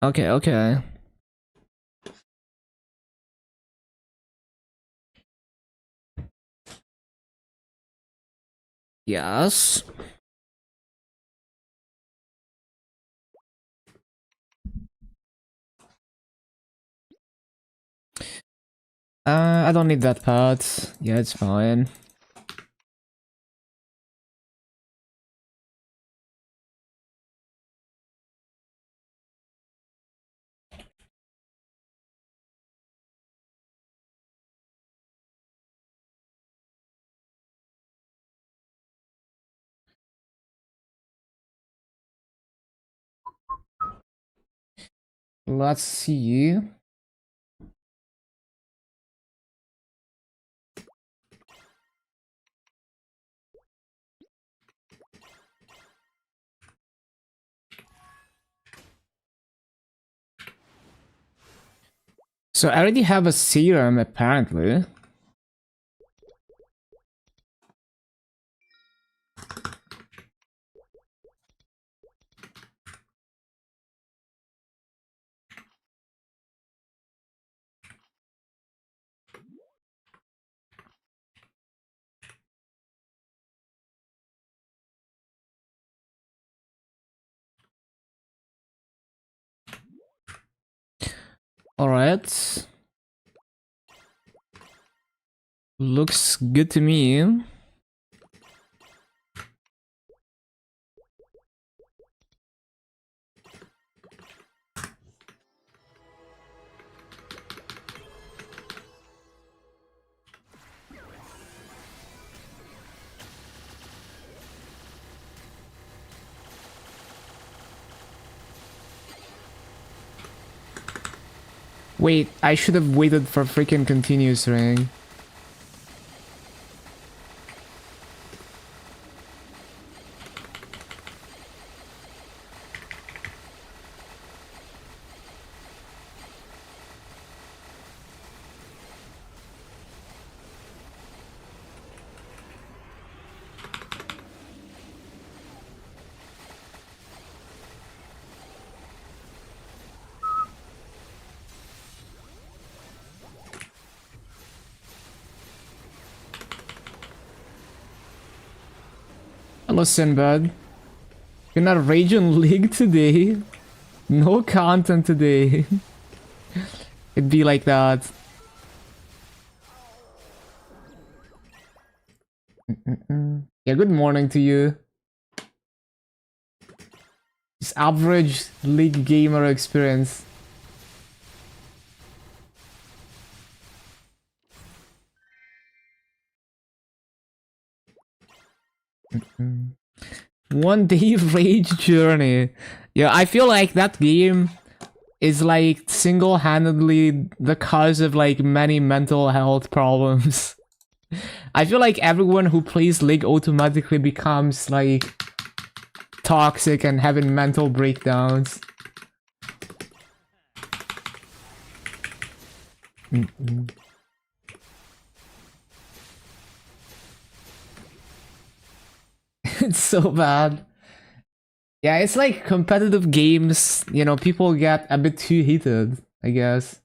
Okay, okay. Yes. I don't need that part. Yeah, it's fine. Let's see. So I already have a serum, apparently. Alright. Looks good to me. Wait, I should have waited for freaking continuous ring. Listen, bud. You're not raging League today. No content today. It'd be like that. Yeah, good morning to you. Just average League gamer experience. One day rage journey. Yeah, I feel like that game is like single-handedly the cause of like many mental health problems. I feel like everyone who plays League automatically becomes like toxic and having mental breakdowns. It's so bad. Yeah, it's like competitive games, you know, people get a bit too heated, I guess.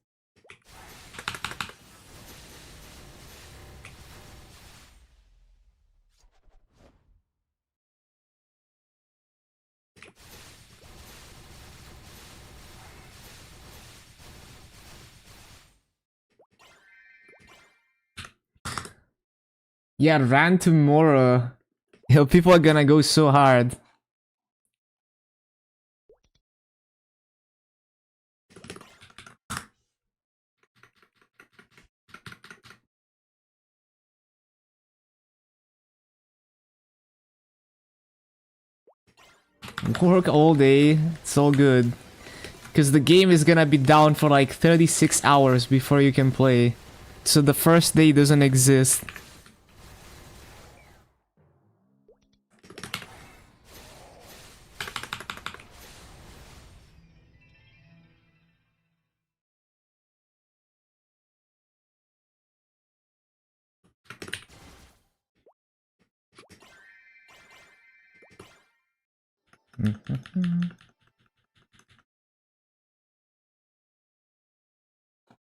Yeah, ran tomorrow. Yo, people are gonna go so hard. Work all day, it's all good. Because the game is gonna be down for like 36 hours before you can play. So the first day doesn't exist.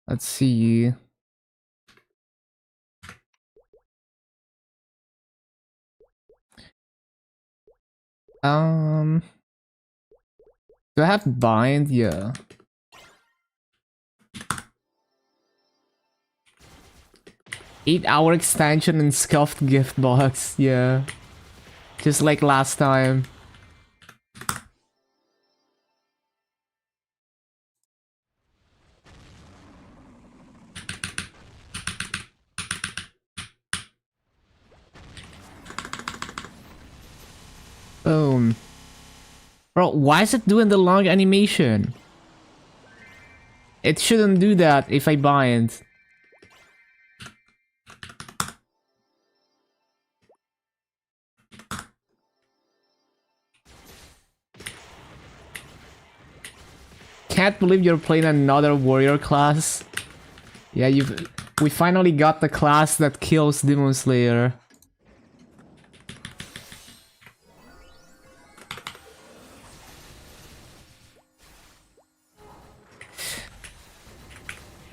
Let's see. Do I have bind? Yeah. Eight-hour extension and scuffed gift box. Yeah. Just like last time. Boom. Bro, why is it doing the long animation? It shouldn't do that if I bind. Can't believe you're playing another warrior class. Yeah, we finally got the class that kills Demon Slayer.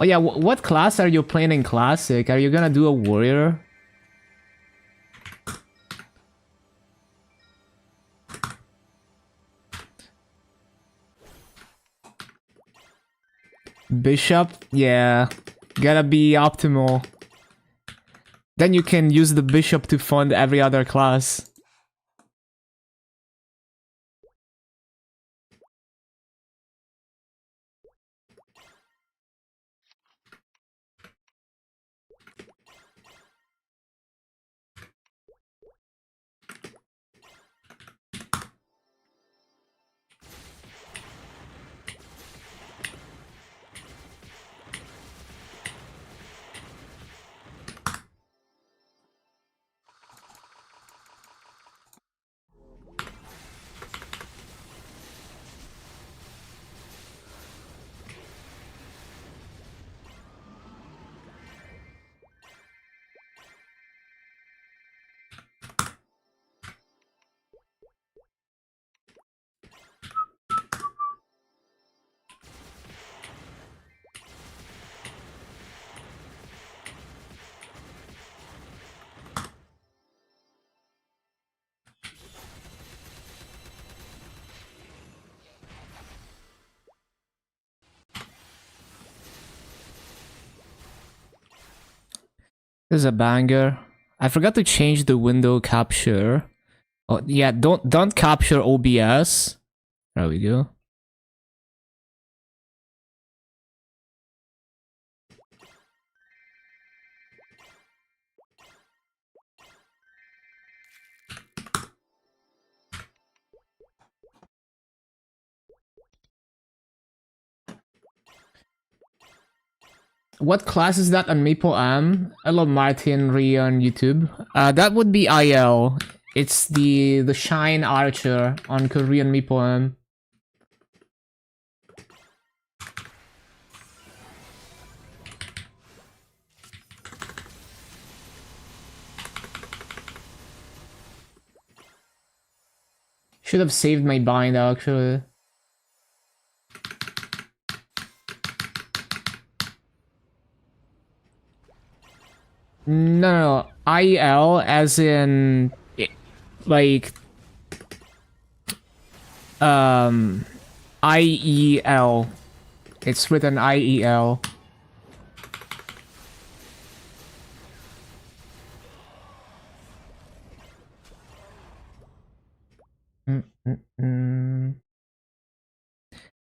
Oh yeah, what class are you playing in Classic? Are you gonna do a warrior? Bishop? Yeah, gotta be optimal. Then you can use the bishop to fund every other class. This is a banger. I forgot to change the window capture. Oh yeah, don't capture OBS. There we go. What class is that on MapleM? Hello Martin Ree on YouTube. That would be IL. It's the Shine Archer on Korean MapleM. Should have saved my bind actually. No, IL as in like IEL. It's written IEL.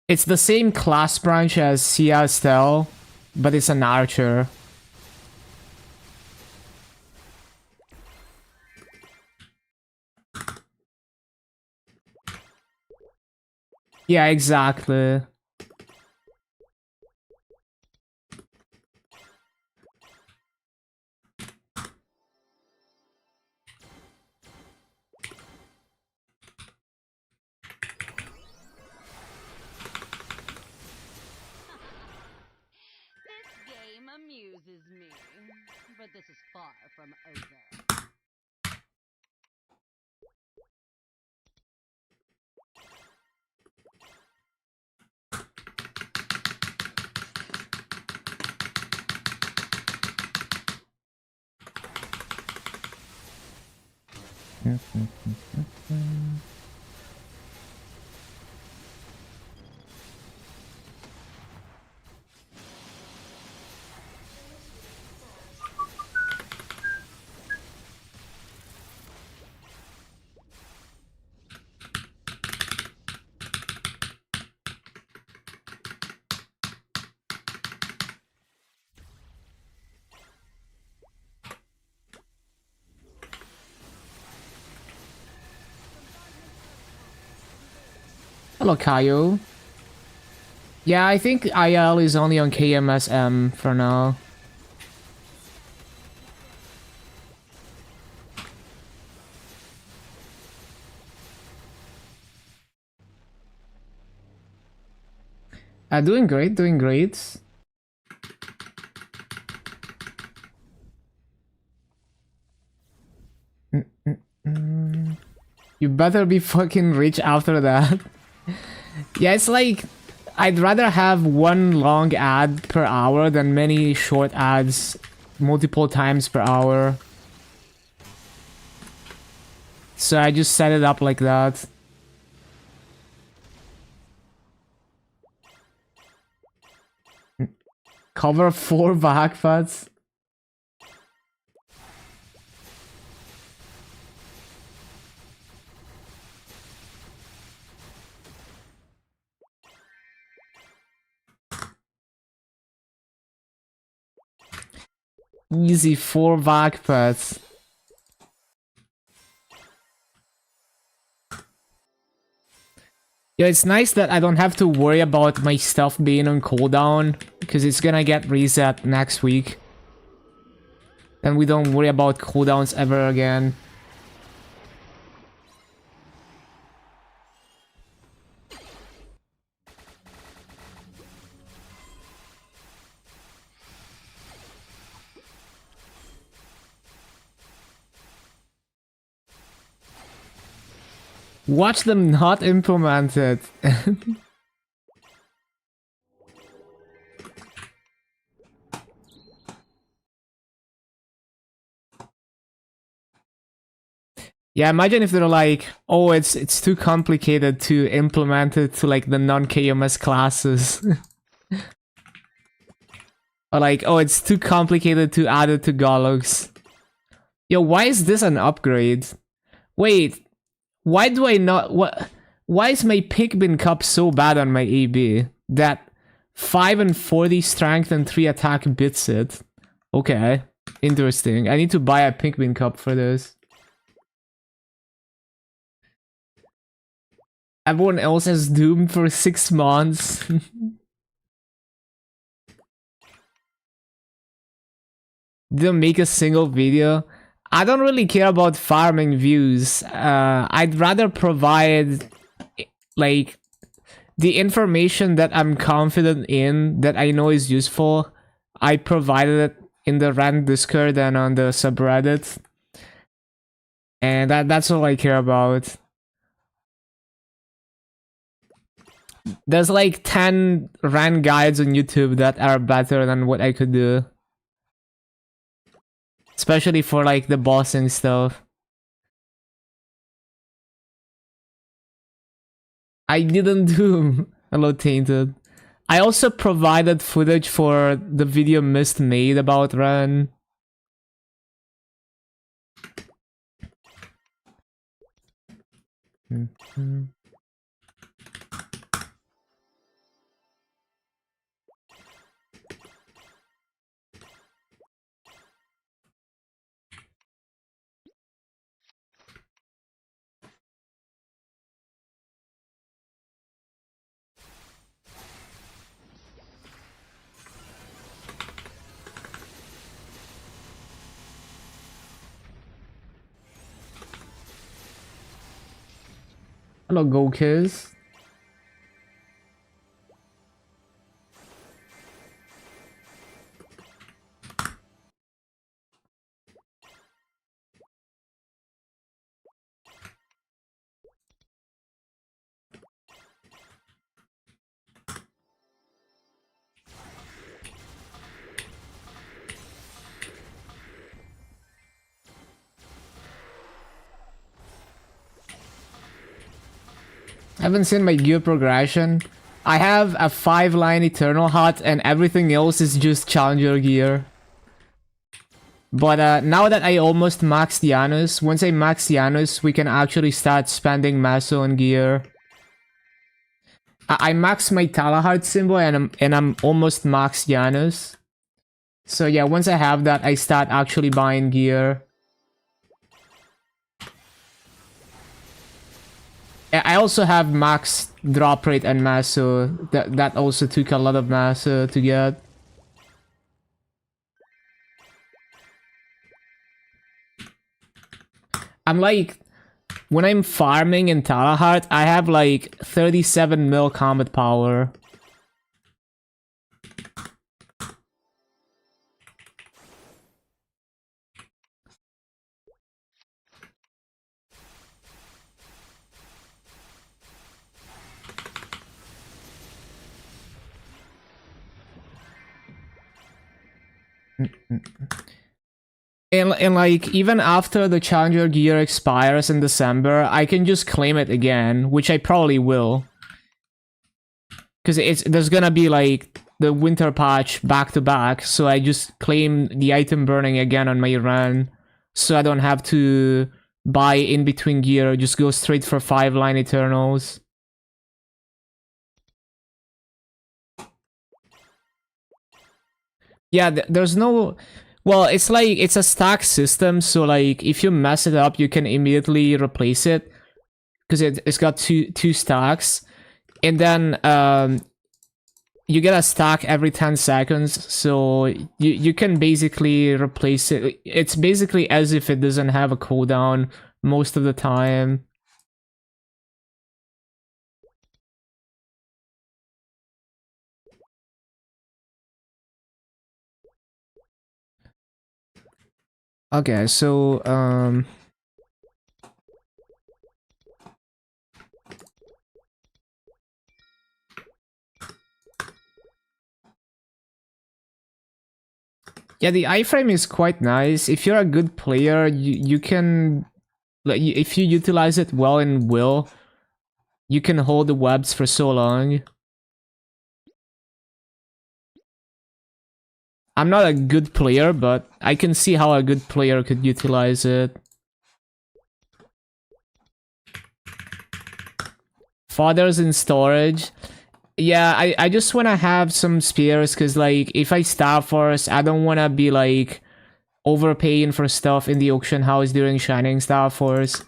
It's the same class branch as Sia Stell, but it's an archer. Yeah, exactly. Amuses me, but this is far from over. Hello, Kaio. Yeah, I think IL is only on KMSM for now. Doing great, doing great. You better be fucking rich after that. Yeah, it's like, I'd rather have one long ad per hour than many short ads multiple times per hour. So I just set it up like that. Cover 4 backpacks. Easy 4 backpacks. Yeah, it's nice that I don't have to worry about my stuff being on cooldown, because it's gonna get reset next week. Then we don't worry about cooldowns ever again. Watch them not implement it. Yeah, imagine if they're like, oh, it's too complicated to implement it to like the non-KMS classes. Or like, oh, it's too complicated to add it to Golox. Yo, why is this an upgrade? Wait, why do I not... What? Why is my Pikmin Cup so bad on my AB? That 5 and 40 strength and 3 attack bits it. Okay, interesting. I need to buy a Pikmin Cup for this. Everyone else has doomed for 6 months. Didn't make a single video. I don't really care about farming views. I'd rather provide like the information that I'm confident in, that I know is useful. I provided it in the random Discord and on the subreddit. And that's all I care about. There's like 10 rand guides on YouTube that are better than what I could do. Especially for like the bossing stuff. I didn't do Hello Tainted. I also provided footage for the video Mist made about Ren. Hello Gokis. I haven't seen my gear progression. I have a 5-line Eternal Hut and everything else is just Challenger gear. But now that I almost maxed Janus, once I max Janus, we can actually start spending Maso on gear. I maxed my Talahart symbol and I'm almost maxed Janus. So yeah, once I have that, I start actually buying gear. I also have max drop rate and Maso. That also took a lot of Maso to get. I'm like, when I'm farming in Talahart, I have like 37 mil combat power. And like, even after the Challenger gear expires in December, I can just claim it again, which I probably will. Because there's gonna be like the winter patch back to back, so I just claim the item burning again on my run, so I don't have to buy in between gear, just go straight for 5-line Eternals. Yeah, there's no... Well, it's like, it's a stack system, so like, if you mess it up, you can immediately replace it. Because it's got two stacks. And then, you get a stack every 10 seconds, so you can basically replace it. It's basically as if it doesn't have a cooldown most of the time. Okay, so, yeah, the iframe is quite nice. If you're a good player, you can... Like, if you utilize it well in Will, you can hold the webs for so long. I'm not a good player, but I can see how a good player could utilize it. Fathers in storage. Yeah, I just want to have some spears, because, like, if I Star Force, I don't want to be, like, overpaying for stuff in the auction house during Shining Star Force.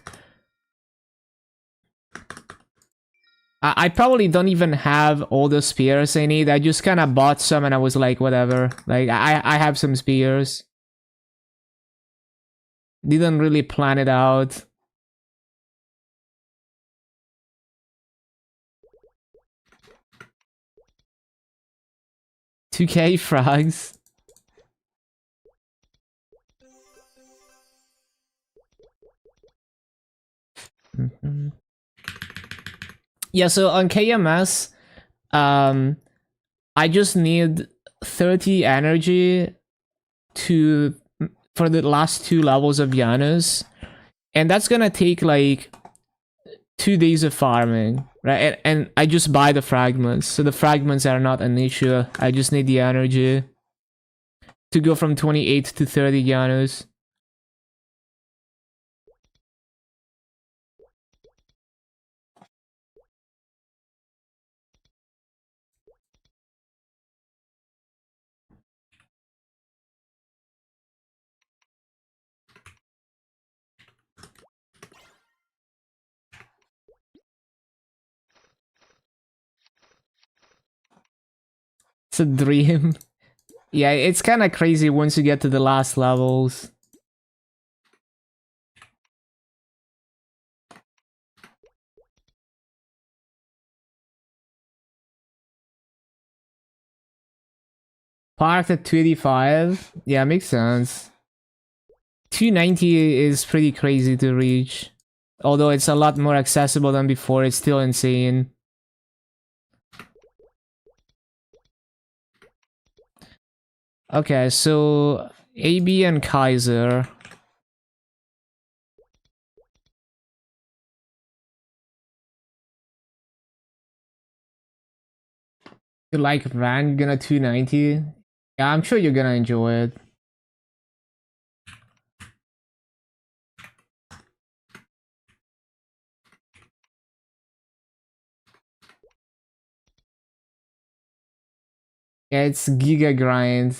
I probably don't even have all the spears I need. I just kind of bought some and I was like, whatever. Like, I have some spears. Didn't really plan it out. $2K frags. Yeah, so on KMS, I just need 30 energy for the last 2 levels of Janus, and that's gonna take like 2 days of farming, right? And I just buy the fragments, so the fragments are not an issue. I just need the energy to go from 28 to 30 Janus. It's a dream. Yeah, it's kind of crazy once you get to the last levels. Parked at 285? Yeah, makes sense. 290 is pretty crazy to reach. Although it's a lot more accessible than before, it's still insane. Okay, so AB and Kaiser. You like Van gonna 290? Yeah, I'm sure you're gonna enjoy it. Yeah, it's Giga Grind.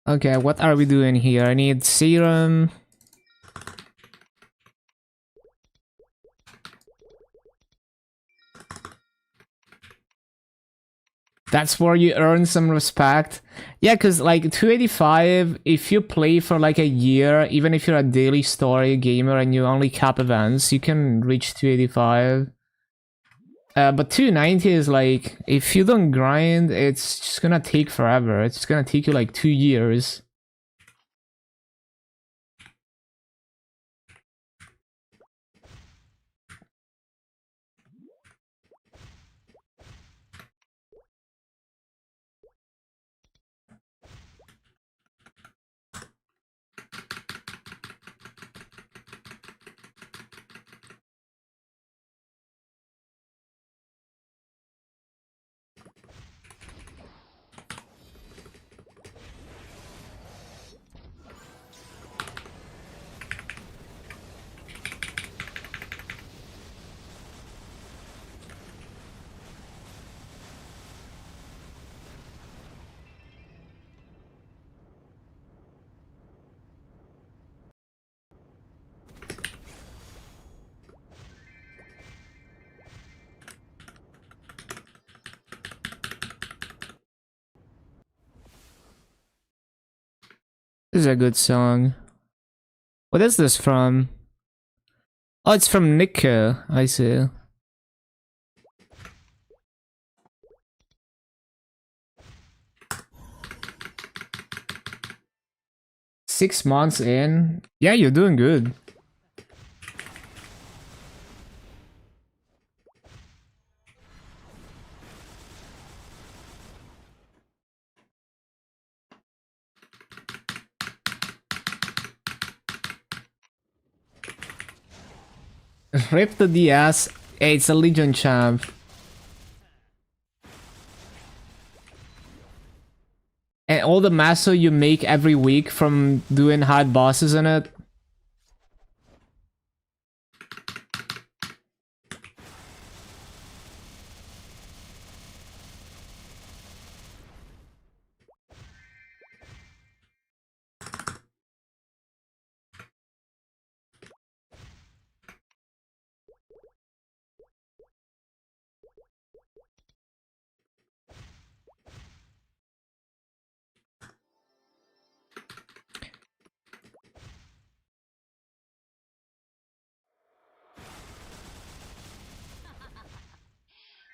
Okay, what are we doing here? I need serum. That's where you earn some respect. Yeah, because like 285, if you play for like a year, even if you're a daily story gamer and you only cap events, you can reach 285. But 290 is like, if you don't grind, it's just gonna take forever. It's gonna take you like 2 years. This is a good song. What is this from? Oh, it's from Nika, I see. Six months in? Yeah, you're doing good. Rip the DS. Hey, it's a Legion champ. And all the masso you make every week from doing hard bosses in it.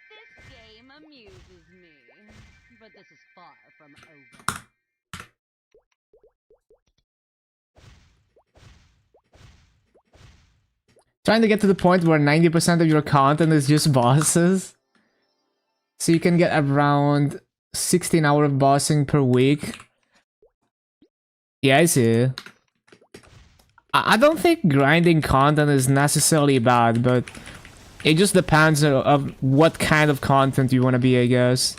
This game amuses me, but this is far from over. Trying to get to the point where 90% of your content is just bosses. So you can get around 16 hours of bossing per week. Yeah, I see. I don't think grinding content is necessarily bad, but it just depends of what kind of content you want to be, I guess.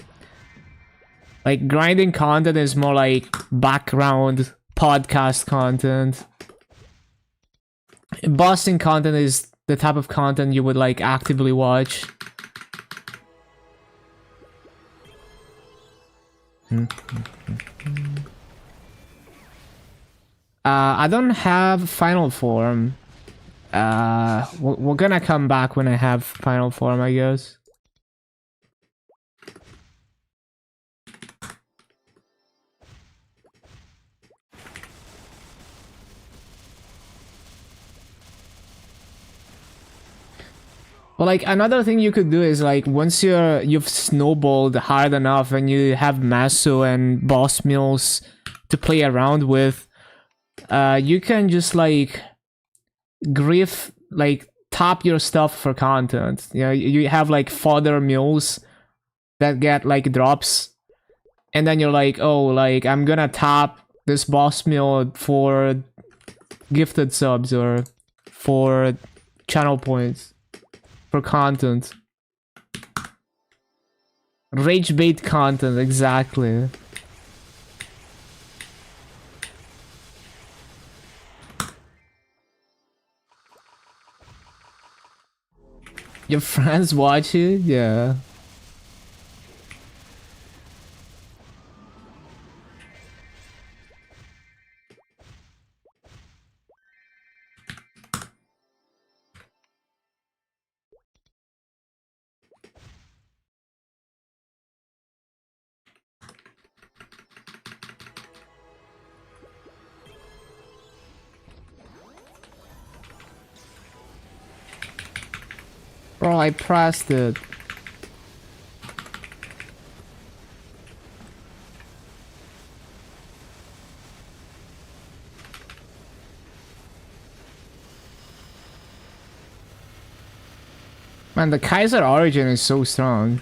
Like, grinding content is more like background podcast content. Bossing content is the type of content you would like actively watch. I don't have final form. We're gonna come back when I have final form, I guess. Well, like, another thing you could do is, like, once you've snowballed hard enough and you have Masso and boss mills to play around with, you can just like grief like top your stuff for content. You know, you have like fodder mules that get like drops, and then you're like, oh, like I'm gonna top this boss mule for gifted subs or for channel points for content. Rage bait content, exactly. Your friends watch you? Yeah. Bro, I pressed it. Man, the Kaiser origin is so strong.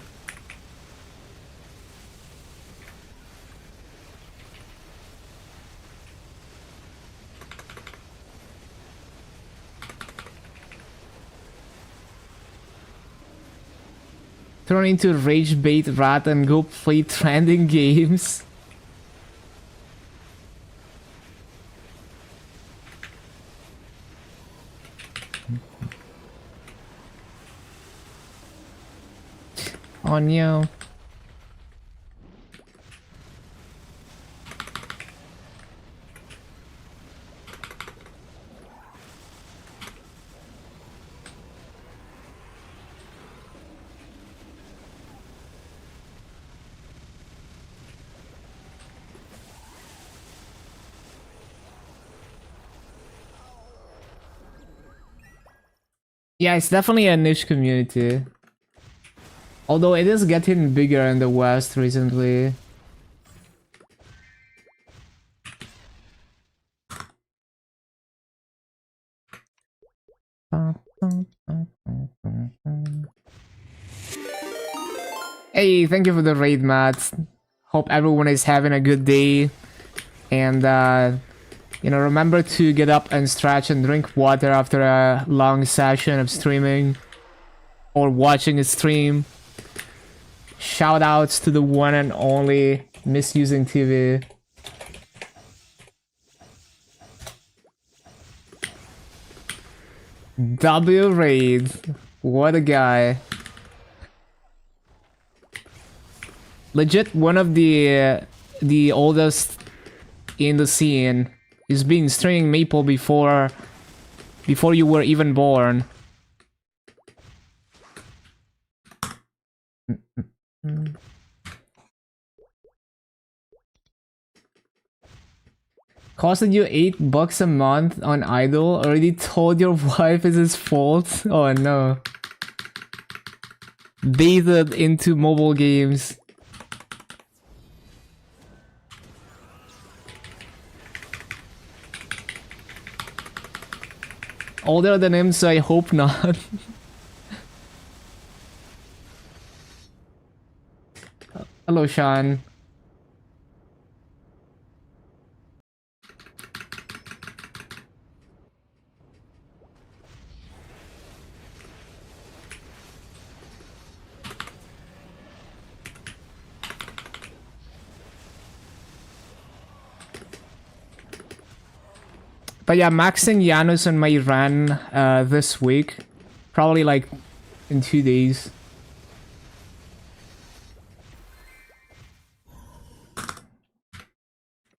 Turn into rage bait rat and go play trending games. On you. Yeah, it's definitely a niche community. Although it is getting bigger in the West recently. Hey, thank you for the raid, Matt. Hope everyone is having a good day. And, you know, remember to get up and stretch and drink water after a long session of streaming. Or watching a stream. Shout outs to the one and only Misusing TV. W raid. What a guy. Legit one of the oldest in the scene. He's been streaming Maple before you were even born. Costed you $8 a month on Idle? Already told your wife it's his fault? Oh no. Bathed into mobile games. Older than him, so I hope not. Hello, Sean. But yeah, maxing Janus on my run this week. Probably like in 2 days.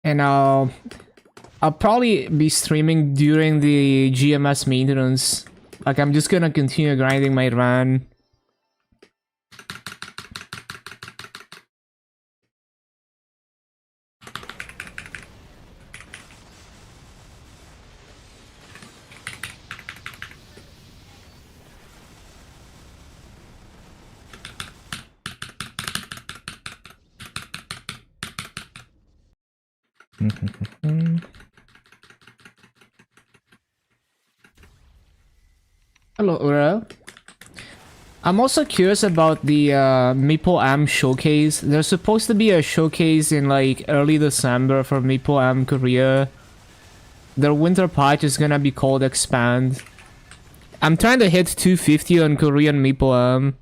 And I'll probably be streaming during the GMS maintenance. Like I'm just gonna continue grinding my run. Hello, Ura. I'm also curious about the MapleM showcase. There's supposed to be a showcase in like early December for MapleM Korea. Their winter patch is gonna be called Expand. I'm trying to hit 250 on Korean MapleM.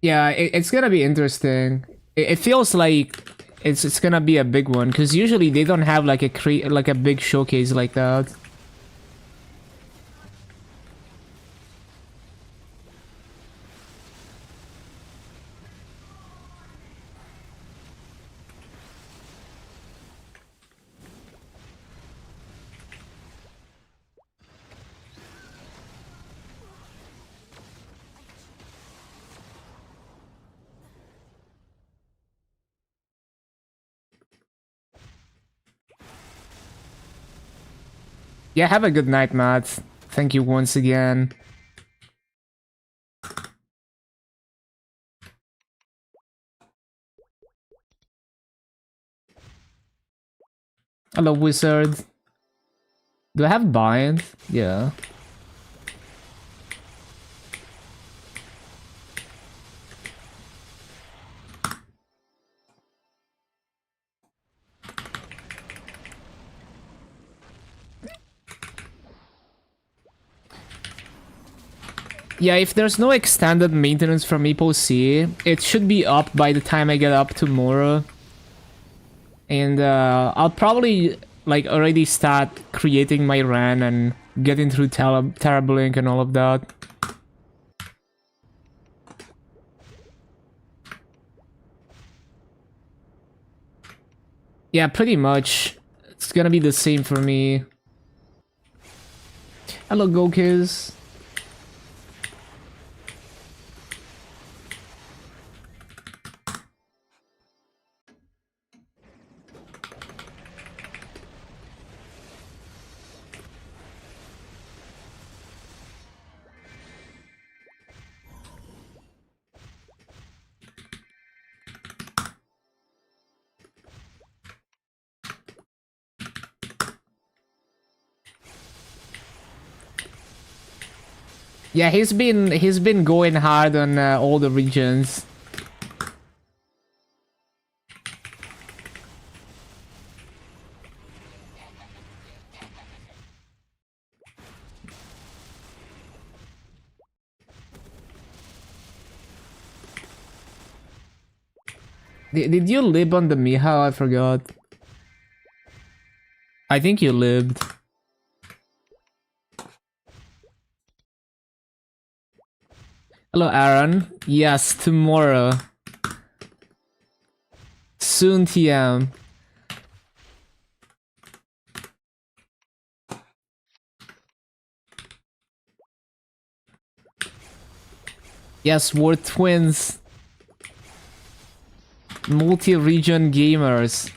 Yeah, it's gonna be interesting. It feels like it's gonna be a big one because usually they don't have like a big showcase like that. Yeah, have a good night, Matt. Thank you once again. Hello, Wizard. Do I have bind? Yeah. Yeah, if there's no extended maintenance from MapleC, it should be up by the time I get up tomorrow. And I'll probably like already start creating my RAN and getting through Terrablink and all of that. Yeah, pretty much. It's gonna be the same for me. Hello, Gokiz. Yeah, he's been going hard on all the regions. Did you lib on the Miha? I forgot. I think you libbed. Hello, Aaron. Yes, tomorrow. Soon, TM. Yes, we're twins. Multi-region gamers.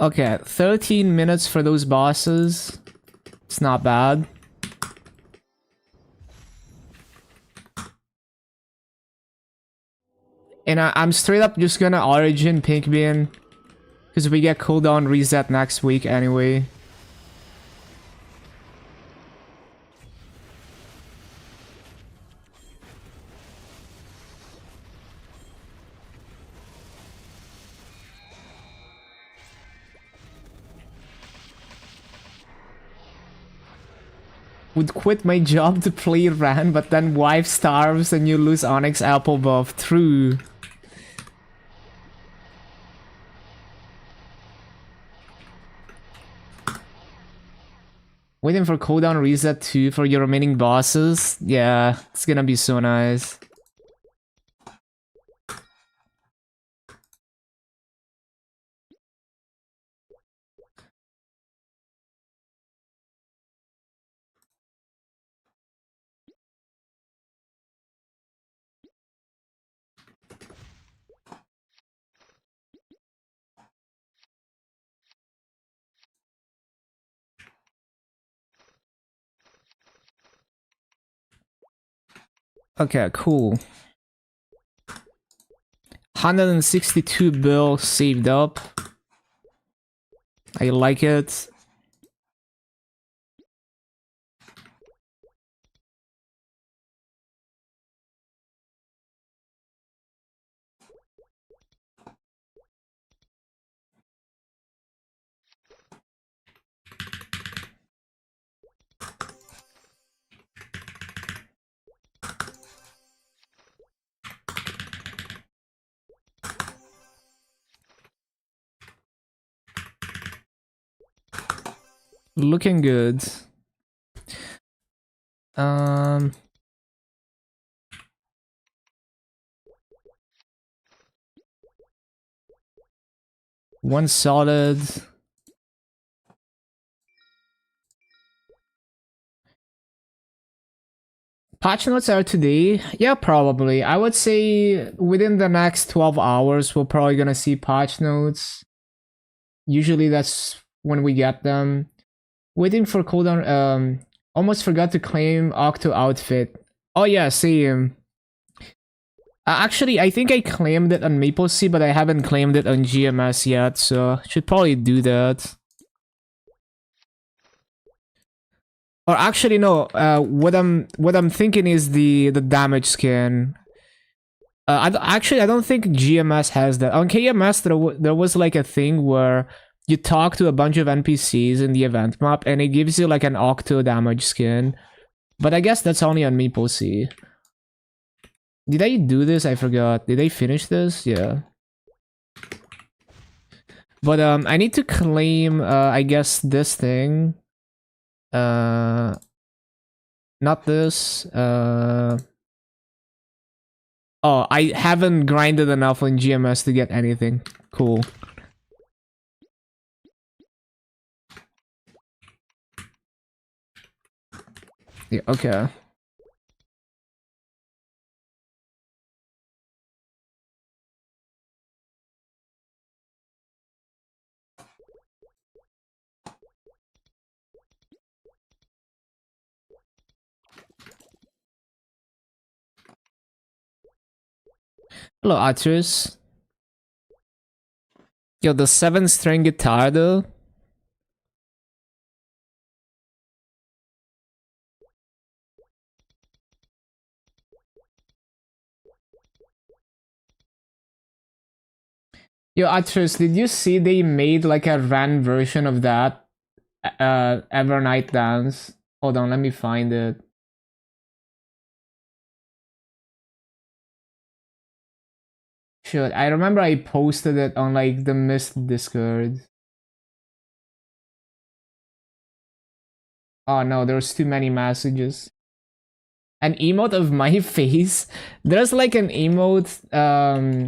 Okay, 13 minutes for those bosses. It's not bad. And I'm straight up just gonna Origin Pink Bean. Because we get cooldown reset next week anyway. Would quit my job to play RAN, but then wife starves and you lose Onyx Apple buff. True. Waiting for cooldown reset too for your remaining bosses. Yeah, it's gonna be so nice. Okay, cool. 162 bill saved up. I like it. Looking good. One solid. Patch notes are today? Yeah, probably. I would say within the next 12 hours, we're probably gonna see patch notes. Usually that's when we get them. Waiting for cooldown. Almost forgot to claim Octo outfit. Oh yeah, same. Actually, I think I claimed it on MapleStory, but I haven't claimed it on GMS yet, so should probably do that. Or actually, no. What I'm thinking is the damage skin. I don't think GMS has that. On KMS, there was like a thing where you talk to a bunch of NPCs in the event map, and it gives you like an Octo damage skin. But I guess that's only on MapleStory. Did I do this? I forgot. Did I finish this? Yeah. But I need to claim I guess this thing. Not this. Oh, I haven't grinded enough on GMS to get anything. Cool. Yeah, okay. Hello, Atris. Yo, the 7-string guitar though. Yo, Atris, did you see they made like a ran version of that Evernight Dance? Hold on, let me find it. Shoot, I remember I posted it on like the Mist Discord. Oh no, there's too many messages. An emote of my face? There's like an emote,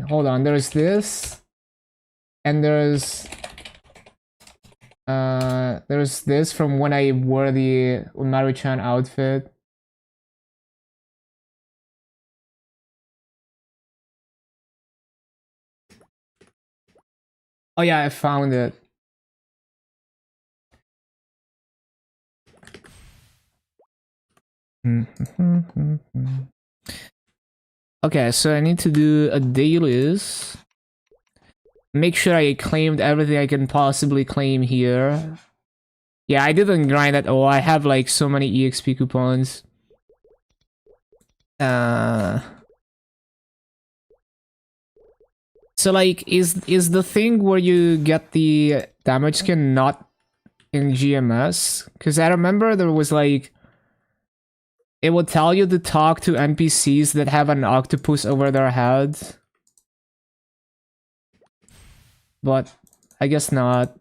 hold on, there's this. And there's this from when I wore the Maruchan outfit. Oh yeah, I found it. Okay, so I need to do a dailies. Make sure I claimed everything I can possibly claim here. Yeah, I didn't grind at all. I have like so many EXP coupons. So like, is the thing where you get the damage skin not in GMS? Because I remember there was like, it would tell you to talk to NPCs that have an octopus over their head. But I guess not.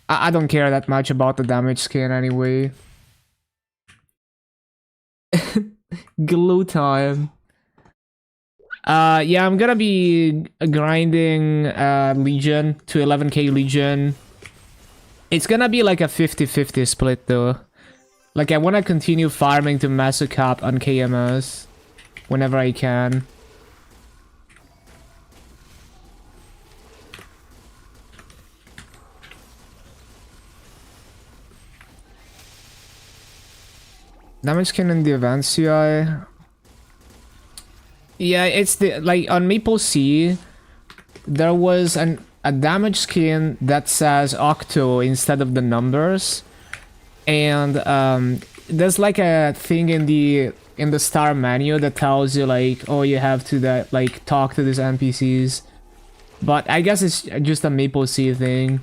I don't care that much about the damage skin anyway. Glue time. Yeah, I'm gonna be grinding Legion to 11k Legion. It's gonna be like a 50-50 split though. Like I wanna continue farming to Masocap on KMS whenever I can. Damage skin in the events UI. Yeah, it's the like on MapleStory, there was a damage skin that says Octo instead of the numbers, and there's like a thing in the star menu that tells you like, oh, you have to like talk to these NPCs, but I guess it's just a MapleStory thing.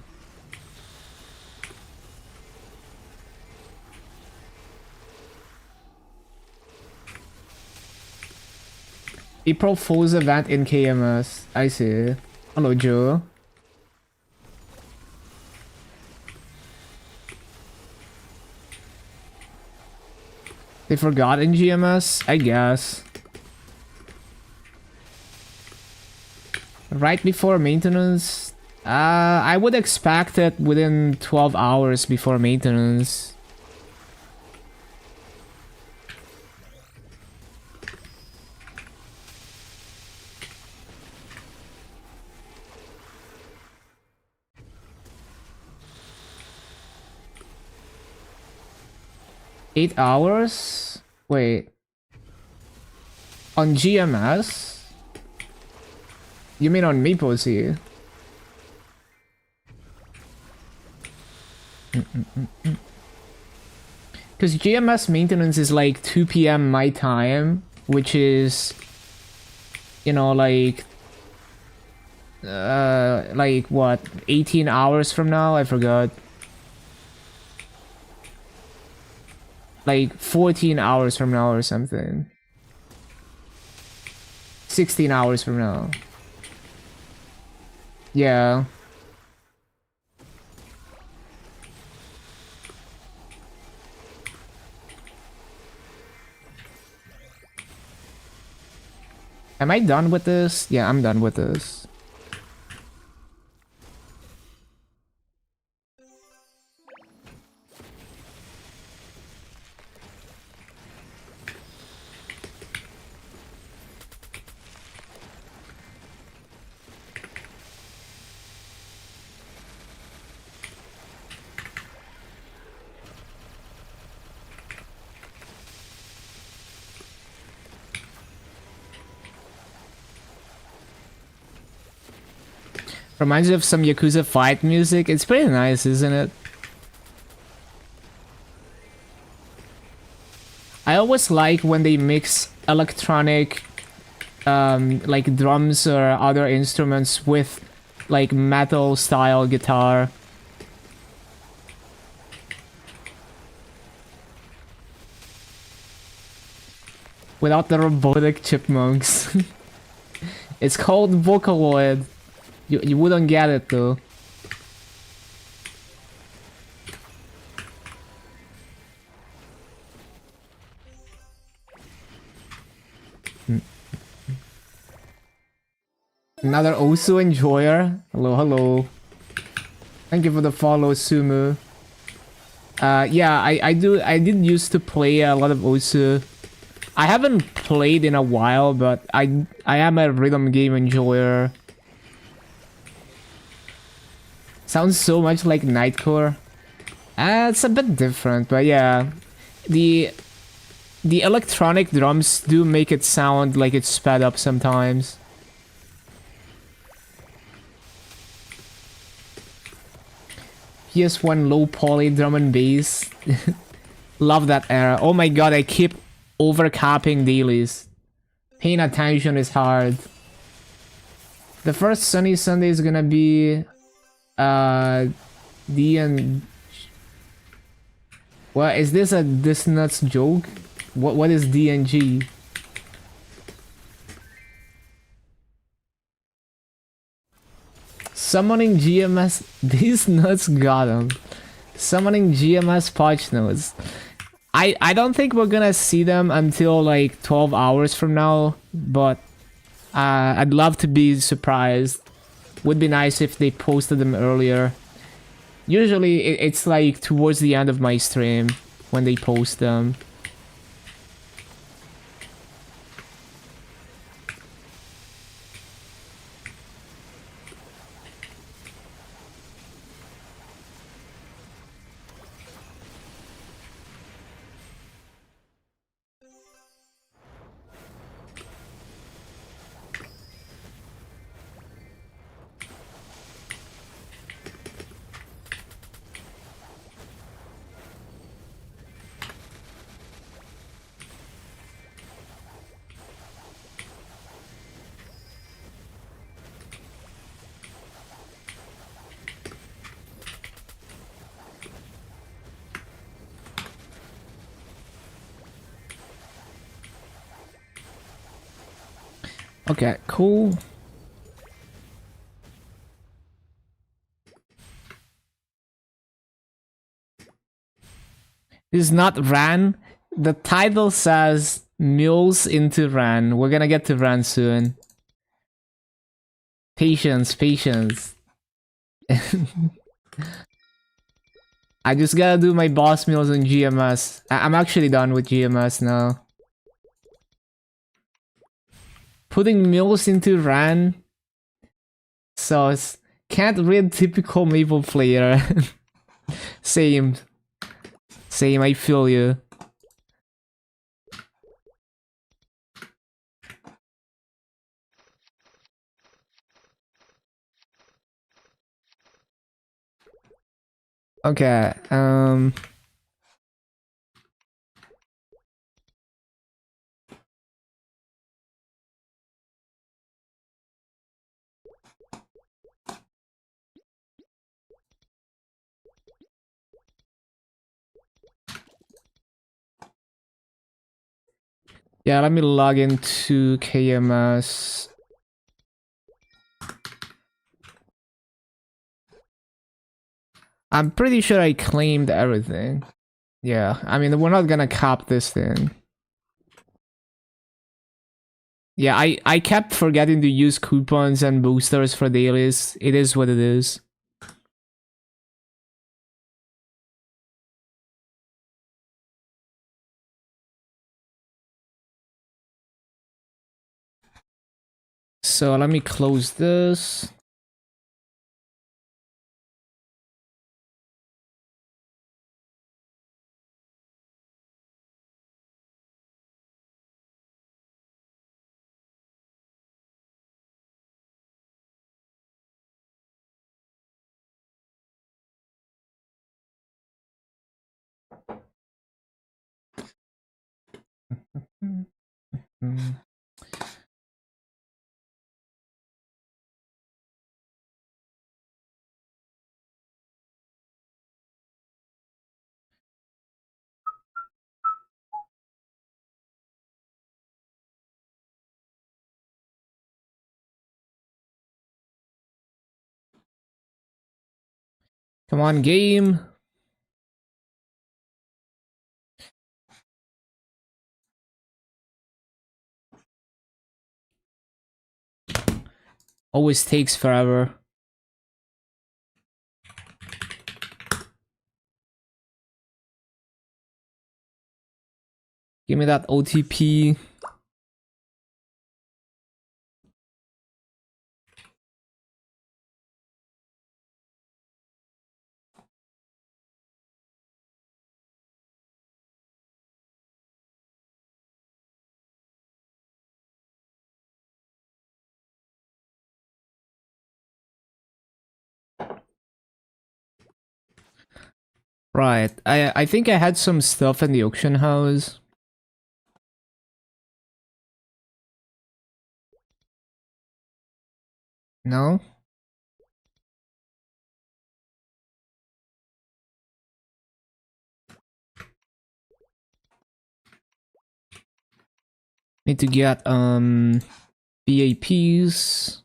April Fool's event in KMS. I see. Hello, Joe. They forgot in GMS? I guess. Right before maintenance? I would expect it within 12 hours before maintenance. Eight hours? Wait. On GMS? You mean on MapleStory? Because GMS maintenance is like 2 p.m. my time, which is, you know, like what, 18 hours from now? I forgot. Like 14 hours from now or something. 16 hours from now. Yeah. Am I done with this? Yeah, I'm done with this. Reminds you of some Yakuza fight music. It's pretty nice, isn't it? I always like when they mix electronic, like drums or other instruments with like metal style guitar. Without the robotic chipmunks. It's called Vocaloid. You wouldn't get it though. Another Osu enjoyer. Hello, hello. Thank you for the follow, Sumu. Yeah, I did used to play a lot of Osu. I haven't played in a while, but I am a rhythm game enjoyer. Sounds so much like Nightcore. It's a bit different, but yeah. The electronic drums do make it sound like it's sped up sometimes. PS1 low poly drum and bass. Love that era. Oh my god, I keep overcapping dailies. Paying attention is hard. The first Sunny Sunday is gonna be D and what is this, a this nuts joke? What is D and G? Summoning GMS. These nuts got him. Summoning GMS patch notes. I don't think we're gonna see them until like 12 hours from now, but I'd love to be surprised. Would be nice if they posted them earlier. Usually it's like towards the end of my stream when they post them. Okay, cool. This is not Ran. The title says Mules into Ran. We're gonna get to Ran soon. Patience, patience. I just gotta do my boss meals on GMS. I'm actually done with GMS now. Putting meals into Ran. So it's can't read typical Maple player. Same. Same, I feel you. Okay, yeah, let me log into KMS. I'm pretty sure I claimed everything. Yeah, I mean, we're not gonna cap this thing. Yeah, I kept forgetting to use coupons and boosters for dailies. It is what it is. So let me close this. Come on, game. Always takes forever. Give me that OTP. Right. I think I had some stuff in the auction house. No? Need to get VAPs.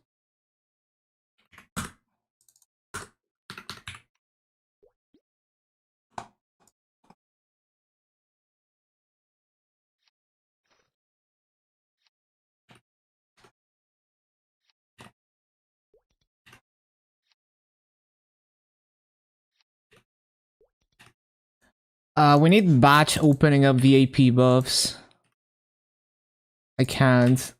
We need batch opening up VAP buffs. I can't.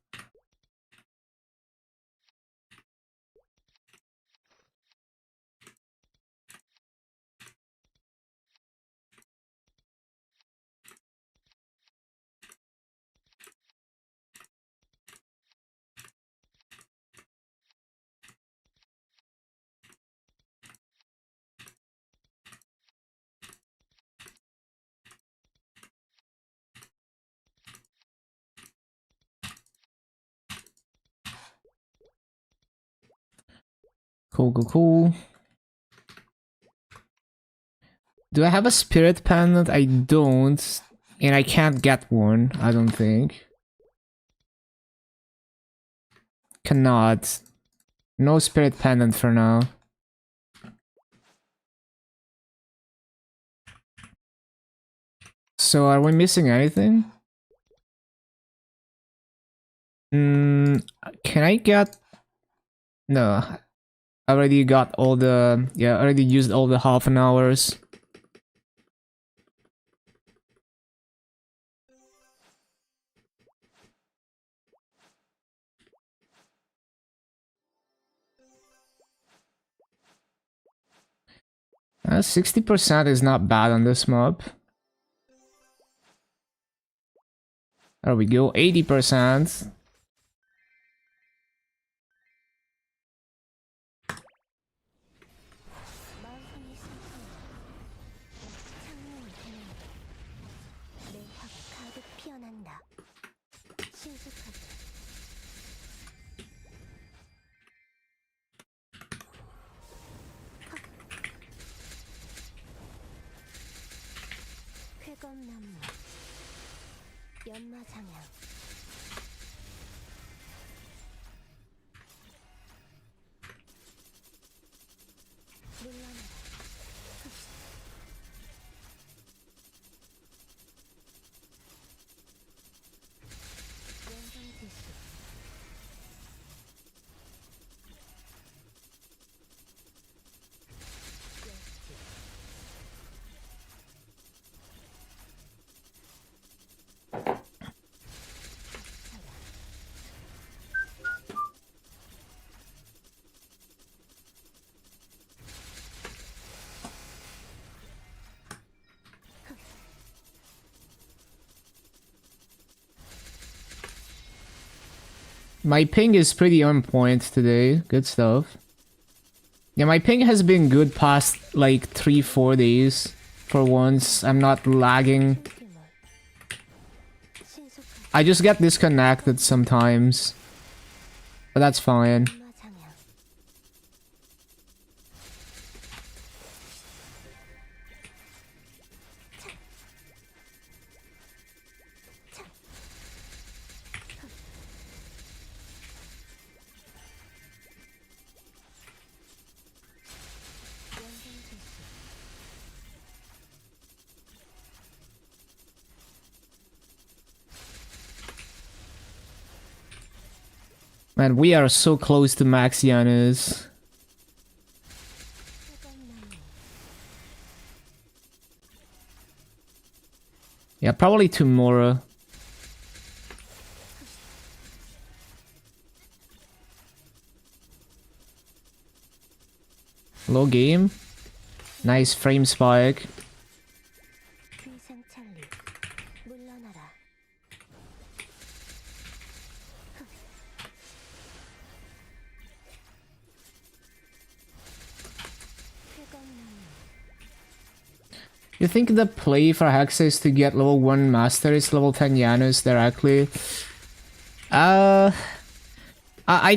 Cool, cool, cool. Do I have a spirit pendant? I don't. And I can't get one, I don't think. Cannot. No spirit pendant for now. So are we missing anything? Can I get... No. I already got all the... Yeah, I already used all the half an hours. Uh, 60% is not bad on this mob. There we go, 80%. My ping is pretty on point today. Good stuff. Yeah, my ping has been good past like 3-4 days. For once, I'm not lagging. I just get disconnected sometimes. But that's fine. Man, we are so close to max Janus. Yeah, probably tomorrow. Low game. Nice frame spike. You think the play for Hexa is to get level 1 Masteries, level 10 Janus directly? I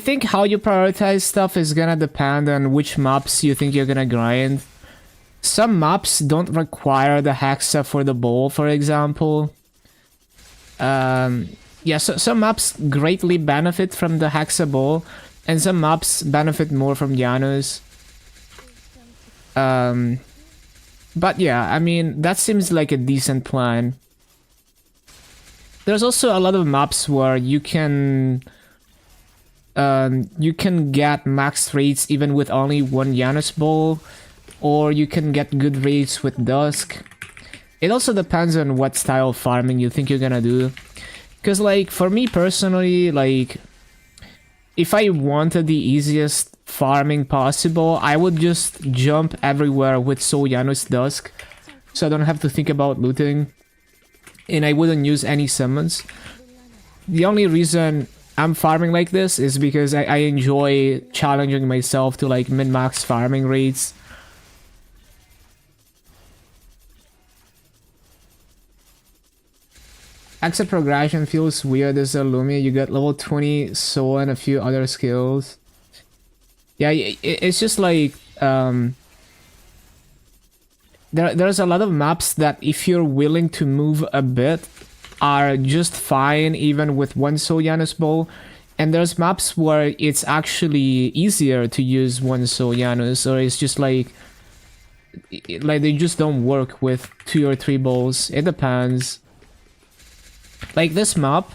think how you prioritize stuff is gonna depend on which maps you think you're gonna grind. Some maps don't require the Hexa for the bowl, for example. Yeah, so some maps greatly benefit from the Hexa bowl, and some maps benefit more from Janus. But yeah, I mean, that seems like a decent plan. There's also a lot of maps where you can get max rates even with only one Janus bowl, or you can get good rates with Dusk. It also depends on what style of farming you think you're gonna do. Because like, for me personally, like, if I wanted the easiest farming possible, I would just jump everywhere with Soul Janus Dusk, so I don't have to think about looting, and I wouldn't use any summons. The only reason I'm farming like this is because I enjoy challenging myself to like min-max farming rates. Exit progression feels weird as a Lumia. You get level 20 soul and a few other skills. Yeah, it's just like there's a lot of maps that if you're willing to move a bit are just fine even with one Soul Janus bowl. And there's maps where it's actually easier to use one Soul Janus, or it's just like they just don't work with 2 or 3 bowls. It depends. Like this map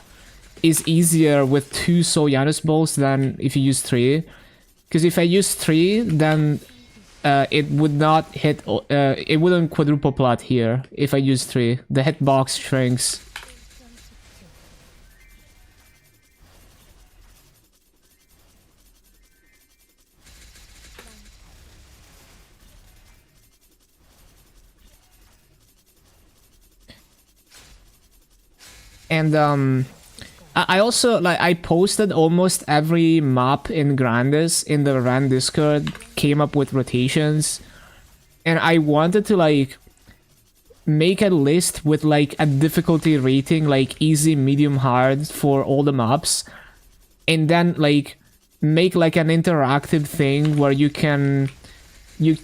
is easier with 2 Soul Janus bowls than if you use 3. Because if I use 3, then it would not hit, it wouldn't quadruple plot here if I use 3. The hitbox shrinks. And I also, like, I posted almost every map in Grandes in the Ran Discord, came up with rotations, and I wanted to, like, make a list with, like, a difficulty rating, like, easy, medium, hard for all the maps, and then, like, make, like, an interactive thing where you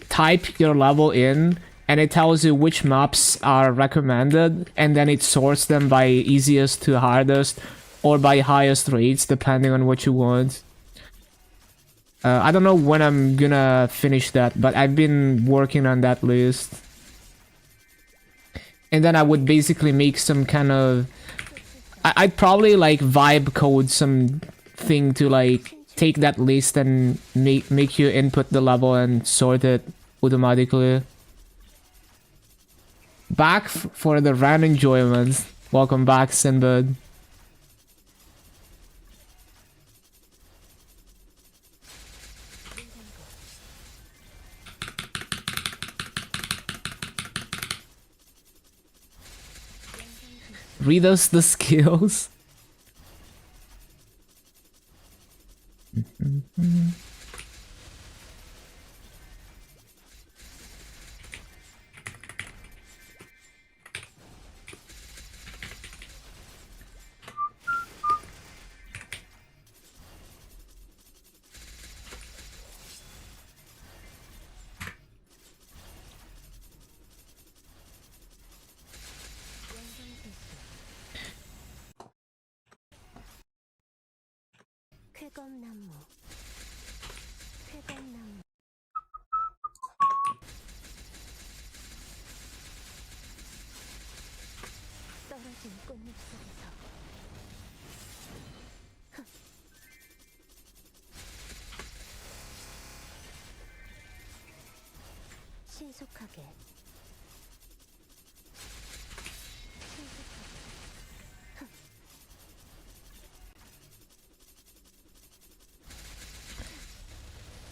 type your level in, and it tells you which maps are recommended, and then it sorts them by easiest to hardest, or by highest rates, depending on what you want. I don't know when I'm gonna finish that, but I've been working on that list. And then I would basically make some kind of... I'd probably, like, vibe code something to, like, take that list and make you input the level and sort it automatically. Back for the Ran enjoyment. Welcome back, Sinbad. Read us the skills.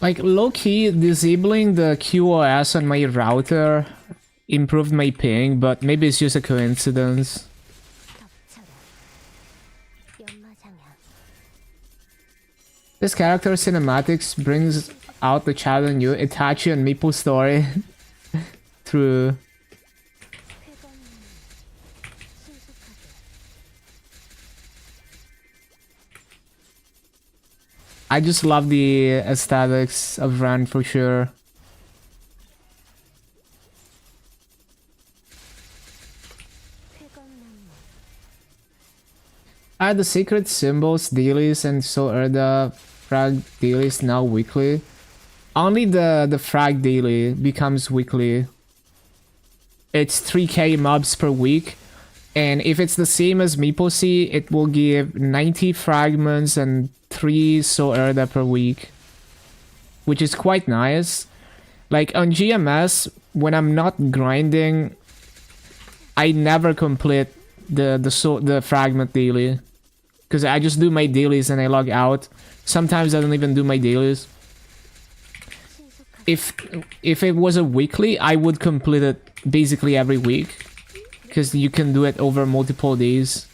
Like, low-key, disabling the QoS on my router improved my ping, but maybe it's just a coincidence. This character cinematics brings out the child in you, Itachi and MapleStory. True. I just love the aesthetics of Ran for sure. Are the Sacred Symbols dailies and so are the Frag dailies now weekly? Only the Frag daily becomes weekly. It's 3k mobs per week. And if it's the same as MapleSea, it will give 90 fragments and 3 So Erda per week. Which is quite nice. Like on GMS, when I'm not grinding, I never complete the fragment daily. Because I just do my dailies and I log out. Sometimes I don't even do my dailies. If it was a weekly, I would complete it basically every week. Because you can do it over multiple days.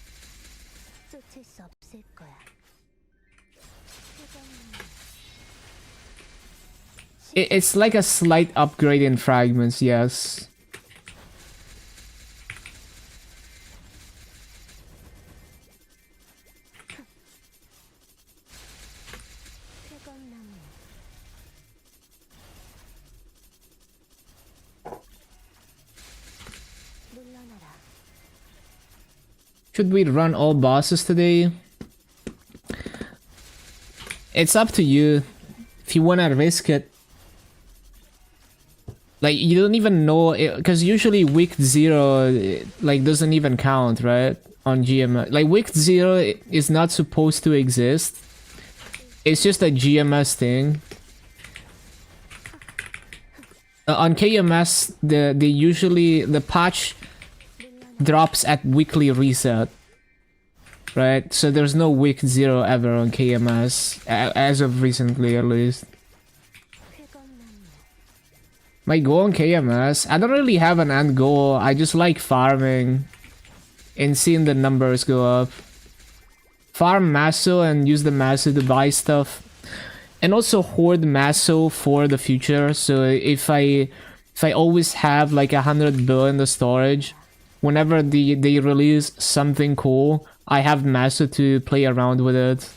It's like a slight upgrade in fragments, yes. Should we run all bosses today? It's up to you if you wanna risk it. Like, you don't even know, because usually week 0 like doesn't even count, right? On GMS. Like, week 0 is not supposed to exist. It's just a GMS thing. On KMS, the patch drops at weekly reset, right? So there's no week 0 ever on KMS, as of recently at least. My goal on KMS, I don't really have an end goal. I just like farming and seeing the numbers go up. Farm Maso and use the Maso to buy stuff. And also hoard Maso for the future. So if I always have like 100 bill in the storage, whenever they release something cool, I have Maso to play around with it.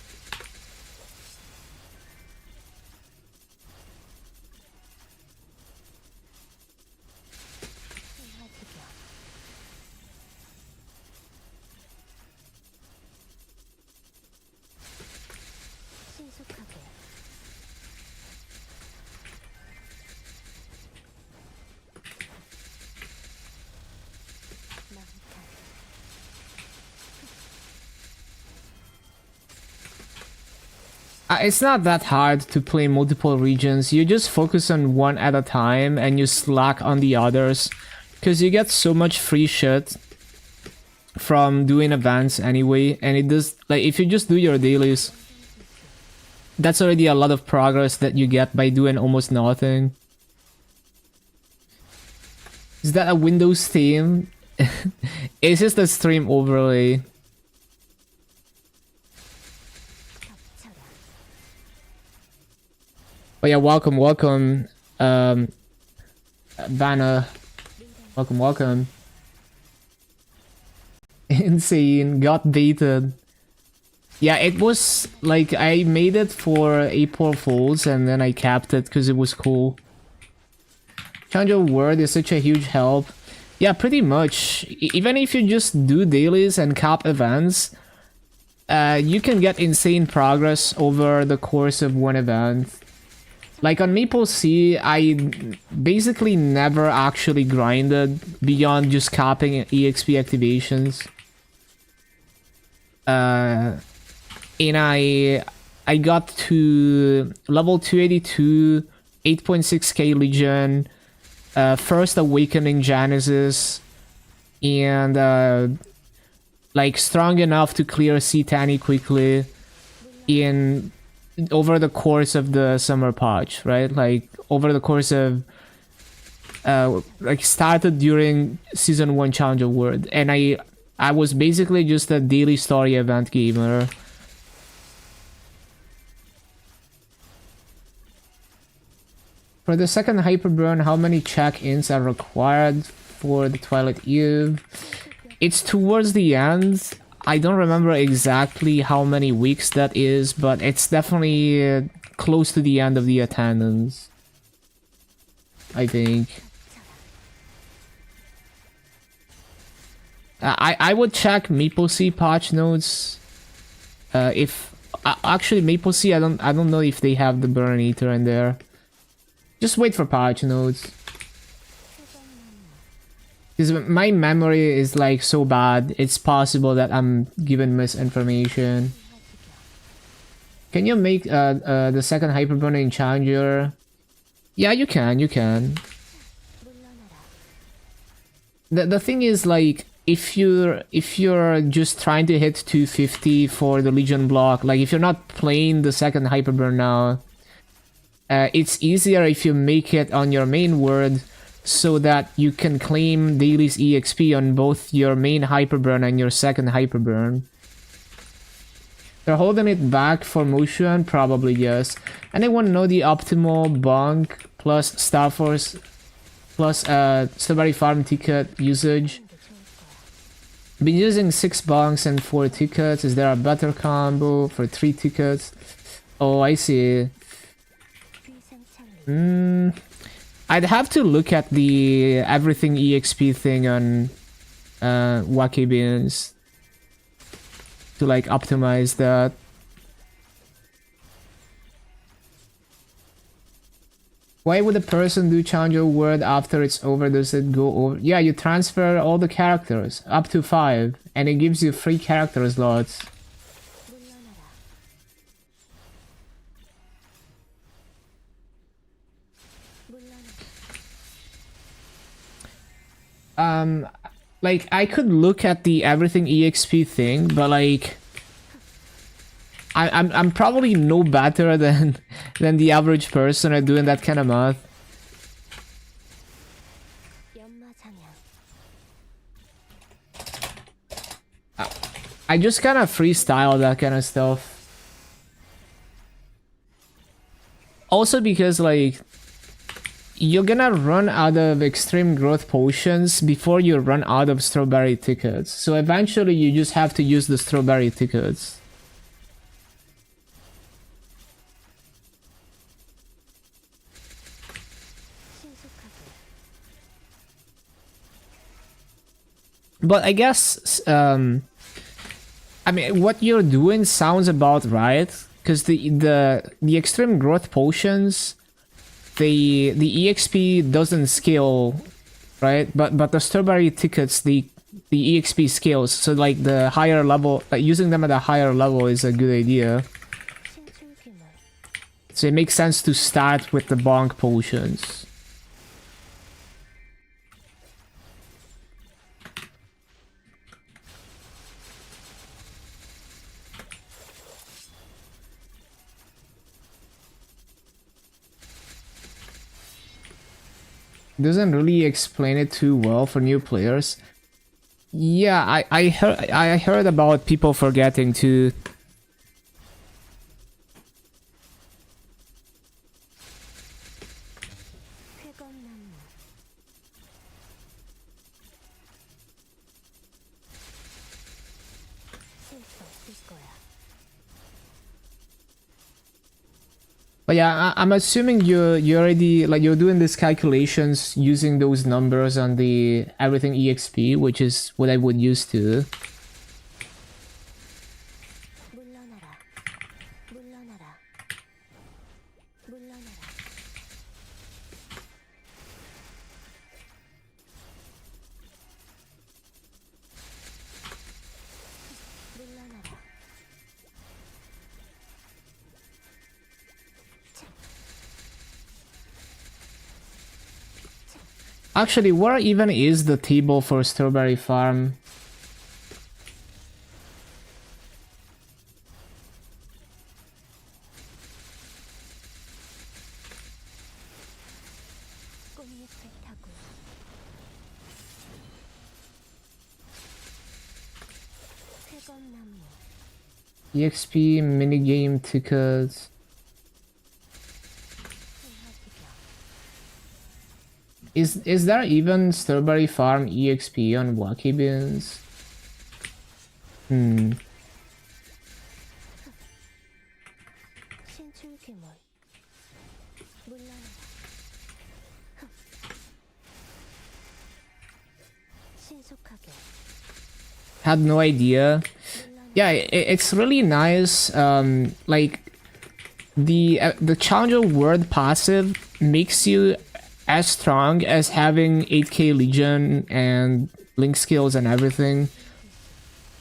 It's not that hard to play multiple regions. You just focus on one at a time and you slack on the others. Because you get so much free shit from doing events anyway. And it does, like, if you just do your dailies, that's already a lot of progress that you get by doing almost nothing. Is that a Windows theme? It's just a stream overlay. Oh yeah, welcome, Vanna. Welcome. Insane, got baited. Yeah, it was like I made it for April Fools and then I capped it because it was cool. Change of word is such a huge help. Yeah, pretty much. Even if you just do dailies and cap events, you can get insane progress over the course of one event. Like on MapleStory, I basically never actually grinded beyond just capping EXP activations. And I got to level 282, 8.6k Legion, First Awakening Genesis, and like strong enough to clear Citani quickly in over the course of the summer patch, right? Like over the course of like started during season 1 challenge award, and I was basically just a daily story event gamer. For the second hyperburn, how many check-ins are required for the Twilight Eve? It's towards the end. I don't remember exactly how many weeks that is, but it's definitely close to the end of the attendance, I think. I would check MapleStory patch notes. If actually MapleStory, I don't know if they have the Burn Eater in there. Just wait for patch notes. Because my memory is like so bad, it's possible that I'm given misinformation. Can you make the second hyperburn in Challenger? Yeah, you can. The thing is, like, if you're just trying to hit 250 for the Legion block, like if you're not playing the second hyperburn now, it's easier if you make it on your main word, so that you can claim Daily's EXP on both your main hyperburn and your second hyperburn. They're holding it back for motion? Probably yes. Anyone know the optimal bunk plus Starforce plus Strawberry Farm ticket usage? Been using 6 bunks and 4 tickets. Is there a better combo for 3 tickets? Oh, I see. I'd have to look at the everything EXP thing on Wacky Beans to like optimize that. Why would a person do change a word after it's over? Does it go over? Yeah, you transfer all the characters, up to 5, and it gives you 3 character slots. Like, I could look at the everything EXP thing, but like, I'm probably no better than the average person at doing that kind of math. I just kind of freestyle that kind of stuff. Also because like, you're gonna run out of extreme growth potions before you run out of strawberry tickets. So eventually you just have to use the strawberry tickets. But I guess, I mean, what you're doing sounds about right, because the extreme growth potions, the EXP doesn't scale, right? But the strawberry tickets, the EXP scales. So like the higher level, like using them at a higher level is a good idea. So it makes sense to start with the bonk potions. Doesn't really explain it too well for new players. Yeah, I heard about people forgetting to. But yeah, I'm assuming you already like you're doing these calculations using those numbers on the everything EXP, which is what I would use to. Actually, where even is the table for Strawberry Farm? EXP minigame tickets. Is there even Strawberry Farm EXP on Wacky Beans? Had no idea. Yeah, it's really nice. Like the challenger word passive makes you as strong as having 8k Legion and link skills and everything.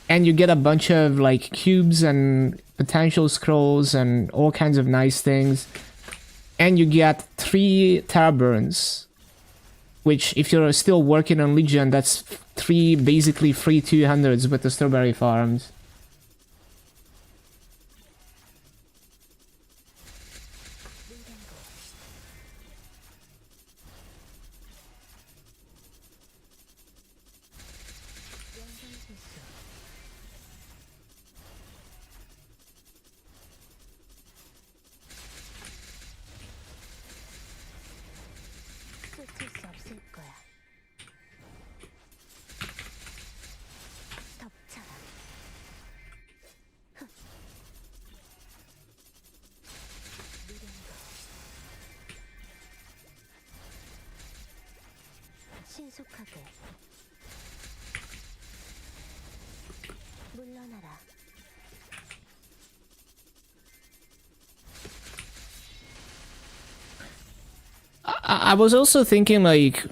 And you get a bunch of like cubes and potential scrolls and all kinds of nice things. And you get 3 Terra Burns, which if you're still working on Legion, that's 3 basically free 200s with the Strawberry Farms. I was also thinking like,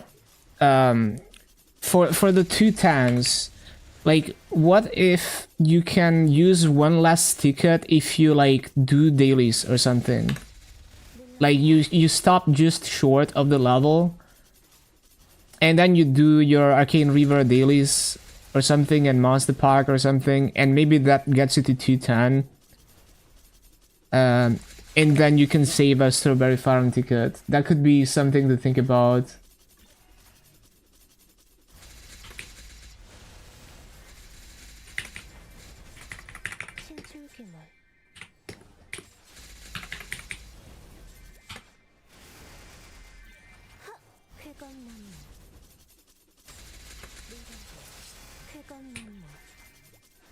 for the 210s, like what if you can use one less ticket if you like do dailies or something? Like you stop just short of the level, and then you do your Arcane Reaver dailies or something and Monster Park or something, and maybe that gets you to 210. And then you can save a Strawberry Farm ticket. That could be something to think about.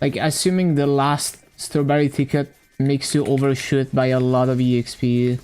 Like, assuming the last Strawberry ticket makes you overshoot by a lot of EXP.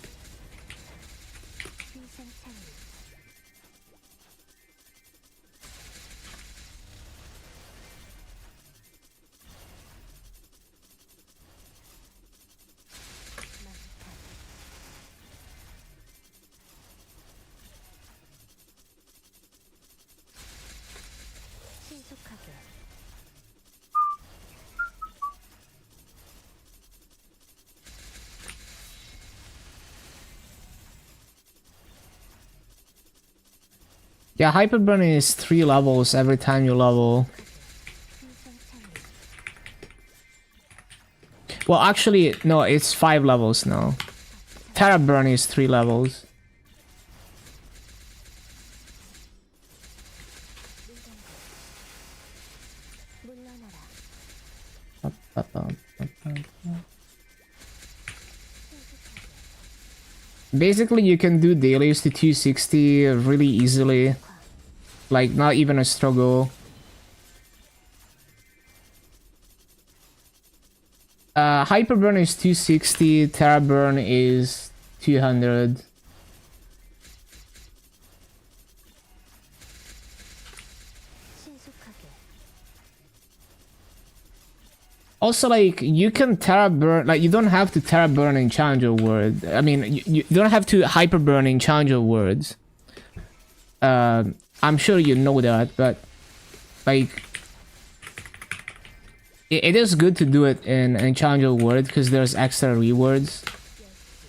Yeah, Hyperburn is 3 levels every time you level. Well, actually, no, it's 5 levels now. Terra Burn is 3 levels. Basically, you can do dailies to 260 really easily. Like, not even a struggle. Hyperburn is 260, Terra Burn is 200. Also, like, you can Terra Burn, like, you don't have to Terra Burn in Challenger World. I mean, you don't have to Hyper Burn in Challenger Worlds. I'm sure you know that, but, like, it is good to do it in Challenger World because there's extra rewards.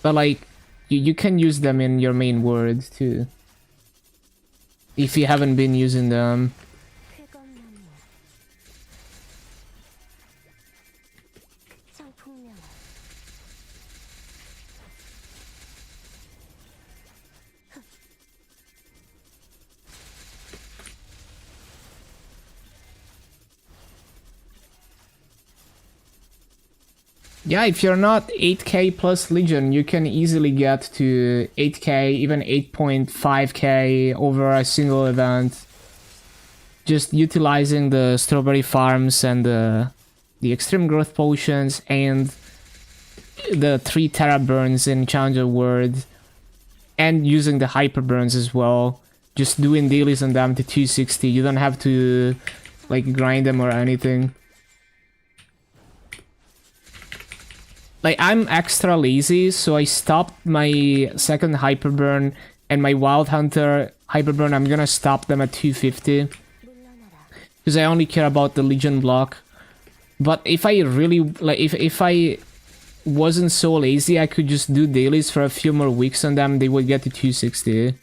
But, like, you can use them in your main world too, if you haven't been using them. Yeah, if you're not 8k plus Legion, you can easily get to 8k, even 8.5k over a single event. Just utilizing the Strawberry Farms and the Extreme Growth Potions and the 3 Terra Burns in Challenger World. And using the Hyper Burns as well. Just doing dailies on them to 260. You don't have to, like, grind them or anything. Like, I'm extra lazy, so I stopped my second Hyperburn and my Wild Hunter Hyperburn. I'm gonna stop them at 250. Because I only care about the Legion block. But if I really, like, if I wasn't so lazy, I could just do dailies for a few more weeks on them. They would get to 260.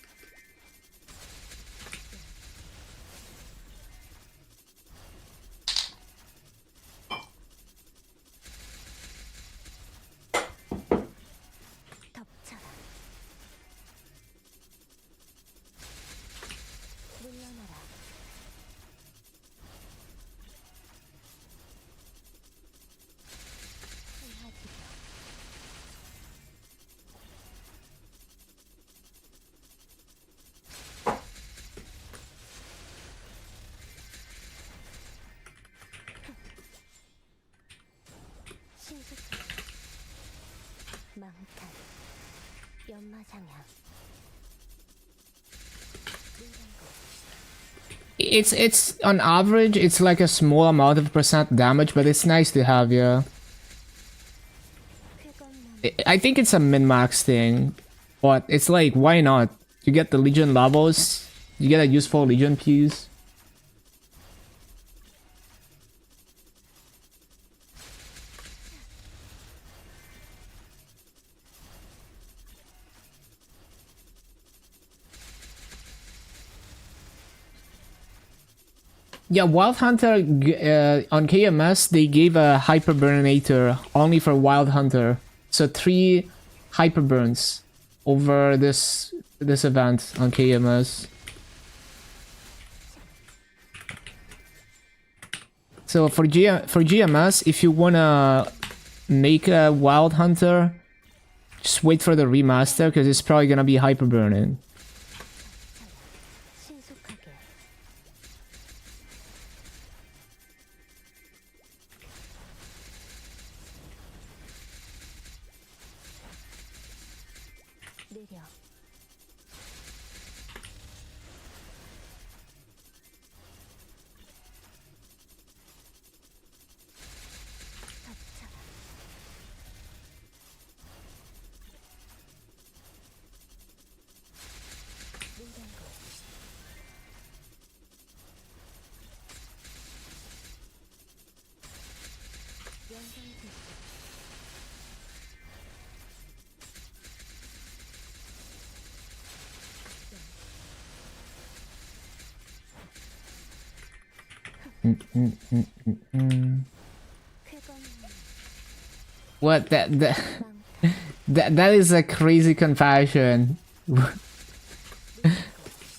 It's on average, it's like a small amount of percent damage, but it's nice to have, yeah. I think it's a min-max thing, but it's like, why not? You get the Legion levels. You get a useful Legion piece. Yeah, Wild Hunter on KMS they gave a Hyperburnator only for Wild Hunter, so 3 Hyperburns over this event on KMS. So for GMS, if you wanna make a Wild Hunter, just wait for the remaster because it's probably gonna be Hyperburning. What that is a crazy confession.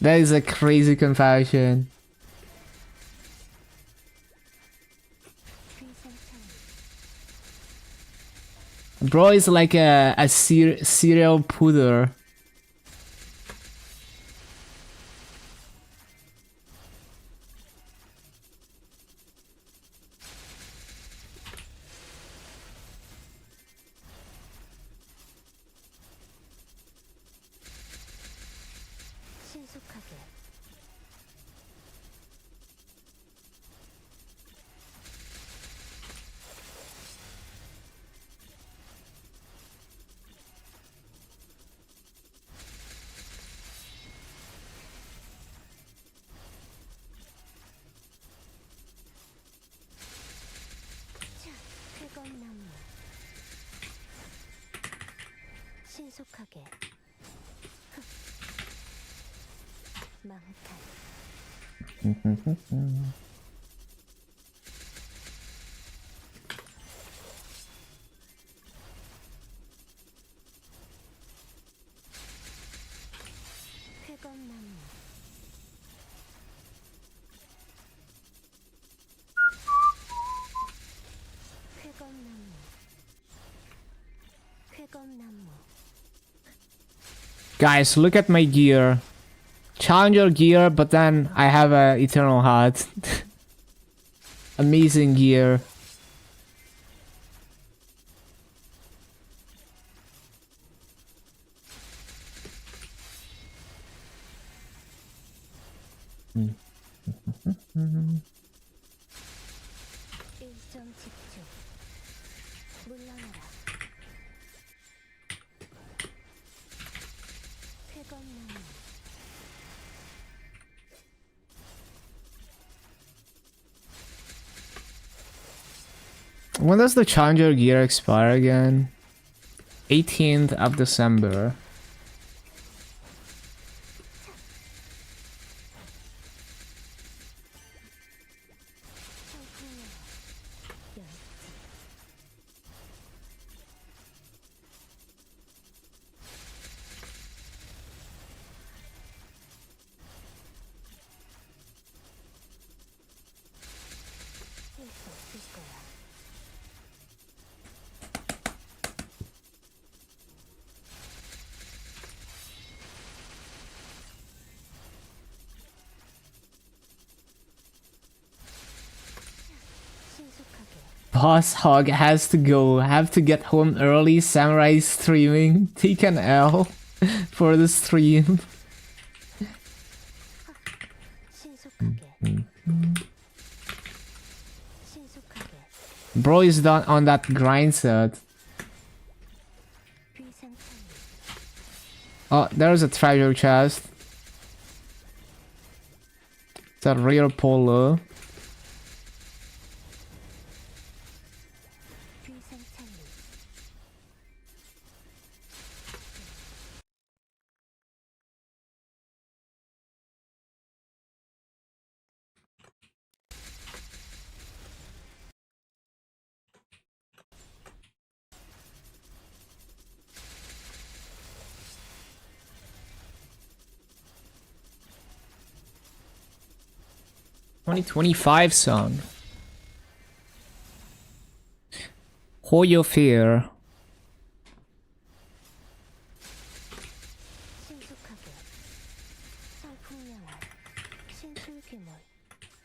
That is a crazy confession. Bro is like a serial pooter. Guys, look at my gear. Challenger gear, but then I have a Eternal Heart. Amazing gear. When does the Challenger gear expire again? 18th of December. Boss Hog has to go. Have to get home early. Samurai streaming. Take an L for the stream. Bro is done on that grind set. Oh, there's a treasure chest. It's a rare polo. $2025 song. Hoyo Fair.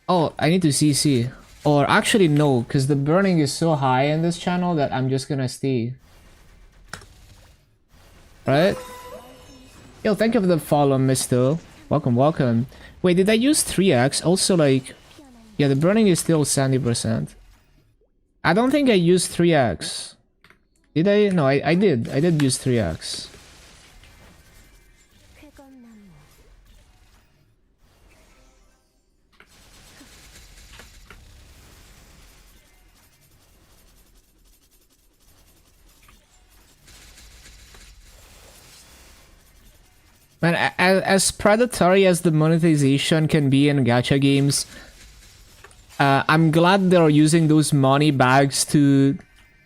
Oh, I need to CC. Or actually no, because the burning is so high in this channel that I'm just gonna stay. Right? Yo, thank you for the follow, Mister. Welcome, welcome. Wait, did I use 3x? Also, like... Yeah, the burning is still 70%. I don't think I used 3x. Did I? No, I did. I did use 3x. Man, as predatory as the monetization can be in gacha games, I'm glad they're using those money bags to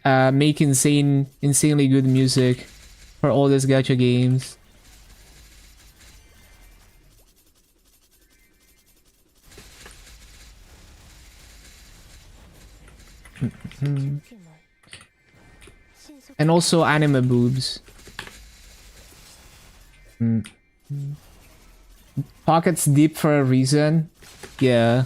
make insanely good music for all these gacha games. And also anime boobs. Pockets deep for a reason. Yeah.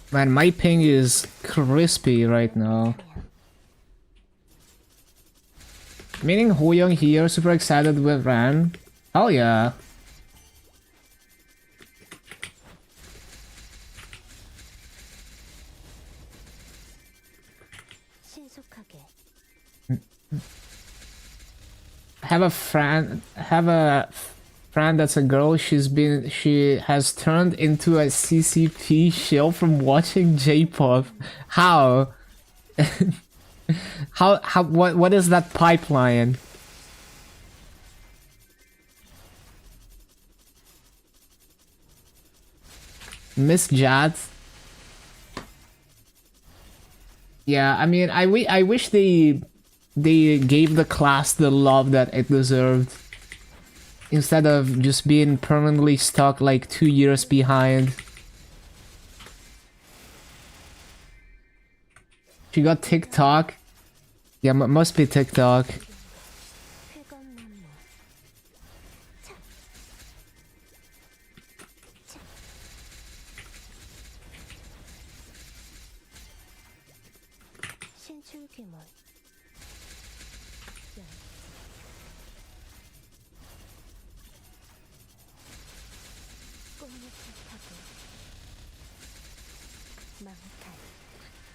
Man, my ping is crispy right now. Meaning Hoyoung here, super excited with Ran. Hell yeah. Have a friend that's a girl. She has turned into a CCP shill from watching J-pop. How? What is that pipeline? Miss Jad? Yeah, I mean, I wish they gave the class the love that it deserved, instead of just being permanently stuck like 2 years behind. She got TikTok. Yeah, must be TikTok.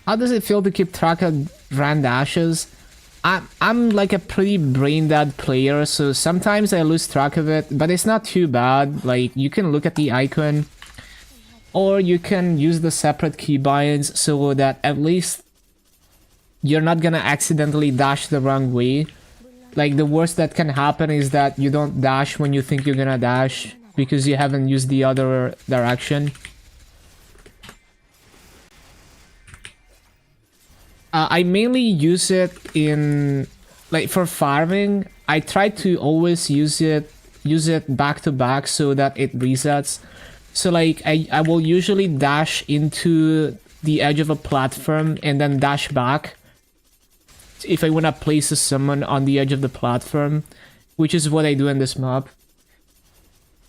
How does it feel to keep track of Grand Ashes? I'm like a pretty brain dead player, so sometimes I lose track of it, but it's not too bad. Like, you can look at the icon, or you can use the separate keybinds so that at least you're not gonna accidentally dash the wrong way Like, the worst that can happen is that you don't dash when you think you're gonna dash because you haven't used the other direction. I mainly use it in, like, for farming. I try to always use it back to back so that it resets. So like I will usually dash into the edge of a platform and then dash back if I want to place a summon on the edge of the platform, which is what I do in this map.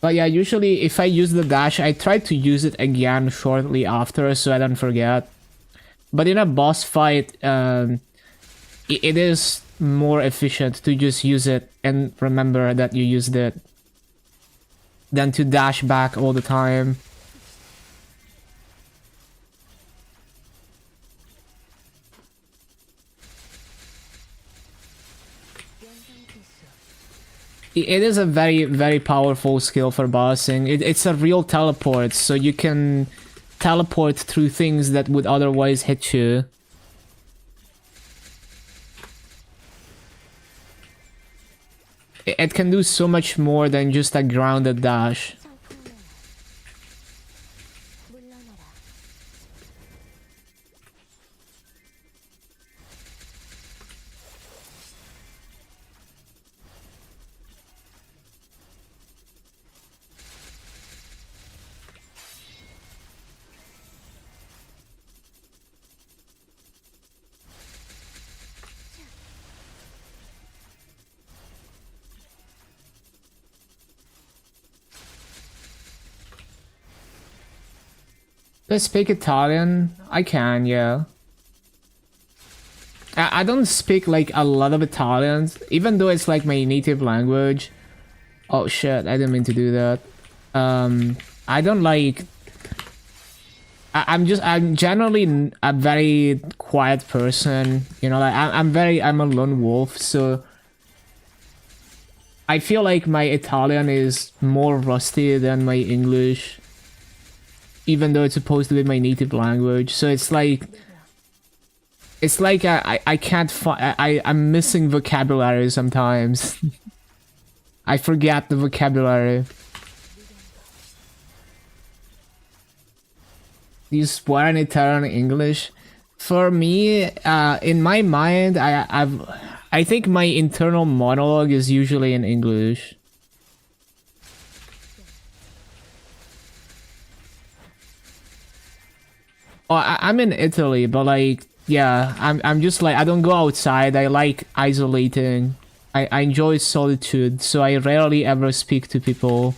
But yeah, usually if I use the dash, I try to use it again shortly after so I don't forget. But in a boss fight, it is more efficient to just use it and remember that you used it than to dash back all the time. It is a very, very powerful skill for bossing. It's a real teleport, so you can teleport through things that would otherwise hit you. It can do so much more than just a grounded dash. Do I speak Italian? I can, yeah. I don't speak like a lot of Italian, even though it's like my native language. Oh shit, I didn't mean to do that. I don't like... I'm generally a very quiet person, you know, like I'm a lone wolf, so I feel like my Italian is more rusty than my English, even though it's supposed to be my native language. So it's like I can't find, I'm missing vocabulary sometimes. I forget the vocabulary. You swear in Italian English? For me, in my mind, I think my internal monologue is usually in English. Oh, I'm in Italy, but like, yeah, I'm just like, I don't go outside. I like isolating. I enjoy solitude, so I rarely ever speak to people.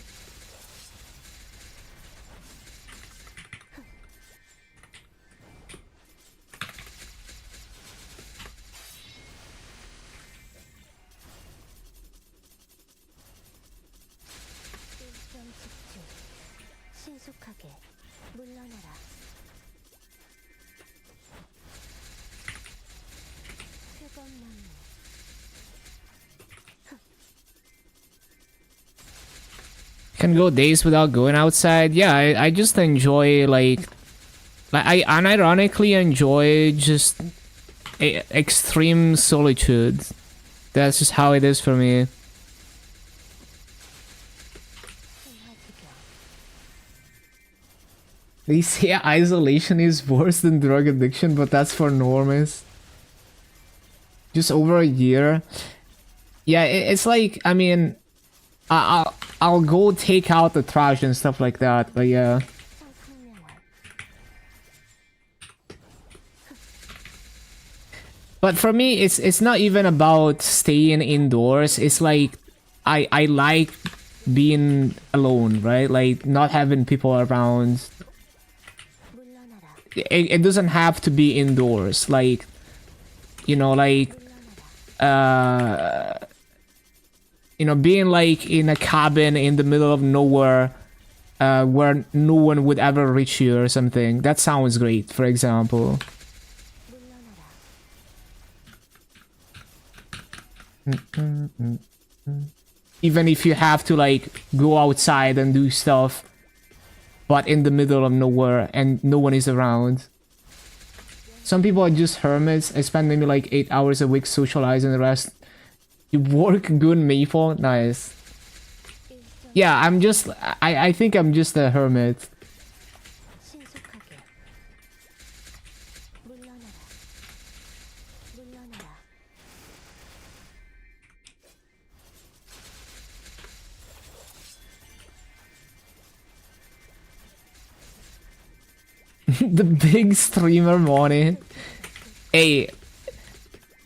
Can go days without going outside. Yeah, I just enjoy like I unironically enjoy just extreme solitude. That's just how it is for me. They say isolation is worse than drug addiction, but that's for normies. Just over a year. Yeah, it's like, I mean, I'll go take out the trash and stuff like that, but yeah. But for me, it's not even about staying indoors. It's like I like being alone, right? Like not having people around. It doesn't have to be indoors. Like, you know, like you know, being like in a cabin in the middle of nowhere, where no one would ever reach you or something. That sounds great, for example. Even if you have to like go outside and do stuff, but in the middle of nowhere and no one is around. Some people are just hermits. I spend maybe like 8 hours a week socializing, the rest You work good, Maple. Nice. Yeah, I'm just. I think I'm just a hermit. 신속하게 물러나라 물러나라 The big streamer money. Hey,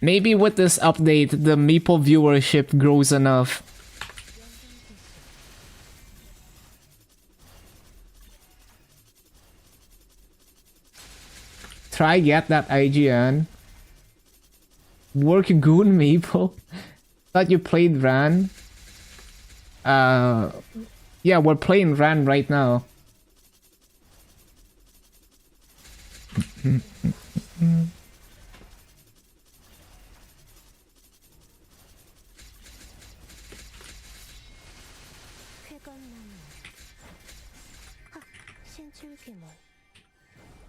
maybe with this update, the Maple viewership grows enough. Try get that IGN. Work good, Maple. Thought you played Ran. Yeah, we're playing Ran right now. 쾌건나무 신출귀몰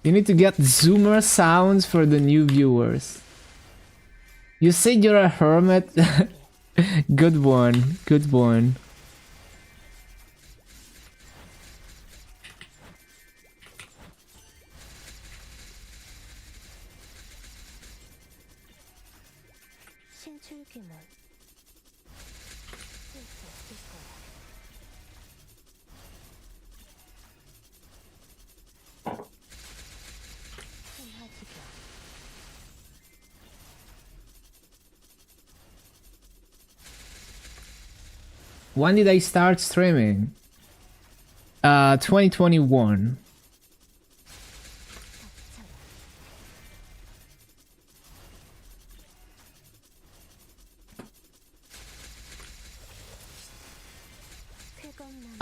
You need to get zoomer sounds for the new viewers. You said you're a hermit? Good one, good one. 신출귀몰 신화지경 When did I start streaming? 2021.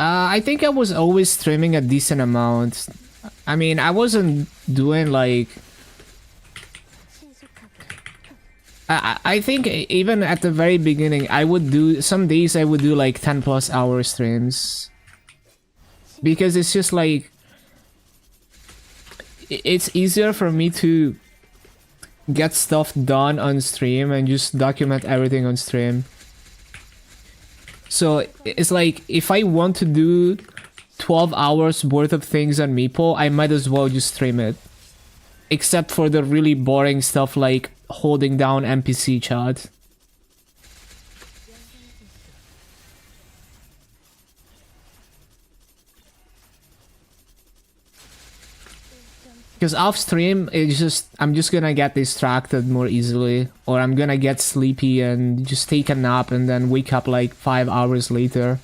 I think I was always streaming a decent amount. I mean, I wasn't doing like... I think even at the very beginning, I would do... Some days I would do like 10 plus hour streams. Because it's just like... It's easier for me to get stuff done on stream and just document everything on stream. So it's like, if I want to do 12 hours worth of things on Meeple, I might as well just stream it. Except for the really boring stuff like holding down NPC chat. Because off stream, it's just, I'm just gonna get distracted more easily. Or I'm gonna get sleepy and just take a nap and then wake up like 5 hours later.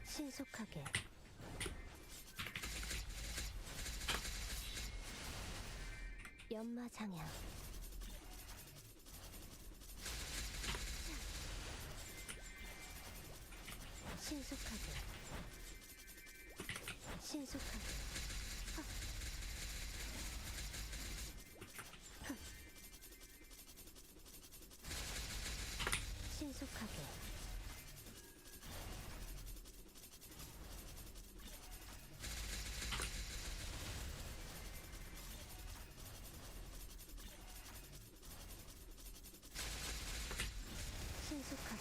신속하게 연마장향 신속하게 신속하게 신속하게 신속하게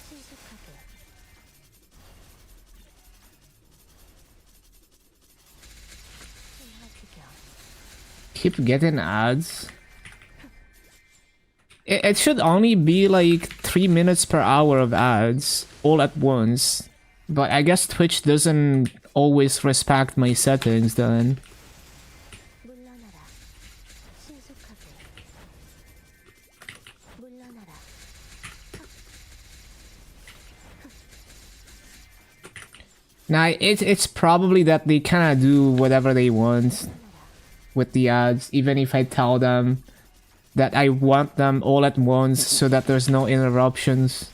신속하게 신화지경 Keep getting ads. It should only be like 3 minutes per hour of ads all at once. But I guess Twitch doesn't always respect my settings then. 물러나라 신속하게 물러나라 Now, it's probably that they kind of do whatever they want with the ads, even if I tell them that I want them all at once so that there's no interruptions.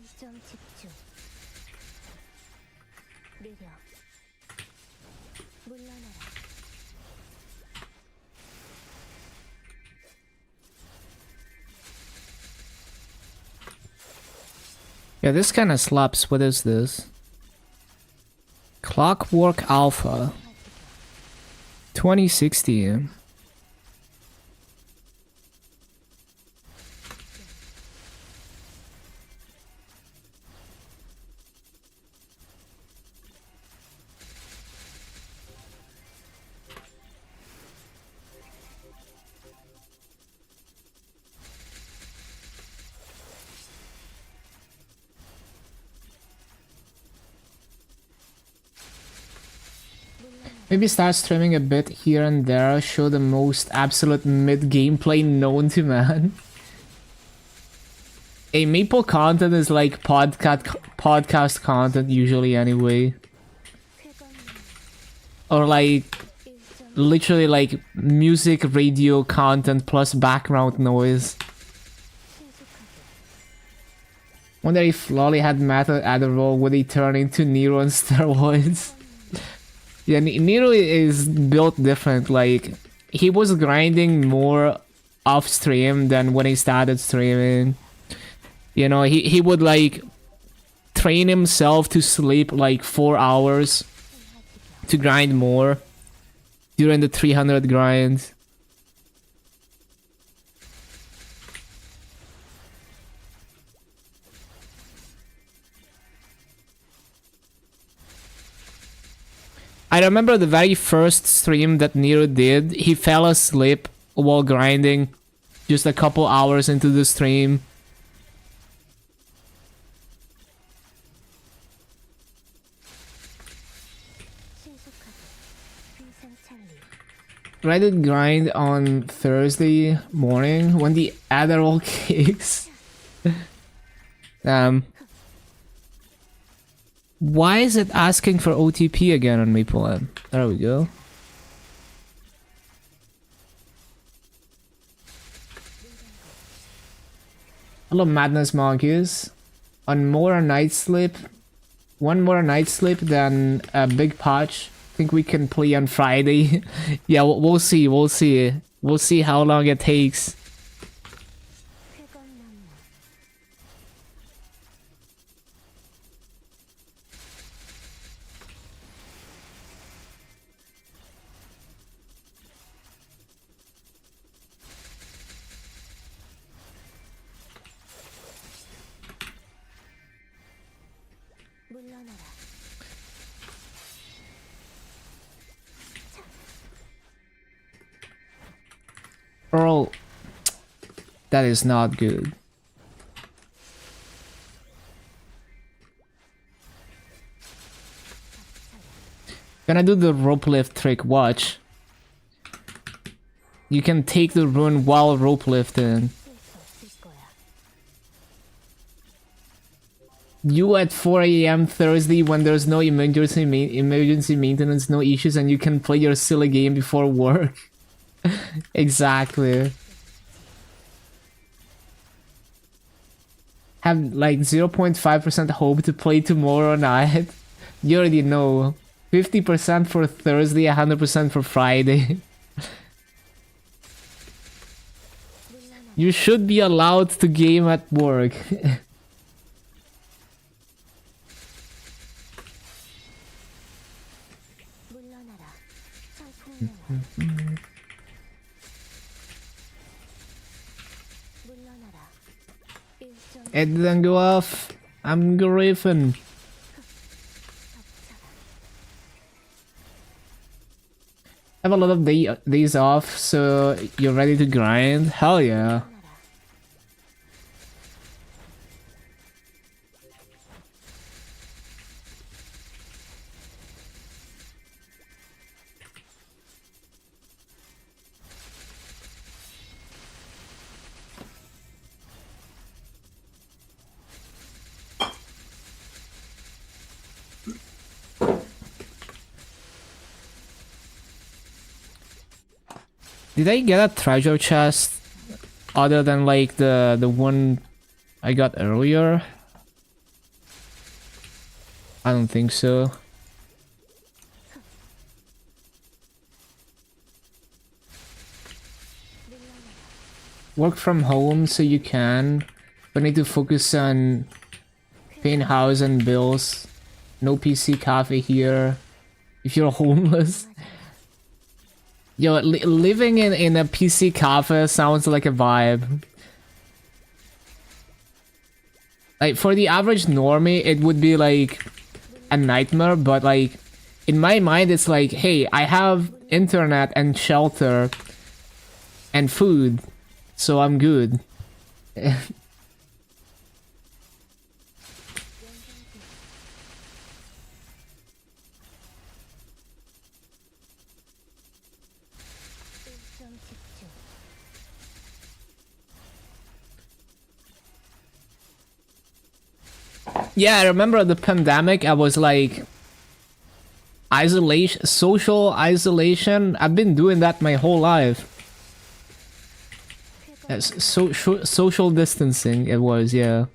일점 집중. 느려. 물러나라. Yeah, this kind of slaps. What is this? Clockwork Alpha 2016. Maybe start streaming a bit here and there, show the most absolute mid gameplay known to man. A Maple content is like podcast content usually anyway. Or like literally like music radio content plus background noise. Wonder if Lolly had Matter Adderall, would he turn into Nero on steroids? Yeah, Nero is built different. Like, he was grinding more off stream than when he started streaming. You know, he would like train himself to sleep like 4 hours to grind more during the 300 grind. I remember the very first stream that Nero did, he fell asleep while grinding just a couple hours into the stream. I did grind on Thursday morning when the Adderall kicks. Why is it asking for OTP again on MapleM? There we go. Hello, Madness Monkeys. On more night sleep, one more night sleep than a big patch. Think we can play on Friday. Yeah, we'll see. We'll see. We'll see how long it takes. Bro, that is not good. Gonna do the rope lift trick, watch. You can take the rune while rope lifting. You at 4 AM Thursday when there's no emergency maintenance, no issues, and you can play your silly game before work. Exactly. Have like 0.5% hope to play tomorrow night. You already know. 50% for Thursday, 100% for Friday. You should be allowed to game at work. It didn't go off. I'm griefing. Have a lot of days off, so you're ready to grind? Hell yeah. Did I get a treasure chest other than like the one I got earlier? I don't think so. Work from home so you can, but need to focus on paying house and bills. No PC cafe here. If you're homeless. Yo, living in a PC cafe sounds like a vibe. Like, for the average normie, it would be like a nightmare, but like, in my mind, it's like, hey, I have internet and shelter and food, so I'm good. Yeah, I remember the pandemic, I was like, isolation, social isolation. I've been doing that my whole life. Yes, social distancing it was, yeah.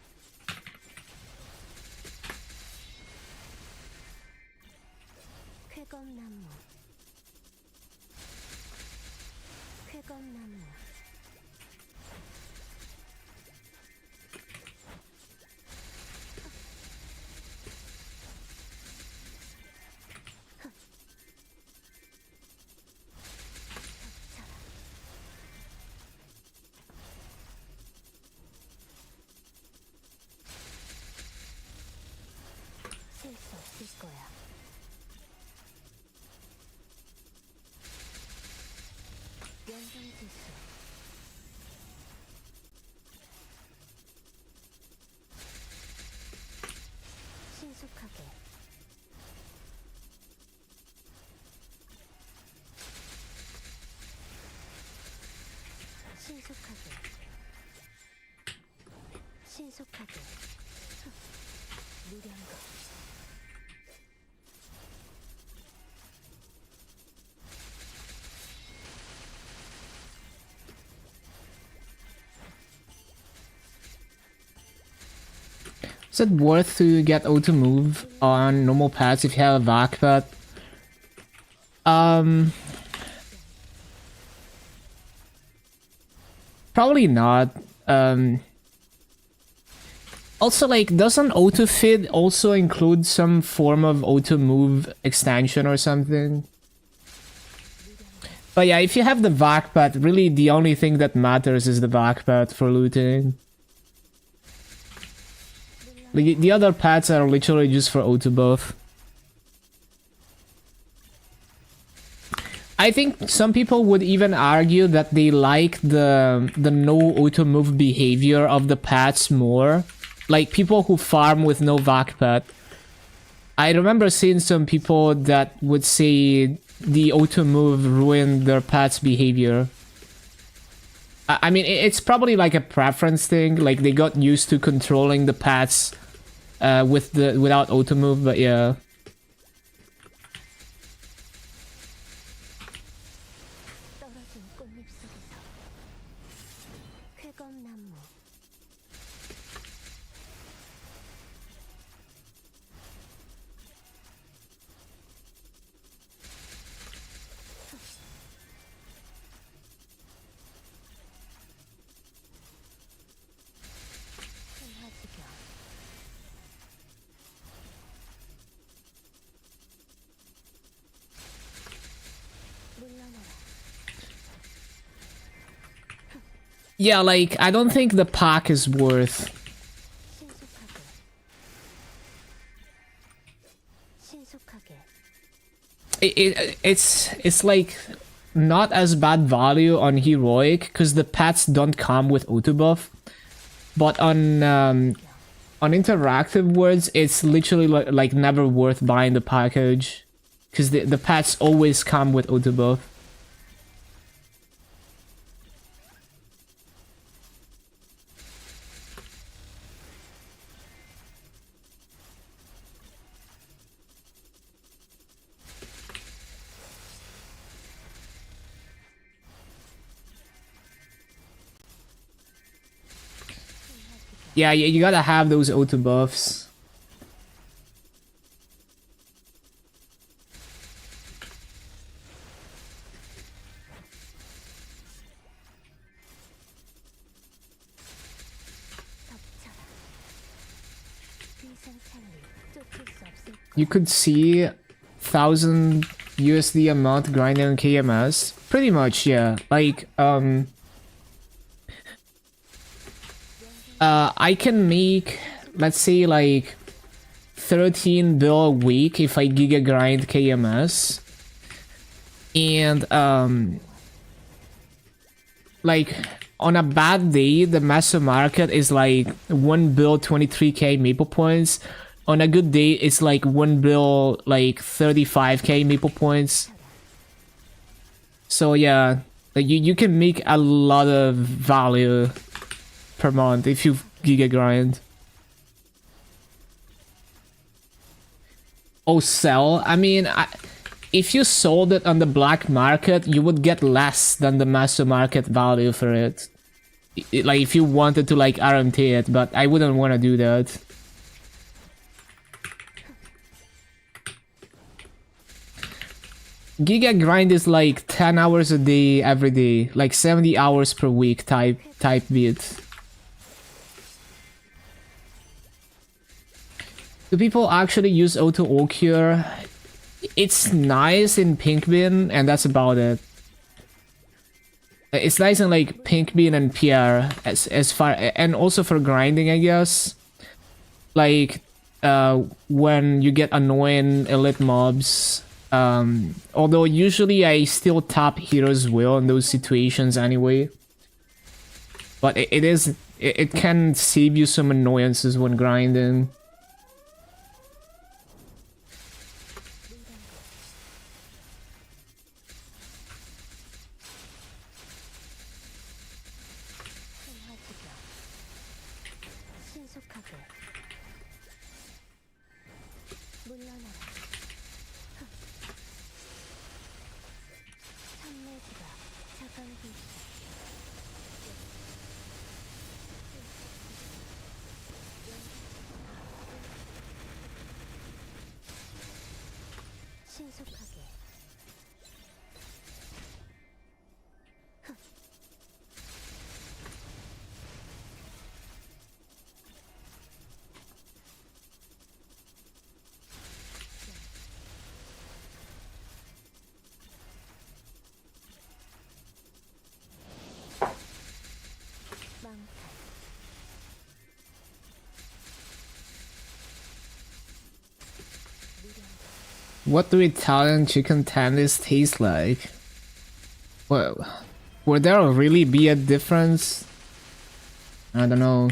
Is it worth to get auto move on normal pads if you have a vac pad? Probably not. Also, like, doesn't auto feed also include some form of auto move extension or something? But yeah, if you have the vac pad, really the only thing that matters is the vac pad for looting. Like, the other pads are literally just for auto buff. I think some people would even argue that they like the no auto move behavior of the pads more. Like people who farm with no vac pad. I remember seeing some people that would say the auto move ruined their pads behavior. I mean, it's probably like a preference thing. Like they got used to controlling the pads without auto move, but yeah. Yeah, like, I don't think the pack is worth. It's like not as bad value on heroic because the pets don't come with auto buff, but on interactive words it's literally like never worth buying the package because the pets always come with auto buff. Yeah, you gotta have those auto buffs. you could see 1,000 USD a month grinding on KMS. Pretty much, yeah. Like, I can make, let's say, like 13 bill a week if I giga grind KMS. And, like, on a bad day, the master market is like 1 bill 23k maple points. On a good day, it's like 1 bill like 35k maple points. So yeah, like you can make a lot of value per month if you giga grind. Oh, sell? I mean, if you sold it on the black market, you would get less than the master market value for it. Like if you wanted to like RMT it, but I wouldn't want to do that. Giga grind is like 10 hours a day every day, like 70 hours per week type beat. Do people actually use auto occur? It's nice in Pink Bean, and that's about it. It's nice in like Pink Bean and Pierre as far, and also for grinding, I guess. Like when you get annoying elite mobs. Although usually I still tap Hero's Will in those situations anyway. But it can save you some annoyances when grinding. What do Italian chicken tenders taste like? Well, would there really be a difference? I don't know.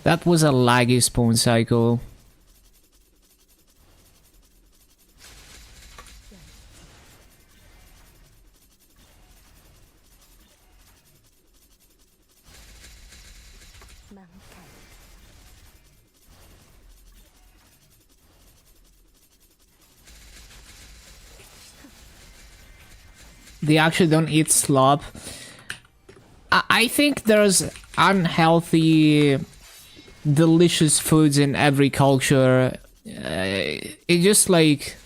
That was a laggy spawn cycle. They actually don't eat slop. I think there's unhealthy, delicious foods in every culture. It just like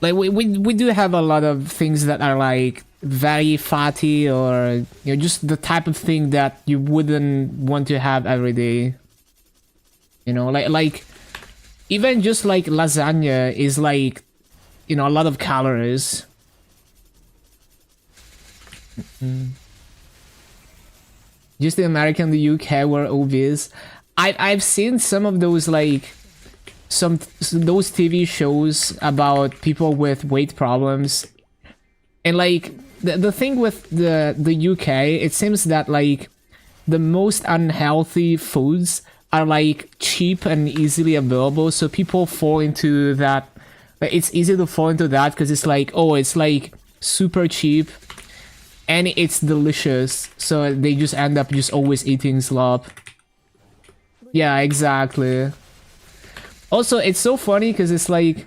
we do have a lot of things that are like very fatty, or you know, just the type of thing that you wouldn't want to have every day. You know, like even just like lasagna is like, you know, a lot of calories. Just the American and the UK were obvious. I've seen some of those like those TV shows about people with weight problems, and like the thing with the UK, it seems that like the most unhealthy foods are like cheap and easily available, so people fall into that. Like, it's easy to fall into that because it's like, oh, it's like super cheap, and it's delicious, so they just end up just always eating slop. Yeah, exactly. Also, it's so funny because it's like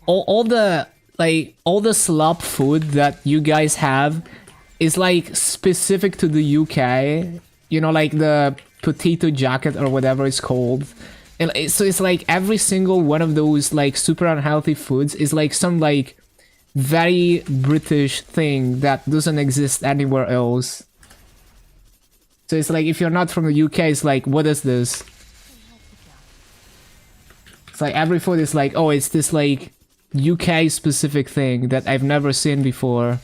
all the slop food that you guys have is like specific to the UK. You know, like the potato jacket or whatever it's called. And so it's like every single one of those like super unhealthy foods is like some like very British thing that doesn't exist anywhere else. So it's like if you're not from the UK, it's like, what is this? It's like every food is like, oh, it's this like UK specific thing that I've never seen before.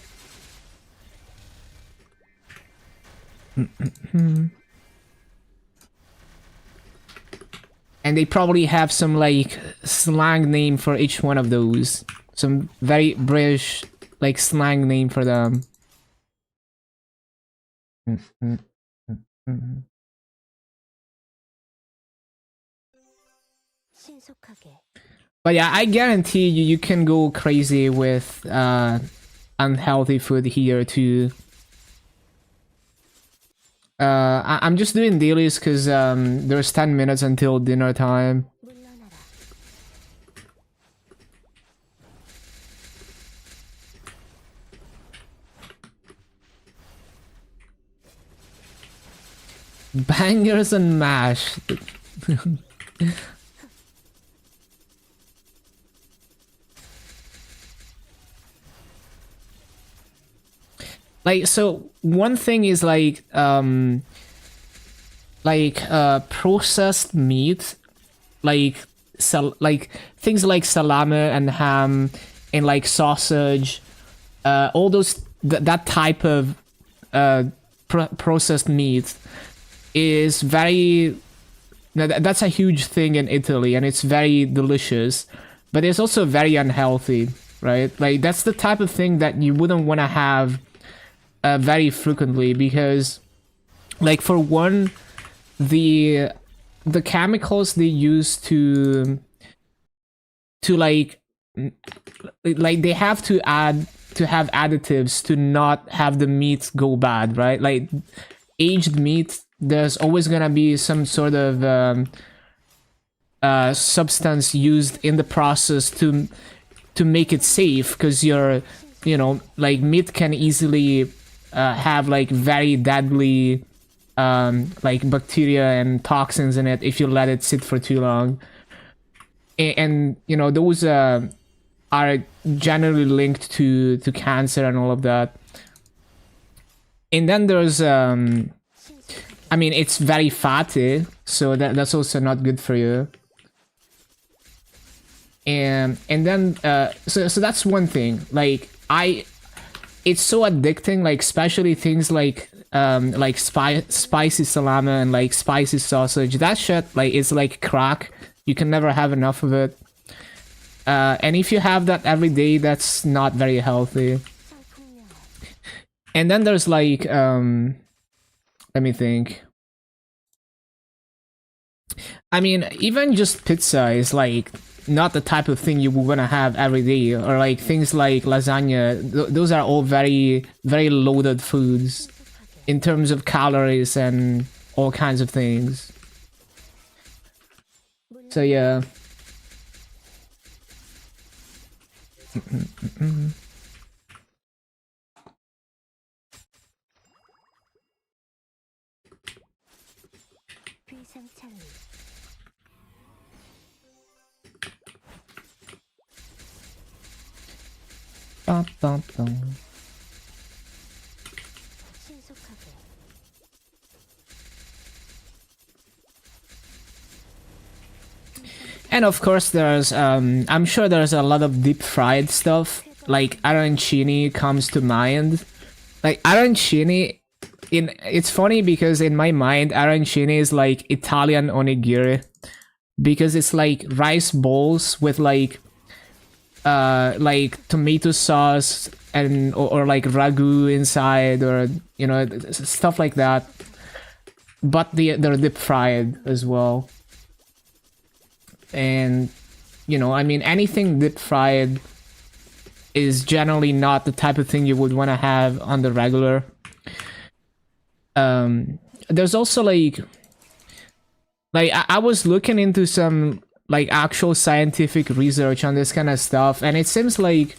And they probably have some like slang name for each one of those. Some very British like slang name for them. But yeah, I guarantee you can go crazy with unhealthy food here too. I'm just doing dailies because there's 10 minutes until dinner time. Bangers and mash. Like, so one thing is like processed meat, like things like salami and ham and like sausage, all those that type of processed meat is very, that's a huge thing in Italy, and it's very delicious, but it's also very unhealthy, right? Like that's the type of thing that you wouldn't want to have very frequently, because like for one, the chemicals they use to like they have to have additives to not have the meat go bad, right? Like aged meat, there's always gonna be some sort of substance used in the process to make it safe, because you know, like meat can easily have like very deadly like bacteria and toxins in it if you let it sit for too long, and you know those are generally linked to cancer and all of that. And then there's I mean, it's very fatty, so that's also not good for you. And then so that's one thing. Like it's so addicting, like especially things like spicy salami and like spicy sausage. That shit, like, it's like crack. You can never have enough of it. And if you have that every day, that's not very healthy. And then there's like let me think. I mean, even just pizza is like not the type of thing you would want to have every day, or like things like lasagna. Those are all very, very loaded foods in terms of calories and all kinds of things. So yeah. Bum, bum, bum. And of course there's I'm sure there's a lot of deep fried stuff, like arancini comes to mind. Like arancini, it's funny because in my mind arancini is like Italian onigiri, because it's like rice balls with like tomato sauce and or like ragu inside, or you know, stuff like that, but they're deep fried as well. And you know, I mean, anything deep fried is generally not the type of thing you would want to have on the regular. There's also like I was looking into some like actual scientific research on this kind of stuff, and it seems like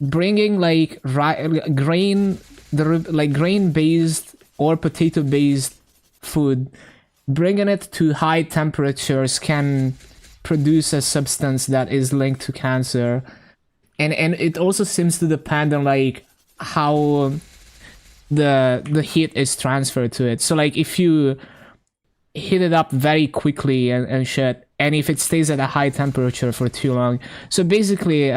bringing like grain based or potato based food, bringing it to high temperatures can produce a substance that is linked to cancer, and it also seems to depend on like how the heat is transferred to it. So like if you heat it up very quickly and shit, and if it stays at a high temperature for too long, so basically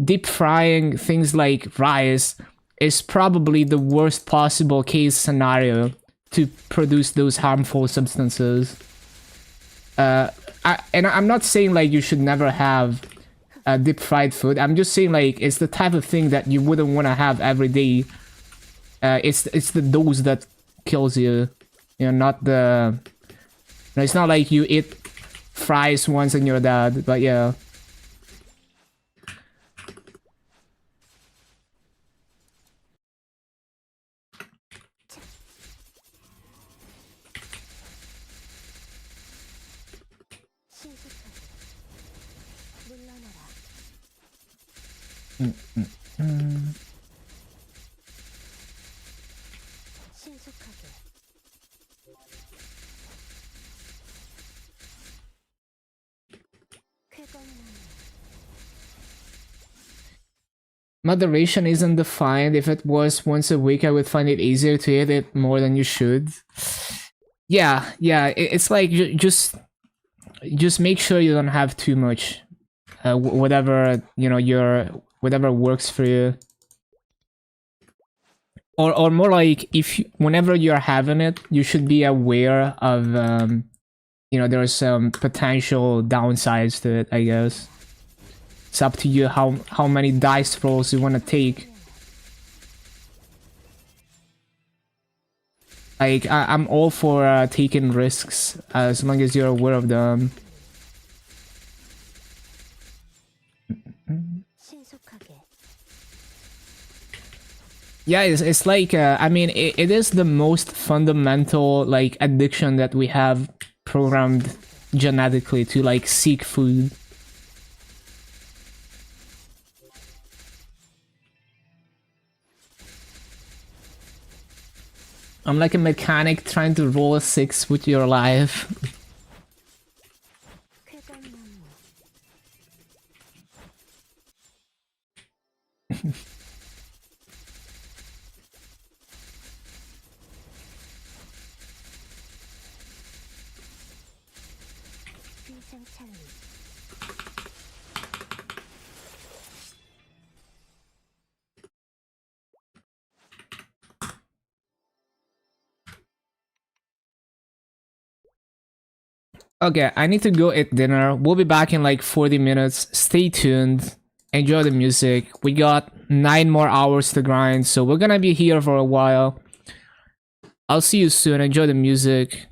deep frying things like rice is probably the worst possible case scenario to produce those harmful substances. I'm not saying like you should never have deep fried food. I'm just saying like it's the type of thing that you wouldn't want to have every day. It's the dose that kills you, you know, not the. No, it's not like you eat fries once and you're dead, but yeah. Moderation isn't defined. If it was once a week, I would find it easier to eat it more than you should. Yeah, it's like just make sure you don't have too much. Whatever you know, whatever works for you. Or more like whenever you're having it, you should be aware of you know, there's some potential downsides to it, I guess. It's up to you how many dice rolls you want to take. Like I'm all for taking risks as long as you're aware of them. Yeah, it's like I mean it is the most fundamental like addiction that we have programmed genetically to like seek food. I'm like a mechanic trying to roll a 6 with your life. Okay, I need to go eat dinner. We'll be back in like 40 minutes. Stay tuned. Enjoy the music. We got 9 more hours to grind, so we're gonna be here for a while. I'll see you soon. Enjoy the music.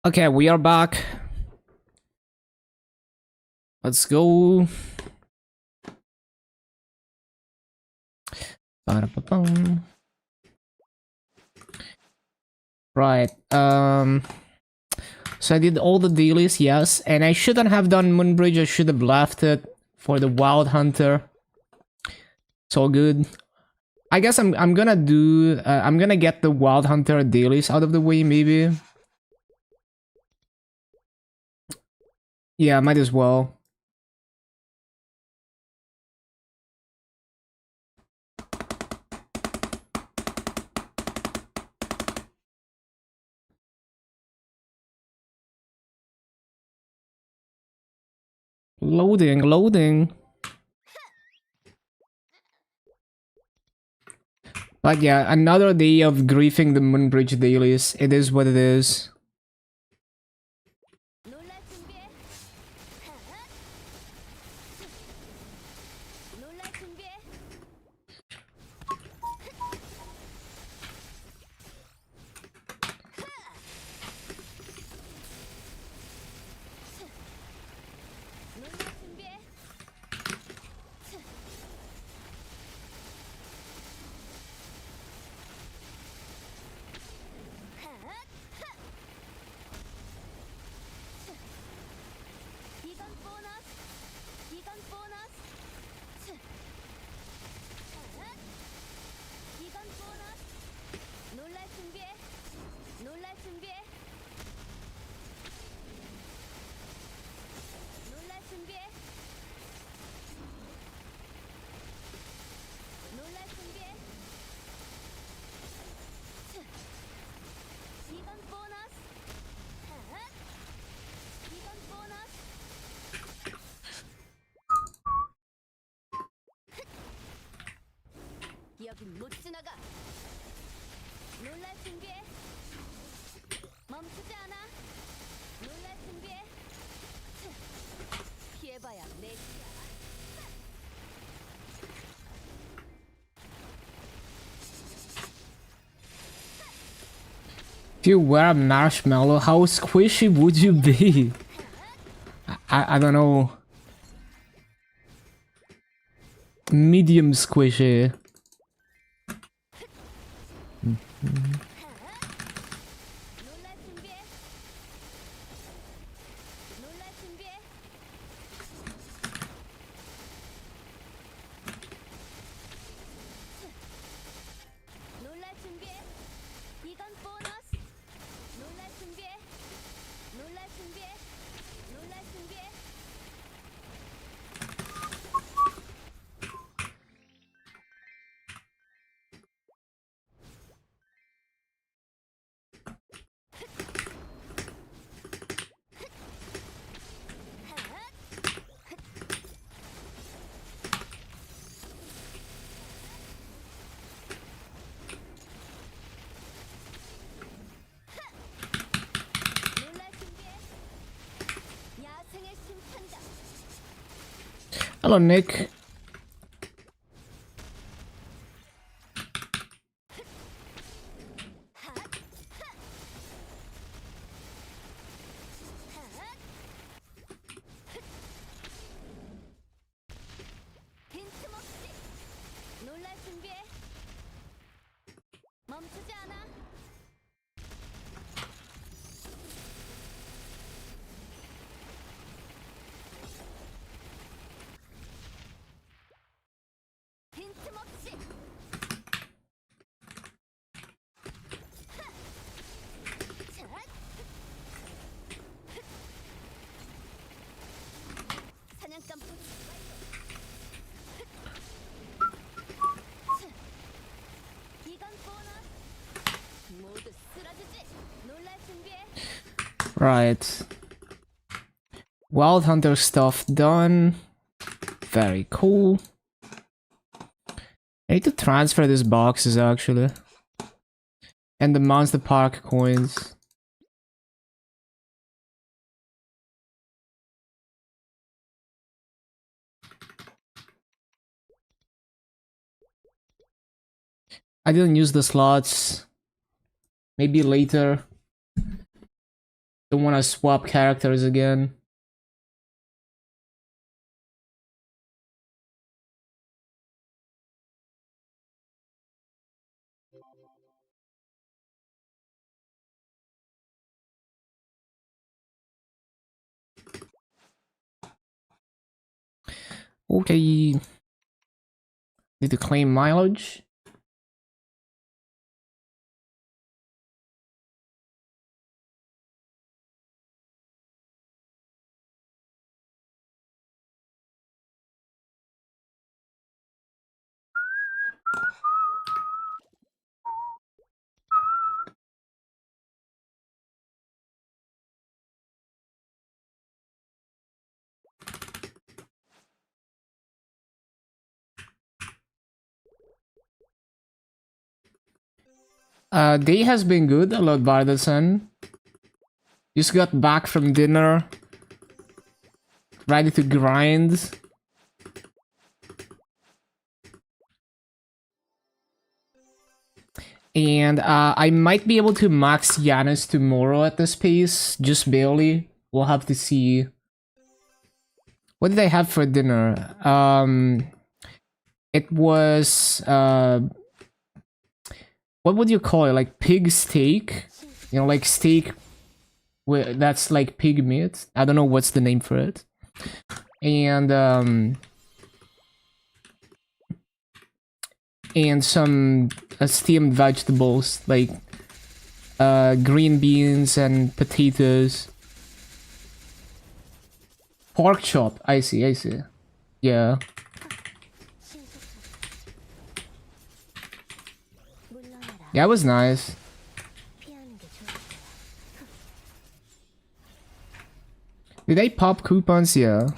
Okay, we are back. Let's go. Ba-da-ba-bum. Right. So I did all the dailies, yes, and I shouldn't have done Moonbridge. I should have left it for the Wild Hunter. It's all good. I guess I'm gonna do. I'm gonna get the Wild Hunter dailies out of the way, maybe. Yeah, might as well. Loading, loading. But yeah, another day of griefing the Moonbridge dailies. It is what it is. 놀랄 준비해. 놀랄 준비해. you were a marshmallow, how squishy would you be? I don't know. Medium squishy. 롤라 준비해. 롤라 준비해. 롤라 준비해. 이건 보너스. 롤라 준비해. 롤라 준비해. 롤라 준비해. 롤라 준비해. 야생의 심판자. Hello, Nick. 빈틈없이. 롤라 준비해. 멈추지 않아. 빈틈없이. 사냥감 포지 완료. 이건 보너스. 모두 쓰러지지. 놀랄 준비해. Right. Wild Hunter stuff done. Very cool. I need to transfer these boxes actually. And the Monster Park coins. I didn't use the slots. Maybe later. Don't want to swap characters again. Okay. Need to claim mileage. Day has been good, a lot better than sun. Just got back from dinner. Ready to grind. And I might be able to max Yanis tomorrow at this pace, just barely. We'll have to see. What did I have for dinner? It was what would you call it? Like pig steak? You know, like steak that's like pig meat. I don't know what's the name for it. And some steamed vegetables like green beans and potatoes. Pork chop. I see. Yeah. Yeah, it was nice. Did they pop coupons? Yeah.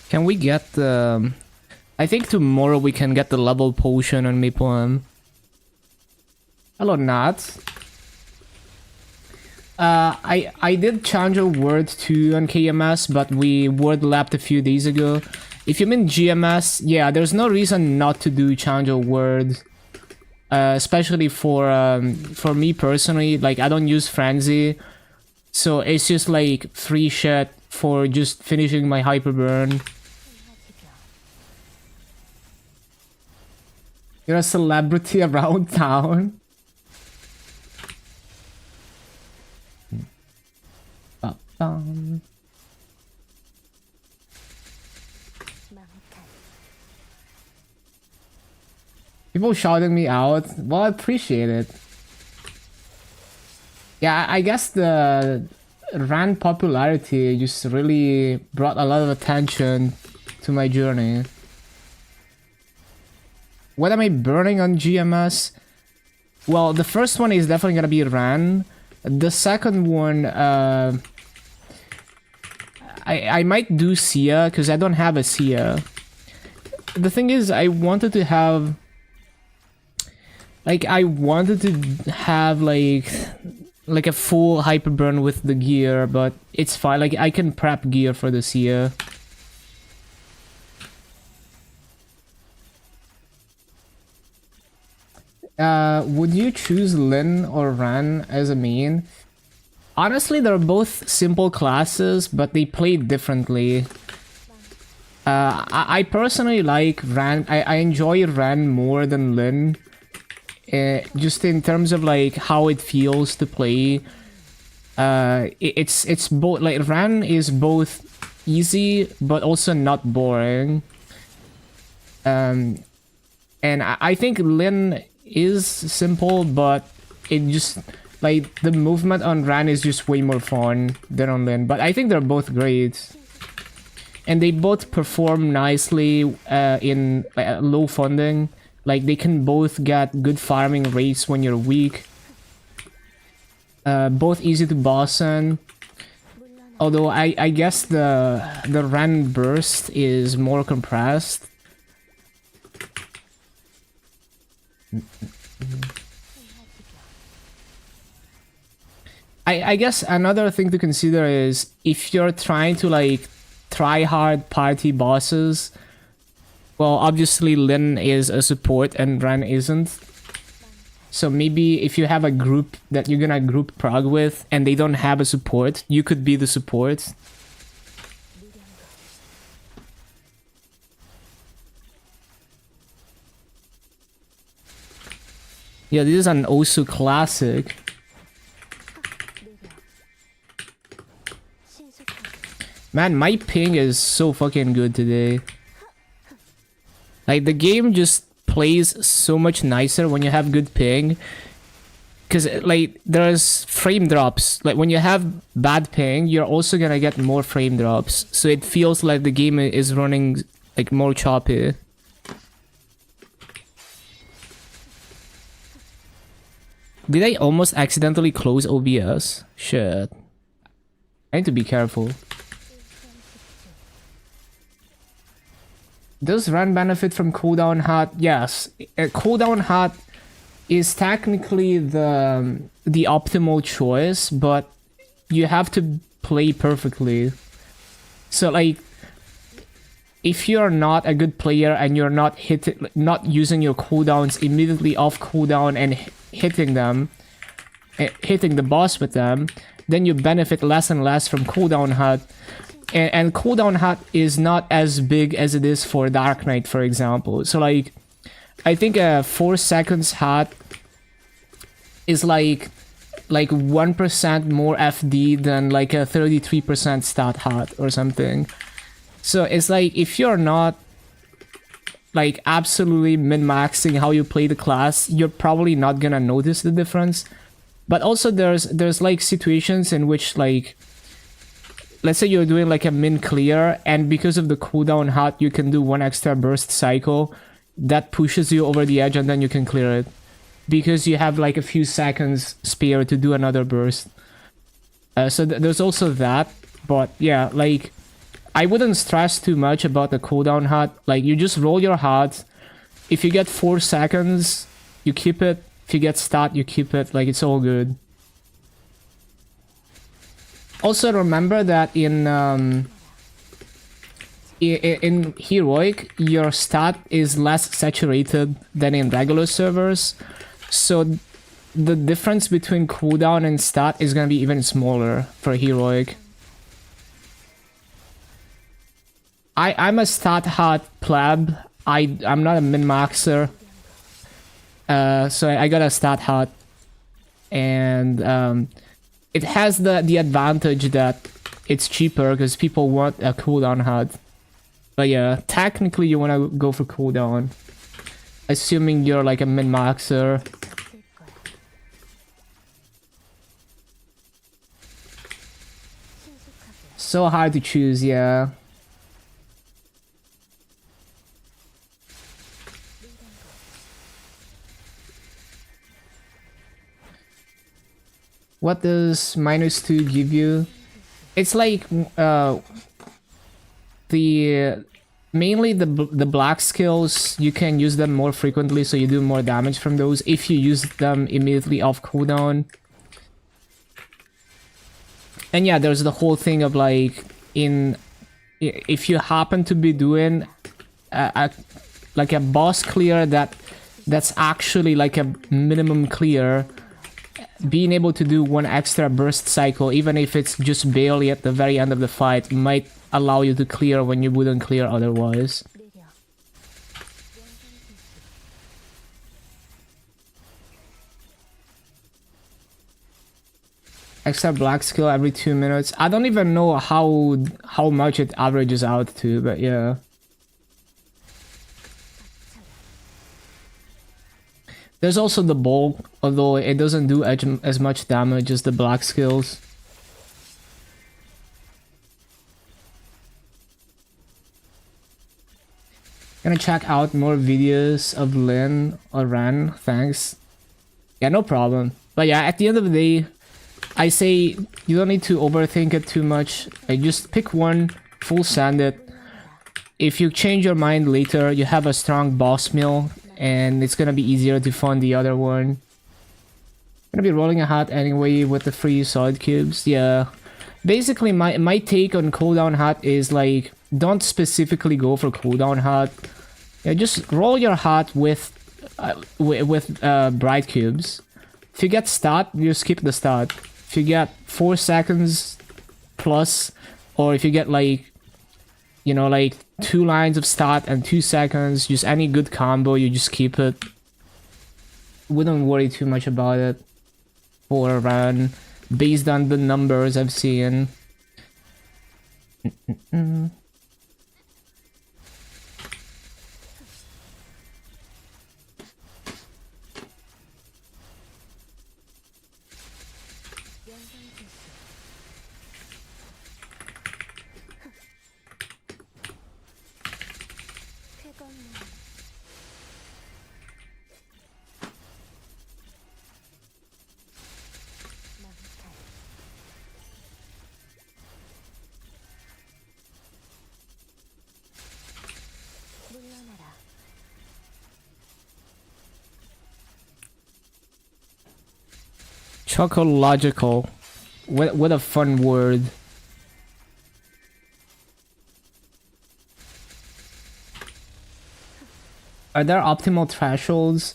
Can we get the... I think tomorrow we can get the level potion on Maple. Hello, Nat. I did change a word to on KMS, but we word lapped a few days ago. If you mean GMS, yeah, there's no reason not to do change a word. Especially for me personally, like I don't use Frenzy, so it's just like free shit for just finishing my hyperburn. You're a celebrity around town. Ba-bum. People shouting me out. Well, I appreciate it. Yeah, I guess the Rand popularity just really brought a lot of attention to my journey. What am I burning on GMS? Well, the first one is definitely gonna be Ran. The second one, I might do Sia, because I don't have a Sia. The thing is, I wanted to have... Like, I wanted to have, like a full hyperburn with the gear, but it's fine. Like, I can prep gear for the Sia. Would you choose Lin or Ran as a main? Honestly, they're both simple classes, but they play differently. I personally like Ran. I enjoy Ran more than Lin. Just in terms of like how it feels to play. It's both, like Ran is both easy but also not boring. And I think Lin is simple, but it just like the movement on Ran is just way more fun than on Lin. But I think they're both great, and they both perform nicely in low funding. Like they can both get good farming rates when you're weak. Both easy to boss in. Although I guess the Ran burst is more compressed. I guess another thing to consider is if you're trying to like try hard party bosses, well, obviously Lin is a support and Ran isn't. So maybe if you have a group that you're gonna group prog with and they don't have a support, you could be the support. Yeah, this is an Osu classic. Man, my ping is so fucking good today. Like, the game just plays so much nicer when you have good ping. Because, like, there's frame drops. Like, when you have bad ping, you're also gonna get more frame drops. So it feels like the game is running, like, more choppy. Did I almost accidentally close OBS? Shit. I need to be careful. Does Ran benefit from cooldown hot? Yes. Cooldown hot is technically the optimal choice, but you have to play perfectly. So like, if you're not a good player and you're not using your cooldowns immediately off cooldown and hitting the boss with them, then you benefit less and less from cooldown hot. And cooldown hot is not as big as it is for Dark Knight, for example. So like, I think a 4 seconds hot is like 1% more FD than like a 33% stat hot or something. So it's like, if you're not like absolutely min-maxing how you play the class, you're probably not gonna notice the difference. But also there's like situations in which, like, let's say you're doing like a min clear, and because of the cooldown hot you can do 1 extra burst cycle that pushes you over the edge, and then you can clear it because you have like a few seconds spare to do another burst. So there's also that. But yeah, like, I wouldn't stress too much about the cooldown HUD. Like, you just roll your HUD. If you get 4 seconds, you keep it. If you get stat, you keep it. Like, it's all good. Also, remember that in Heroic, your stat is less saturated than in regular servers. So the difference between cooldown and stat is gonna be even smaller for Heroic. I'm a stat hot pleb. I'm not a min-maxer. So I got a stat hot. And it has the advantage that it's cheaper because people want a cooldown HUD. But yeah, technically you want to go for cooldown. Assuming you're like a min-maxer. So hard to choose, yeah. What does -2 give you? It's like mainly the black skills. You can use them more frequently, so you do more damage from those if you use them immediately off cooldown. And yeah, there's the whole thing of like if you happen to be doing like a boss clear that's actually like a minimum clear, being able to do one extra burst cycle, even if it's just barely at the very end of the fight, might allow you to clear when you wouldn't clear otherwise. Extra black skill every 2 minutes. I don't even know how much it averages out to, but yeah. There's also the bowl, although it doesn't do as much damage as the black skills. Gonna check out more videos of Lin or Ren, thanks. Yeah, no problem. But yeah, at the end of the day, I say you don't need to overthink it too much. Like, just pick one, full send it. If you change your mind later, you have a strong boss mill, and it's gonna be easier to fund the other one. Gonna be rolling a hat anyway with the free solid cubes. Yeah. Basically, my take on cooldown hat is like, don't specifically go for cooldown hat. Yeah, just roll your hat with bright cubes. If you get stat, you skip the stat. If you get 4 seconds plus, or if you get like, you know, like 2 lines of stat and 2 seconds, just any good combo, you just keep it. Wouldn't worry too much about it for a run, based on the numbers I've seen. Chocological. What a fun word. Are there optimal thresholds?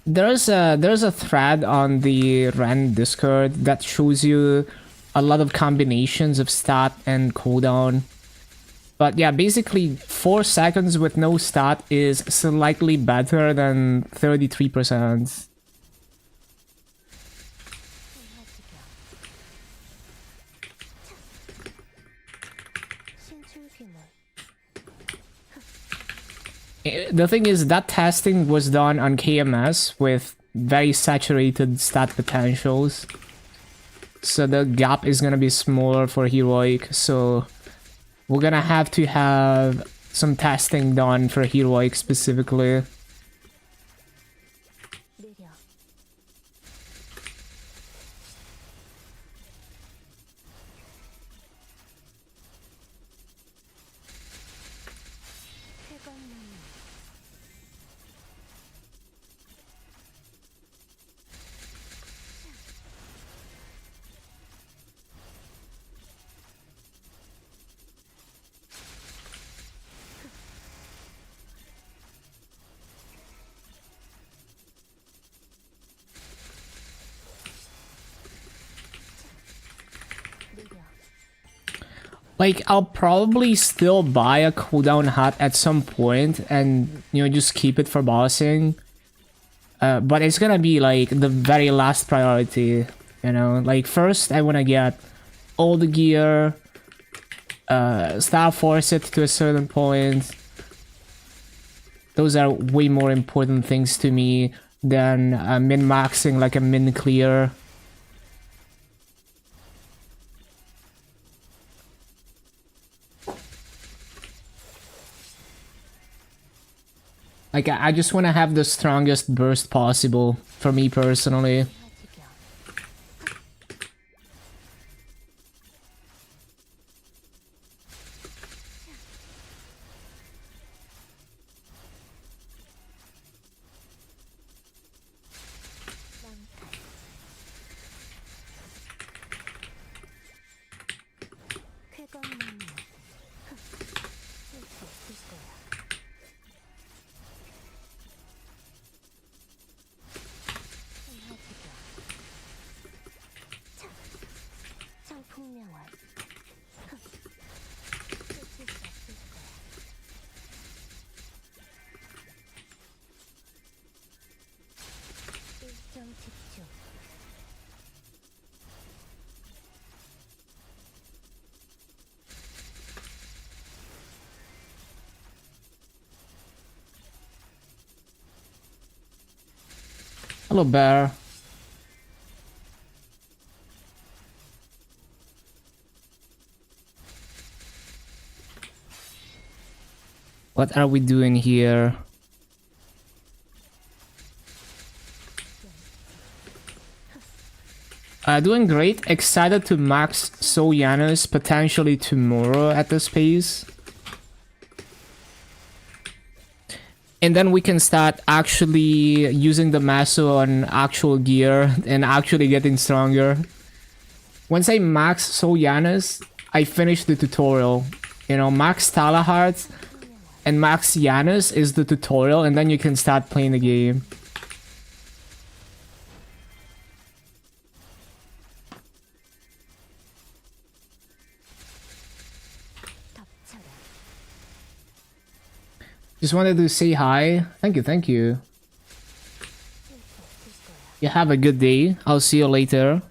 There's a thread on the Ren Discord that shows you a lot of combinations of stat and cooldown. But yeah, basically 4 seconds with no stat is slightly better than 33%. The thing is that testing was done on KMS with very saturated stat potentials. So the gap is gonna be smaller for Heroic, so we're gonna have to have some testing done for Heroic specifically. Like, I'll probably still buy a cooldown hat at some point and, you know, just keep it for bossing. But it's gonna be, like, the very last priority, you know? Like, first, I wanna get all the gear, style force it to a certain point. Those are way more important things to me than min-maxing, like, a min-clear. Like, I just want to have the strongest burst possible, for me personally. 쾌감만 쓸수 없을 거야. 한마디가 청풍명월 쓸수 없을 거야. 일정 집중. Hello, bear. What are we doing here? Doing great. Excited to max Soyanus potentially tomorrow at this pace. And then we can start actually using the Maso on actual gear and actually getting stronger. Once I max Soyanus, I finish the tutorial. You know, max Talahart and max Janus is the tutorial, and then you can start playing the game. Just wanted to say hi. Thank you, thank you. You have a good day. I'll see you later.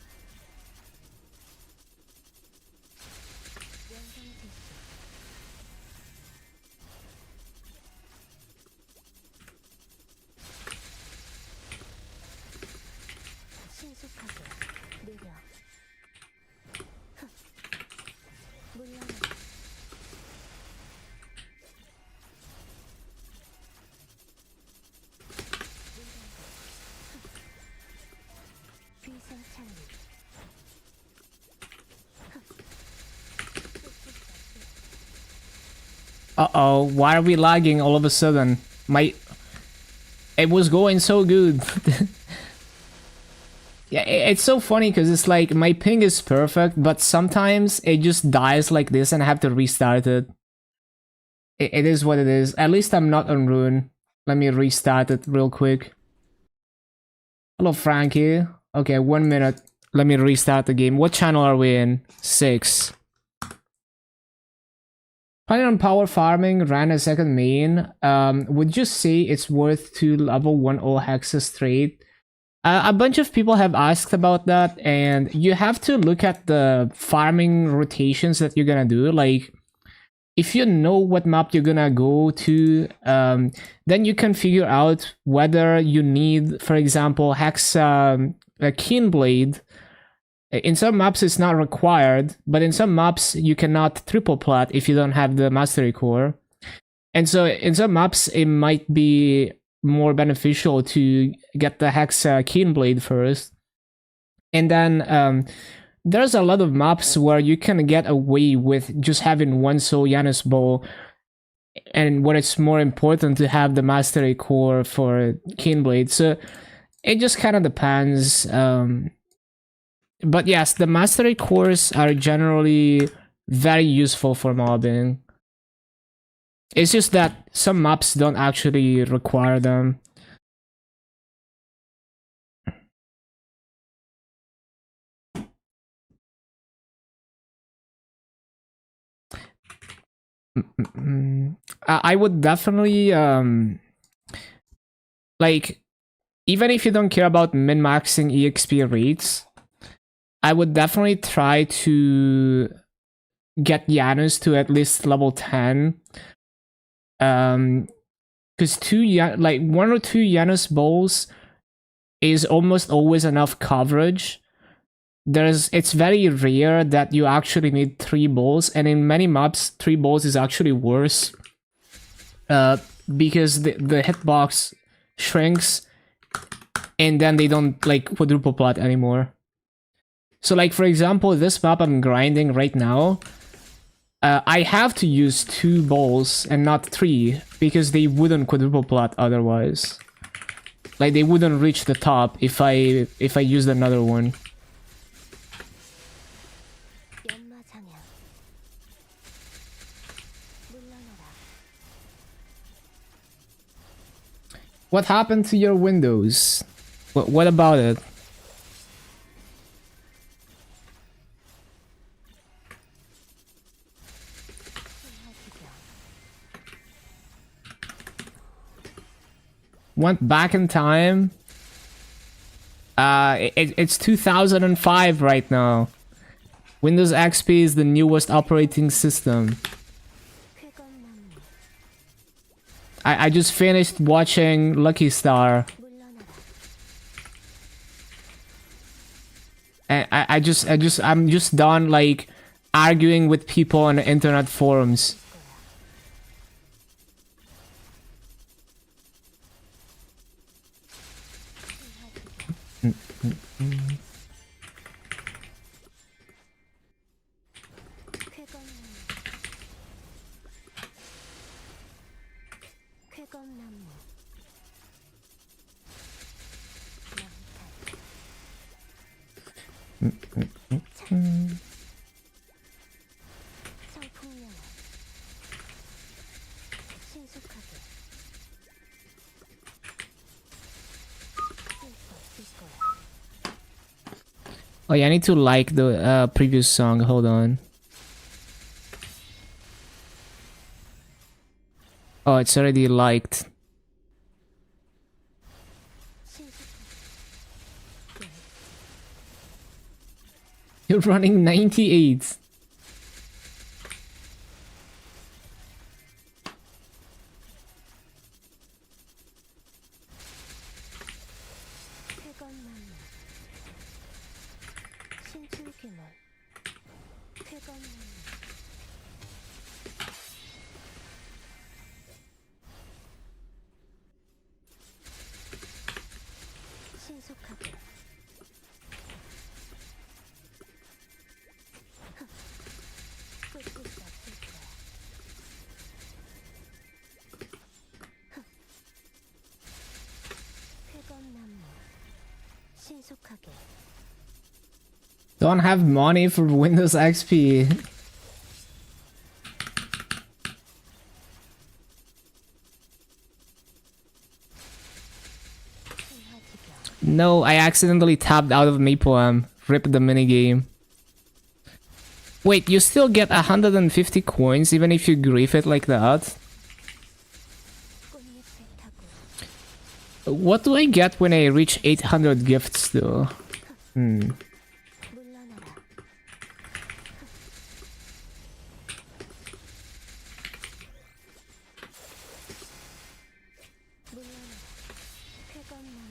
Uh-oh, why are we lagging all of a sudden? It was going so good. Yeah, it's so funny because it's like my ping is perfect, but sometimes it just dies like this and I have to restart it. It is what it is. At least I'm not on Rune. Let me restart it real quick. Hello, Frankie. Okay, 1 minute. Let me restart the game. What channel are we in? 6. Planning on power farming, ran a second main. Would you say it's worth to level 1 all hexes straight? A bunch of people have asked about that, and you have to look at the farming rotations that you're gonna do. Like, if you know what map you're gonna go to, then you can figure out whether you need, for example, hex a keen blade. In some maps it's not required, but in some maps you cannot triple plat if you don't have the mastery core. And so in some maps it might be more beneficial to get the hex keen blade first. And then there's a lot of maps where you can get away with just having one soul Janus bow, and when it's more important to have the mastery core for keen blade. So it just kind of depends. But yes, the mastery cores are generally very useful for mobbing. It's just that some maps don't actually require them. I would definitely like, even if you don't care about min-maxing EXP rates, I would definitely try to get Janus to at least level 10. Because like 1 or 2 Janus bowls is almost always enough coverage. It's very rare that you actually need 3 bowls, and in many maps 3 bowls is actually worse. Because the hitbox shrinks, and then they don't like quadruple plot anymore. So like, for example, this map I'm grinding right now, I have to use 2 bowls and not 3 because they wouldn't quadruple plot otherwise. Like, they wouldn't reach the top if I used another one. 연마 장양. 물러나라. What happened to your windows? What about it? Went back in time. It's 2005 right now. Windows XP is the newest operating system. 쾌검나무. I just finished watching Lucky Star. 물러나라. And I'm just done like arguing with people on internet forums. 쾌검나무. 쾌검나무. 성폭력. 신속하게. 쓸수 없을 거야. Oh yeah, I need to like the previous song. Hold on. Oh, it's already liked. 신속하게. You're running 98. 쾌검나무. 신출귀물. 쾌검나무. 신속하게. 꿀꿀 수 없을 거야. 쾌검나무. 신속하게. Don't have money for Windows XP. 신화지경. No, I accidentally tapped out of MapleM. Rip the minigame. Wait, you still get 150 coins even if you grief it like that? 꽃잎을 타고. What do I get when I reach 800 gifts though? 물러나라. 물러나라. 쾌검나무.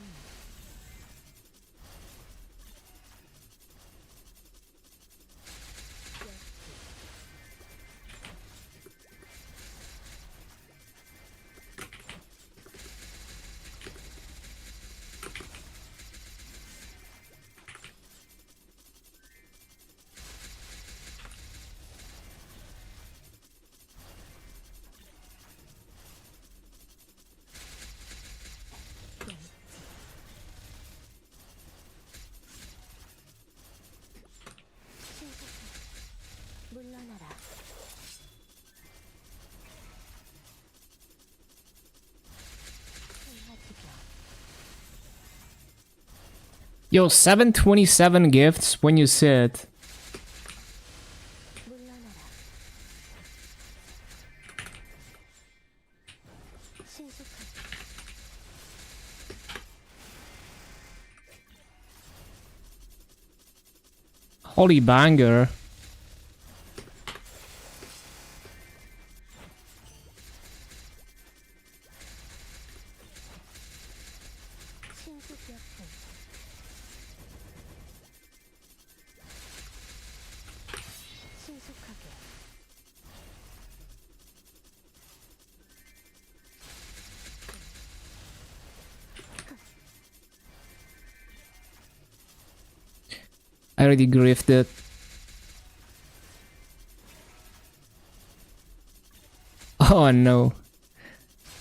물러나라. 신화지경. Yo, 727 gifts when you sit. 물러나라. 신속하게 Holy banger. 신속약품 신속하게 I already griefed it. Oh no.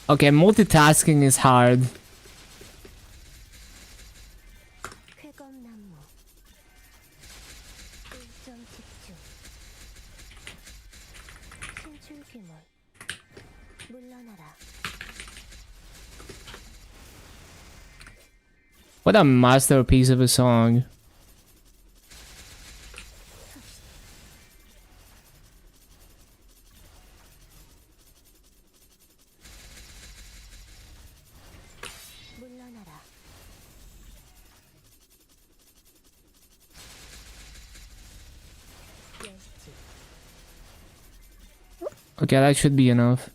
Okay, multitasking is hard. 쾌검나무 일점 집중 신출귀물 물러나라 What a masterpiece of a song. 물러나라 열지 Okay, that should be enough.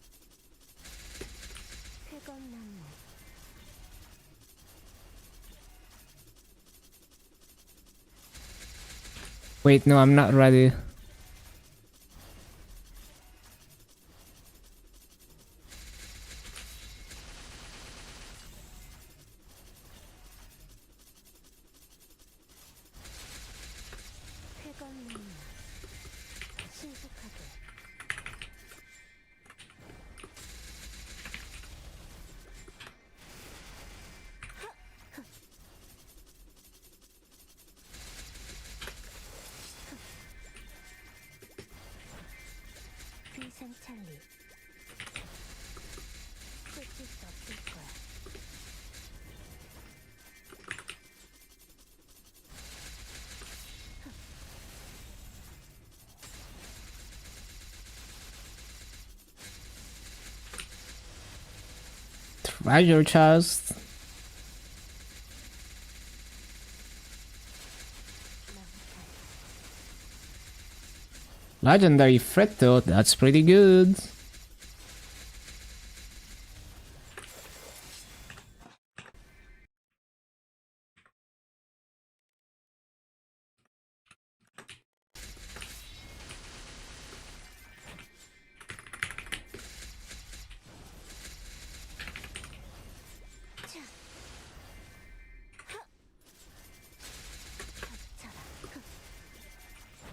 쾌검나무 Wait, no, I'm not ready. 쾌검나무 신속하게 비상찰리 끝일 수 없을 거야 Treasure chest. Legendary Fritto, that's pretty good. 닥쳐라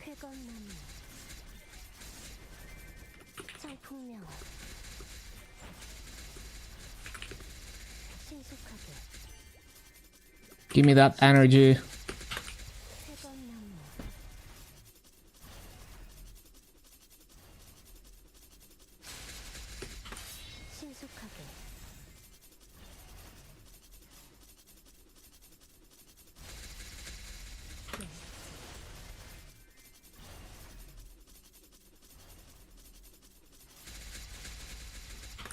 쾌검나무 청풍명화 신속하게 Give me that energy. 쾌검나무 신속하게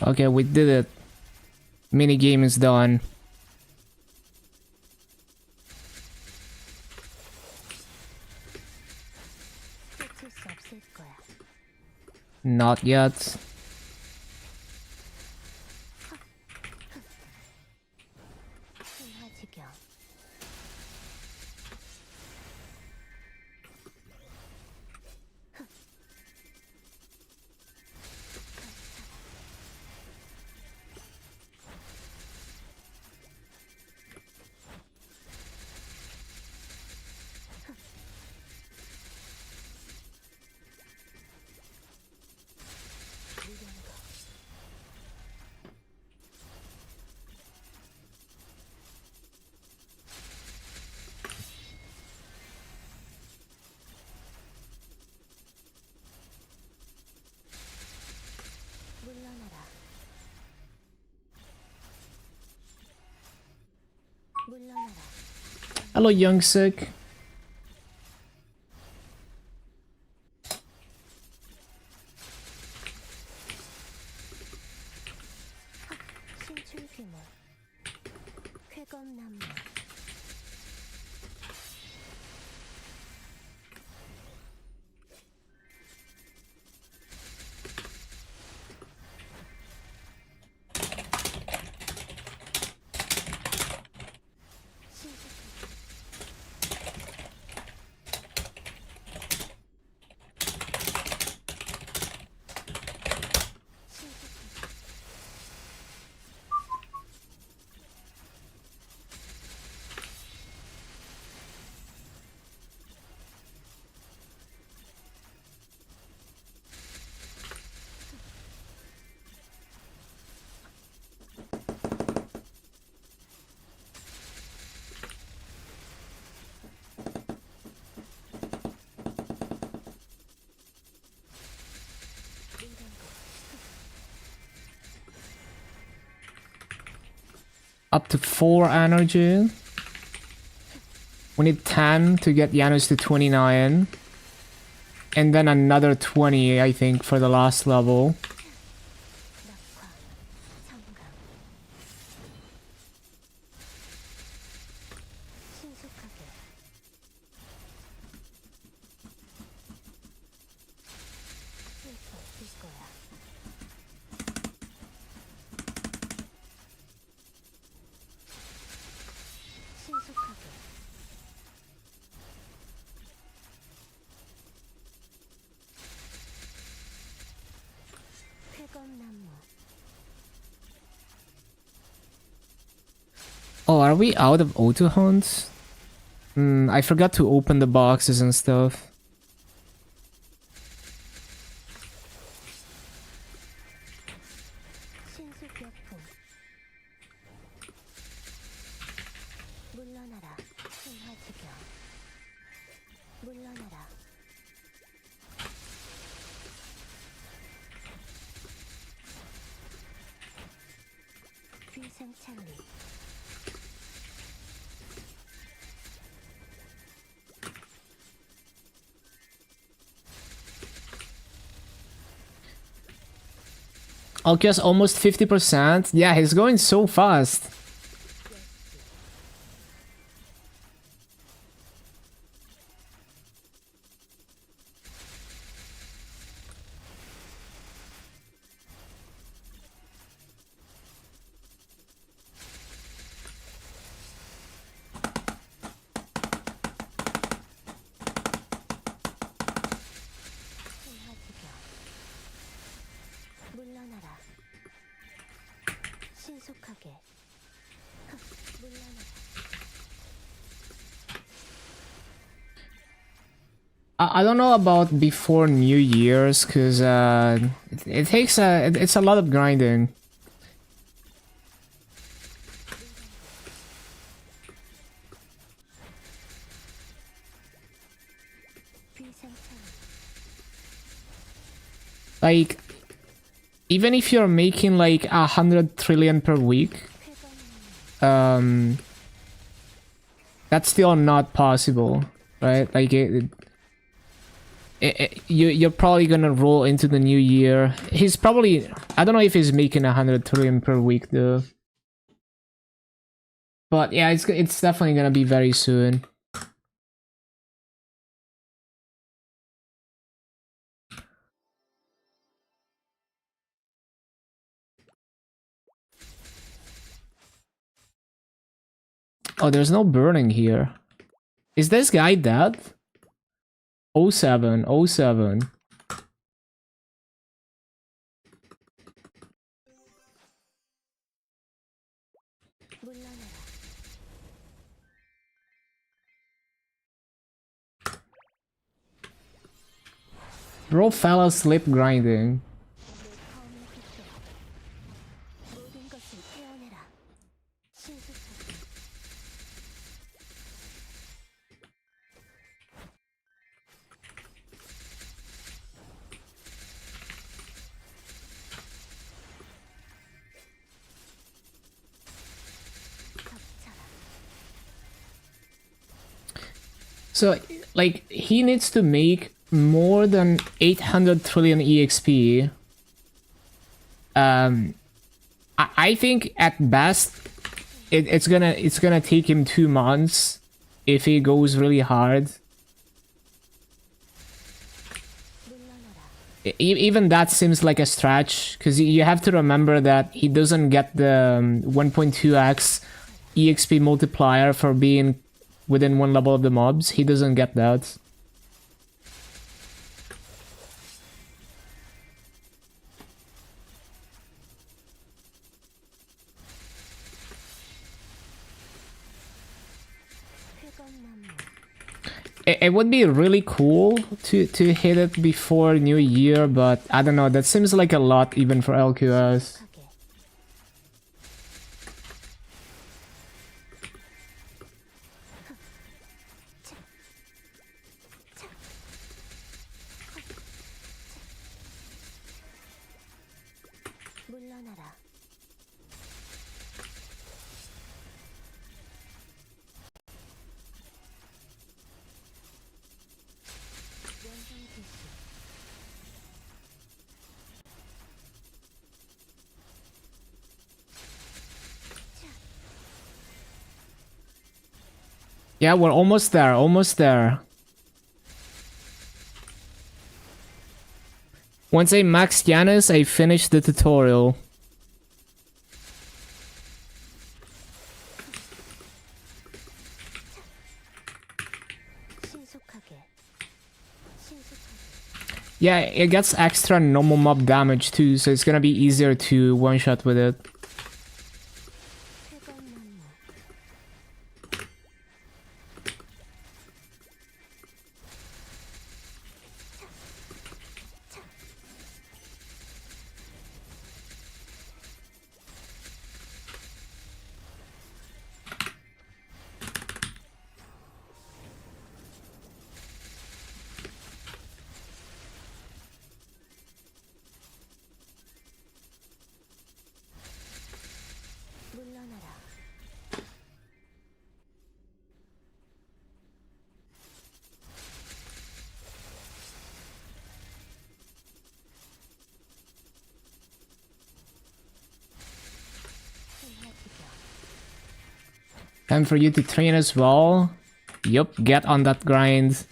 Okay, we did it. Minigame is done. 끝일 수 없을 거야 Not yet. 신화지경 물러나라 물러나라 Hello, young sick. 줄기물 쾌검나무 Up to 4 energy. We need 10 to get Janus to 29. And then another 20, I think, for the last level. 낙화 성강 신속하게 쓸 수 없을 거야 신속하게 쾌검나무 Oh, are we out of auto hunts? I forgot to open the boxes and stuff. 신속역풍 물러나라 신화지경 물러나라 귀상찬리 Alkia's almost 50%. Yeah, he's going so fast. 신화지경 물러나라 신속하게 물러나라 I don't know about before New Year's, cause it takes it's a lot of grinding. 귀상찬리 Like, even if you're making like 100 trillion per week, 쾌검나무 that's still not possible, right? Like you're probably gonna roll into the new year. He's probably, I don't know if he's making 100 trillion per week though, but yeah, it's definitely gonna be very soon. Oh, there's no burning here. Is this guy dead? 07, 07. 물러나라 Bro fell asleep grinding. 모든 것을 태어내라 신속하게 덮쳐라 So, like, he needs to make more than 800 trillion EXP I think at best it's gonna take him 2 months if he goes really hard. Even that seems like a stretch, because you have to remember that he doesn't get the 1.2x EXP multiplier for being within 1 level of the mobs. He doesn't get that. It would be really cool to hit it before New Year, but I don't know, that seems like a lot even for LQS. 물러나라. Yeah, we're almost there, almost there. Once I max Yanis, I finish the tutorial. Yeah, it gets extra normal mob damage too, so it's gonna be easier to one-shot with it. Time for you to train as well. Yup, get on that grind.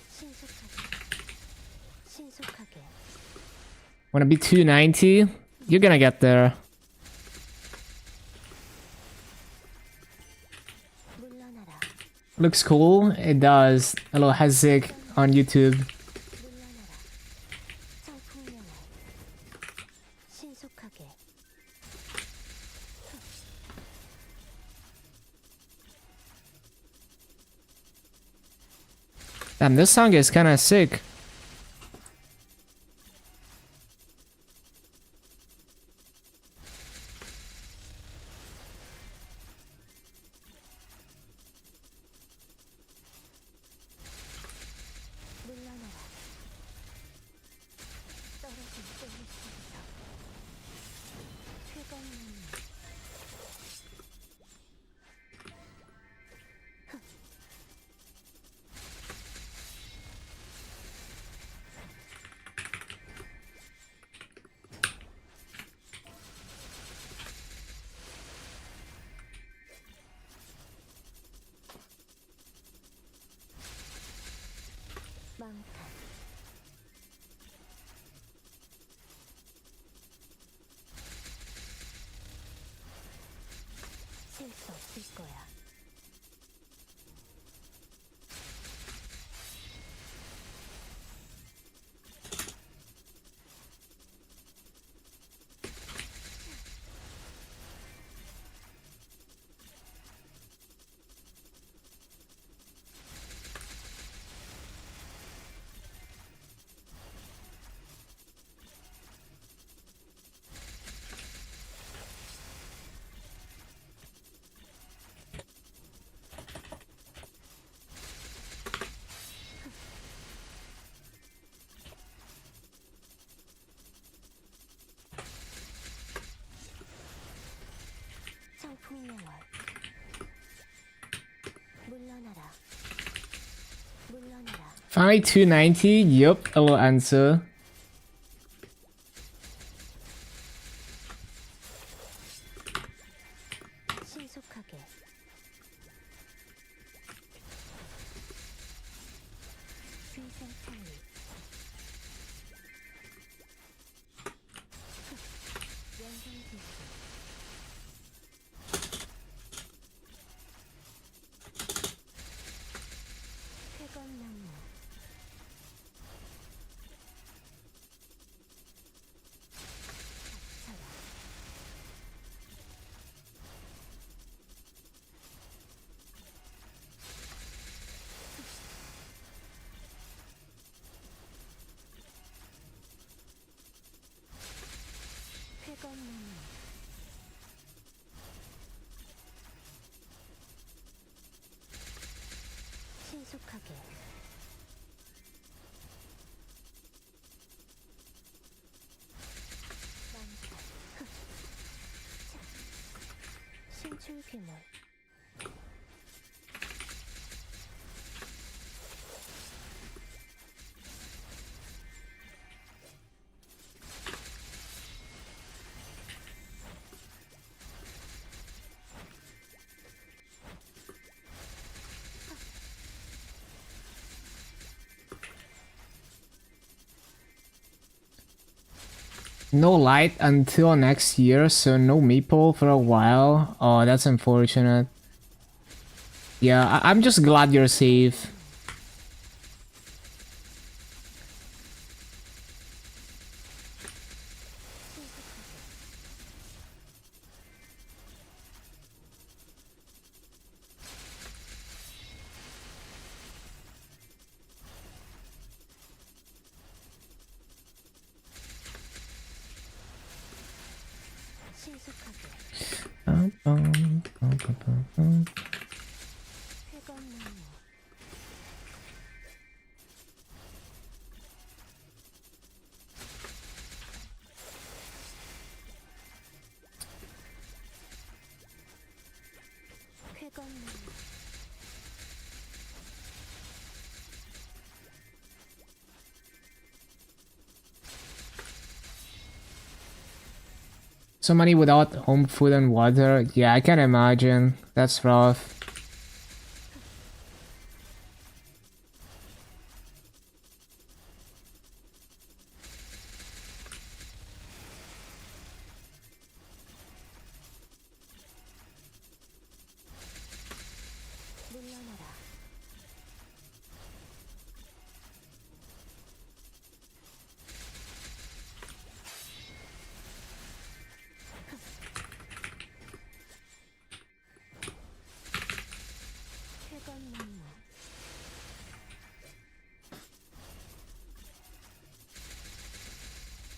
Wanna be 290? You're gonna get there. Looks cool. It does. Hello, Hazik on YouTube. Damn, this song is kinda sick. 수 없을 거야. 청풍명월 물러나라 물러나라. Finally 290, yup, a little answer. 신속하게 위생 창리 연성 지수 쾌건 나무 차라 쾌건 나무 신속하게 많다 신출 규모 No light until next year, so no maple for a while. Oh, that's unfortunate. Yeah, I'm just glad you're safe. 신속하게 쾌건 나무 쾌건 나무 So many without home food and water. Yeah, I can imagine. That's rough. 물러나라 쾌건 나무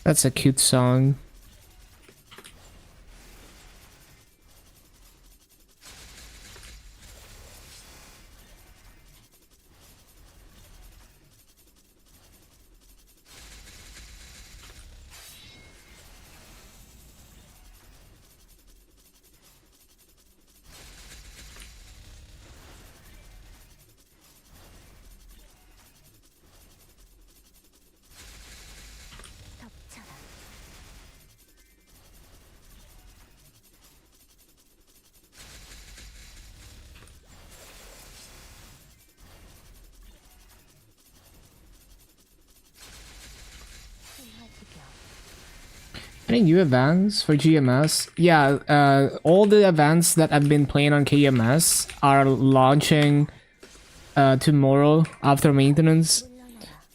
That's a cute song. 덮쳐라 신화지경 Any new events for GMS? Yeah, all the events that I've been playing on KMS are launching tomorrow after maintenance.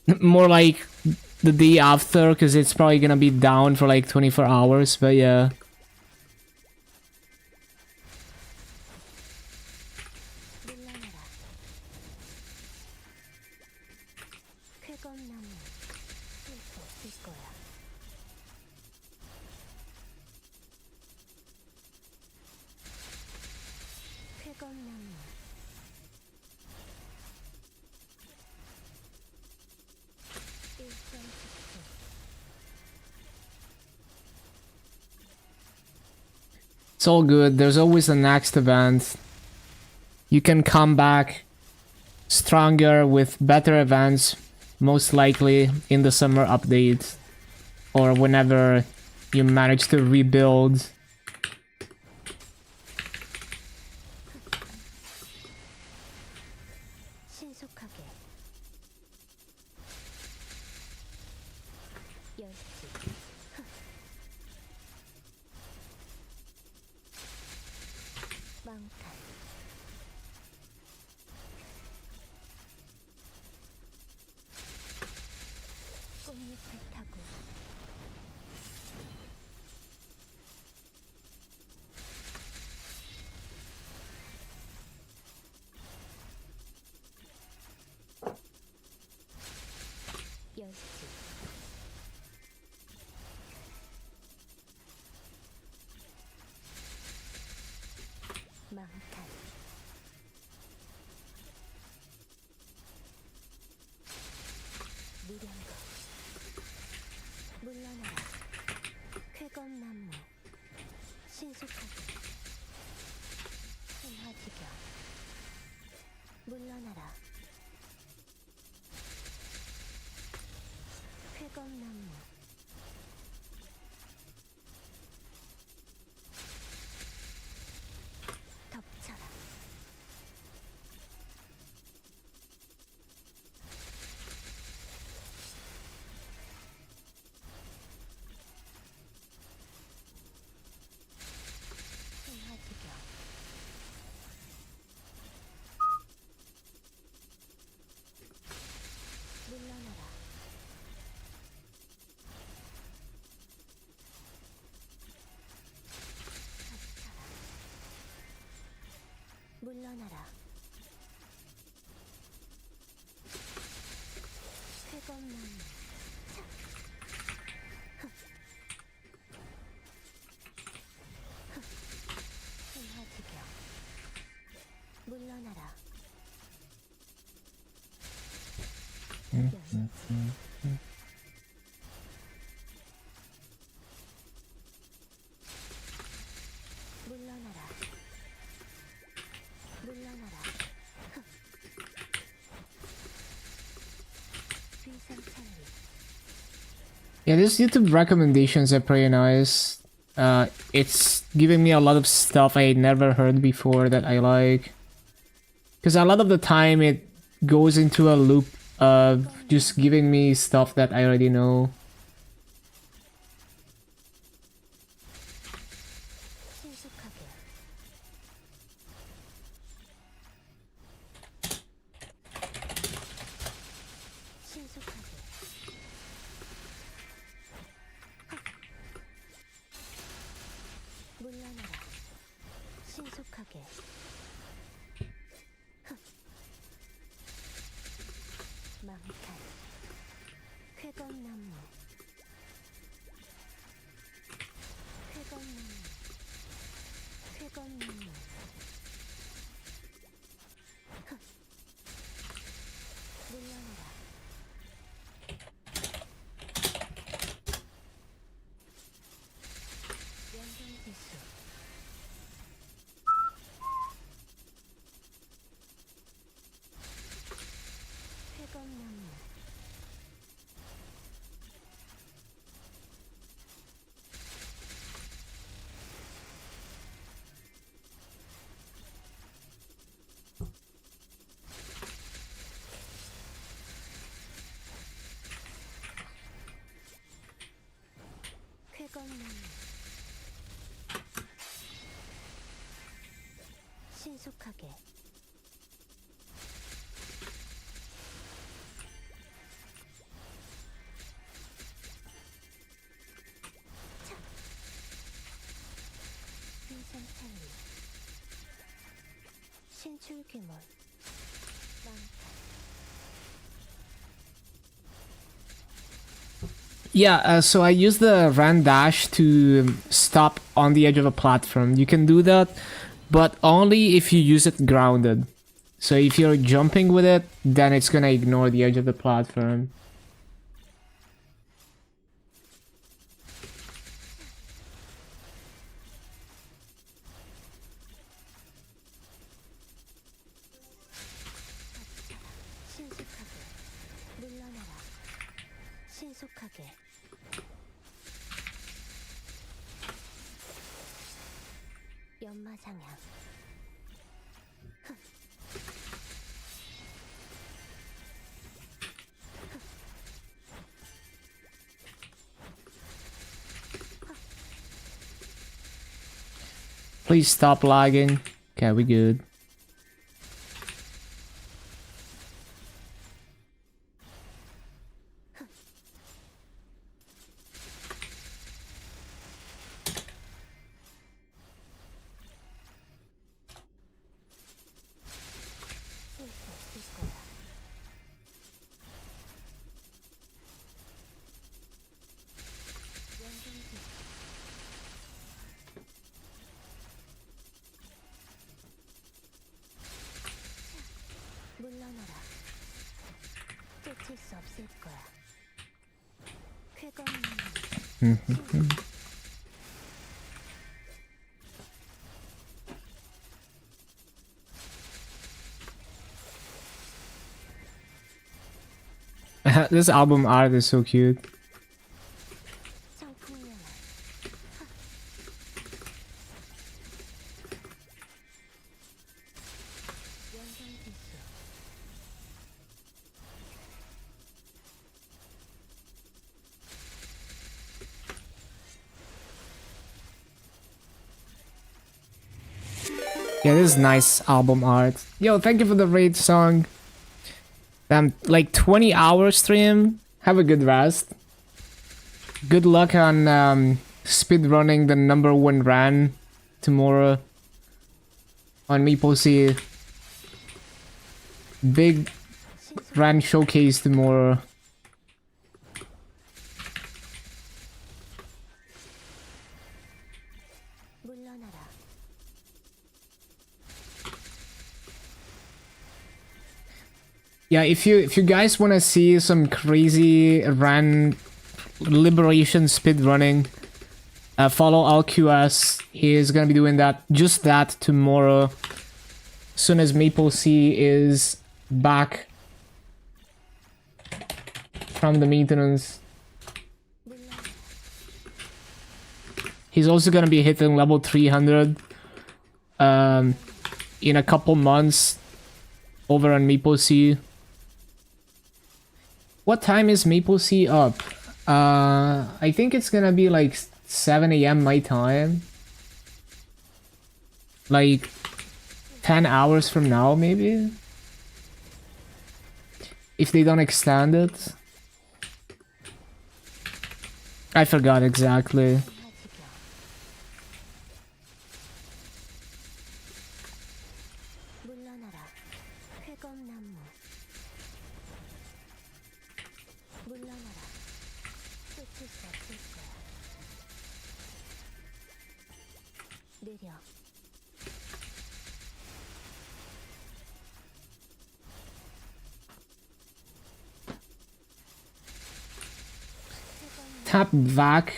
물러나라 More like the day after, because it's probably gonna be down for like 24 hours, but yeah. 물러나라 쾌건 나무 쓸수 없을 거야 쾌건 나무 일정 직후 It's all good. There's always the next event. You can come back stronger with better events, most likely in the summer update or whenever you manage to rebuild. 신속하게 열지 망탈 꽃잎을 타고 열지 망탈 무량거 물러나라 쾌검나무 신속하게 한화지경 물러나라 쾌검나무 덮쳐라 한화지경 물러나라 덮쳐라 물러나라 쾌검나무 한화지경 물러나라 열지 물러나라 물러나라 비상창리 Yeah, these YouTube recommendations are pretty nice. It's giving me a lot of stuff I never heard before that I like. Because a lot of the time it goes into a loop of just giving me stuff that I already know. 신속하게 신속하게 물러나라 신속하게 망탈 쾌검나무 쾌검나무 쾌검나무 물러나라 연경지수 쾌검나무 쾌검나무 신속하게 비상창리 신출귀몰 망탈 Yeah, so I use the ran dash to stop on the edge of a platform. You can do that, but only if you use it grounded. So if you're jumping with it, then it's gonna ignore the edge of the platform. 신속하게 물러나라 신속하게 연마상향 Please stop lagging. Okay, we good. 물러나라. 쫓을 수 없을 거야. 쾌검나무. This album art is so cute. 청풍년아. 연장기수. Yeah, this is nice album art. Yo, thank you for the raid song. Damn, like 20-hour stream. Have a good rest. Good luck on speedrunning the #1 run tomorrow on MapleStory. Big run showcase tomorrow. 물러나라. Yeah, if you guys want to see some crazy run liberation speedrunning, follow LQS. He is gonna be doing just that tomorrow. As soon as MapleStory is back from the maintenance. He's also gonna be hitting level 300 in a couple months over on MapleStory. What time is MapleStory up? I think it's gonna be like 7 AM my time. Like 10 hours from now, maybe? If they don't extend it. I forgot exactly. 물러나라. 쾌검나무. 물러나라. 쫓을 수 없을 거야. 느려. Tap vac,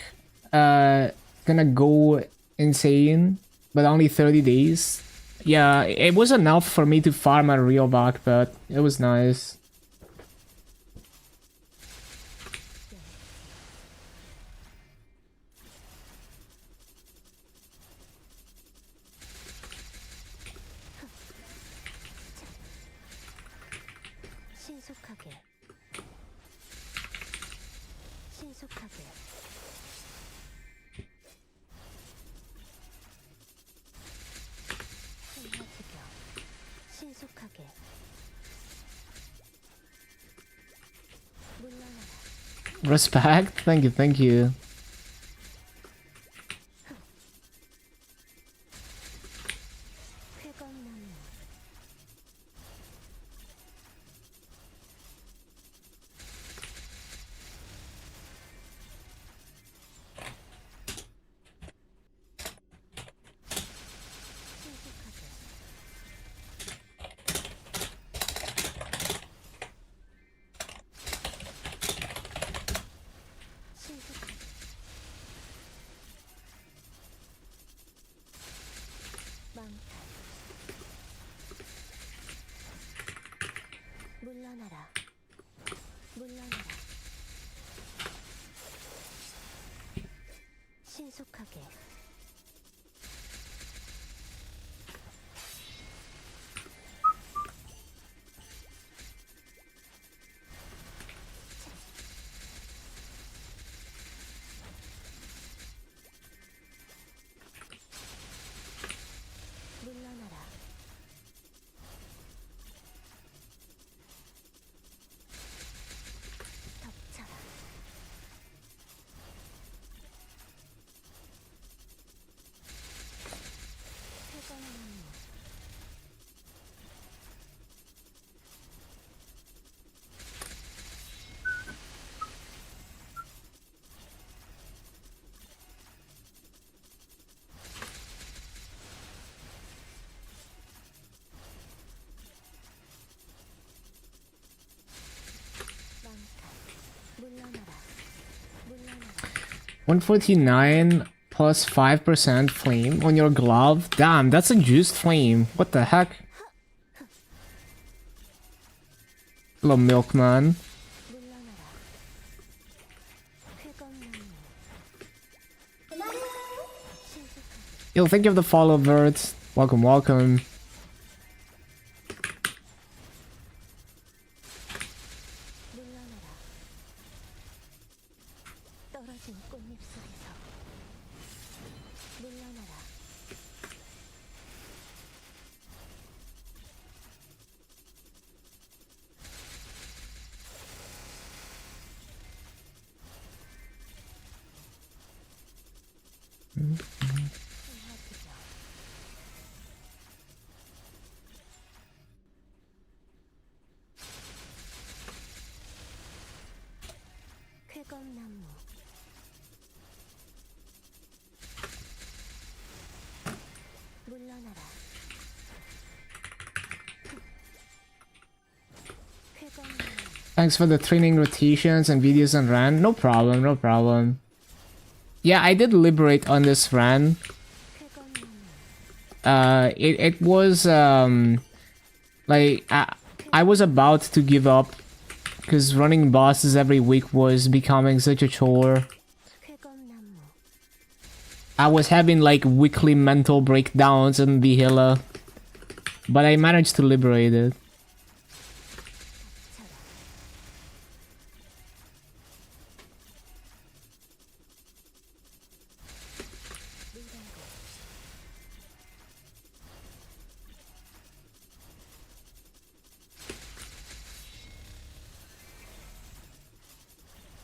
gonna go insane, but only 30 days. Yeah, it was enough for me to farm a real vac, but it was nice. 신속하게. 신속하게. 신화지경. 신속하게. 물러나라. Respect? Thank you, thank you. 쾌검나무. 신속하게. 신속하게. 149 plus 5% flame on your glove. Damn, that's a juiced flame. What the heck? Hello, milkman. 물러나라. 쾌검나무. 신속하게. Yo, thank you for the follow, Vert. Welcome, welcome. 물러나라. 떨어진 꽃잎 속에서. 물러나라. 헤어지자. 쾌검나무. 물러나라. 쾌검나무. Thanks for the training rotations and videos on Ran. No problem, no problem. Yeah, I did liberate on this Ran. 쾌검나무. It was like I was about to give up because running bosses every week was becoming such a chore. 쾌검나무. I was having like weekly mental breakdowns in Vihila, but I managed to liberate it.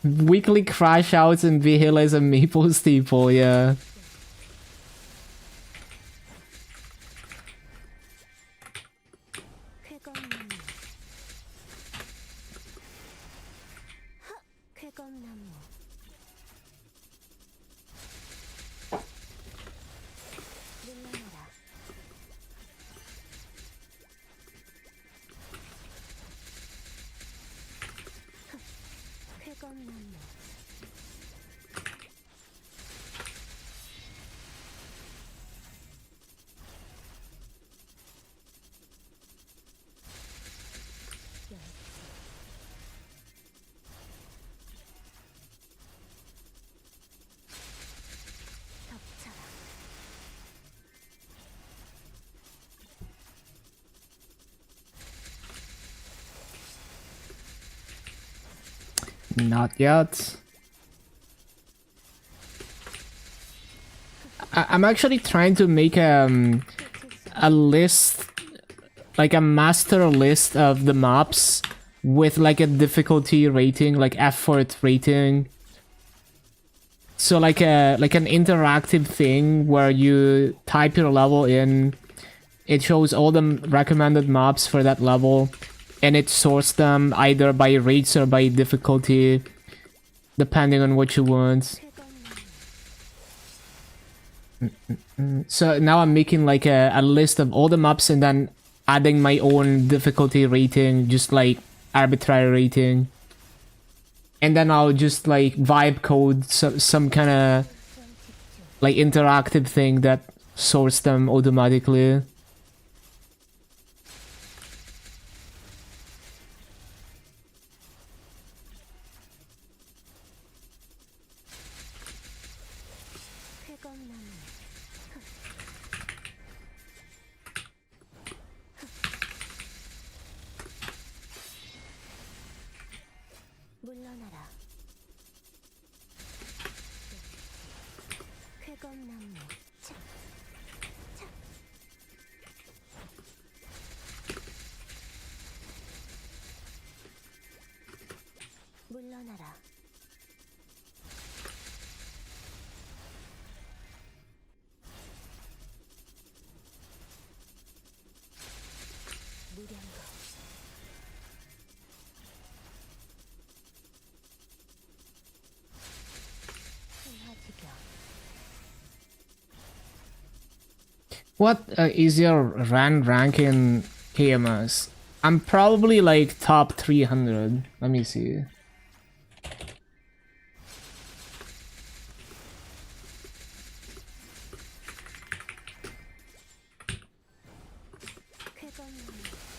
Weekly crash outs in Vihila is a maple steeple, yeah. 쾌검나무. 쾌검나무. 물러나라. 쾌검나무. 덮쳐라. Not yet. I'm actually trying to make a list, like a master list of the maps with like a difficulty rating, like effort rating. So like an interactive thing where you type your level in, it shows all the recommended maps for that level, and it sorts them either by rates or by difficulty, depending on what you want. 쾌검나무. So now I'm making like a list of all the maps and then adding my own difficulty rating, just like arbitrary rating. And then I'll just like vibe code some kind of like interactive thing that sorts them automatically. 쾌검나무. 물러나라. 쾌검나무. 차. 차. 물러나라. 무량거. 흥하지경. What is your Ran rank in KMS? I'm probably like top 300. Let me see.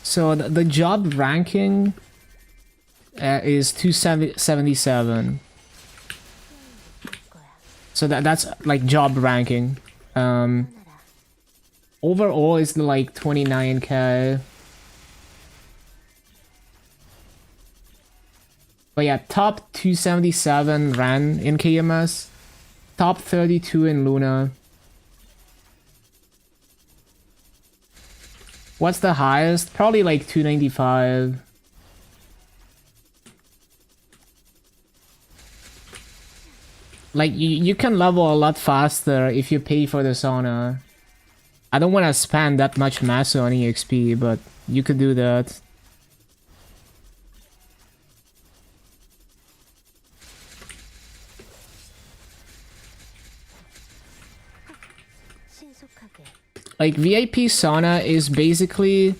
So the job ranking is 277. So that's like job ranking. Overall is like 29k. But yeah, top 277 Ren in KMS, top 32 in Luna. What's the highest? Probably like 295. Like, you can level a lot faster if you pay for the sauna. I don't want to spend that much masso on EXP, but you could do that. Like, VIP sauna is basically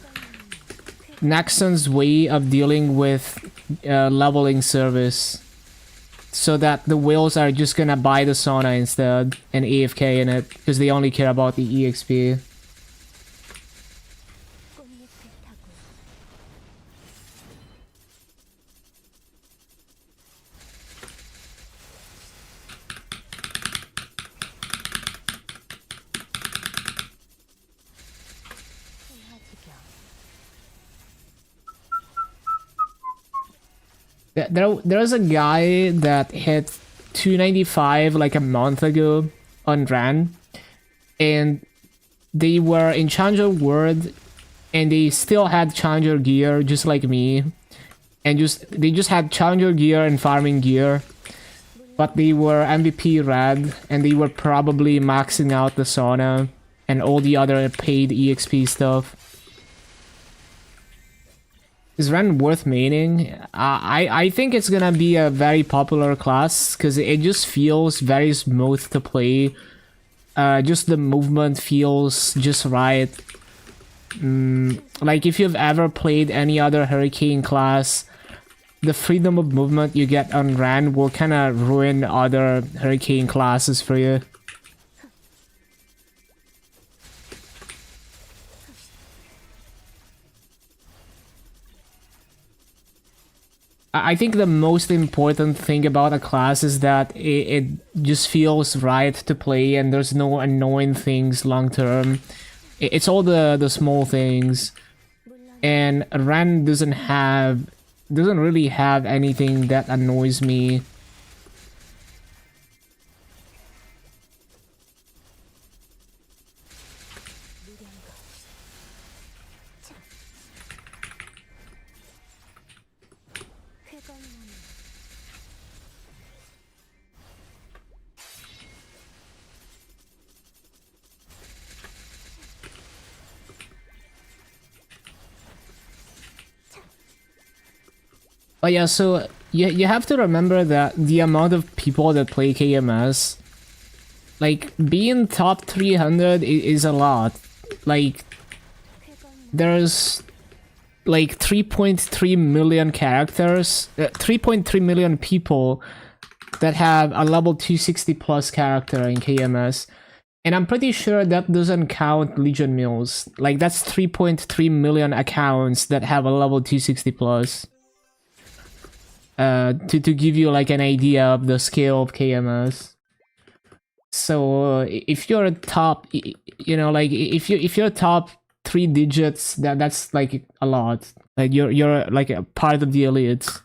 Nexon's way of dealing with leveling service. So that the whales are just gonna buy the sauna instead and AFK in it, because they only care about the EXP. There's a guy that hit 295 like a month ago on Ran, and they were in Challenger World, and they still had Challenger gear just like me, and they just had Challenger gear and farming gear, but they were MVP red, and they were probably maxing out the sauna and all the other paid EXP stuff. Is Ren worth maining? I think it's gonna be a very popular class because it just feels very smooth to play. Just the movement feels just right. Like if you've ever played any other Hurricane class, the freedom of movement you get on Ren will kind of ruin other Hurricane classes for you. I think the most important thing about a class is that it just feels right to play and there's no annoying things long term. It's all the small things. And Ren doesn't really have anything that annoys me. But yeah, so you have to remember that the amount of people that play KMS, like being top 300 is a lot. Like there's like 3.3 million characters, 3.3 million people that have a level 260 plus character in KMS. And I'm pretty sure that doesn't count Legion Mills. Like that's 3.3 million accounts that have a level 260 plus. To give you like an idea of the scale of KMS. So if you're a top, you know, like if you're top 3 digits, that's like a lot. Like you're like a part of the elites.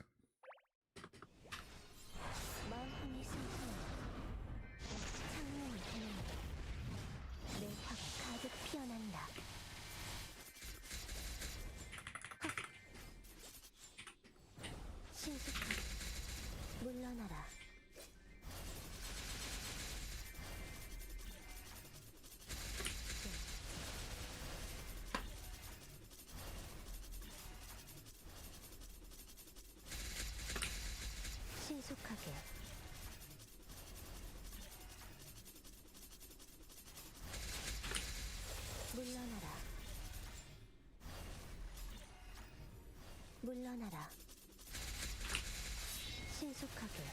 물러나라. 신속하게.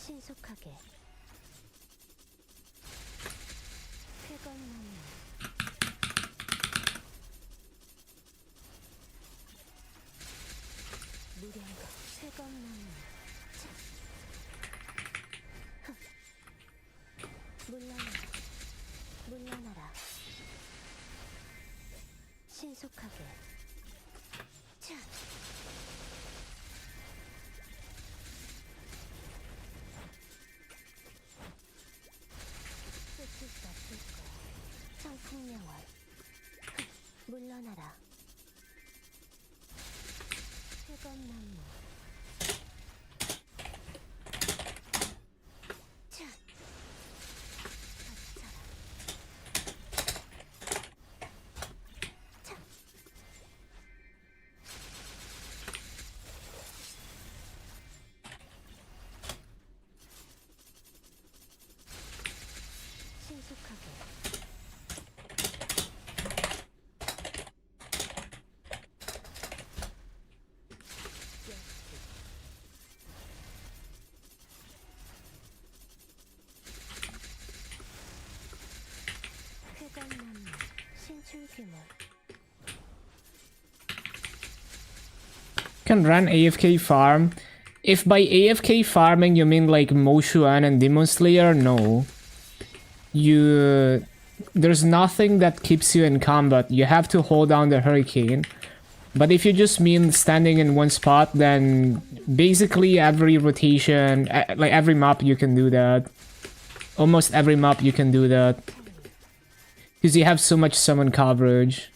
신속하게 쾌감나무 무량각 쾌감나무 물러나라 물러나라 신속하게 차 끝일 수 없을 거야 청풍명월 물러나라 쾌검나무 차 닥쳐라 차 신속하게 쾌감나무 신출귀물 Can run AFK farm. If by AFK farming you mean like Moshuan and Demon Slayer, no. There's nothing that keeps you in combat. You have to hold down the hurricane. But if you just mean standing in one spot, then basically every rotation, like every map you can do that. Almost every map you can do that. Because you have so much summon coverage.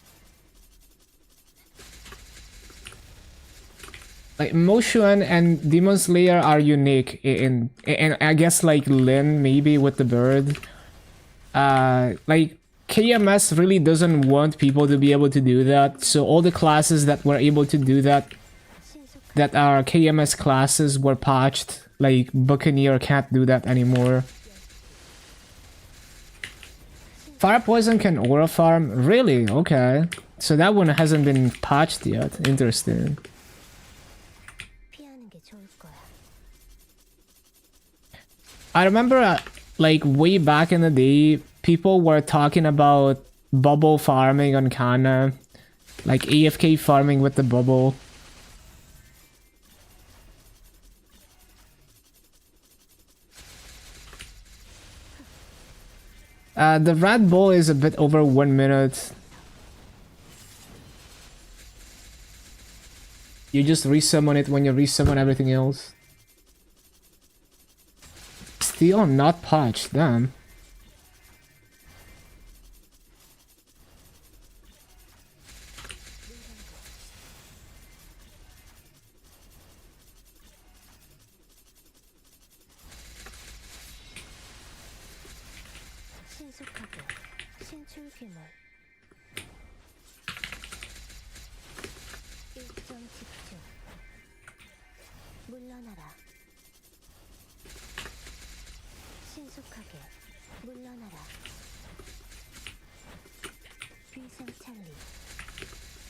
Like Moshuan and Demon Slayer are unique in I guess like Lin maybe with the bird. Like KMS really doesn't want people to be able to do that, so all the classes that were able to do that, 신속하게 that are KMS classes, were patched. Like Buccaneer can't do that anymore. Fire Poison can aura farm? Really? Okay. So that one hasn't been patched yet. Interesting. 피하는 게 좋을 거야 I remember, like, way back in the day, people were talking about bubble farming on Kana. Like, AFK farming with the bubble. The Red Bull is a bit over 1 minute. You just resummon it when you resummon everything else. Still not patched, damn. 신속하게 신출귀물 일정 집중 물러나라 신속하게 물러나라 비상찰리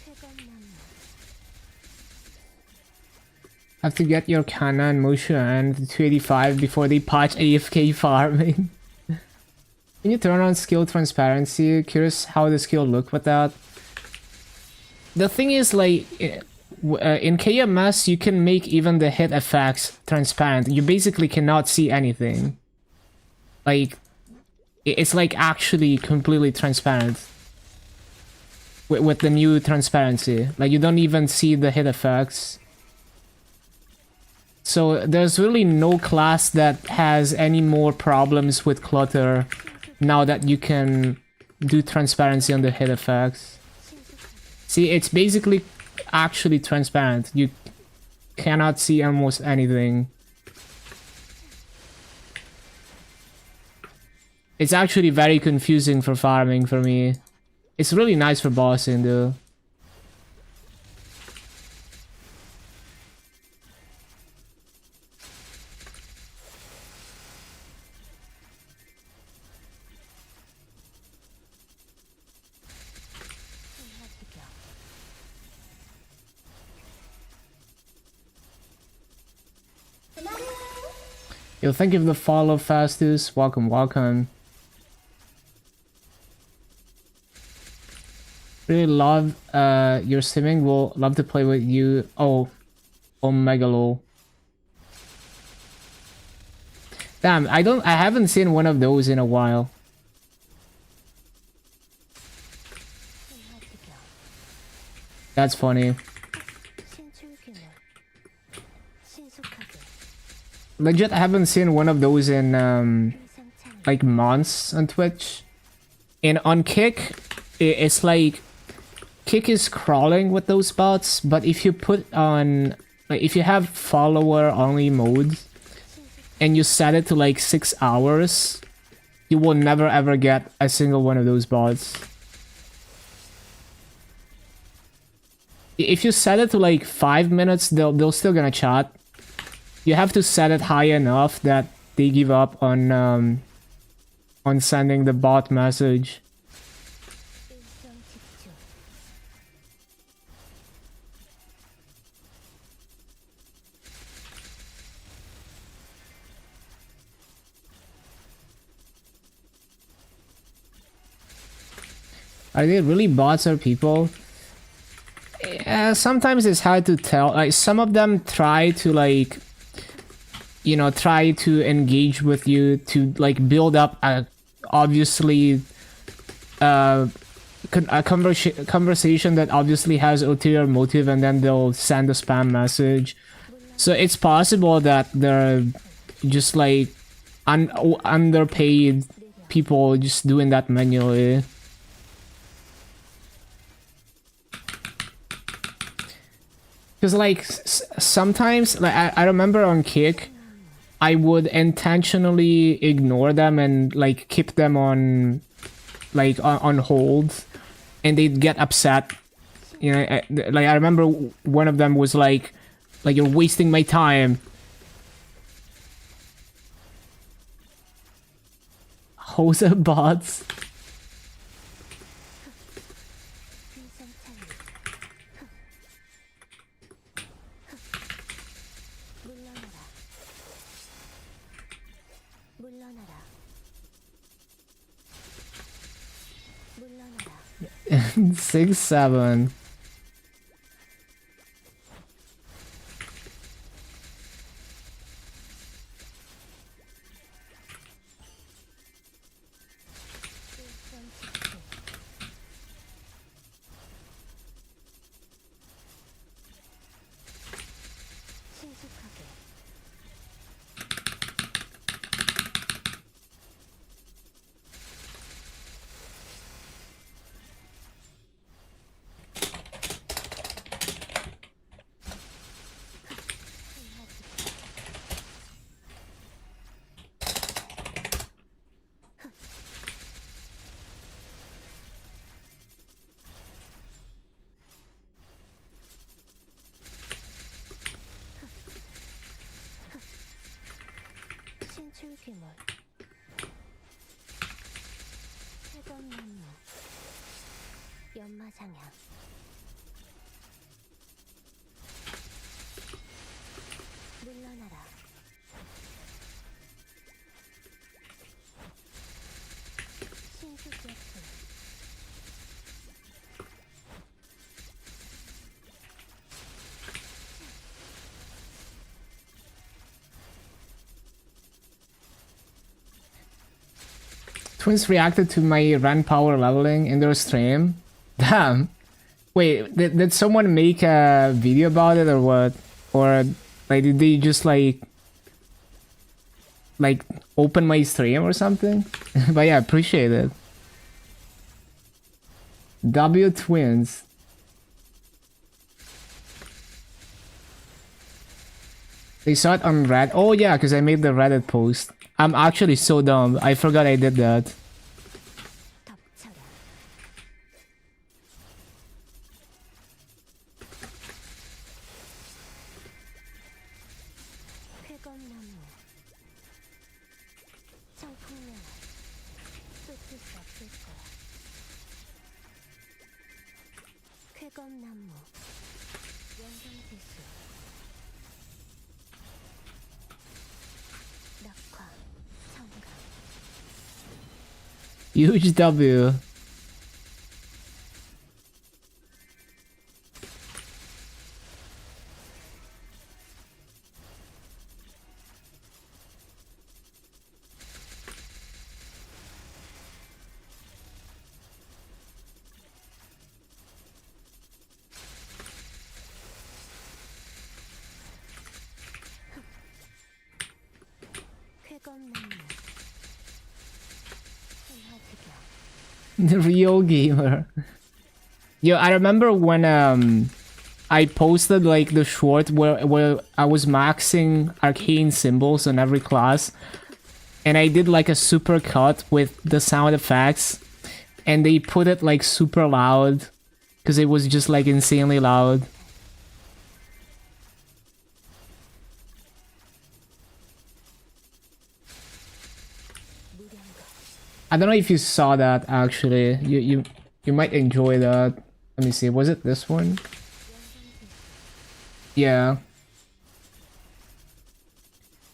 쾌검나무 Have to get your Kana and Mushan to 285 before they patch AFK farming. Can you turn on skill transparency? Curious how the skill look with that. The thing is, like, in KMS, you can make even the hit effects transparent. You basically cannot see anything. Like, it's like actually completely transparent. With the new transparency. Like, you don't even see the hit effects. So there's really no class that has any more problems with clutter now that you can do transparency on the hit effects. See, it's basically actually transparent. You cannot see almost anything. It's actually very confusing for farming for me. It's really nice for bossing though. 신라지경 Yo, thank you for the follow, Fastus. Welcome, welcome. Really love your streaming. Will love to play with you. Oh, Megalo. Damn, I haven't seen one of those in a while. That's funny. 신출규모 신속하게 Legit, I haven't seen one of those in 비상 찬리 like months on Twitch. And on Kick, it's like Kick is crawling with those bots, but if you put on like if you have follower only mode and you set it to like 6 hours, you will never ever get a single one of those bots. If you set it to like 5 minutes, they'll still gonna chat. You have to set it high enough that they give up on sending the bot message. 일정 집중 Are they really bots or people? Sometimes it's hard to tell. Like some of them try to like, you know, try to engage with you to like build up a obviously a conversation that obviously has ulterior motive, and then they'll send a spam message. So it's possible that they're just like underpaid people just doing that manually. Because like sometimes like I remember on Kick I would intentionally ignore them and like keep them on like on hold, and they'd get upset, you know. Like I remember one of them was like you're wasting my time. Hosa bots. 비상 찬리 물러나라 물러나라 물러나라 6-7. 일정 집중 신속하게 신출규모 태건나무 연마장향 물러나라 신수기약품 'Twins reacted to my run power leveling in their stream. Damn. Wait, did someone make a video about it or what? Or like did they just like open my stream or something? But yeah, appreciate it. W Twins. They saw it on Reddit. Oh yeah, because I made the Reddit post. I'm actually so dumb. I forgot I did that. 덮쳐라 쾌검나무 청풍년 쏟을 수 없을 거야 쾌검나무 영광지수 낙폭 Huge W. 쾌검나무 한하지경 The real gamer. Yo, I remember when I posted like the short where I was maxing arcane symbols on every class, and I did like a super cut with the sound effects, and they put it like super loud because it was just like insanely loud. I don't know if you saw that actually. You might enjoy that. Let me see. Was it this one? Yeah.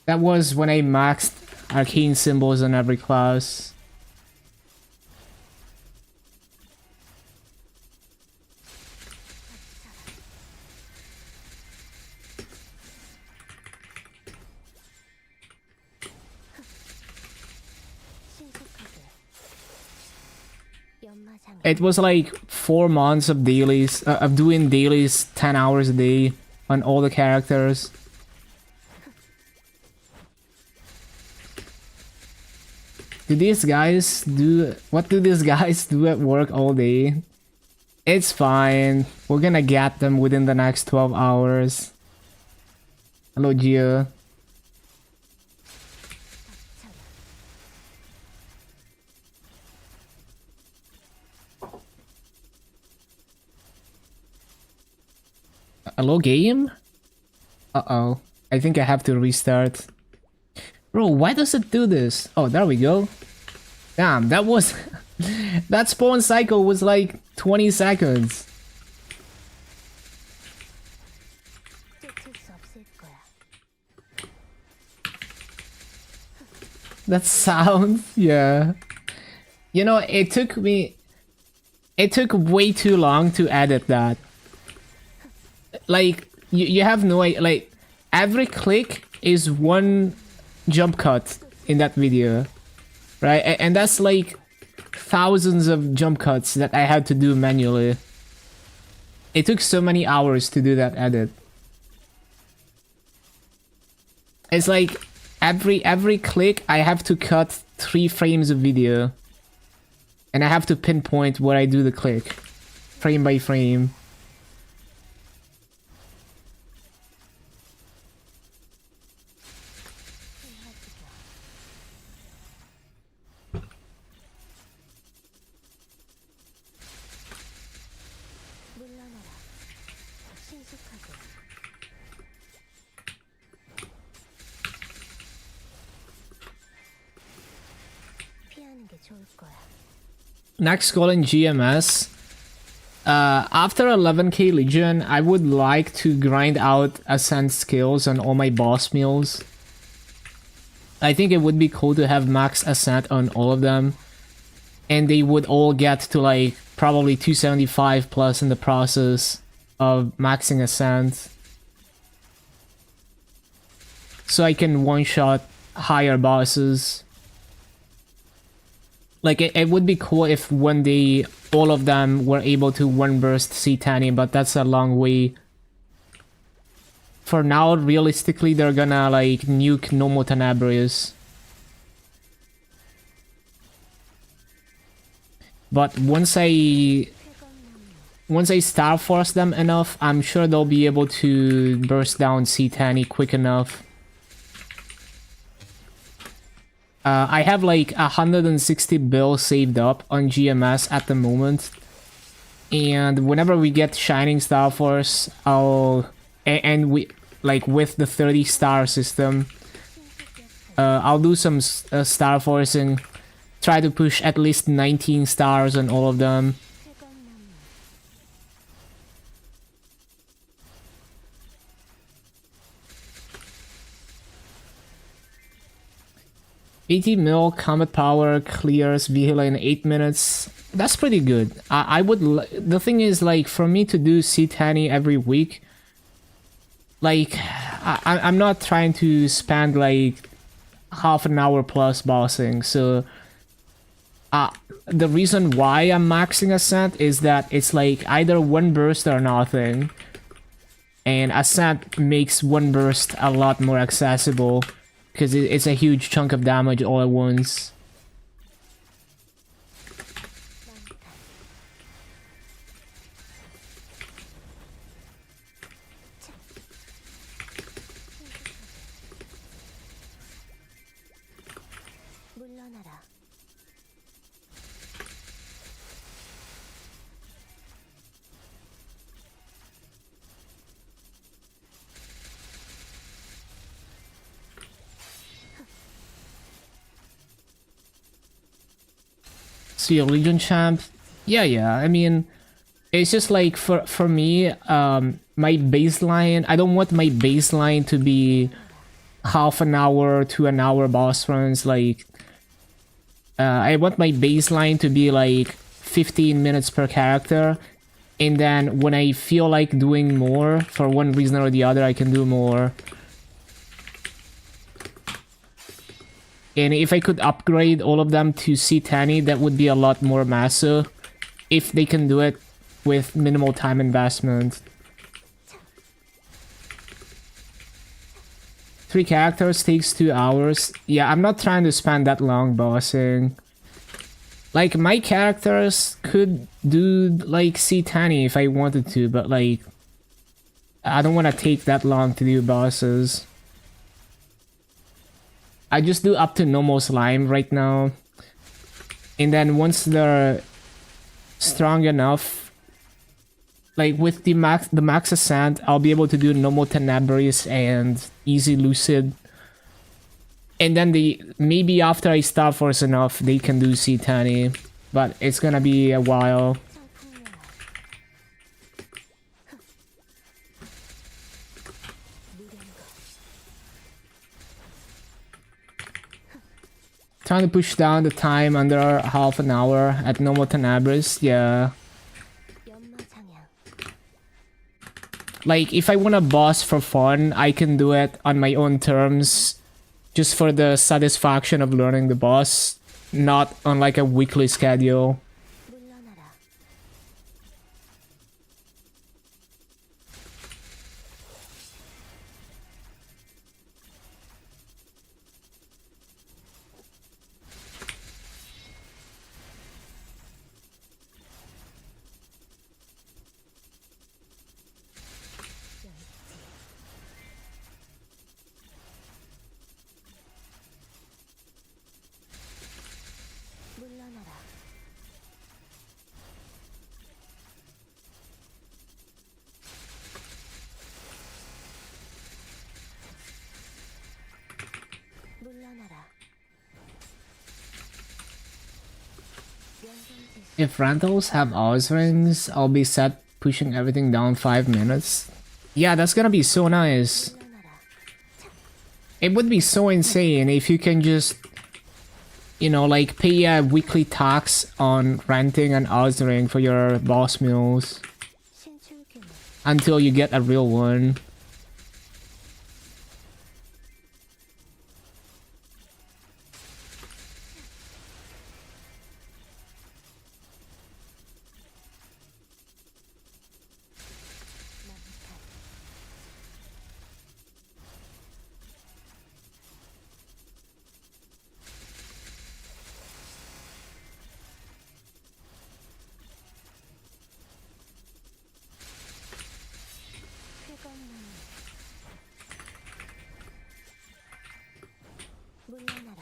That was when I maxed arcane symbols on every class. 신속하게 연마장 It was like 4 months of dailies, of doing dailies 10 hours a day on all the characters. Do these guys do... What do these guys do at work all day? It's fine. We're gonna get them within the next 12 hours. Hello, Gio. Hello, game? Uh-oh. I think I have to restart. Bro, why does it do this? Oh, there we go. Damn, that was... that spawn cycle was like 20 seconds. 쫓을 수 없을 거야. That sound, yeah. You know, it took way too long to edit that. Like, you have no idea, like, every click is one jump cut in that video, right? And that's like thousands of jump cuts that I had to do manually. It took so many hours to do that edit. It's like every click I have to cut 3 frames of video, and I have to pinpoint where I do the click, frame by frame. 물러나라. 신속하게 피하는 게 좋을 거야. Next goal in GMS. After 11k Legion, I would like to grind out Ascent skills on all my boss meals. I think it would be cool to have max Ascent on all of them. And they would all get to like probably 275 plus in the process of maxing Ascent. So I can one-shot higher bosses. Like, it would be cool if one day all of them were able to one-burst C10, but that's a long way. For now, realistically, they're gonna, like, nuke Nomo Tenebrius. But once I Star Force them enough, I'm sure they'll be able to burst down C10 quick enough. I have like 160 bills saved up on GMS at the moment, and whenever we get Shining Star Force, and we like with the 30 star system, I'll do some star forcing, try to push at least 19 stars on all of them. 쾌검나무 80 mil combat power clears vehicle in 8 minutes. That's pretty good. I would. The thing is, like, for me to do C10 every week, like, I'm not trying to spend like half an hour plus bossing. So, the reason why I'm maxing Ascent is that it's like either one burst or nothing. And Ascent makes one burst a lot more accessible because it's a huge chunk of damage all at once. 물러나라. So your Legion champ, yeah. I mean, it's just like for me, my baseline. I don't want my baseline to be half an hour to an hour boss runs. Like, I want my baseline to be like 15 minutes per character, and then when I feel like doing more for one reason or the other, I can do more. And if I could upgrade all of them to C10, that would be a lot more massive. If they can do it with minimal time investment. 3 characters takes 2 hours. Yeah, I'm not trying to spend that long bossing. Like, my characters could do like C10 if I wanted to, but like, I don't want to take that long to do bosses. I just do up to normal slime right now. And then once they're strong enough, like with the max Ascent, I'll be able to do normal Tenebris and easy Lucid. And then maybe after I Star Force enough, they can do C10, but it's gonna be a while. Trying to push down the time under half an hour at normal Tenebris, yeah. Like, if I want a boss for fun, I can do it on my own terms, just for the satisfaction of learning the boss, not on like a weekly schedule. 물러나라. 물러나라. 물러나라. If rentals have Oz rings, I'll be set pushing everything down 5 minutes. Yeah, that's gonna be so nice. It would be so insane if you can just, you know, like pay a weekly tax on renting an Oz ring for your boss mules 신출귀물. until you get a real one. 쾌검나무. 물러나라.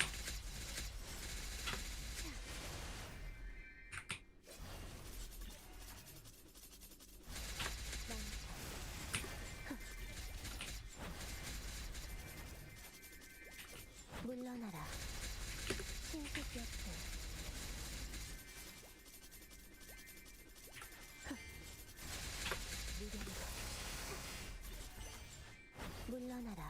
물러나라. 신수격들. 물러나라.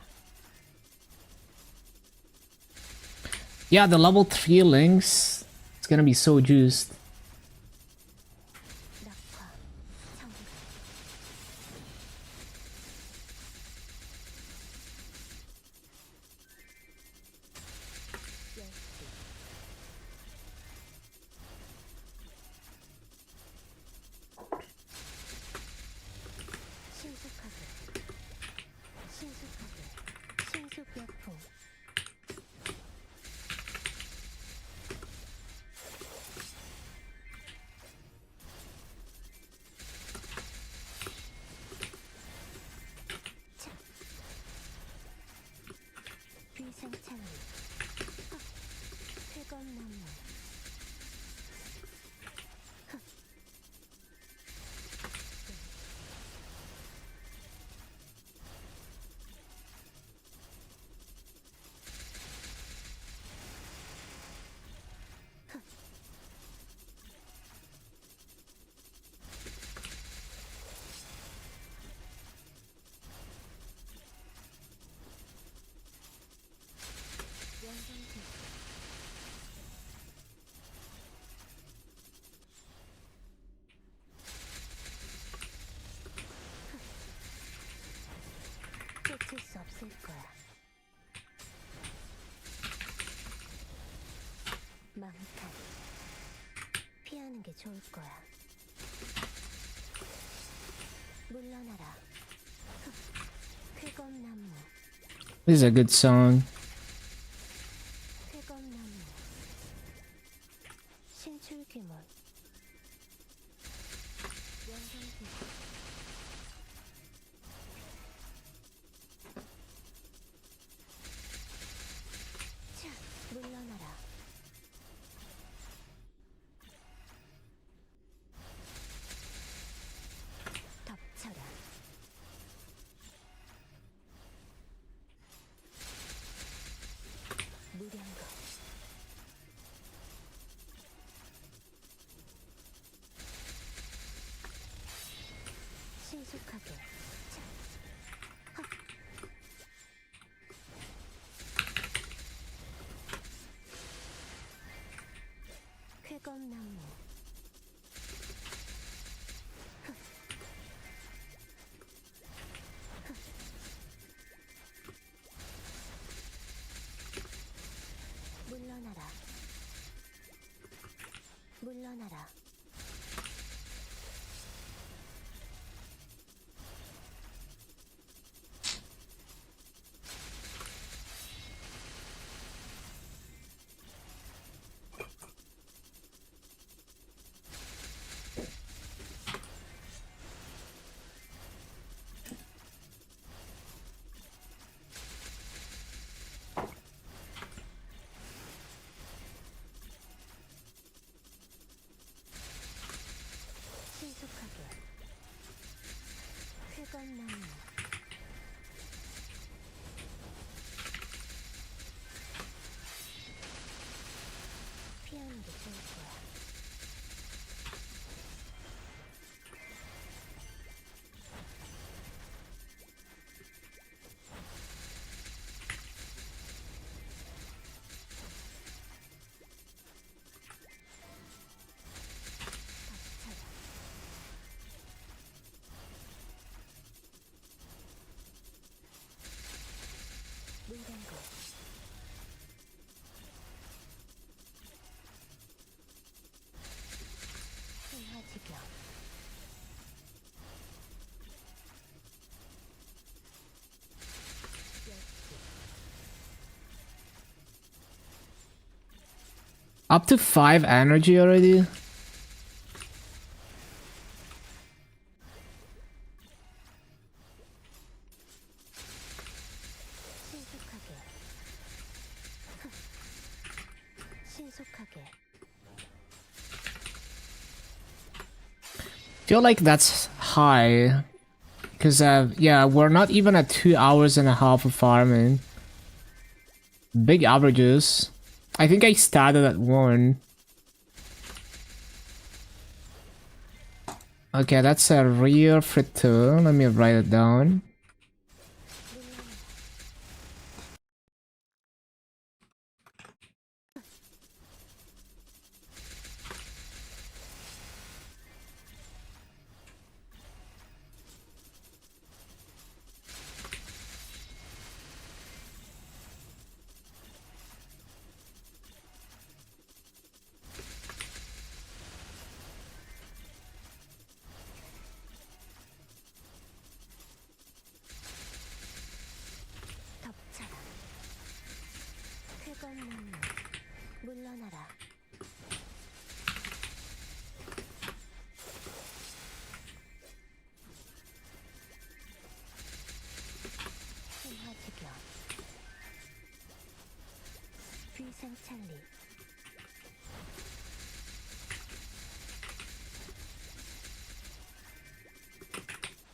Yeah, the level 3 links, it's gonna be so juiced. 낙화, 청각, 열쇠, 신속하게, 신속하게, 신속약품, 차, 비상창문, 회건나무, 연장기, 쫓을 수 없을 거야. 망탈, 피하는 게 좋을 거야. 물러나라. 쾌검나무, This is a good song. 쾌검나무, 신출귀몰, 연장기, 차, 물러나라. 덮쳐라. 무량거, 신속하게, 차, 헛, 쾌검나무, 물러나라. 물러나라. 신속하게, 쾌검나무, 피하는 게 좋을 거야. 덮쳐라. 물량거, 생화지경, 열쇠, Up to 5 energy already? 신속하게, 신속하게, Feel like that's high. Because, yeah, we're not even at 2 hours and a half of farming. Big averages. I think I started at 1. Okay, that's a rear fritter. Let me write it down. 쾌검나무 물러나라. 신화지경 귀생찰리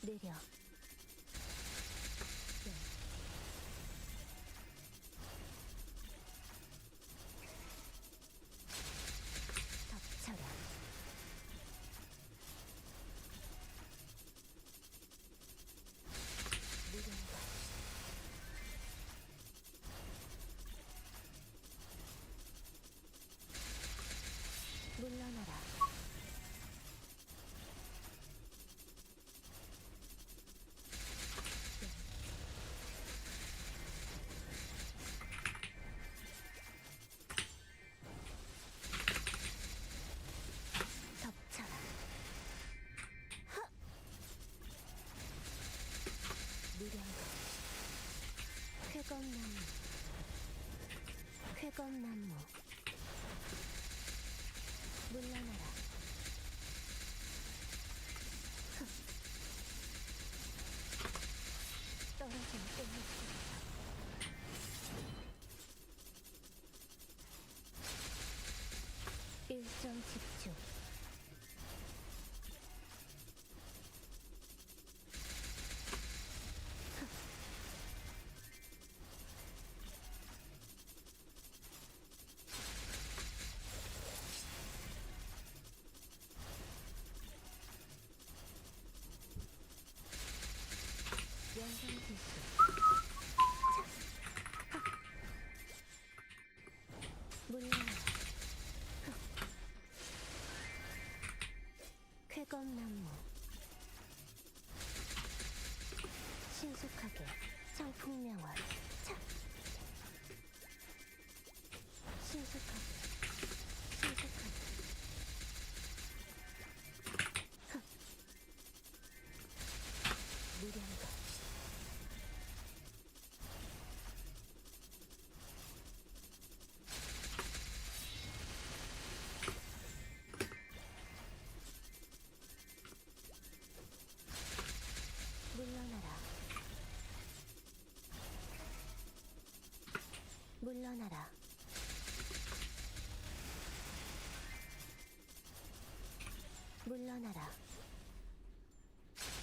느려 덮쳐라. 무령과 물러나라. 덮쳐라. 무령과 쾌검나무 쾌검나무 물러나라. 떨어진 땡이 일점 집중. 연상 지수 물러나라. 쾌검나무 신속하게 상풍명월 차 신속하게 신속하게 무령과 물러나라. 물러나라. 물러나라.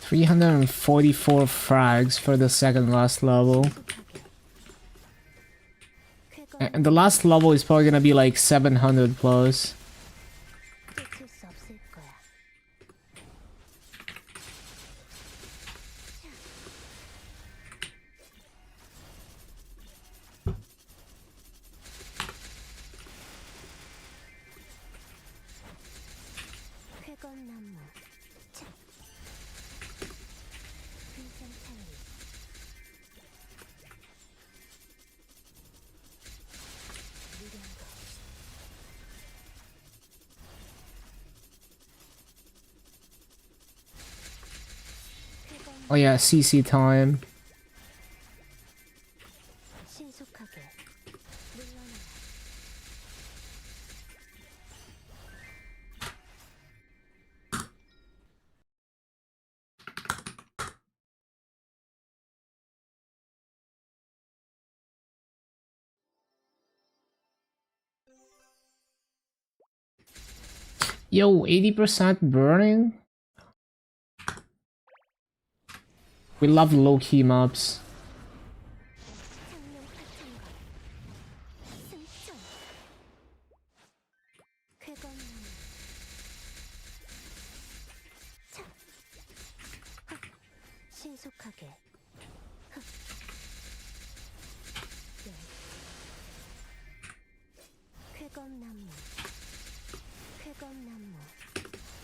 344 frags for the second last level. 쾌검 And the last level is probably gonna be like 700 plus. 끝일 수 없을 거야. 쾌검나무 차 귀생찰리 무령과 쾌검 Oh yeah, CC time. 신속하게 물러나라. Yo, 80% burning? We love low-key mobs. 창룡 파창거 승천 쾌검나무 차 신속하게 열 쾌검나무 쾌검나무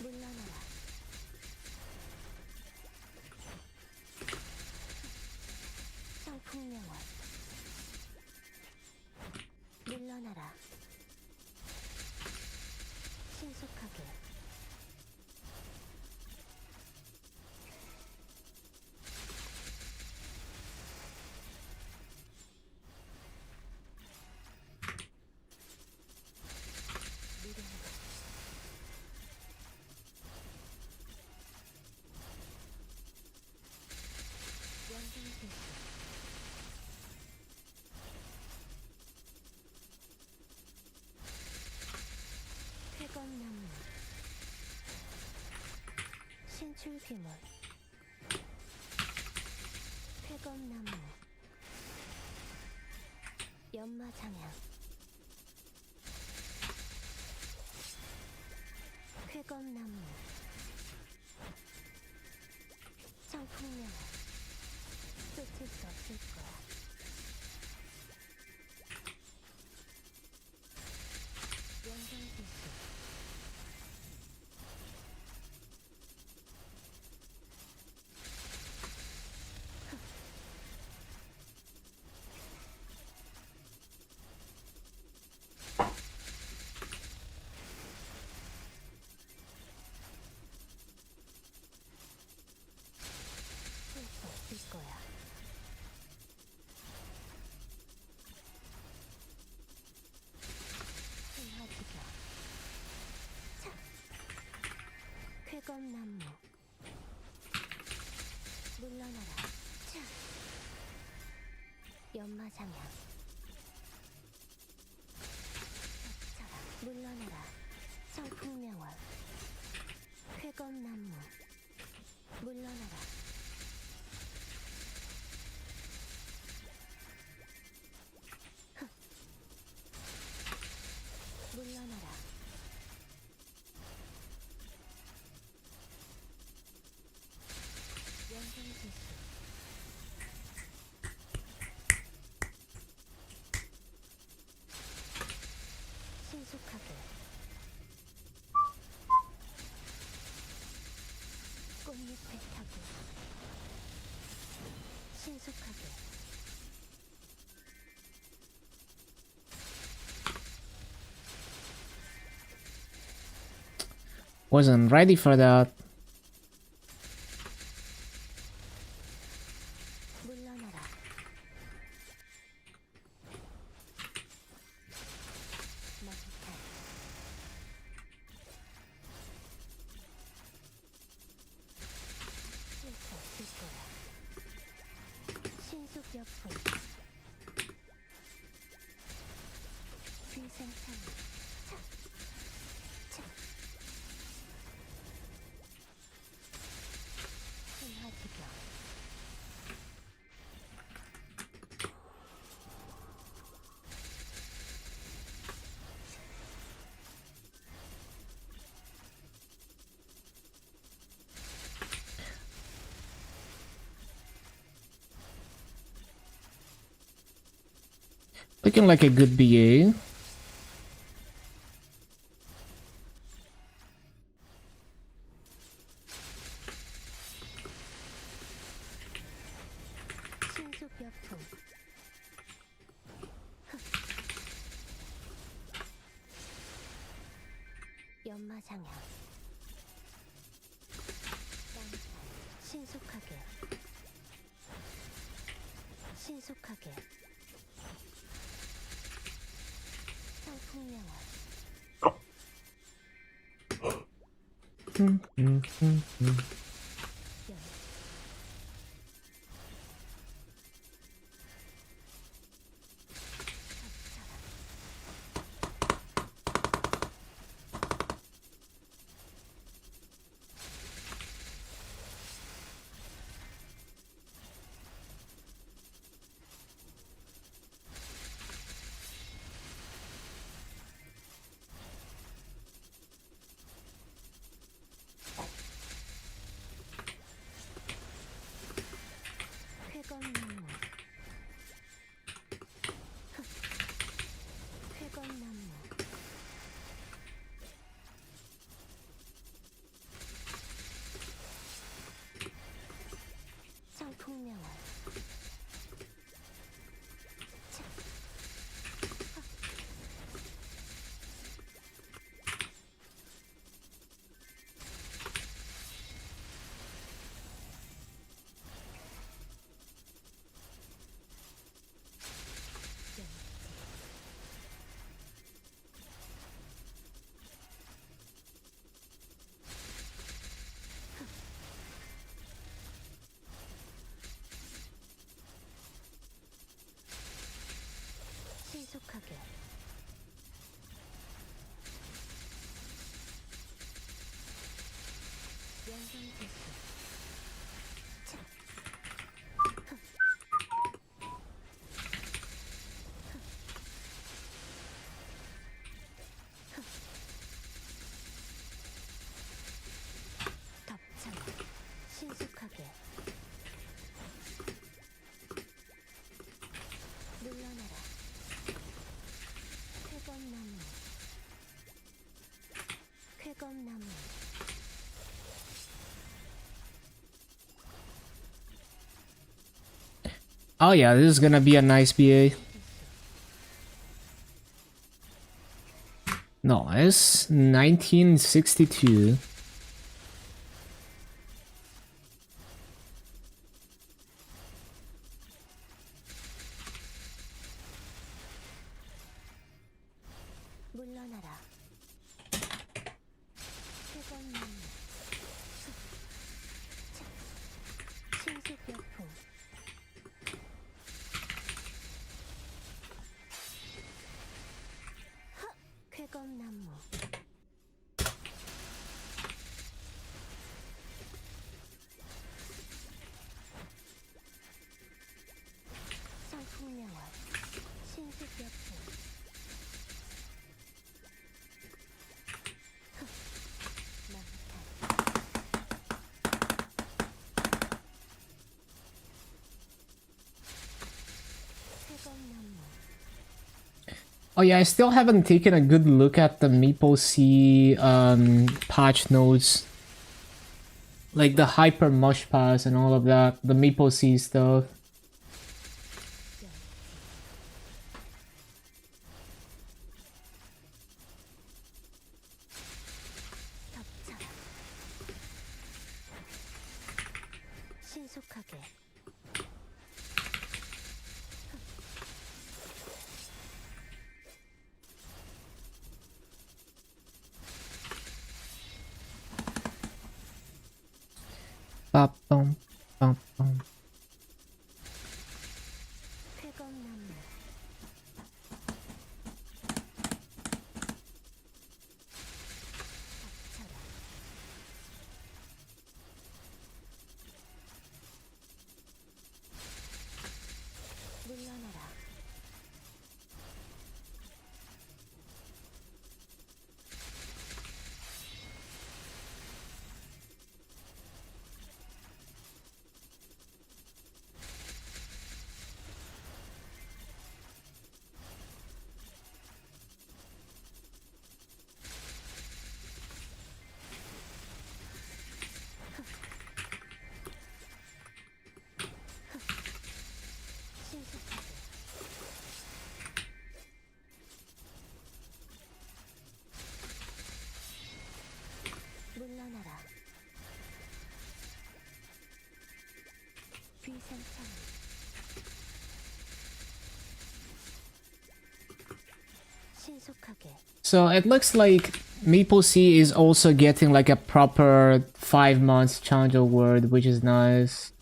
물러나라. 상풍명월 물러나라. 신속하게 출귀물 쾌검나무 연마장향 쾌검나무 청풍령 쫓을 수 없을 거야. 연장지수 쓸수 없을 거야. 흥하지겨 차 쾌검나무 물러나라 차 연마장향 닥쳐라 물러나라 청풍명월 쾌검나무 물러나라 흑. 물러나라 연장지수 신속하게 꽃잎에 타고 신속하게 Wasn't ready for that. 물러나라 마지탈 쓸수 없을 거야. 신속역풍 비생산 차 차. 흥하지겨 Looking like a good BA. 신속역풍 연마장향 쌍탈 신속하게 신속하게 청풍명월 연 쾌검나무 쾌검나무 청풍명월 차 신속하게 연장지수 Oh yeah, this is gonna be a nice BA. Nice. 1962. 물러나라. 세번 나무. 신속 역풍. 쾌검나무. 성풍명월. 신속 역풍. Oh yeah, I still haven't taken a good look at the MapleC patch notes. Like the Hyper Mush Pass and all of that, the MapleC stuff. 신속하게. Ba-bum, ba-bum. 쾌검나무. 닥쳐라. 물러나라. 신속하게. 물러나라. 귀상창. 신속하게. So it looks like MapleC is also getting like a proper 5 months challenge award, which is nice.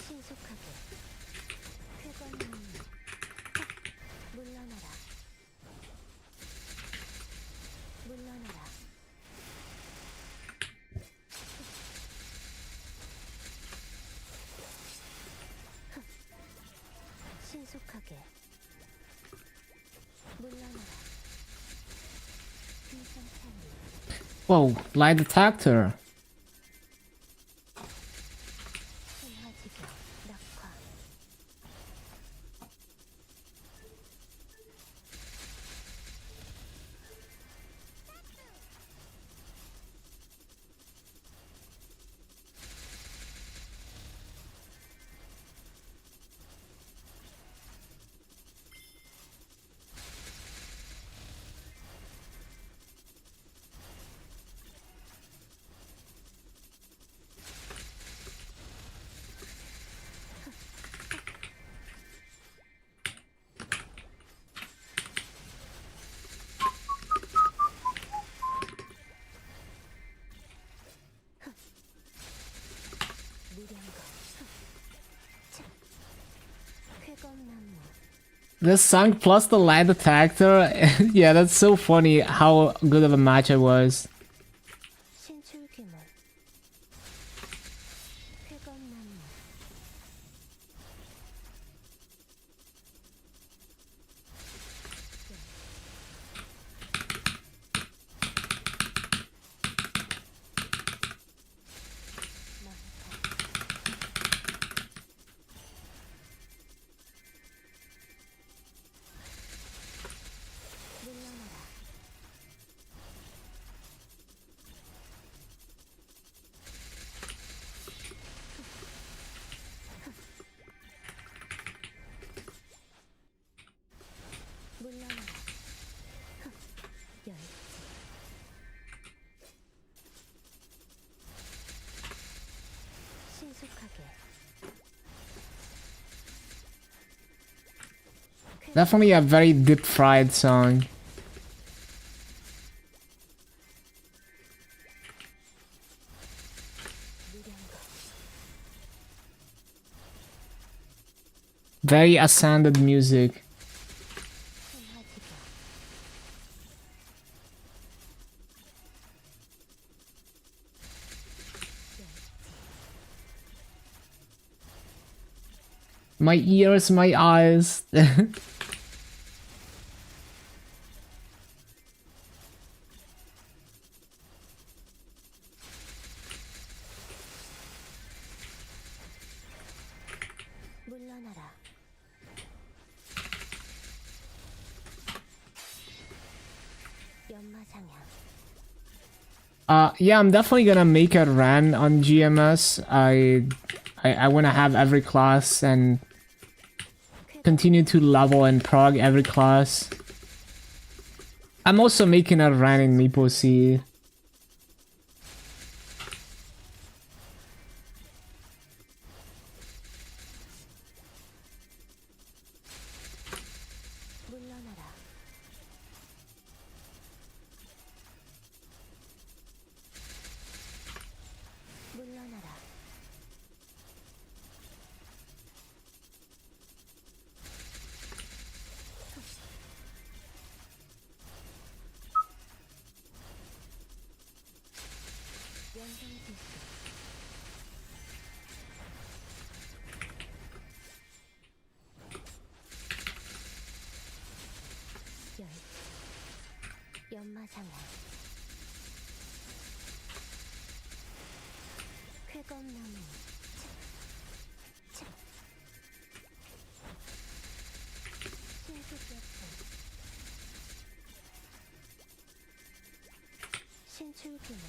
신속하게. 쾌검나무. 물러나라. 물러나라. 신속하게. 물러나라. 귀상창. Whoa, lie detector. 신화지경. 낙화. 무량거. 쾌검나무. This song plus the lie detector. Yeah, that's so funny how good of a match it was. 신출귀물. 쾌검나무. Definitely a very deep fried song. Very ascended music. My ears, my eyes. 물러나라. 연마상향. Yeah, I'm definitely gonna make a run on GMS. I wanna have every class and continue to level and prog every class. I'm also making a run in MapleStory. 물러나라. 물러나라. 연장지수. 열. 연마상향. 쾌검나무. 차. 신속역전. 신출귀물.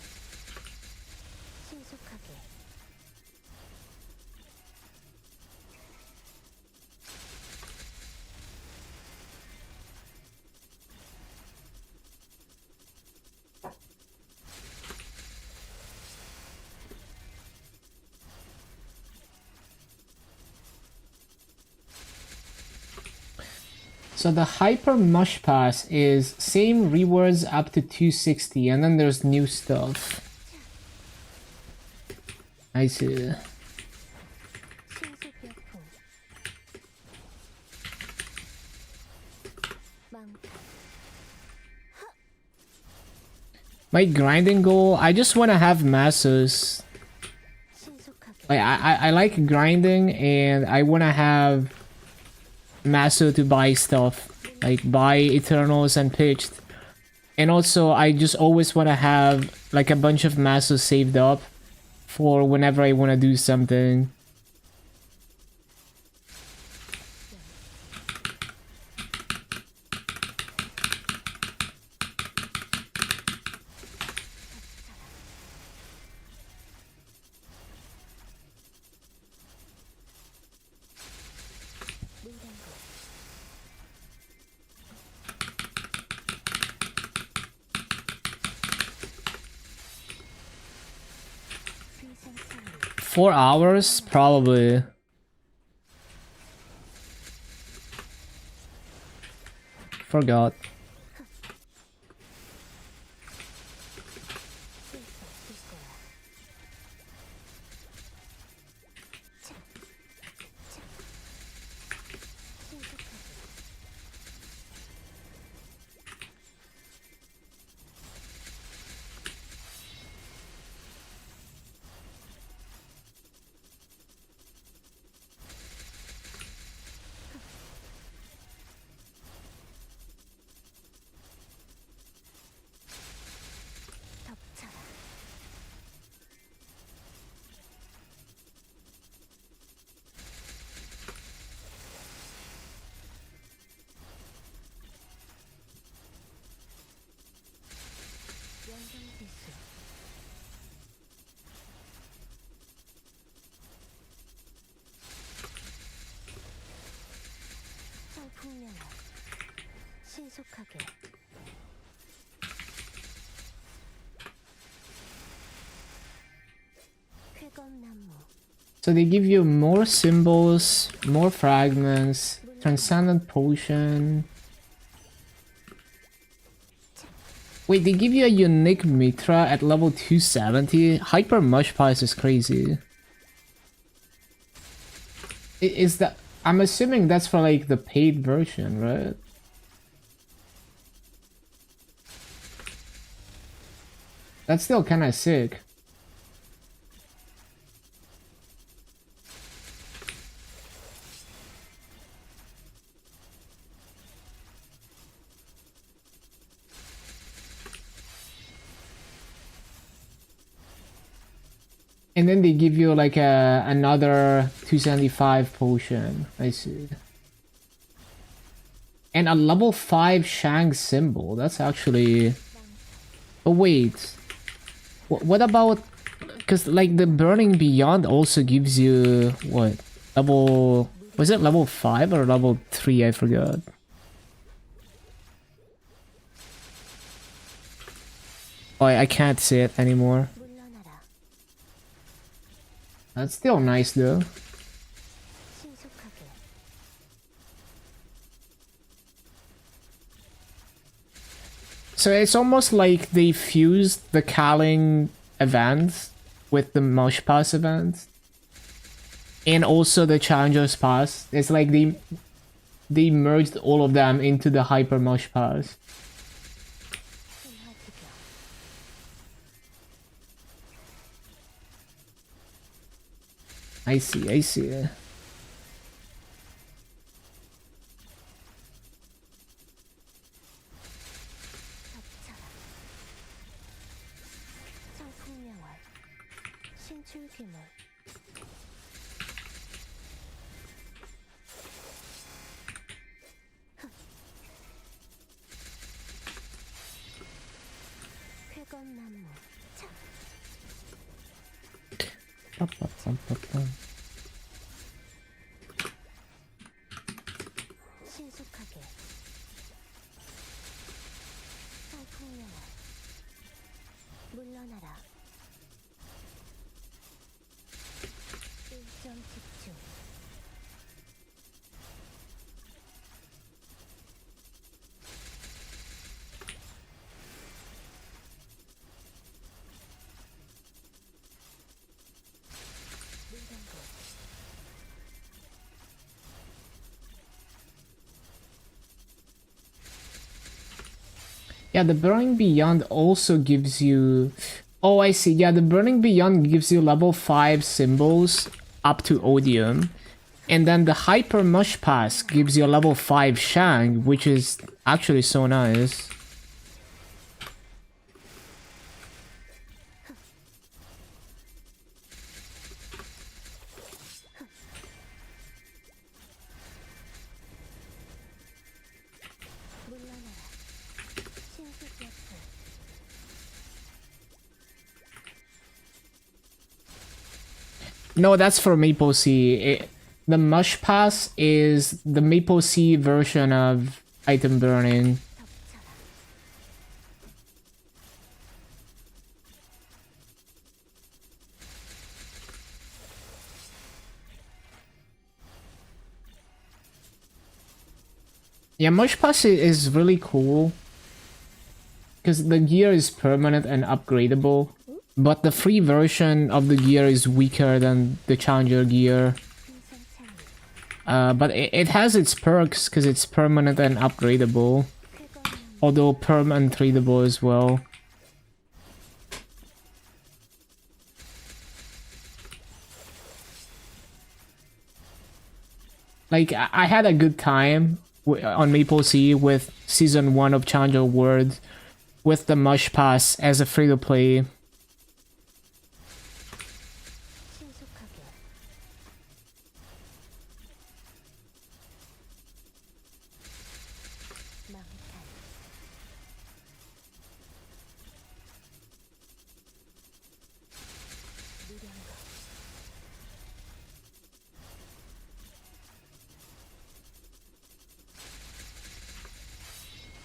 신속하게. So the Hyper Mush Pass is same rewards up to 260, and then there's new stuff. I see. 신속역풍. 망타. My grinding goal, I just want to have masses. 신속하게. Like I like grinding, and I want to have Masso to buy stuff, like buy Eternals and Pitched. And also, I just always want to have like a bunch of Massos saved up for whenever I want to do something. 물량고. 4 hours? Probably. Forgot. 덮쳐라. 연장지수. 성풍년화. 신속하게. 쾌검나무. So they give you more symbols, more fragments, transcendent potion. Wait, they give you a unique Mitra at level 270? Hyper Mush Pies is crazy. Is that... I'm assuming that's for like the paid version, right? That's still kinda sick. And then they give you like another 275 potion. I see. And a level 5 Shang symbol. That's actually... Oh wait. What about... Because like the Burning Beyond also gives you... What? Level... Was it level 5 or level 3? I forgot. Oh, I can't see it anymore. 물러나라. That's still nice though. 신속하게. So it's almost like they fused the Kaling event with the Mosh Pass event. And also the Challenger's Pass. It's like they merged all of them into the Hyper Mosh Pass. 신화지경. I see, I see. 덮쳐라. 성풍명월. 신출귀물. 쾌검나무. 차. 신속하게. 성풍명월. 물러나라. 일점 집중. 물담고. Yeah, the Burning Beyond also gives you... Oh, I see. Yeah, the Burning Beyond gives you level 5 symbols up to Odium. And then the Hyper Mush Pass gives you a level 5 Shang, which is actually so nice. 물러나라. 신속약품. No, that's for Maple Sea. The Mush Pass is the Maple Sea version of item burning. 덮쳐라. Yeah, Mush Pass is really cool. Because the gear is permanent and upgradable. But the free version of the gear is weaker than the Challenger gear. 풍선창이. But it has its perks because it's permanent and upgradable. 쾌검나무. Although perm and tradable as well. Like, I had a good time on Maple Sea with Season 1 of Challenger World with the Mush Pass as a free-to-play. 신속하게. 망탈. 무량거.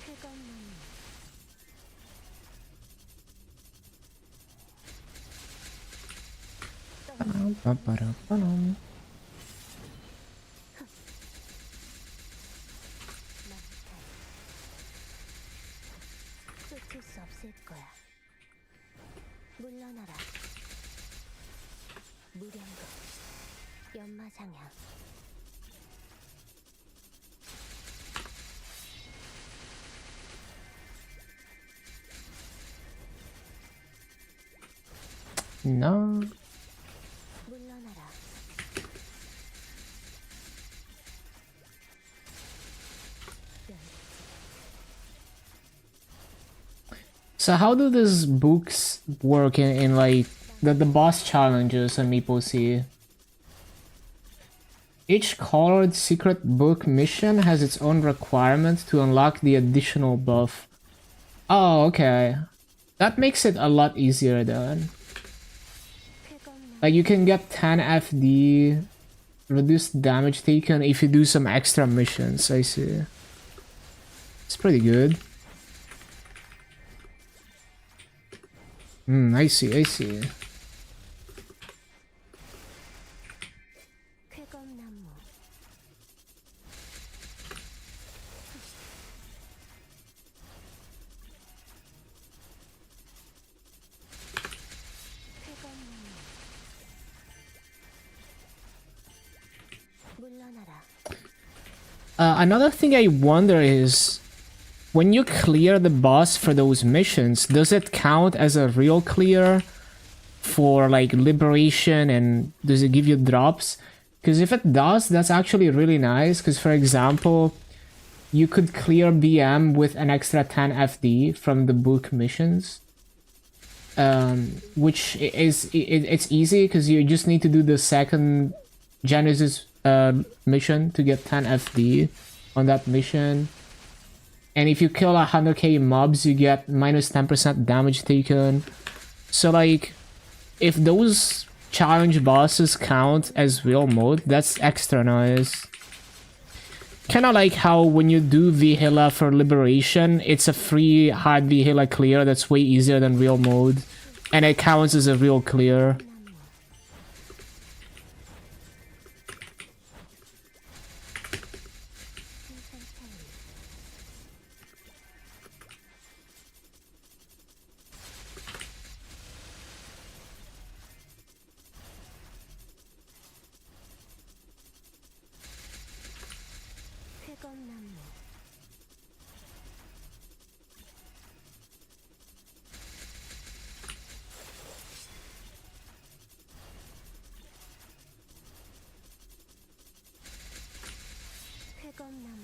쾌검나무. 쫓을 수 없을 거야. 물러나라. 무령도 연마장향. No. 물러나라. So how do these books work in like the boss challenges on MapleStory? Each colored secret book mission has its own requirement to unlock the additional buff. Oh, okay. That makes it a lot easier then. Like you can get 10 FD, reduced damage taken if you do some extra missions, I see. It's pretty good. I see, I see. 쾌검나무. 쾌검나무. 물러나라. Another thing I wonder is, when you clear the boss for those missions, does it count as a real clear for like liberation, and does it give you drops? Because if it does, that's actually really nice, because for example, you could clear BM with an extra 10 FD from the book missions. Which is, it's easy because you just need to do the second Genesis mission to get 10 FD on that mission. And if you kill 100k mobs, you get minus 10% damage taken. So like, if those challenge bosses count as real mode, that's extra nice. Kinda like how when you do Vihila for Liberation, it's a free hard Vihila clear that's way easier than real mode. And it counts as a real clear. 쾌검나무. 쾌검나무.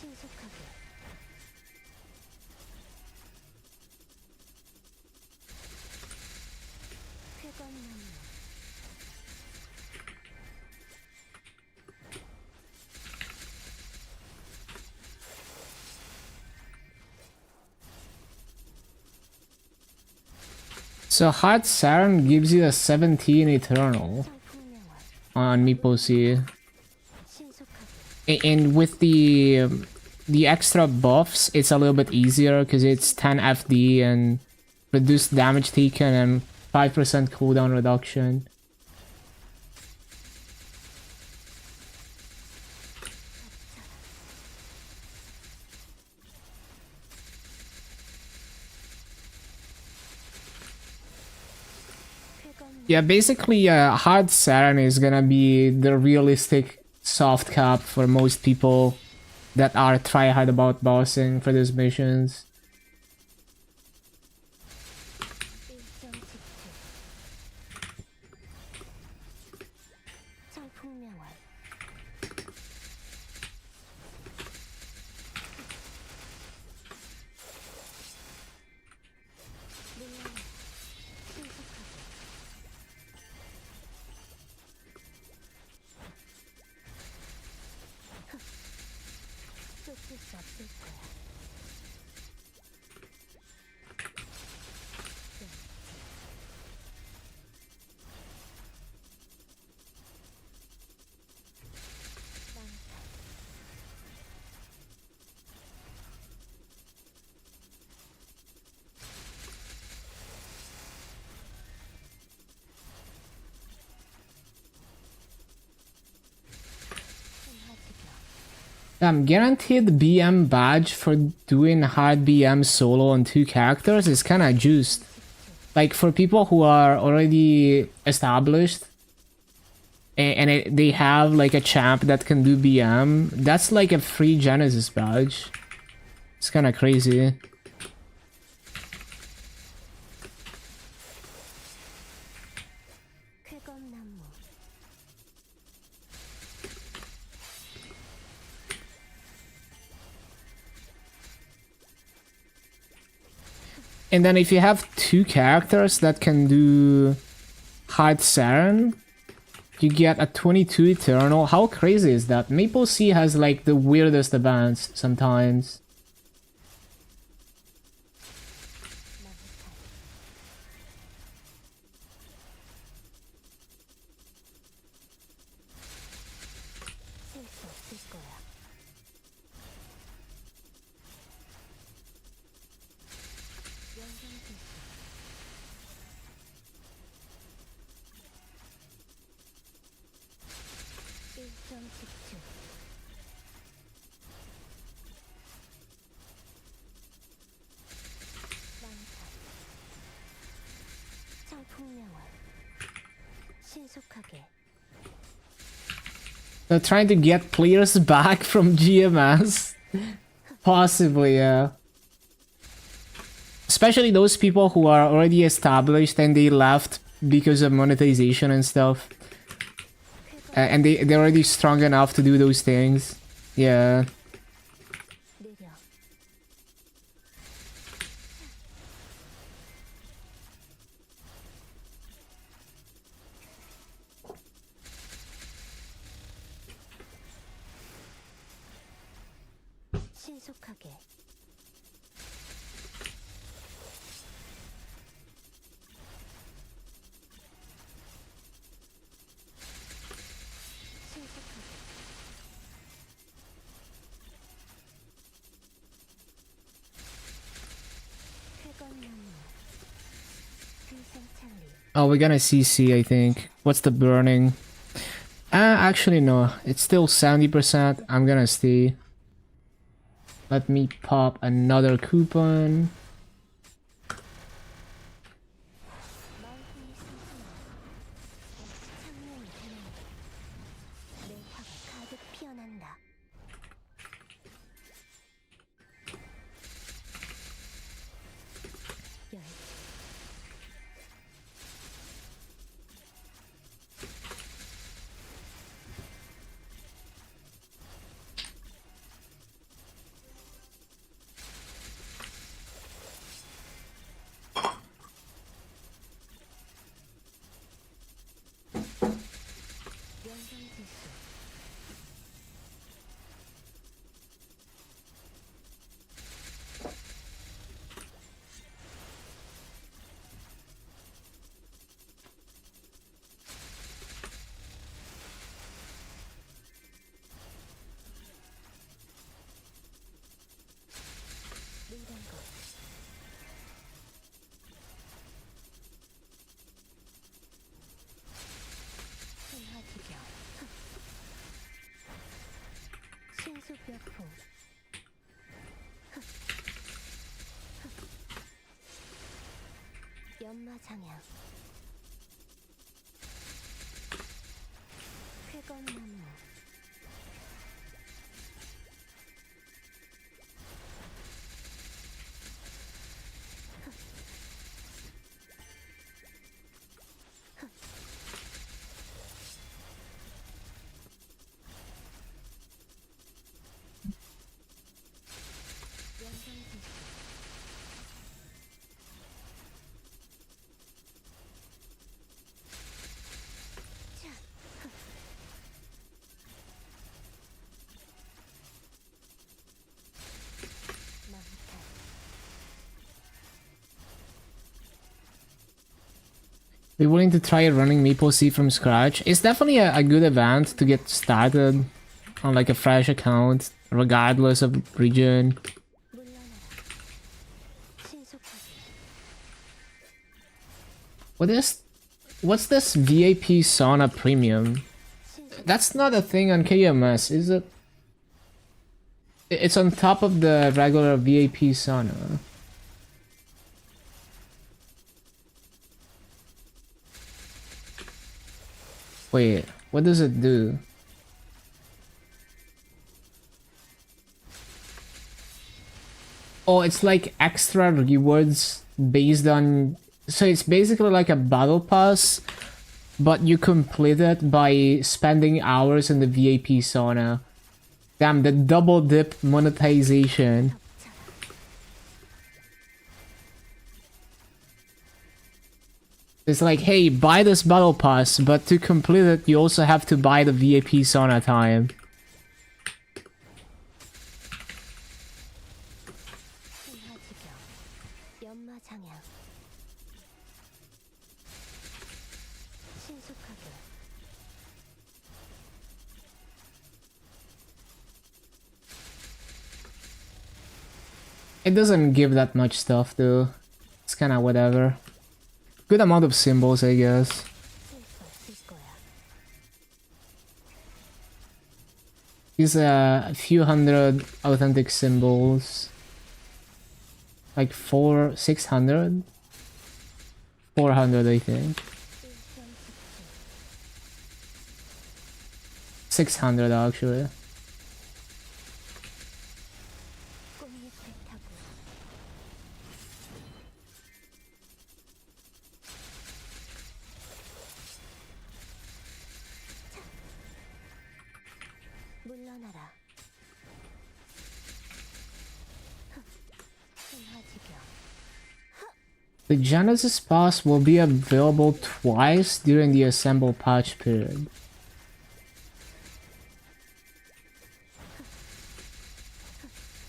신속하게. 쾌검나무. So Hot Saturn gives you a 17 Eternal 성풍명화. on MapleStory. 신속하게. And with the extra buffs, it's a little bit easier because it's 10 FD and reduced damage taken and 5% cooldown reduction. 쾌검나무. Yeah, basically, Hard Saturn is gonna be the realistic soft cap for most people that are tryhard about bossing for these missions. 일정 집중. 성풍명화. 물러나라. 신속하게. 쫓을 수 없을 거야. Guaranteed BM badge for doing hard BM solo on 2 characters is kinda juiced. Like for people who are already established and they have like a champ that can do BM, that's like a free Genesis badge. It's kinda crazy. 쾌검나무 And then if you have 2 characters that can do hard Saren, you get a 22 Eternal. How crazy is that? Maple Sea has like the weirdest events sometimes. 쓸 수 없을 거야. 연장질주 일점 집중 망탈 창풍명월 신속하게 They're trying to get players back from GMS. Possibly, yeah. Especially those people who are already established and they left because of monetization and stuff. And they're already strong enough to do those things. Yeah. 느려 신속하게 신속하게 쾌검나무 귀생찰리 Oh, we're gonna CC, I think. What's the burning? Actually, no. It's still 70%. I'm gonna stay. Let me pop another coupon. 마음뿐이 승진하 창명이 되는다 내 화가 가득 피어난다 열 연장질주 물건거 신화지경 신수벽풍 연마장양 쾌검나무 연장질주 자, 망탈 Be willing to try running Maple Sea from scratch. It's definitely a good event to get started on like a fresh account, regardless of region. 물러나라 신속하게 What's this VIP sauna premium? 신속 That's not a thing on KMS, is it? It's on top of the regular VIP sauna. Wait, what does it do? Oh, it's like extra rewards based on... So it's basically like a battle pass, but you complete it by spending hours in the VIP sauna. Damn, the double dip monetization. It's like, hey, buy this battle pass, but to complete it, you also have to buy the VIP sauna time. 신화지경 연마장향 신속하게 It doesn't give that much stuff though. It's kinda whatever. Good amount of symbols, I guess. 쓸 수 없을 거야. These a few hundred authentic symbols. Like 600? 400, I think. 600 actually. 꽃잎을 타고 물러나라. 신화지경 The Genesis Pass will be available twice during the Assemble patch period.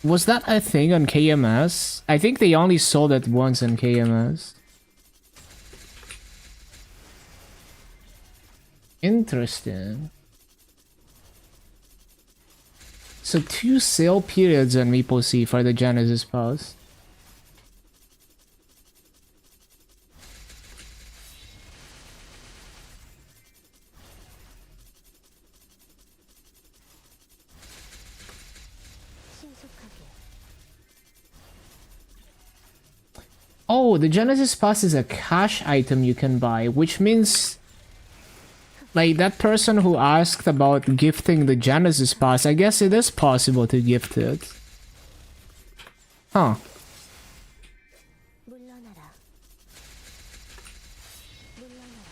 Was that a thing on KMS? I think they only sold it once on KMS. Interesting. So 2 sale periods on MapleStory for the Genesis Pass. 신속하게 Oh, the Genesis Pass is a cash item you can buy, which means... Like, that person who asked about gifting the Genesis Pass, I guess it is possible to gift it. Huh. 물러나라. 물러나라.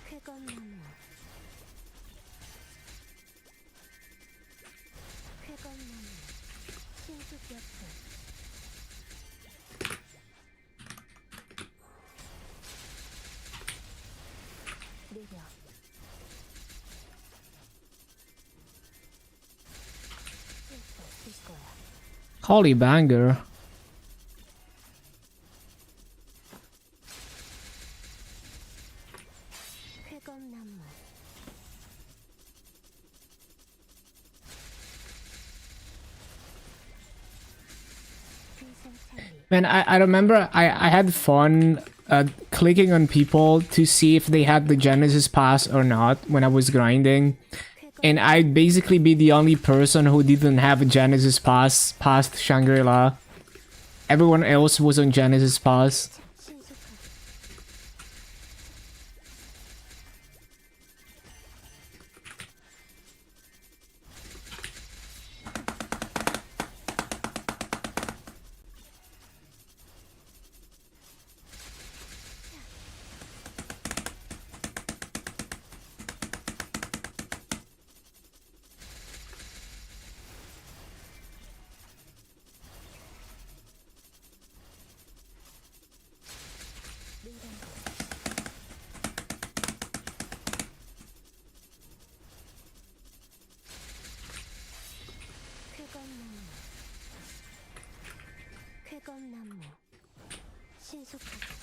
쾌검나무 쾌검나무 신속역수 느려 쓸 수 없을 거야. Holy banger. 쾌검나무 귀생찰리 Man, I remember I had fun clicking on people to see if they had the Genesis Pass or not when I was grinding. And I'd basically be the only person who didn't have a Genesis Pass past Shangri-La. Everyone else was on Genesis Pass. 신속하게 쾌검나무 쾌검나무 신속하게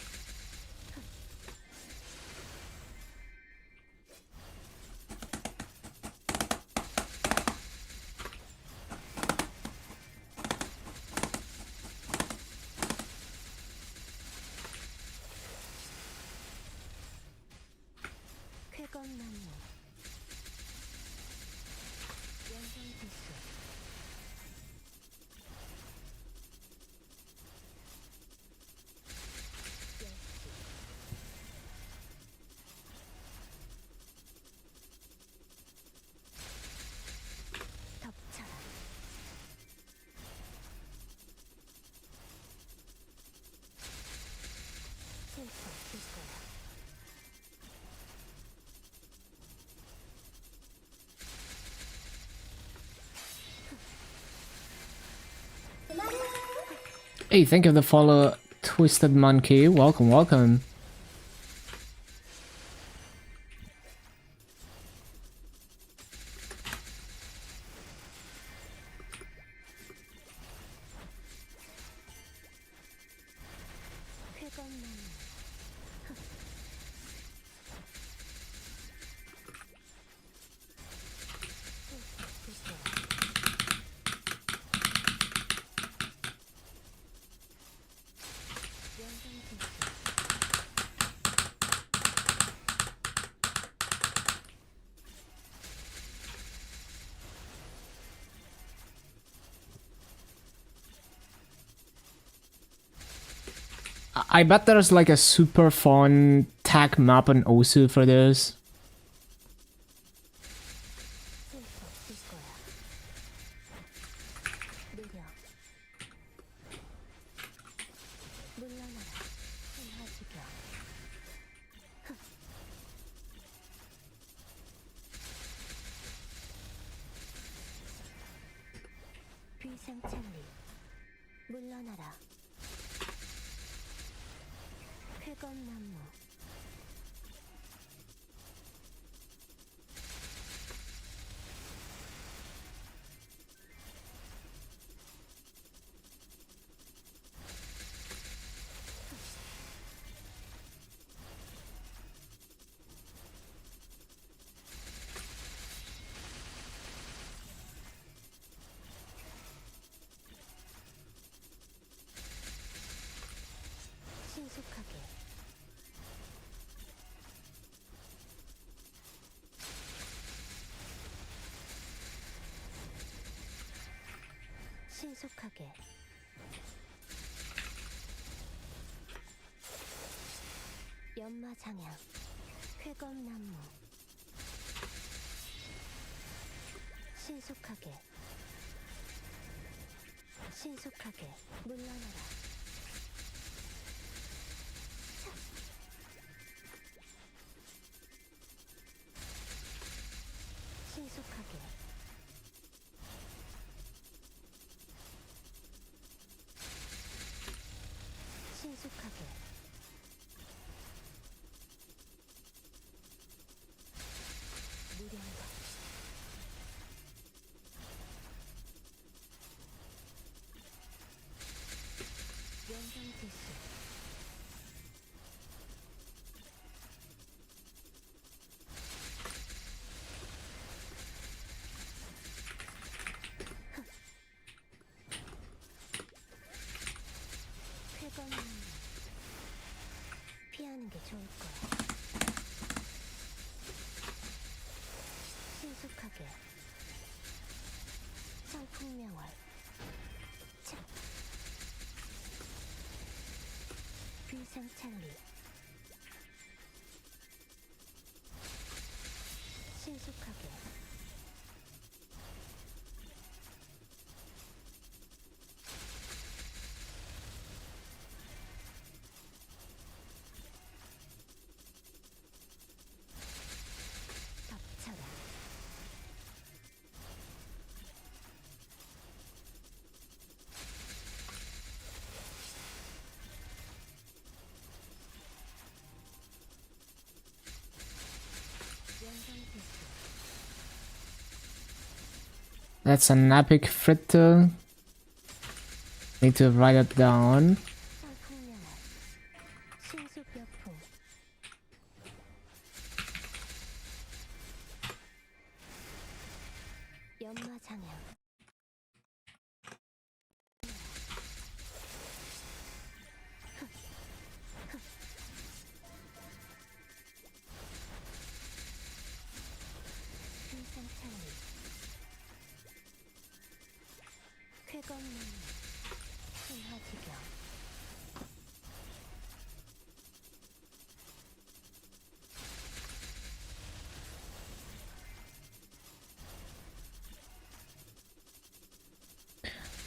Hey, thank you for the follow, Twisted Monkey. Welcome, welcome. 쾌검나무 I bet there's like a super fun tag map on Osu for this. 쓸수 없을 거야. 느려. 물러나라. 흥하지겨. 비상천리. 물러나라. 쾌검나무 신속하게 신속하게 연마장향 쾌검나무 신속하게 신속하게 물러나라 신속하게 신속하게 무량과 명성지수 쾌검나무 피하는 게 좋을 거야. 신속하게 성풍명월 차 비상찰리 신속하게 덮쳐라 명성지수 That's an epic fritter. Need to write it down. 성풍명월 신속여풍 연마장향 비상찰리 쾌검나무 흥하지경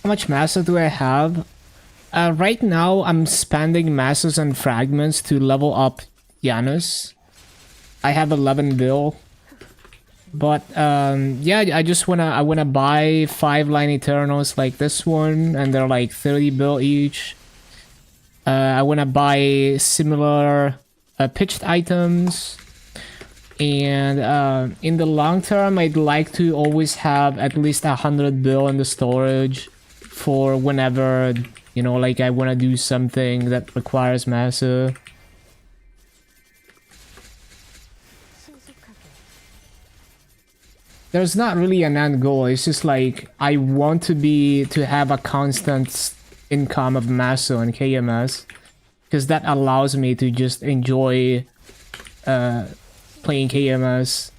How much massa do I have? Right now, I'm spending masses and fragments to level up Janus. I have 11 bill. But yeah, I wanna buy 5-line Eternals like this one, and they're like 30 bill each. I wanna buy similar pitched items, and in the long term, I'd like to always have at least 100 bill in the storage for whenever, you know, like I wanna do something that requires massa. There's not really an end goal. It's just like I want to have a constant income of Maso and KMS, because that allows me to just enjoy playing KMS.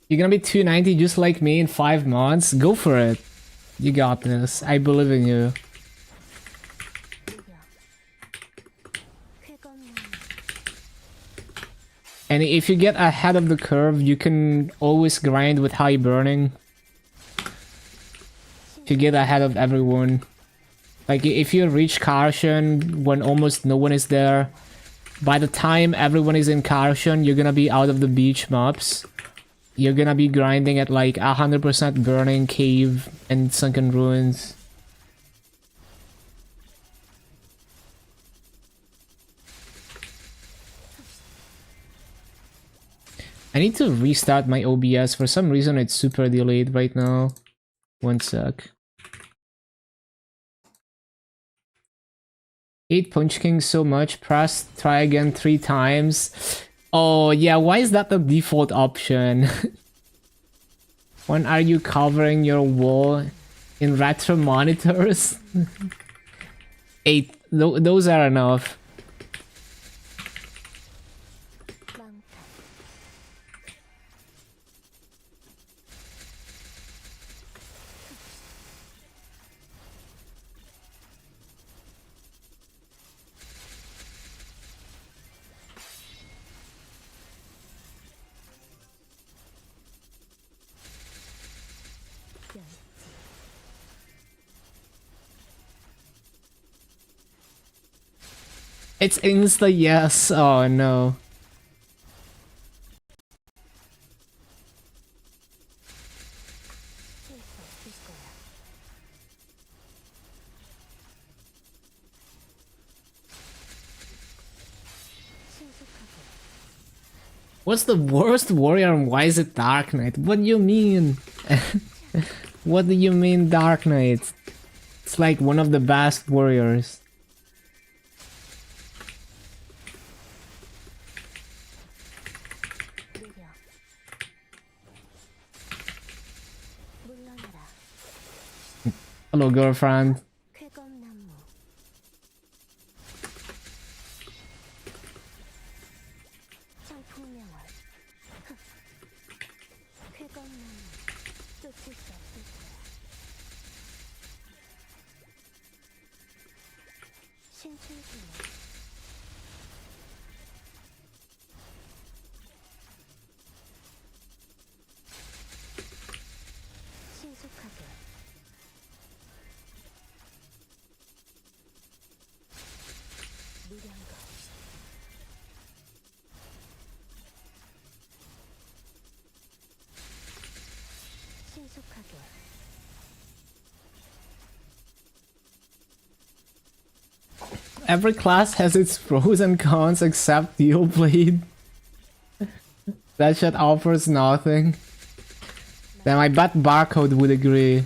You're gonna be 290 just like me in 5 months? Go for it. You got this. I believe in you. And if you get ahead of the curve, you can always grind with high burning. To get ahead of everyone. Like if you reach Karshan when almost no one is there, by the time everyone is in Karshan, you're gonna be out of the beach mobs. You're gonna be grinding at like 100% burning cave and sunken ruins. I need to restart my OBS. For some reason it's super delayed right now. One sec. 8 Punch King so much. Press try again 3 times. Oh yeah, why is that the default option? When are you covering your wall in retro monitors? 8. Those are enough. It's insta yes. Oh no. What's the worst warrior and why is it Dark Knight? What do you mean? What do you mean Dark Knight? It's like one of the best warriors. Hello, girlfriend. Every class has its pros and cons except Steel Blade. That shit offers nothing. Then I bet Barcode would agree.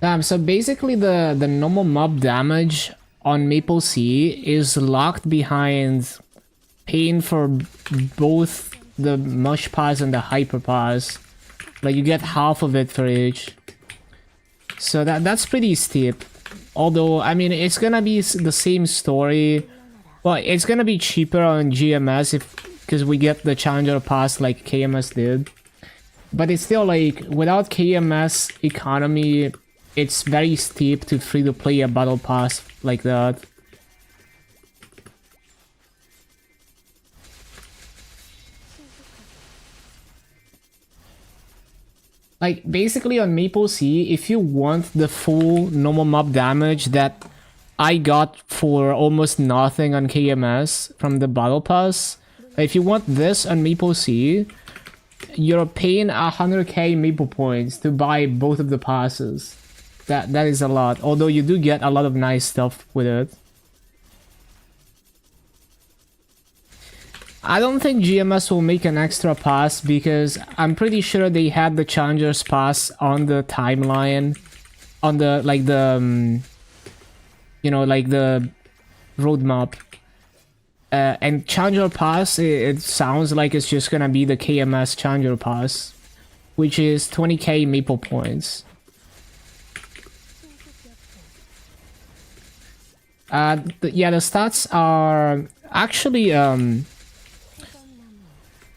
So basically the normal mob damage on Maple Sea is locked behind paying for both the mush pass and the hyper pass. Like you get half of it for each. So that's pretty steep. Although, I mean, it's gonna be the same story. Well, it's gonna be cheaper on GMS because we get the Challenger Pass like KMS did. But it's still like, without KMS economy, it's very steep to free-to-play a battle pass like that. Like, basically on Maple Sea, if you want the full normal mob damage that I got for almost nothing on KMS from the battle pass, if you want this on Maple Sea, you're paying 100k Maple points to buy both of the passes. That is a lot, although you do get a lot of nice stuff with it. I don't think GMS will make an extra pass because I'm pretty sure they had the Challenger's Pass on the timeline, on the you know, like the roadmap. And Challenger Pass, it sounds like it's just gonna be the KMS Challenger Pass, which is 20k Maple points. Yeah, the stats are actually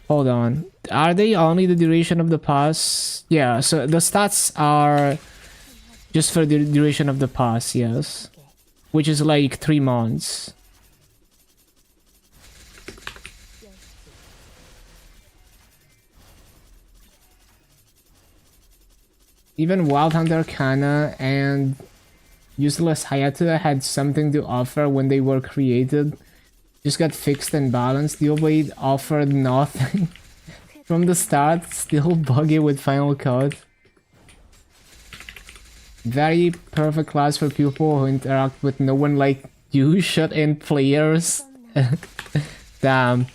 hold on. Are they only the duration of the pass? Yeah, so the stats are just for the duration of the pass, yes. Which is like 3 months. Even Wild Hunter Kana and Useless Hayato had something to offer when they were created. Just got fixed and balanced. The Blade offered nothing from the start. Still buggy with Final Cut. Very perfect class for people who interact with no one like you, shut-in players. Damn.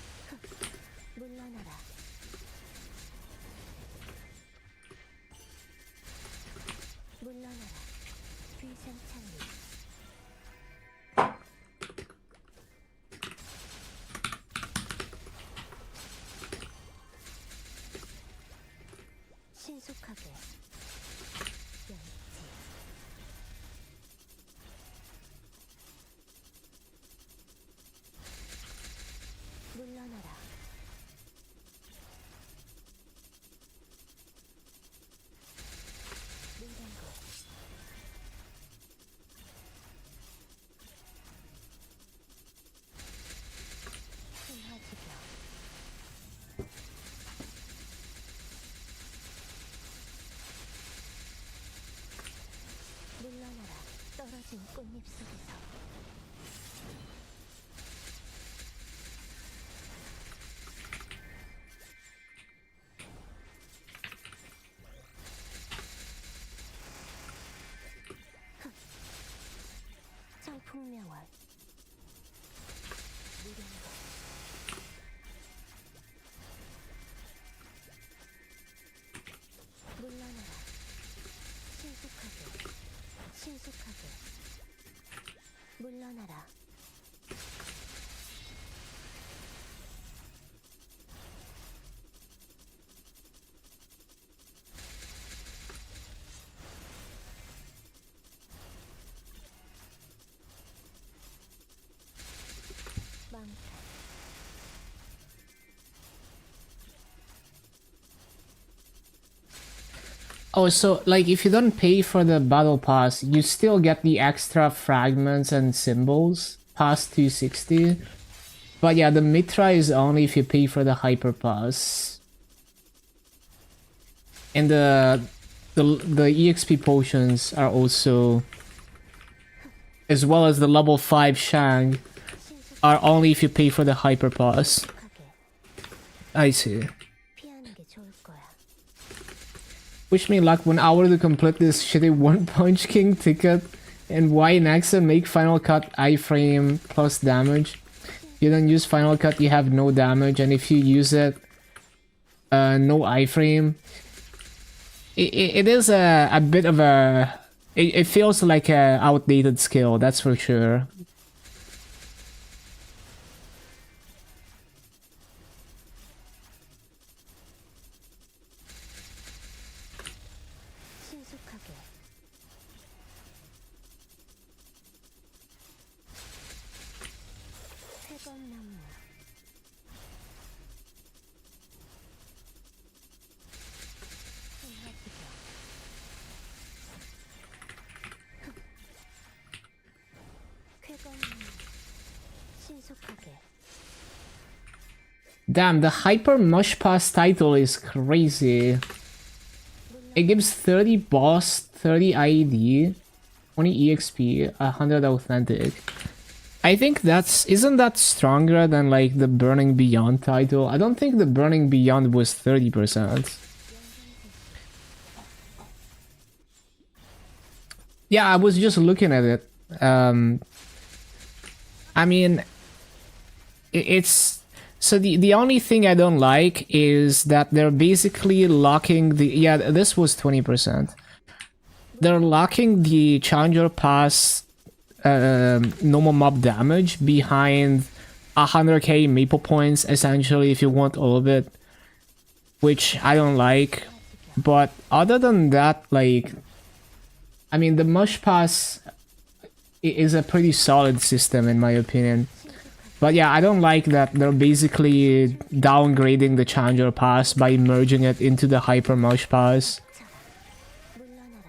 풍명월 물러나라 신속하게 물러나라 Oh, so, like, if you don't pay for the battle pass, you still get the extra fragments and symbols past 260. But yeah, the Mitra is only if you pay for the hyper pass. And the EXP potions are also, as well as the level 5 Shang, are only if you pay for the hyper pass. I see. Wish me luck, 1 hour to complete this shitty One Punch King ticket. And why next and make Final Cut iframe plus damage. If you don't use Final Cut, you have no damage, and if you use it, no iframe. It is a bit of a it feels like a outdated skill, that's for sure. 신속하게 회검나무 회검나무 신속하게 Damn, the Hyper Mush Pass title is crazy. It gives 30 boss, 30 IED, 20 EXP, 100 authentic. I think isn't that stronger than like the Burning Beyond title? I don't think the Burning Beyond was 30%. Yeah, I was just looking at it. I mean, it's... So the only thing I don't like is that they're basically locking the... Yeah, this was 20%. They're locking the Challenger Pass normal mob damage behind 100k maple points, essentially, if you want all of it. Which I don't like. But other than that, like... I mean, the Mush Pass is a pretty solid system, in my opinion. But yeah, I don't like that they're basically downgrading the Challenger Pass by merging it into the Hyper Mush Pass. 물러나라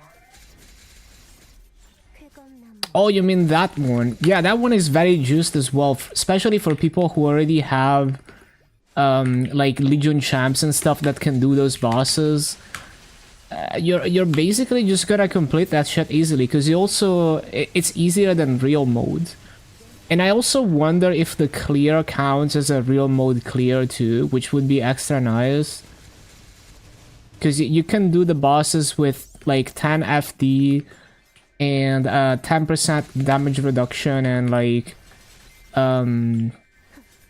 회검나무 Oh, you mean that one? Yeah, that one is very juiced as well, especially for people who already have like Legion champs and stuff that can do those bosses. You're basically just gonna complete that shit easily, because you also it's easier than real mode. And I also wonder if the clear counts as a real mode clear too, which would be extra nice. Because you can do the bosses with like 10 FD and 10% damage reduction and like 5%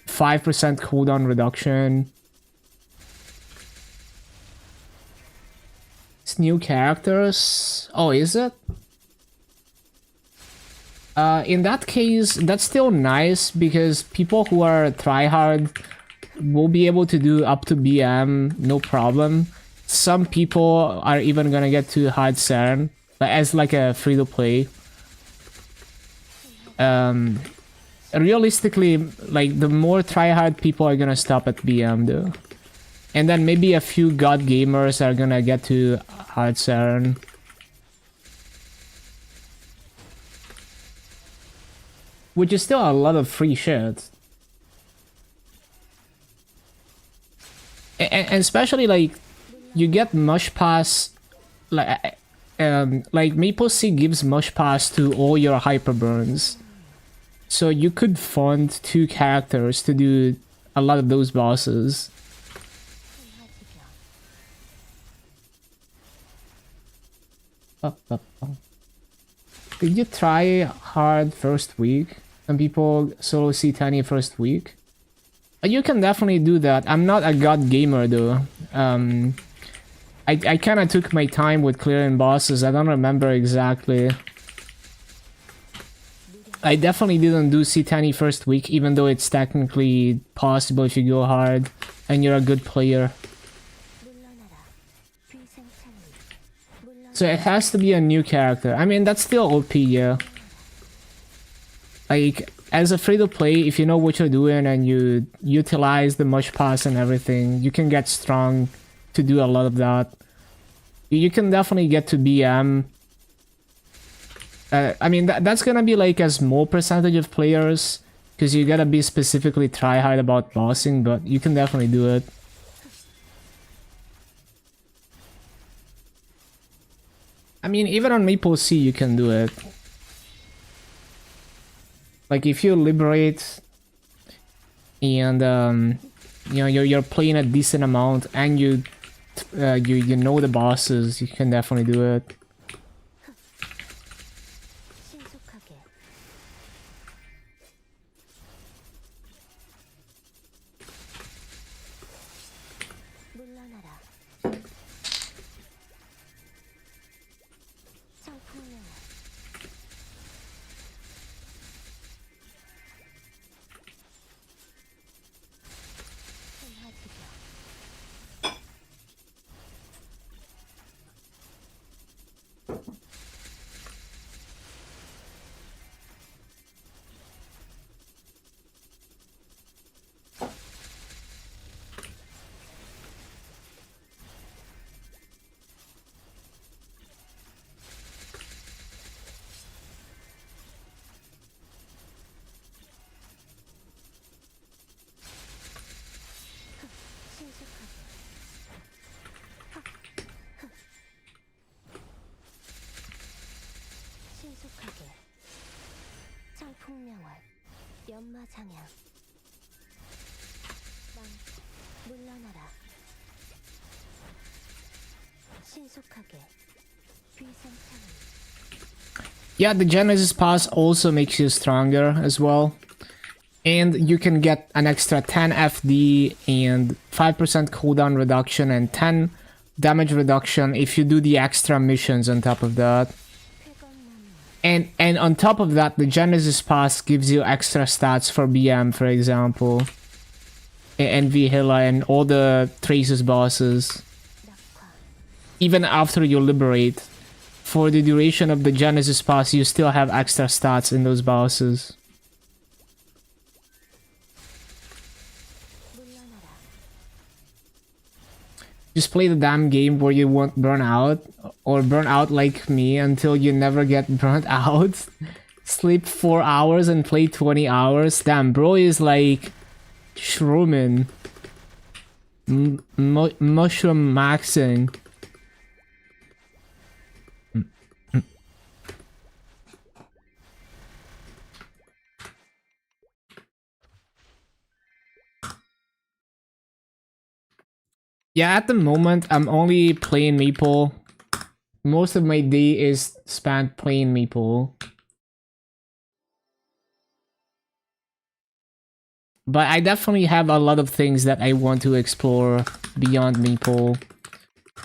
cooldown reduction. It's new characters. Oh, is it? In that case, that's still nice because people who are tryhard will be able to do up to BM, no problem. Some people are even gonna get to hard Saren as like a free-to-play. Realistically, like the more tryhard people are gonna stop at BM though. And then maybe a few god gamers are gonna get to hard Saren. Which is still a lot of free shit. And especially like you get Mush Pass, like Maple Sea gives Mush Pass to all your hyper burns. So you could fund 2 characters to do a lot of those bosses. Did you try hard first week? And people solo C10 first week? You can definitely do that. I'm not a god gamer though. I kind of took my time with clearing bosses. I don't remember exactly. I definitely didn't do C10 first week, even though it's technically possible if you go hard and you're a good player. 물러나라 귀생찬리 물러나라 So it has to be a new character. I mean, that's still OP, yeah. Like, as a free-to-play, if you know what you're doing and you utilize the Mush Pass and everything, you can get strong to do a lot of that. You can definitely get to BM. I mean, that's gonna be like a small percentage of players, because you gotta be specifically try-hard about bossing, but you can definitely do it. I mean, even on Maple Sea, you can do it. Like, if you liberate and you know you're playing a decent amount and you know the bosses, you can definitely do it. 신속하게 물러나라 성풍년 평화 장양. 물러나라. 신속하게. 비상창을. Yeah, the Genesis Pass also makes you stronger as well. And you can get an extra 10 FD and 5% cooldown reduction and 10 damage reduction if you do the extra missions on top of that. And on top of that, the Genesis Pass gives you extra stats for BM, for example. And Vihila and all the Traces bosses. Even after you liberate. For the duration of the Genesis Pass, you still have extra stats in those bosses. Just play the damn game where you won't burn out. Or burn out like me until you never get burnt out. Sleep 4 hours and play 20 hours. Damn, bro is like... Shrooming. Mushroom maxing. Yeah, at the moment, I'm only playing Maple. Most of my day is spent playing Maple. But I definitely have a lot of things that I want to explore beyond Maple.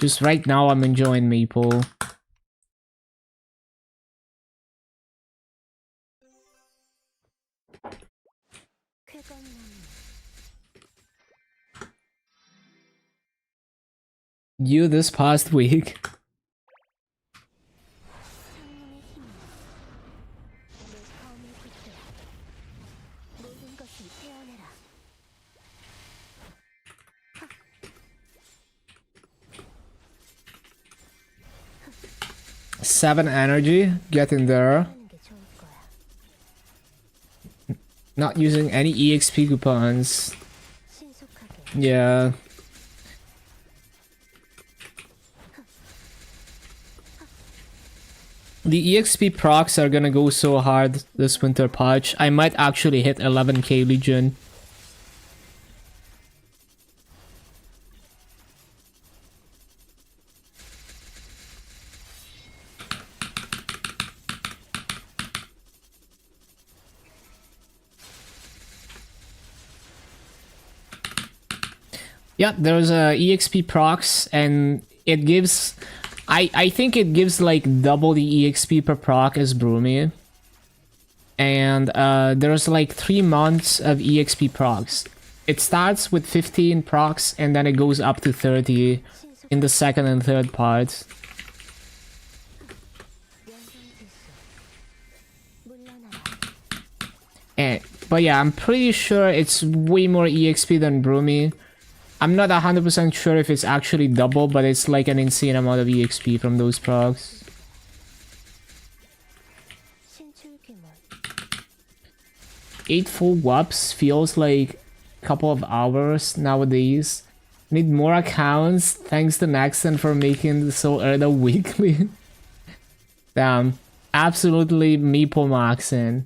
Just right now, I'm enjoying Maple. You this past week. 모든 것을 태어내라. 7 energy, getting there. 하는 게 좋을 거야. Not using any EXP coupons. 신속하게. Yeah. The EXP procs are gonna go so hard this winter patch. I might actually hit 11k Legion. Yeah, there's a EXP procs and it gives... I think it gives like double the EXP per proc as Brumi. And there's like 3 months of EXP procs. It starts with 15 procs and then it goes up to 30 in the second and third parts. But yeah, I'm pretty sure it's way more EXP than Brumi. I'm not 100% sure if it's actually double, but it's like an insane amount of EXP from those procs. 8 full WAPs feels like a couple of hours nowadays. Need more accounts. Thanks to Nexon for making so early weekly. Damn. Absolutely Meeple maxing.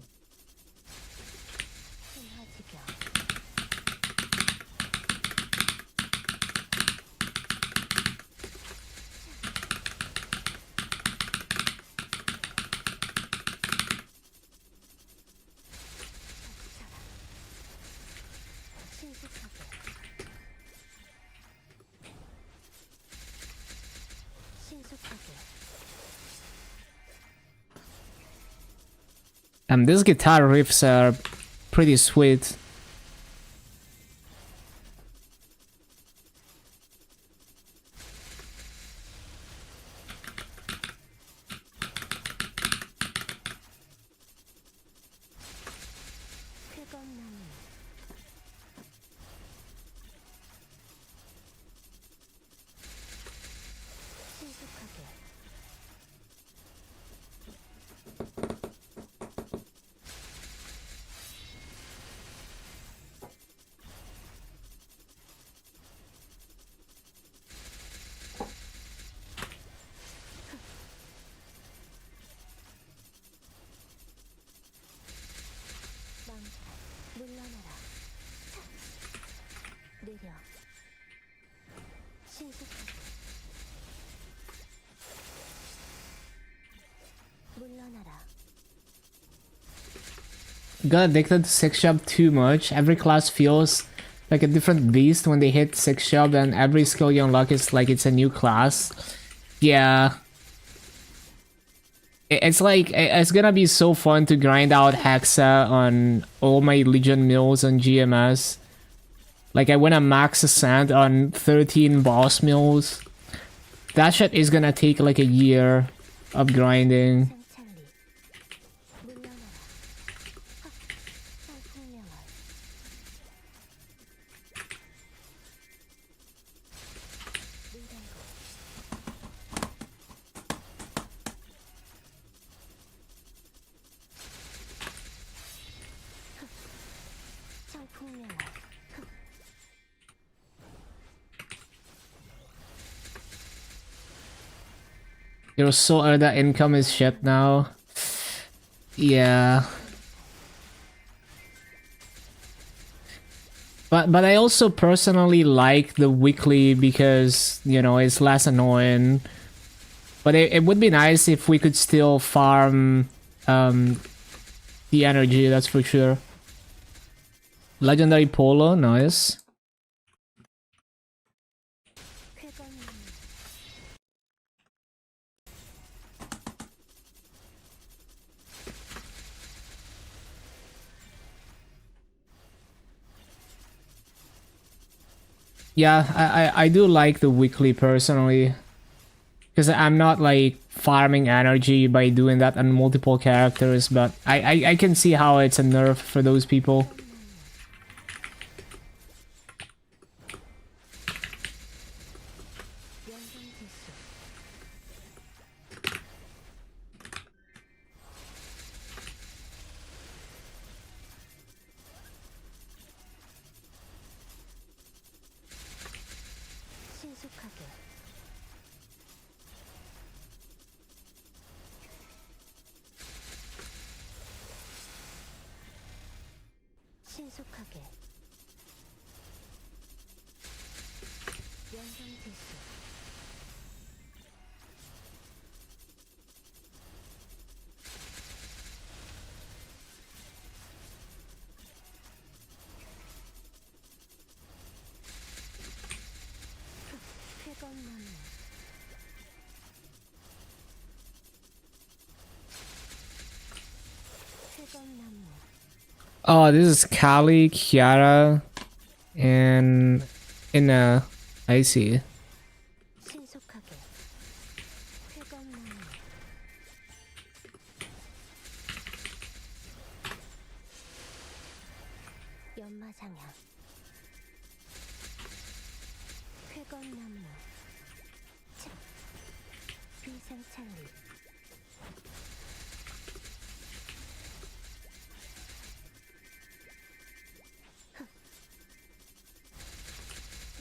These guitar riffs are pretty sweet. got addicted to 6 job too much. Every class feels like a different beast when they hit 6 job, and every skill you unlock is like it's a new class. Yeah. It's like, it's gonna be so fun to grind out Hexa on all my Legion mills on GMS. Like, I win a max ascent on 13 boss mills. That shit is gonna take like a year of grinding. 상찰리 물러나라 설명할 청풍명할 You're so that income is shit now. Yeah. But I also personally like the weekly because, you know, it's less annoying. But it would be nice if we could still farm the energy, that's for sure. Legendary Polo, nice. 쾌건 Yeah, I do like the weekly personally. Because I'm not like farming energy by doing that on multiple characters, but I can see how it's a nerf for those people. 명성지수 신속하게 신속하게 명성지수 쾌건나무 쾌건나무 Oh, this is Kali, Kiara, and Inna. I see. 신속하게 쾌건나무 연마장향 쾌건나무 차 비상찰리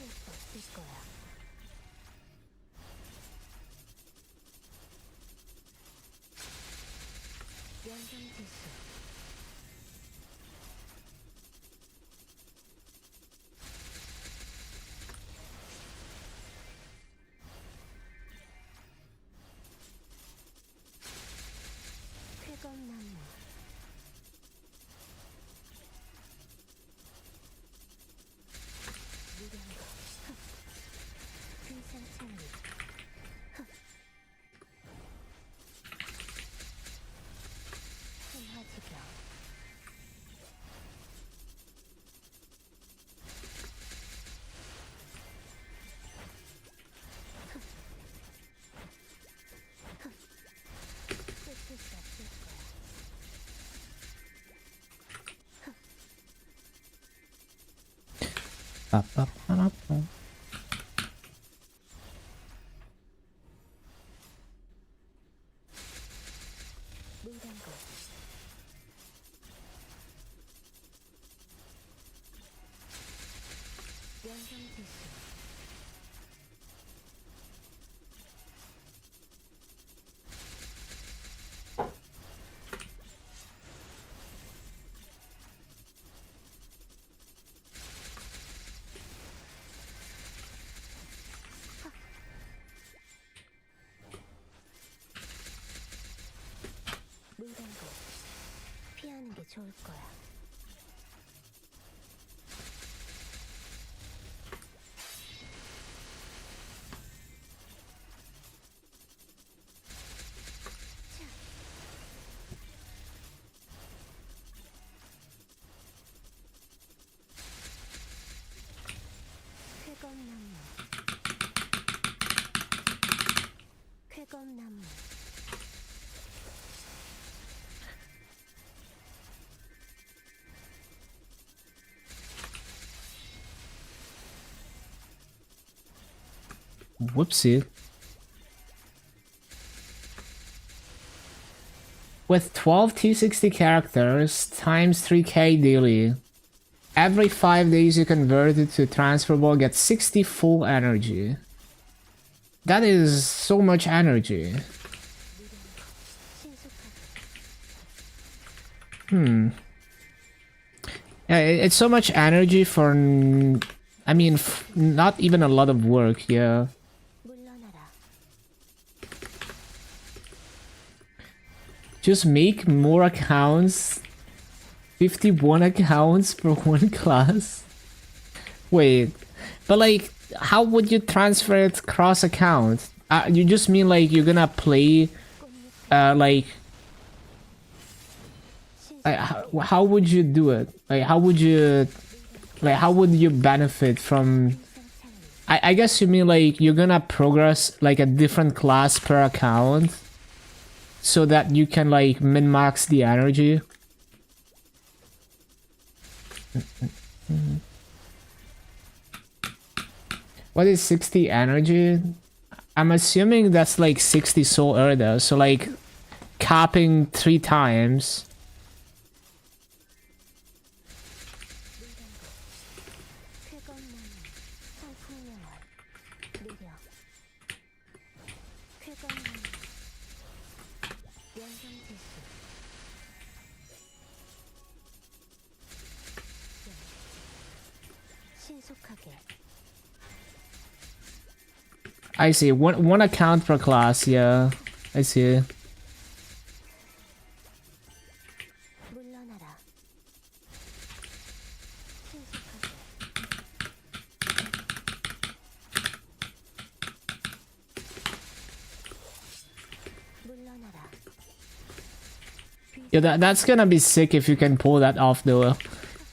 쓸수 없을 거야 연성지수 쾌건나무 무량거 비상찰리 한화지경 쓸수 없을 거야 Ba-ba-ba-ba. 무량거 연성지수 무량거 피하는 게 좋을 거야. 쾌검나무. 쾌검나무. Whoopsie. With 12 260 characters times 3k daily, every 5 days you convert it to transferable, get 60 full energy. That is so much energy. 신속하게. Yeah, it's so much energy for, I mean, not even a lot of work, yeah. 물러나라. Just make more accounts. 51 accounts for one class. Wait, but like, how would you transfer it cross account? You just mean like you're gonna play, like how would you do it? Like how would you benefit from? I guess you mean like you're gonna progress like a different class per account, so that you can like min-max the energy. What is 60 energy? I'm assuming that's like 60 soul Erda, so like capping 3 times. 쾌검나무. 성풍명월. 느려. 쾌검나무. 연성지수. 신속하게. I see. One account per class, yeah. I see. 물러나라. 신속하게. 물러나라. Yeah, that's gonna be sick if you can pull that off though.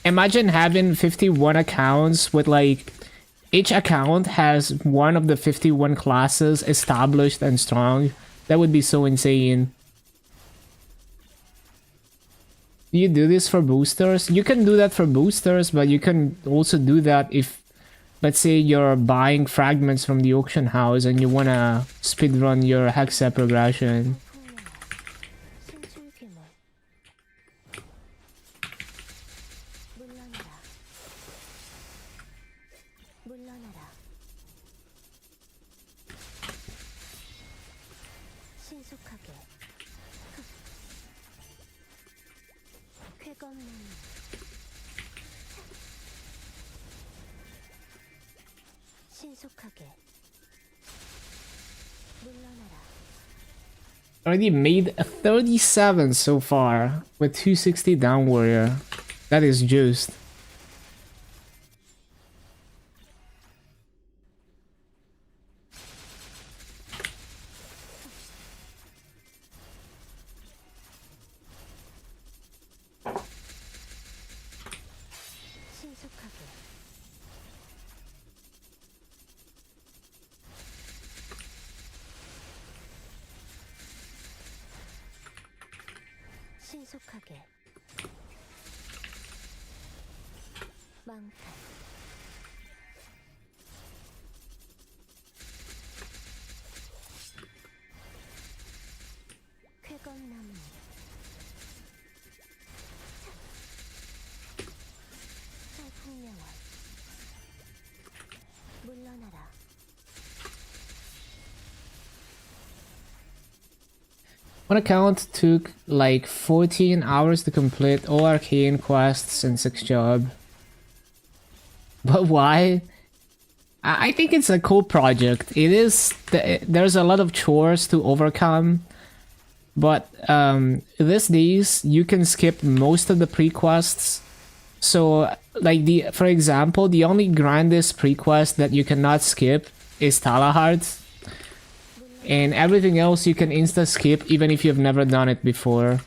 Imagine having 51 accounts with like each account has one of the 51 classes established and strong. That would be so insane. Do you do this for boosters? You can do that for boosters, but you can also do that if, let's say, you're buying fragments from the auction house and you wanna speedrun your hexa progression. 풍명월. 신출귀몰. 물러나라. 물러나라. 신속하게. 쾌검나무. 신속하게. 물러나라. Already made a 37 so far with 260 down warrior. That is juiced. 신속하게. 신속하게. 망탈. 쾌검나무. 성풍명월. 물러나라. One account took like 14 hours to complete all arcane quests in 6 job. But why? I think it's a cool project. It is. There's a lot of chores to overcome, But these days you can skip most of the pre-quests. So like for example, the only grandest pre-quest that you cannot skip is Talahart. And everything else you can insta skip even if you've never done it before.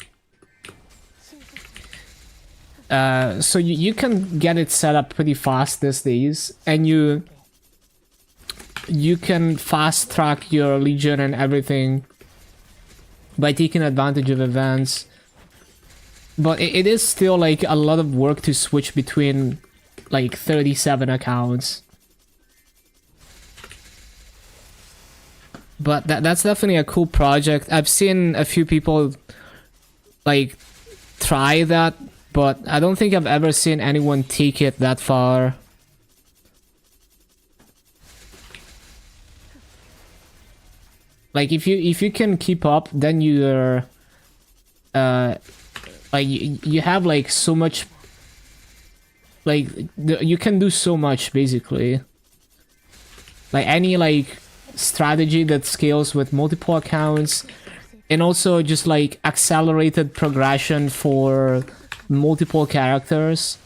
So you can get it set up pretty fast these days, and you can fast track your Legion and everything by taking advantage of events. But it is still like a lot of work to switch between like 37 accounts. But that's definitely a cool project. I've seen a few people like try that, but I don't think I've ever seen anyone take it that far. Like if you can keep up, then you're like you have like so much, like you can do so much basically. Like any like strategy that scales with multiple accounts, and also just like accelerated progression for multiple characters,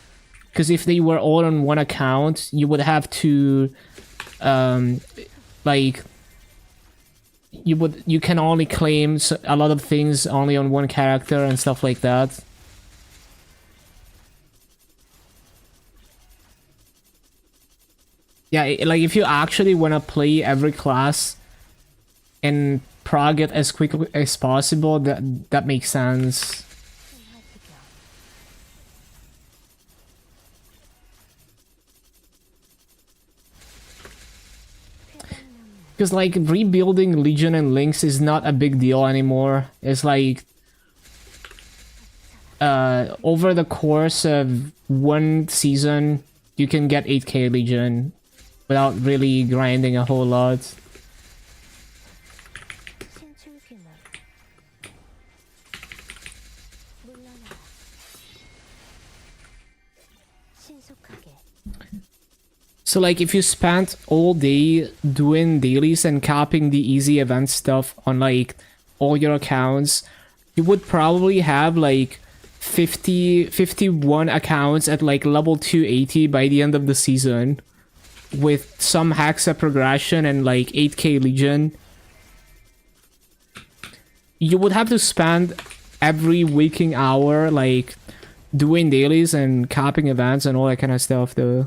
because if they were all on one account you would have to like you can only claim a lot of things only on one character and stuff like that. Yeah, like if you actually want to play every class and prog it as quickly as possible, that makes sense. Because like rebuilding Legion and Lynx is not a big deal anymore. It's like over the course of one season you can get 8k Legion without really grinding a whole lot. So like if you spent all day doing dailies and copying the easy event stuff on like all your accounts, you would probably have like 51 accounts at like level 280 by the end of the season, with some hexa progression and like 8k Legion. You would have to spend every waking hour like doing dailies and copying events and all that kind of stuff though.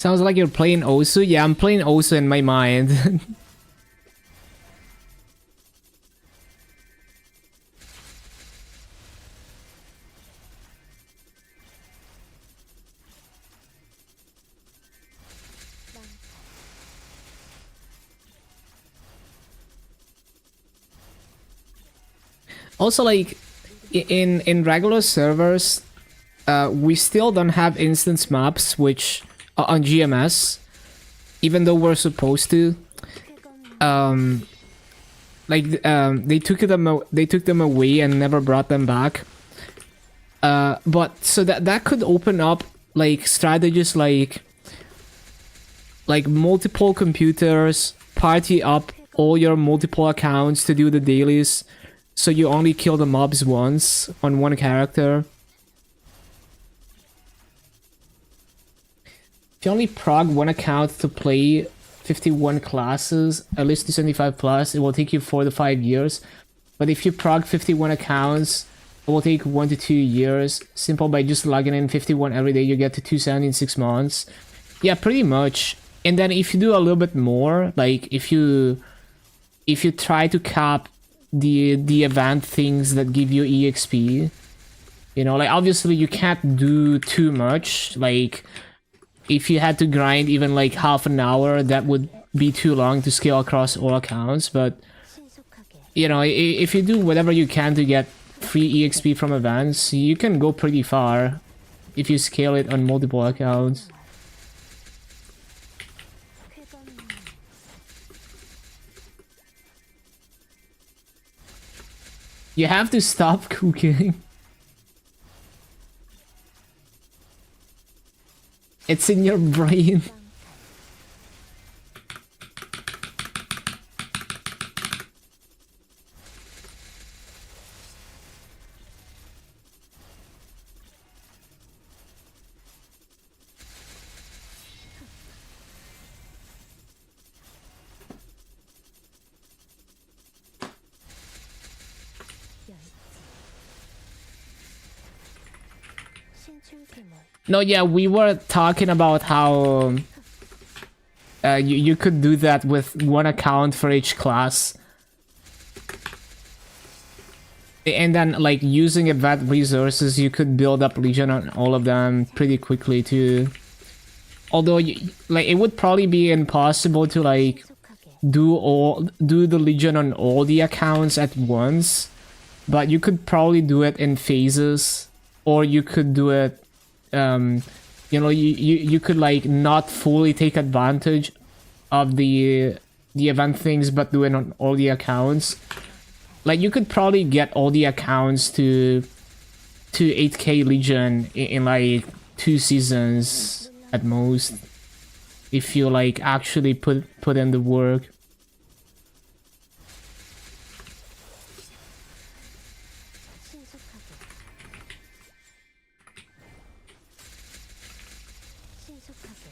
Sounds like you're playing Osu. Yeah, I'm playing Osu in my mind. Also, like in regular servers, we still don't have instance maps, which on GMS, even though we're supposed to. They took them away and never brought them back. But so that could open up like strategies like multiple computers, party up all your multiple accounts to do the dailies, so you only kill the mobs once on one character. If you only prog one account to play 51 classes, at least 275 plus, it will take you 4 to 5 years. But if you prog 51 accounts, it will take 1 to 2 years. Simple, by just logging in 51 every day, you get to 270 in 6 months. Yeah, pretty much. And then if you do a little bit more, like if you try to cap the event things that give you EXP, you know, like obviously you can't do too much. Like if you had to grind even like half an hour, that would be too long to scale across all accounts. But 신속하게 you know, if you do whatever you can to get free EXP from events, you can go pretty far if you scale it on multiple accounts. 쾌감 You have to stop cooking. It's in your brain. 신출귀몰 No, yeah, we were talking about how you could do that with one account for each class. And then, like, using event resources, you could build up Legion on all of them pretty quickly, too. Although, like, it would probably be impossible to, like, 신속하게 do the Legion on all the accounts at once. But you could probably do it in phases. Or you could do it, you know, you could, like, not fully take advantage of the event things, but do it on all the accounts. Like, you could probably get all the accounts to 8k Legion in like 2 seasons at most, if you like actually put in the work. 신속하게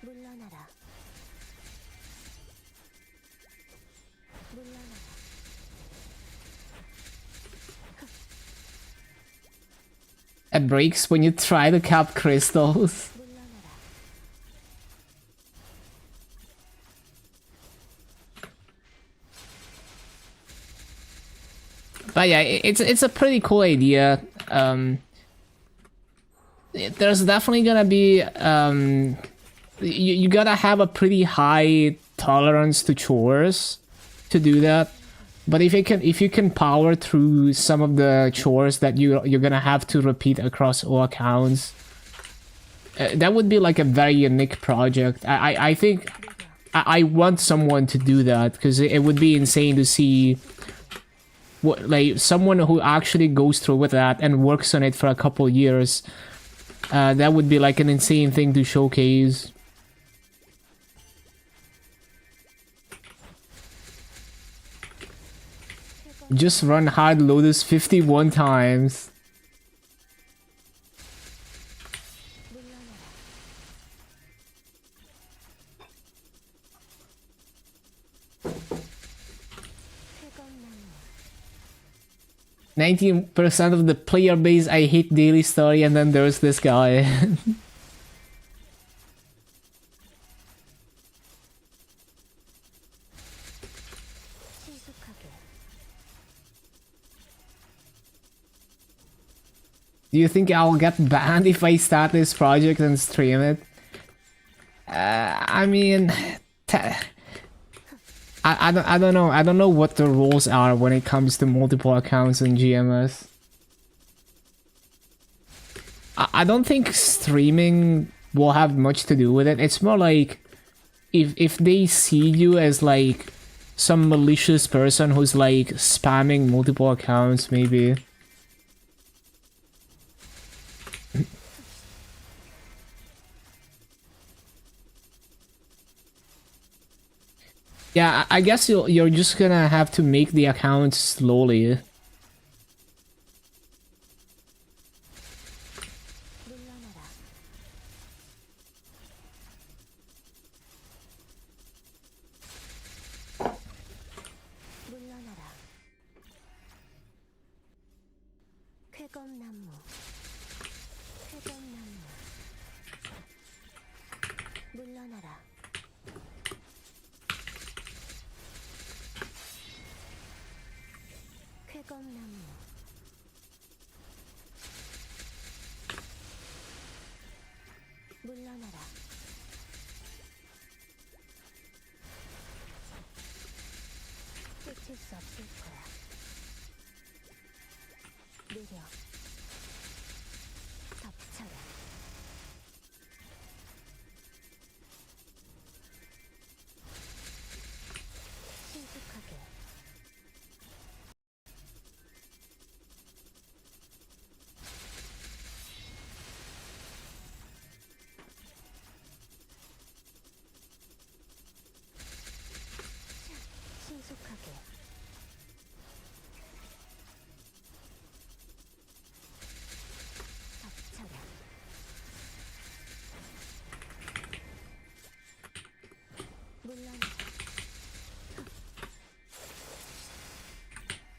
물러나라 물러나라 It breaks when you try to cap crystals. 물러나라 But yeah, it's a pretty cool idea. There's definitely gonna be you gotta have a pretty high tolerance to chores to do that. But if you can power through some of the chores that you're gonna have to repeat across all accounts, that would be like a very unique project. I think I want someone to do that, because it would be insane to see what, like, someone who actually goes through with that and works on it for a couple years. That would be like an insane thing to showcase. Just run hard Lotus 51 times. 물러나라 90% of the player base I hate daily story, and then there's this guy. 신속하게 Do you think I'll get banned if I start this project and stream it? I mean, I don't know. I don't know what the rules are when it comes to multiple accounts in GMS. I don't think streaming will have much to do with it. It's more like if they see you as like some malicious person who's like spamming multiple accounts, maybe. Yeah, I guess you're just gonna have to make the account slowly. 물러나라 물러나라 쾌검나무 물러나라. 끝일 수 없을 거야. 느려. 덮쳐라. 신속하게. 신속하게. 덮쳐라. 물러나라.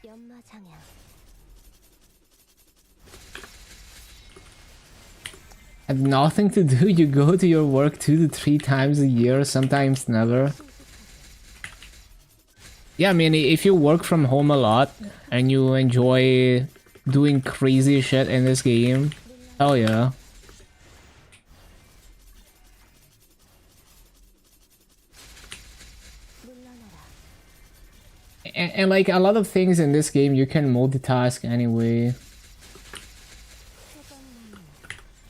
연마장향. Have nothing to do, you go to your work 2 to 3 times a year, sometimes never. Yeah, I mean, if you work from home a lot and you enjoy doing crazy shit in this game, hell yeah. 물러나라. And like a lot of things in this game, you can multitask anyway. 쾌검나무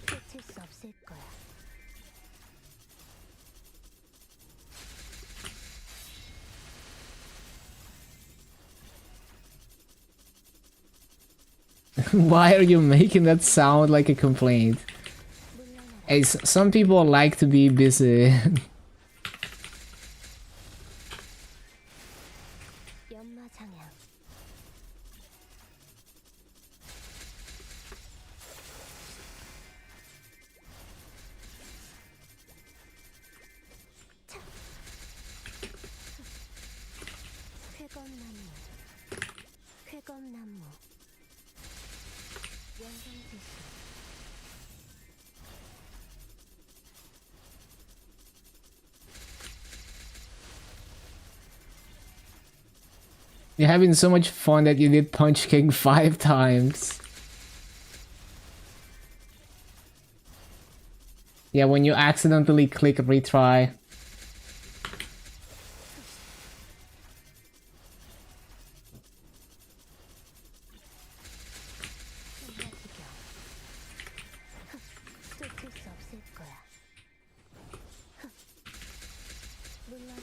끝일 수 없을 거야. Why are you making that sound like a complaint? 물러나라. Hey, some people like to be busy. 연마장향. 쾌검나무 쾌검나무 연성지수. You're having so much fun that you did Punch King 5 times. Yeah, when you accidentally click retry. 신화지경. 쫓을 수 없을 거야. 물러나라.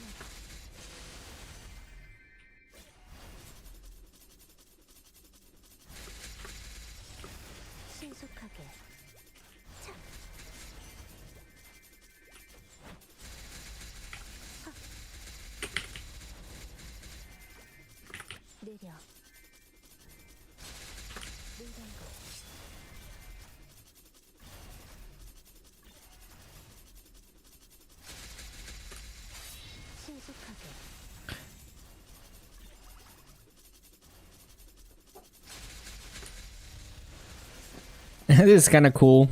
신속하게. 차. 느려. 물건고. 신속하게. This is kind of cool.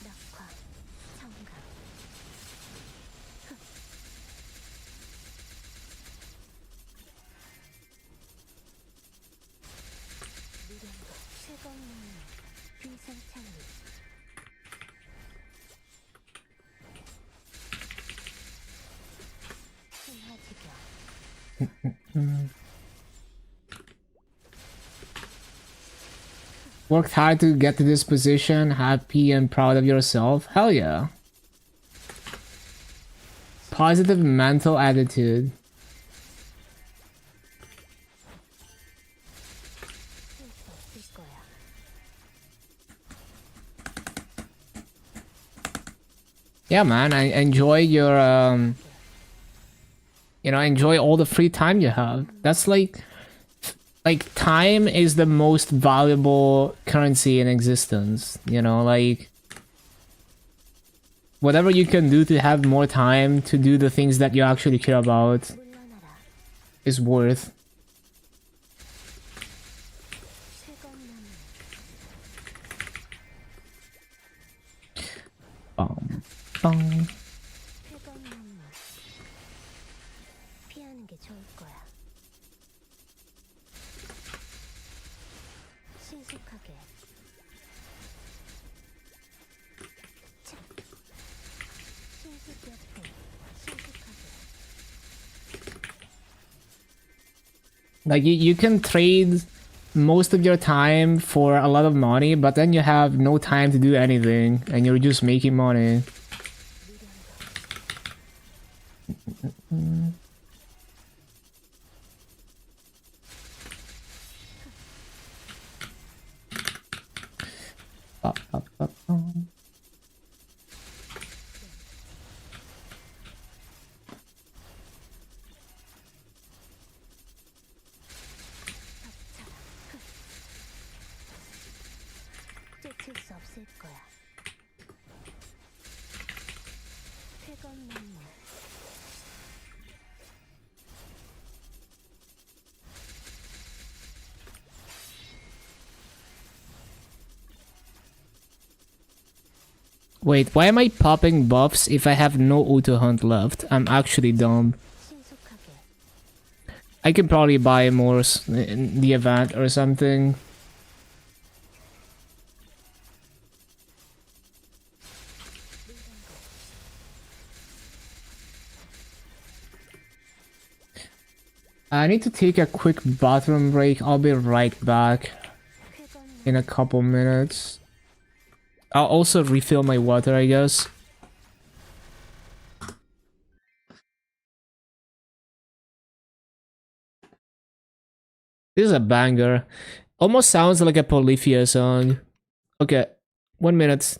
낙화. 청각. 미련과 최강나무 비상창리. 신화지경. Worked hard to get to this position, happy and proud of yourself. Hell yeah. Positive mental attitude. 쓸수 없을 거야. Yeah, man, I enjoy your you know, enjoy all the free time you have. That's like time is the most valuable currency in existence, you know, like whatever you can do to have more time to do the things that you actually care about 물러나라. is worth. 최강나무. 회건 눈물. 피하는 게 좋을 거야. 신속하게. 차. 신속하게. 신속하게. Like you can trade most of your time for a lot of money, but then you have no time to do anything, and you're just making money. 쫓을 수 없을 거야. 회건 눈물. Wait, why am I popping buffs if I have no auto hunt left? I'm actually dumb. 신속하게. I could probably buy more in the event or something. I need to take a quick bathroom break. I'll be right back 회건 in a couple minutes. I'll also refill my water, I guess. This is a banger. Almost sounds like a Polyphia song. Okay, 1 minute.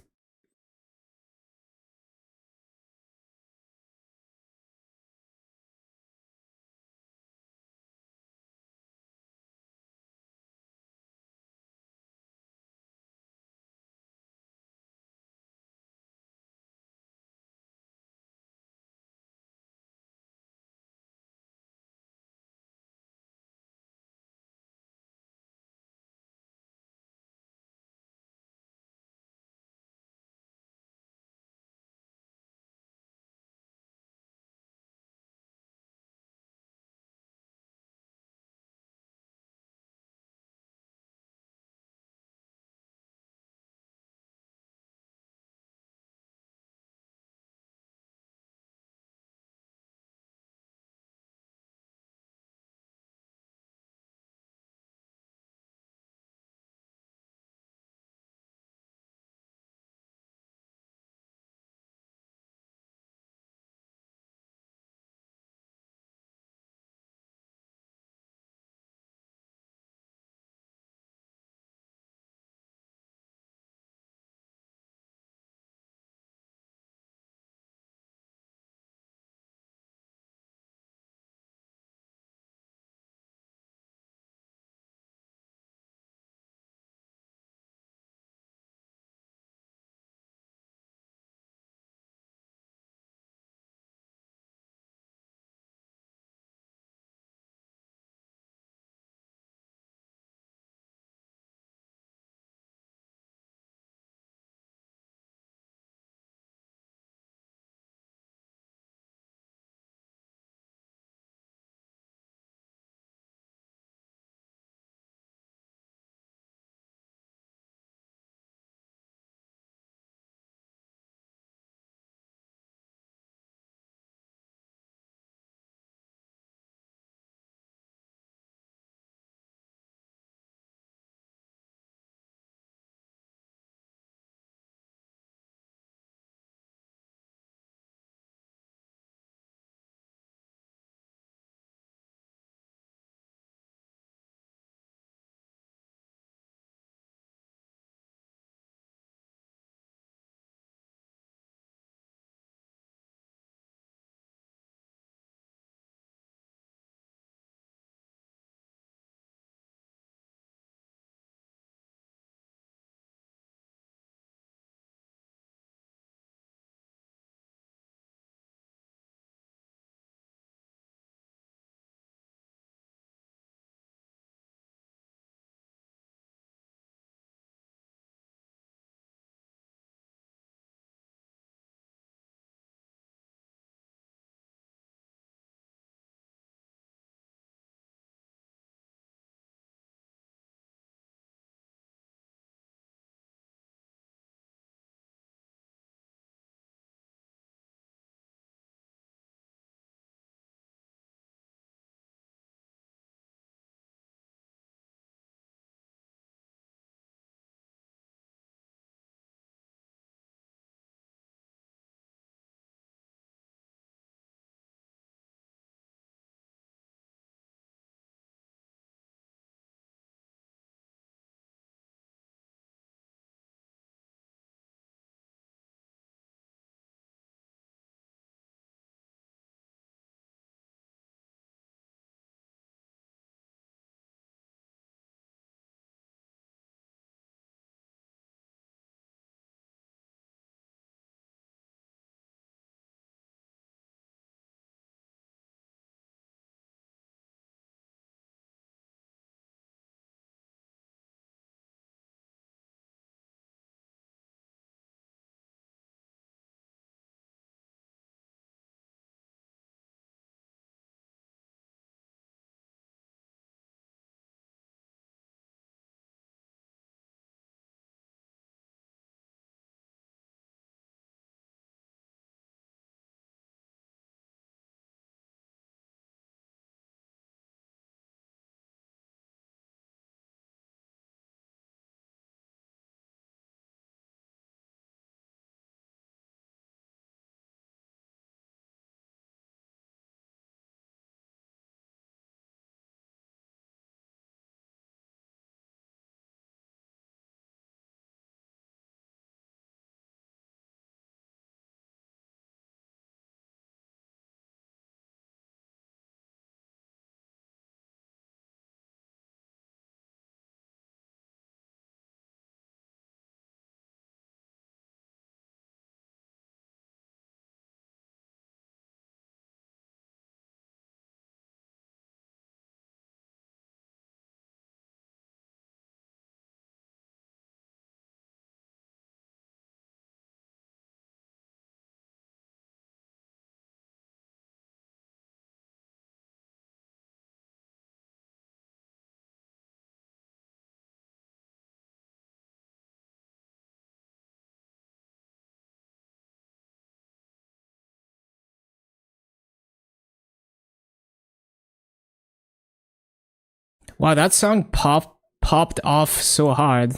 Wow, that song popped off so hard.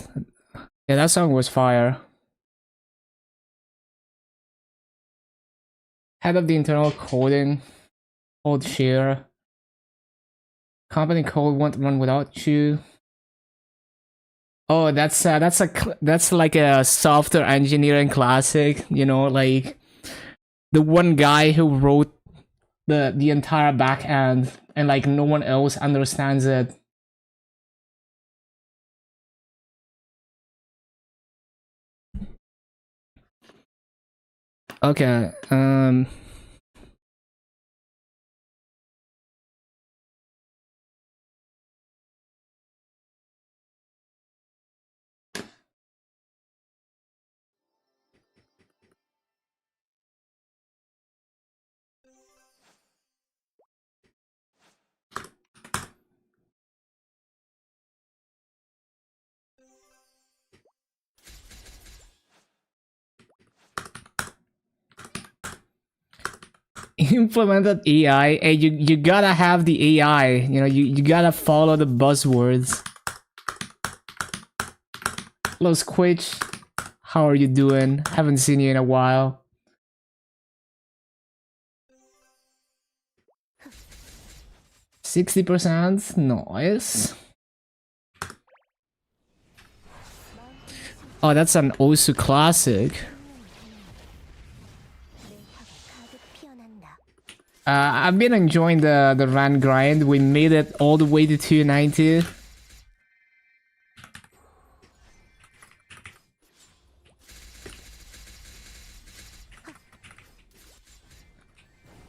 Yeah, that song was fire. Head of the internal coding, hold share. Company code won't run without you. Oh, that's like a software engineering classic. You know, like the one guy who wrote the entire back end, and like no one else understands it. Okay. Implemented AI. Hey, you gotta have the AI. You know, you gotta follow the buzzwords. Hello, Squitch. How are you doing? Haven't seen you in a while. 60%? Nice. Oh, that's an Osu classic. I've been enjoying the run grind. We made it all the way to 290.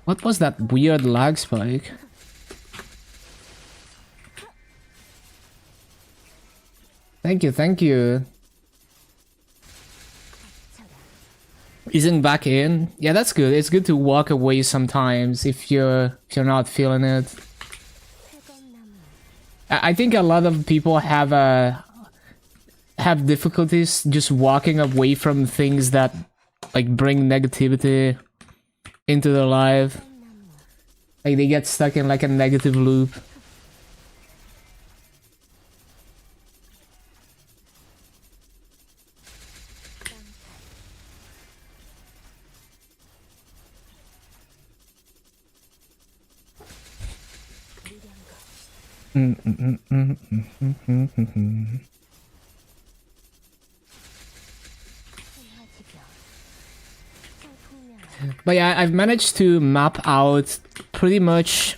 What was that weird lag spike? Thank you, thank you. Isn't back in? Yeah, that's good. It's good to walk away sometimes if you're not feeling it. I think a lot of people have difficulties just walking away from things that like bring negativity into their life. Like they get stuck in like a negative loop. But yeah, I've managed to map out pretty much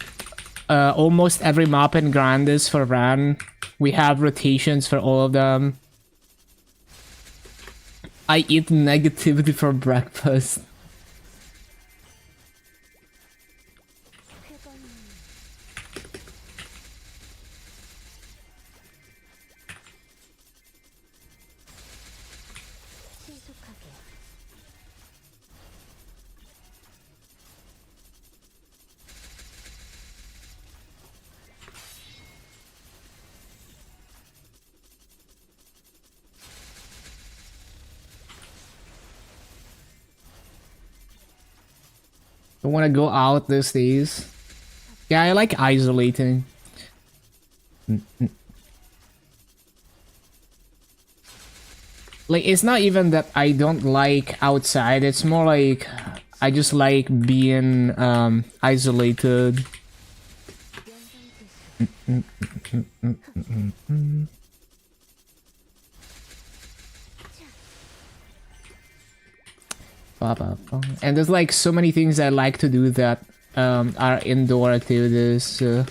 almost every map in Grandis for Ran. We have rotations for all of them. I eat negativity for breakfast. Don't want to go out these days. Yeah, I like isolating. Like, it's not even that I don't like outside, it's more like I just like being isolated. And there's like so many things I like to do that are indoor activities. So.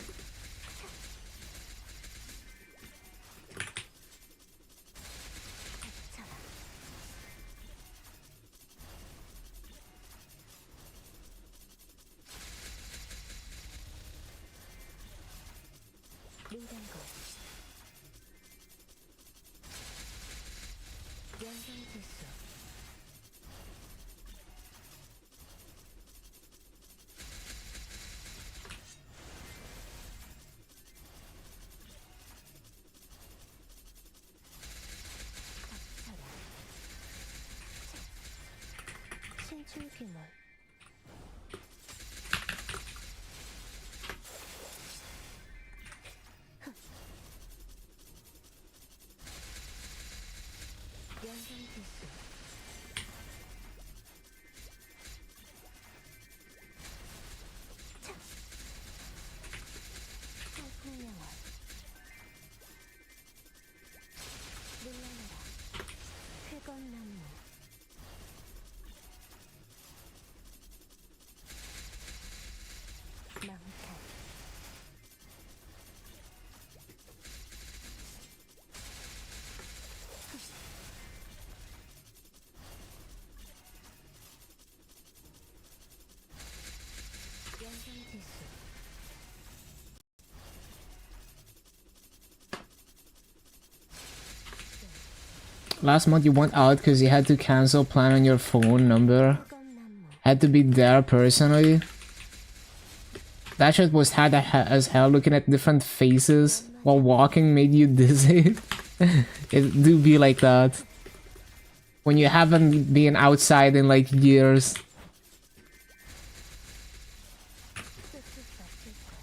망탈 연성지수 Last month you went out because you had to cancel plan on your phone number. 껌나무 Had to be there personally. That shit was hard as hell. Looking at different faces while walking made you dizzy. It do be like that. When you haven't been outside in like years. 쑥쑥 바뀔 거야.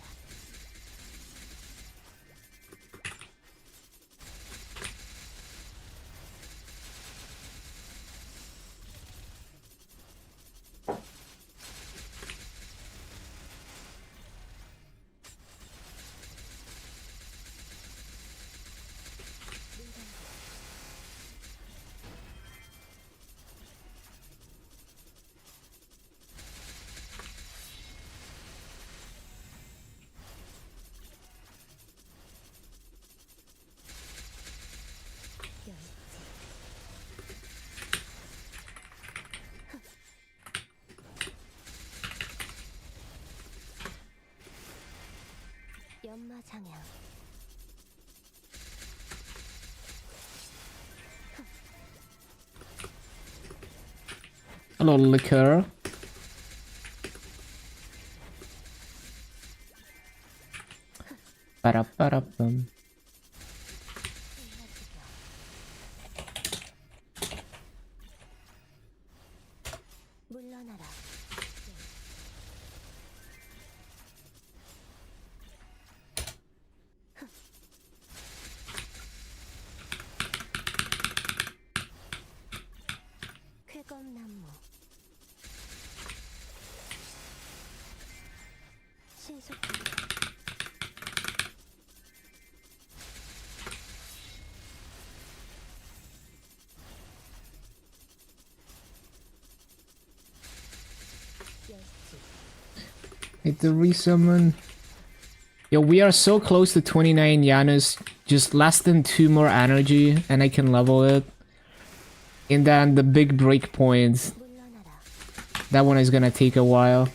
연마장향 Hello, liquor. Ba-da-ba-da-bum. 물러나라 쾌검나무 신속하게 열지 Need to resummon. Yo, we are so close to 29 Janus. Just less than 2 more energy and I can level it. And then the big break point. 물러나라 That one is gonna take a while.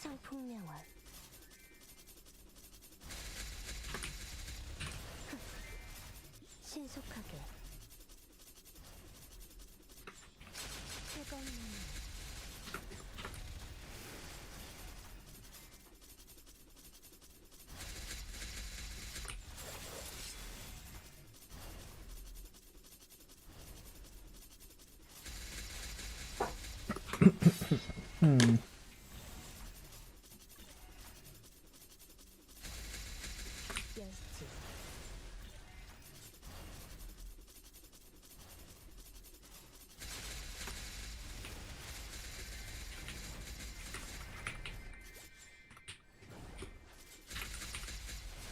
청풍명월 신속하게 쾌검나무 열지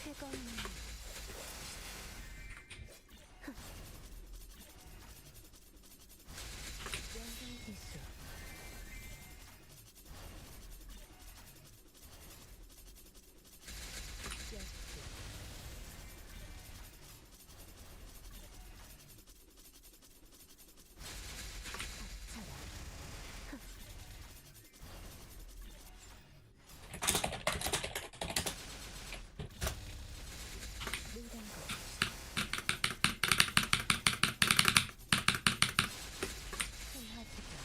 쾌검나무 연성지수 열지 닥쳐라 물단거 순화지경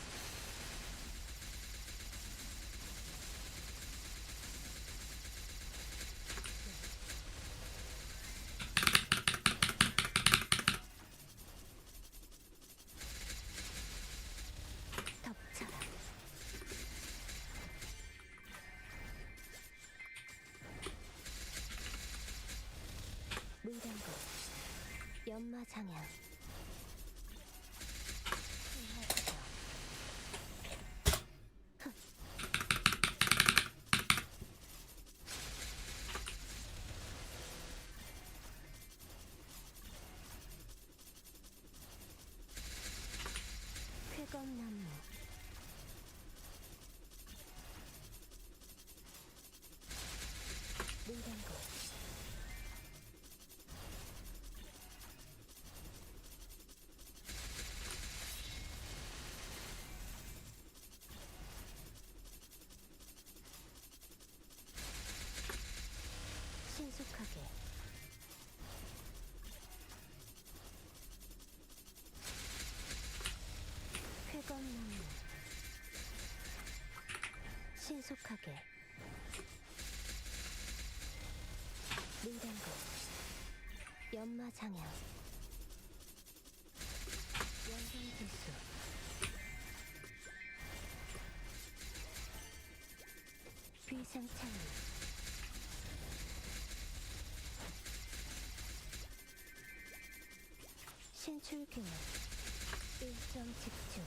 덮쳐라 물단거 연마장향 순화지경 신속하게. 쾌검나무. 신속하게. 물량고. 연마장향. 연성지수. 비상창리. 신출규모. 일정 집중.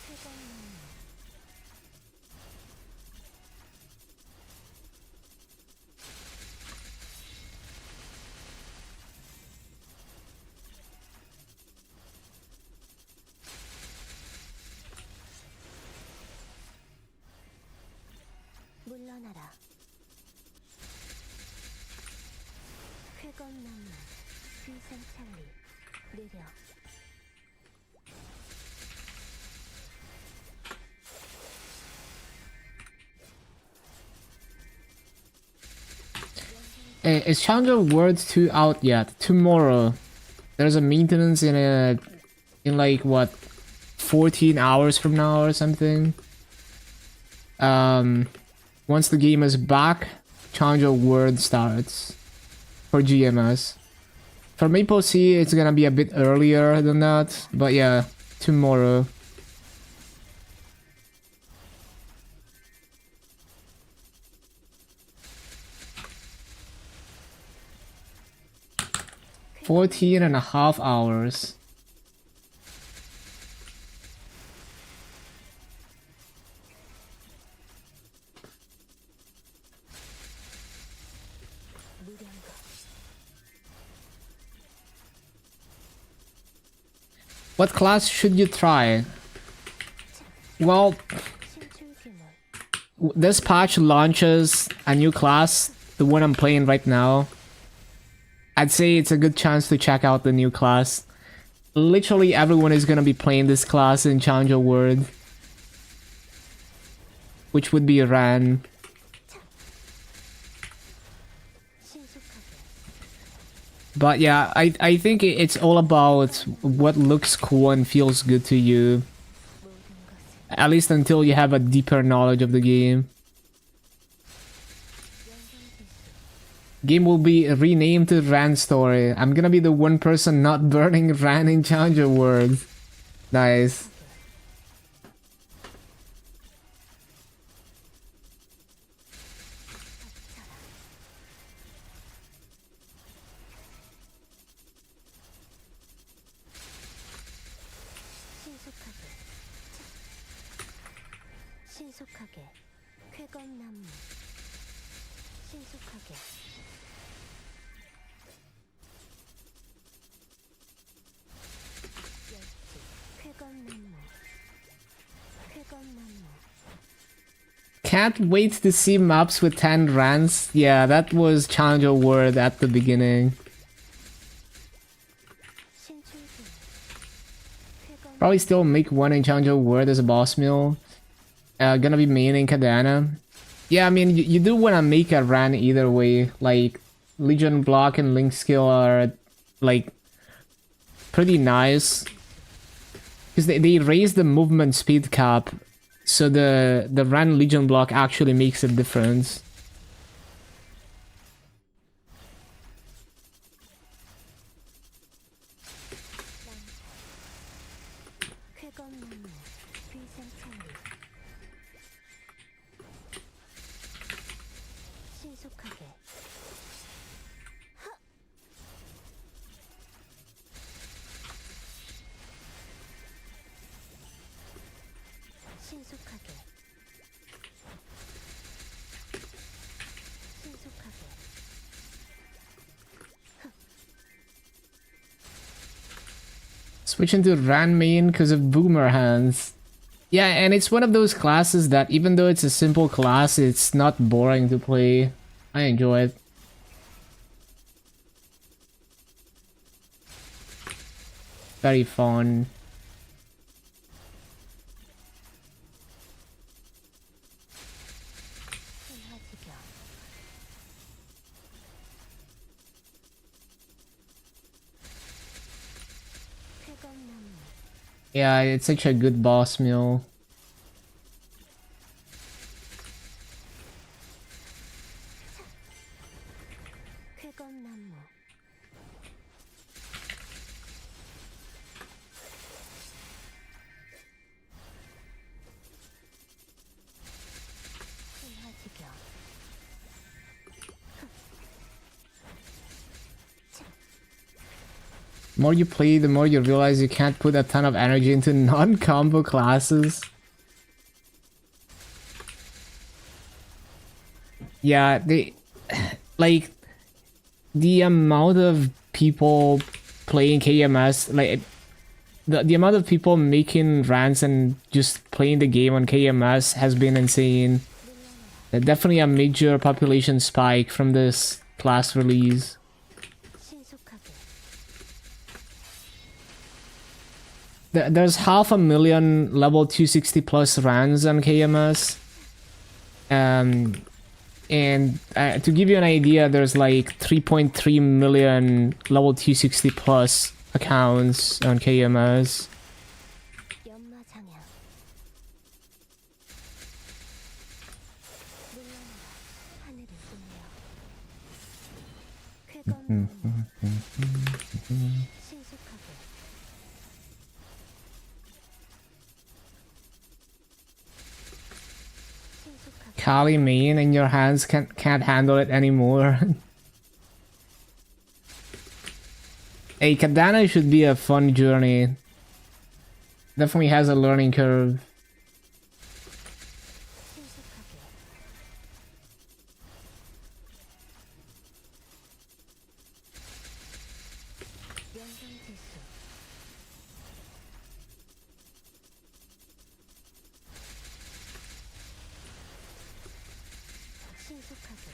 세관나무. 물러나라. 쾌검나무. 비상찰리. 느려. Is Challenger World 2 out yet? Tomorrow. There's a maintenance in like what, 14 hours from now or something. Once the game is back, Challenger World starts for GMS. For MapleStory, it's gonna be a bit earlier than that, but yeah, tomorrow. Fourteen and a half hours. 무량거. What class should you try? Well, 신출규모. this patch launches a new class, the one I'm playing right now. I'd say it's a good chance to check out the new class. Literally everyone is gonna be playing this class in Challenger World, which would be Ran. 신속하게. But yeah, I think it's all about what looks cool and feels good to you, 모든 것을. at least until you have a deeper knowledge of the game. 연성지수. Game will be renamed to Ran Story. I'm gonna be the one person not burning Ran in Challenger World. Nice. 신속하게. 신속하게. 쾌검나무. 신속하게. 열지. 쾌검나무. 쾌검나무. Can't wait to see maps with 10 Rans. Yeah, that was Challenger World at the beginning. 신출규모. 쾌검. Probably still make one in Challenger World as a boss mill. Gonna be maining Kadana. Yeah, I mean, you do want to make a Ran either way. Like, Legion Block and Link Skill are, like, pretty nice. Because they raise the movement speed cap, so the Ran Legion Block actually makes a difference. 쾌검나무. 비상창리. 신속하게. 신속하게. 신속하게. Switch into Ran main because of Boomer Hands. Yeah, and it's one of those classes that even though it's a simple class, it's not boring to play. I enjoy it. very fun. 헤어지려. 쾌검나무. Yeah, it's such a good boss meal. 쾌검나무. 헤어지려. The more you play, the more you realize you can't put a ton of energy into non-combo classes. Yeah, like the amount of people playing KMS, like the amount of people making rants and just playing the game on KMS has been insane. Definitely a major population spike from this class release. 신속하게. There's 500,000 level 260 plus runs on KMS. And to give you an idea, there's like 3.3 million level 260 plus accounts on KMS. 연마장향. 물러나라. 하늘을 울려. 쾌검나무. 신속하게. 신속하게. Kali main and your hands can't handle it anymore. Hey, Kadana should be a fun journey. Definitely has a learning curve. 신속하게. 연장질수. 신속하게.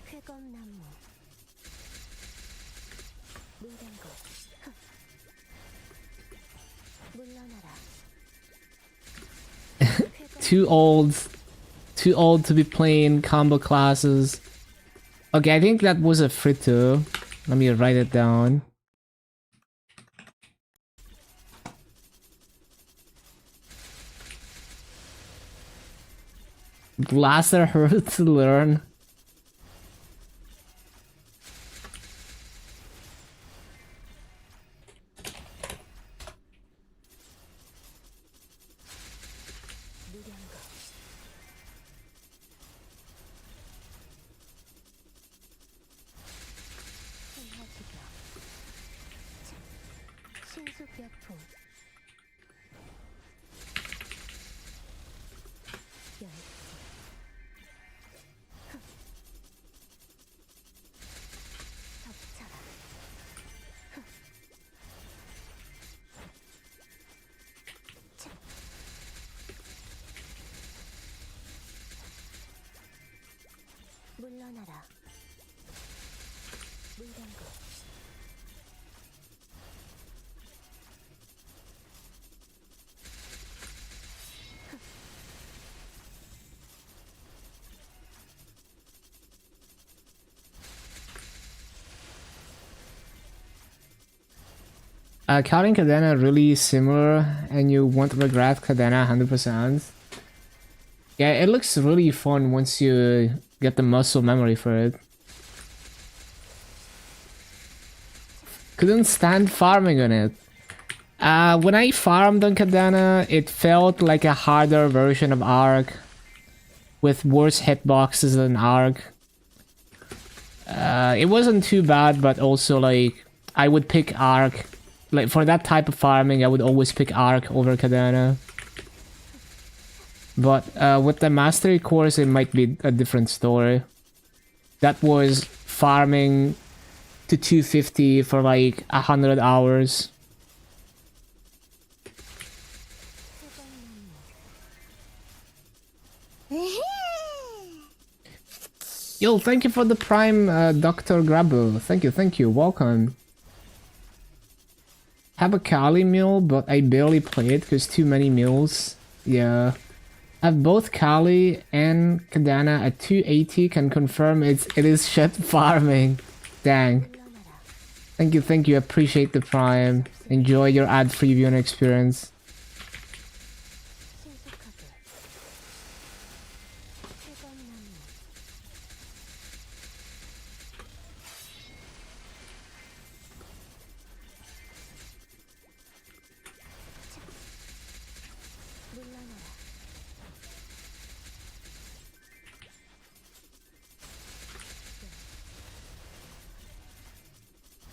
쾌검나무. 물된것. 물러나라. Too old to be playing combo classes. Okay, I think that was a fritter. Let me write it down. Blaster hurts to learn. 물량것. 헤어지려. 신속약품. 열지. 덮쳐라. 차. 물러나라. 물량것. Counting Kadena really similar, and you won't regret Kadena 100%. Yeah, it looks really fun once you get the muscle memory for it. Couldn't stand farming on it. When I farmed on Kadena, it felt like a harder version of Arc, with worse hitboxes than Arc. It wasn't too bad, but also like I would pick Arc. Like for that type of farming, I would always pick Arc over Kadena. But with the Mastery course, it might be a different story. That was farming to 250 for like 100 hours. Yo, thank you for the prime, Dr. Grabo. Thank you, welcome. Have a Kali meal, but I barely play it because too many meals. Yeah. I have both Kali and Kadana at 280, can confirm it is shit farming. Dang. Thank you, appreciate the prime. Enjoy your ad-free viewing experience.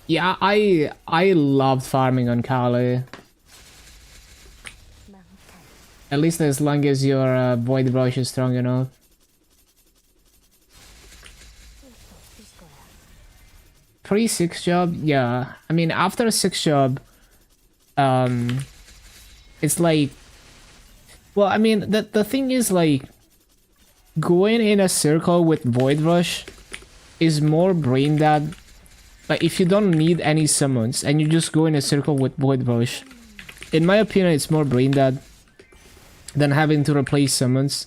Yeah, I loved farming on Kali. At least as long as your Void Rush is strong enough. Pre-6 job, yeah. I mean, after 6 job, it's like, well, I mean, the thing is like, going in a circle with Void Rush is more brain dead. Like, if you don't need any summons and you just go in a circle with Void Rush, in my opinion, it's more brain dead than having to replace summons.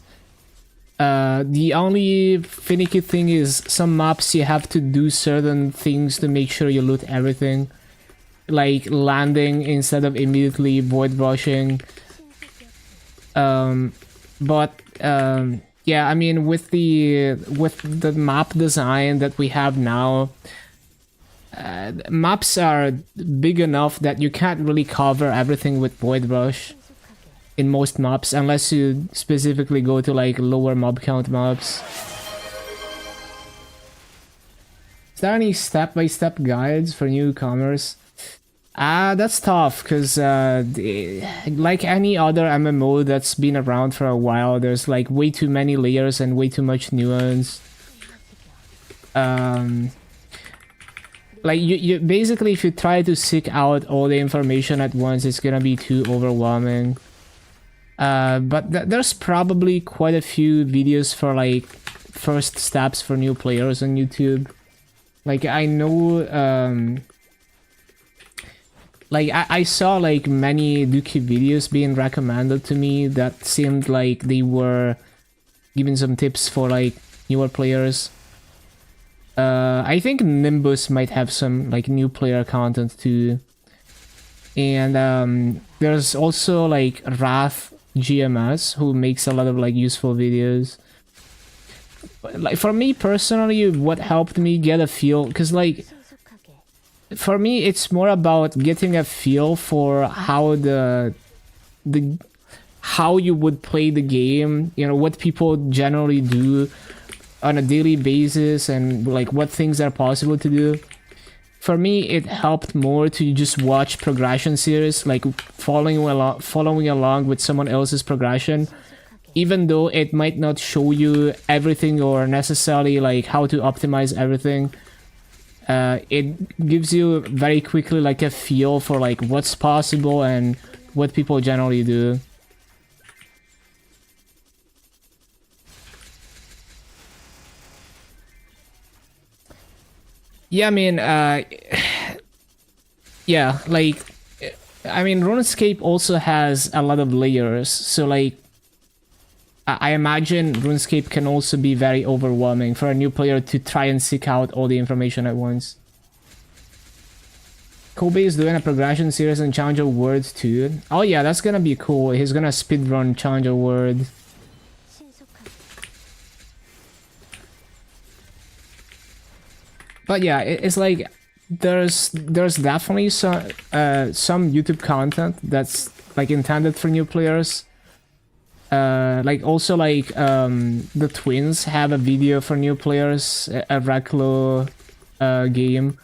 The only finicky thing is some maps you have to do certain things to make sure you loot everything. Like landing instead of immediately Void Rushing. Yeah, I mean, with the map design that we have now, maps are big enough that you can't really cover everything with Void Rush in most maps, unless you specifically go to like lower mob count maps. Is there any step-by-step guides for newcomers? That's tough, because like any other MMO that's been around for a while, there's like way too many layers and way too much nuance. Like you basically, if you try to seek out all the information at once, it's gonna be too overwhelming. But there's probably quite a few videos for like first steps for new players on YouTube. Like I know, like I saw like many Duki videos being recommended to me that seemed like they were giving some tips for like newer players. I think Nimbus might have some like new player content too. And there's also like Wrath GMS, who makes a lot of like useful videos. Like for me personally, what helped me get a feel, because like for me it's more about getting a feel for how how you would play the game, you know, what people generally do on a daily basis and like what things are possible to do. For me, it helped more to just watch progression series, like following along with someone else's progression, even though it might not show you everything or necessarily like how to optimize everything. It gives you very quickly like a feel for like what's possible and what people generally do. Yeah, I mean, yeah, like, I mean, RuneScape also has a lot of layers, so like, I imagine RuneScape can also be very overwhelming for a new player to try and seek out all the information at once. Kobe is doing a progression series on Challenger World too. Oh yeah, that's gonna be cool. He's gonna speedrun Challenger World. But yeah, it's like there's definitely some YouTube content that's like intended for new players. Like also like the Twins have a video for new players, a Reclo game,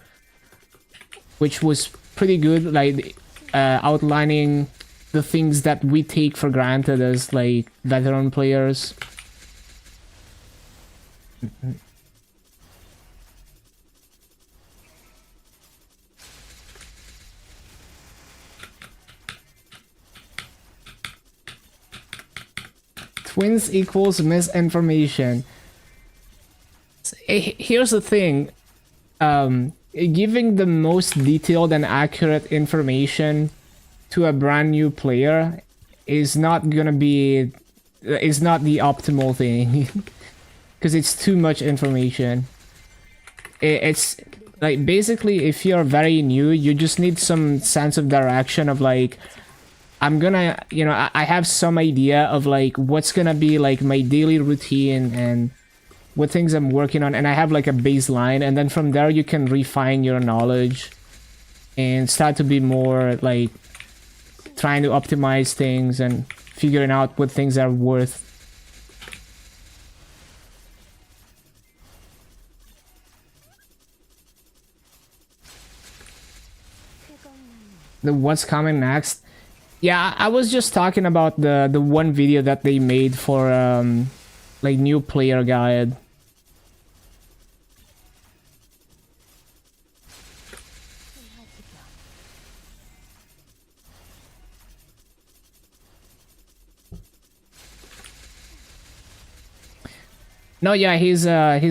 which was pretty good, like outlining the things that we take for granted as like veteran players. Twins equals misinformation. Here's the thing. Giving the most detailed and accurate information to a brand new player is not gonna be is not the optimal thing because it's too much information. It's like basically if you're very new, you just need some sense of direction of like I'm gonna, you know, I have some idea of like what's gonna be like my daily routine and what things I'm working on, and I have like a baseline, and then from there you can refine your knowledge and start to be more like trying to optimize things and figuring out what things are worth. The what's coming next? Yeah, I was just talking about the one video that they made for like new player guide. No, yeah, he's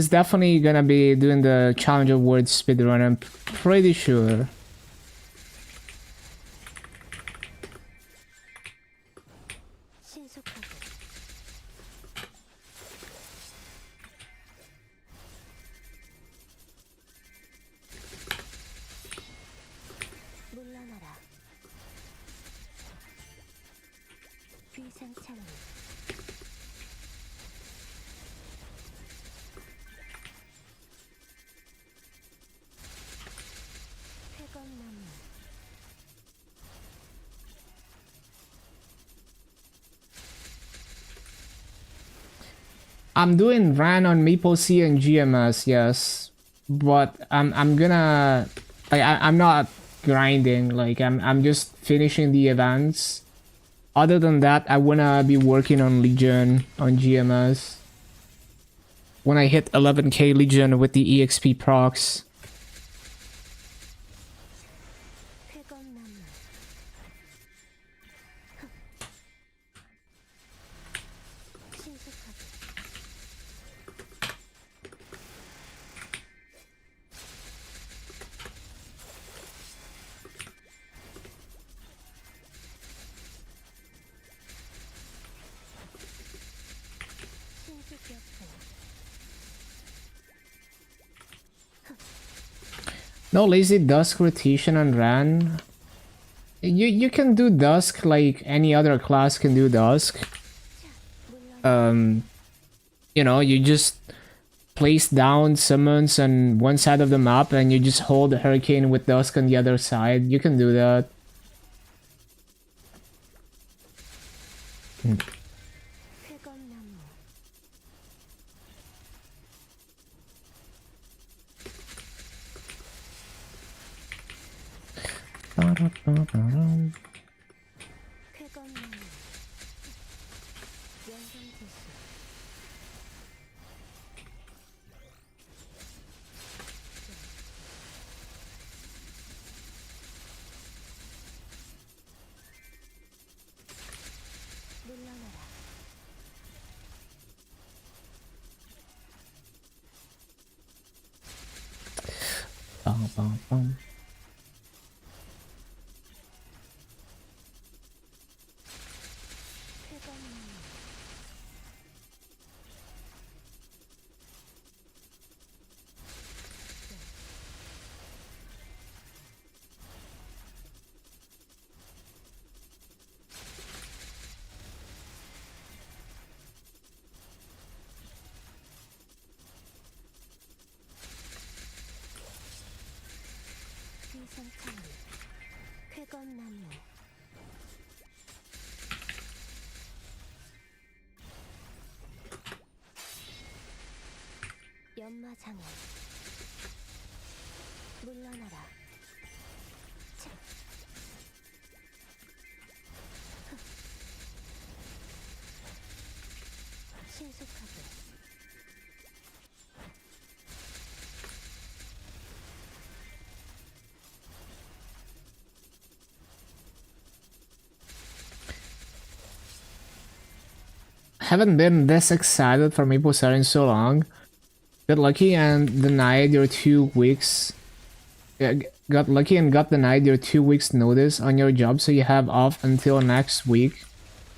definitely gonna be doing the Challenge Awards speedrun, I'm pretty sure. I'm doing ran on MapleStory and GMS, yes, but I'm gonna like I'm not grinding. Like I'm just finishing the events. Other than that, I wanna be working on Legion on GMS. When I hit 11k Legion with the EXP procs. No lazy dusk rotation on Ran. You can do dusk like any other class can do dusk. You know, you just place down summons on one side of the map and you just hold the hurricane with dusk on the other side. You can do that. 연마장애 물러나라 차. 신속하게 Haven't been this excited for MapleStory in so long. got lucky and denied your 2 weeks. Got lucky and got denied your 2 weeks notice on your job, so you have off until next week.